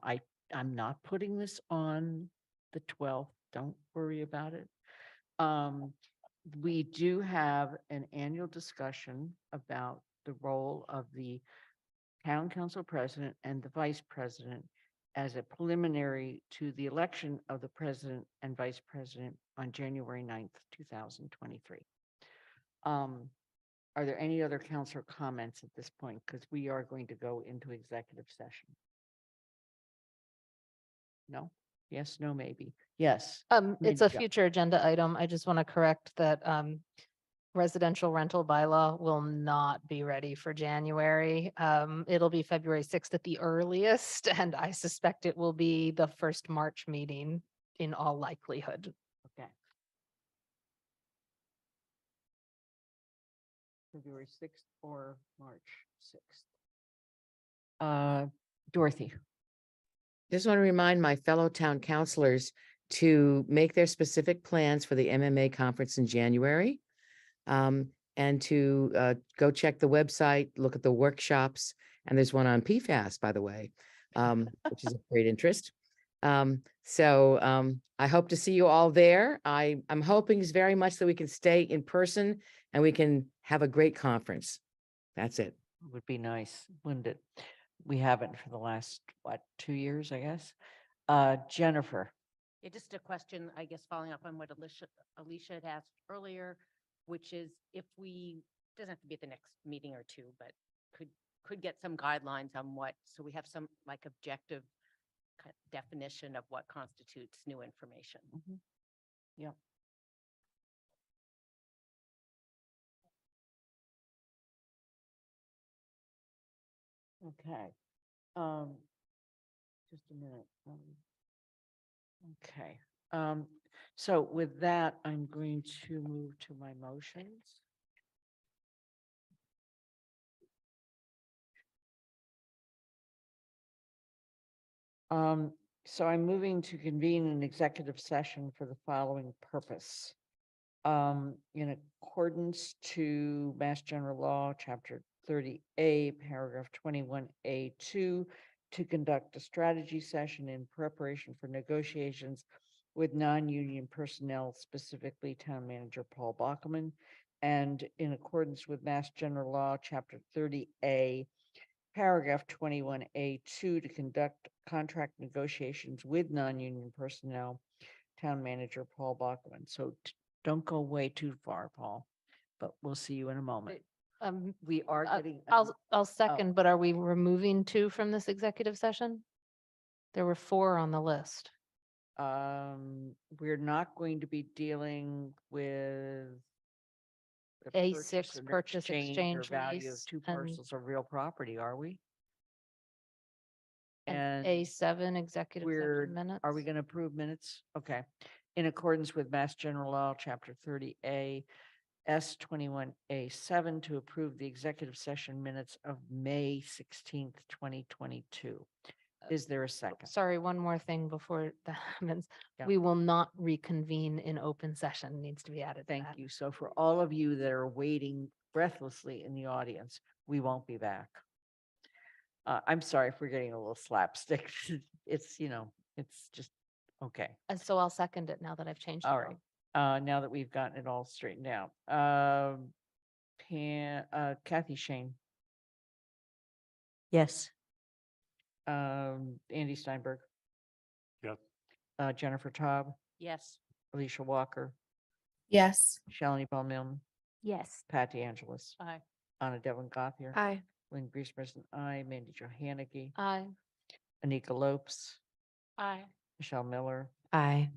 I'm not putting this on the 12th. Don't worry about it. We do have an annual discussion about the role of the town council president and the vice president as a preliminary to the election of the president and vice president on January 9th, 2023. Are there any other council comments at this point? Because we are going to go into executive session. No? Yes, no, maybe. Yes. It's a Yeah. future agenda item. I just want to correct that residential rental bylaw will not be ready for January. It'll be February 6th at the earliest, and I suspect it will be the first March meeting in all likelihood. Okay. February 6th or March 6th. Dorothy. Just want to remind my fellow town councilors to make their specific plans for the MMA conference in January. And to go check the website, look at the workshops, and there's one on PFAS, by the way, which is of great interest. So I hope to see you all there. I'm hoping very much that we can stay in person and we can have a great conference. That's it. Would be nice, wouldn't it? We haven't for the last, 2 years, I guess. Jennifer. Yeah, just a question, I guess, following up on what Alicia had asked earlier, which is if we, doesn't have to be at the next meeting or two, but could get some guidelines on what, so we have some like objective definition of what constitutes new information. Yep. Okay. Just a minute. Okay. So with that, I'm going to move to my motions. So I'm moving to convene an executive session for the following purpose. In accordance to Mass General Law, Chapter 30A, Paragraph 21A2, to conduct a strategy session in preparation for negotiations with non-union personnel, specifically Town Manager Paul Bachman, and in accordance with Mass General Law, Chapter 30A, Paragraph 21A2, to conduct contract negotiations with non-union personnel, Town Manager Paul Bachman. So don't go way too far, Paul, but we'll see you in a moment. We are getting. I'll second, but are we removing 2 from this executive session? There were 4 on the list. We're not going to be dealing with the A6 or purchase, or exchange, value of lease, 2 and- parcels of real property, are we? And A7 executive session minutes. Are we going to approve minutes? Okay. In accordance with Mass General Law, Chapter 30A, S21A7, to approve the executive session minutes of May 16th, 2022. Is there a second? Sorry, one more thing before that happens. Yeah. We will not reconvene in open session, needs to be added. to Thank that. you. So for all of you that are waiting breathlessly in the audience, we won't be back. I'm sorry if we're getting a little slapstick. It's, it's just, okay. And so I'll second it now that I've changed. All it right. all. Now that we've gotten it all straightened out. Kathy Shane, Yes. Andy Steinberg, Yes. Jennifer Taub, Yes. Alicia Walker, Yes. Shalini Bowman, Yes. Pat DeAngelis, Aye. Anna Devlin Gothier, Aye. Lynn Griesmerson, I, Mandy Johanicky, Aye. Anika Lopes, Aye. Michelle Miller, Aye.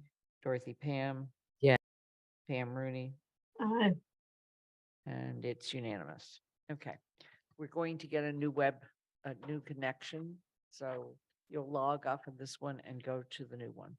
Dorothy Pam. Yeah. Pam Rooney, Aye. and it's unanimous. Okay. We're going to get a new connection. So you'll log off of this one and go to the new one.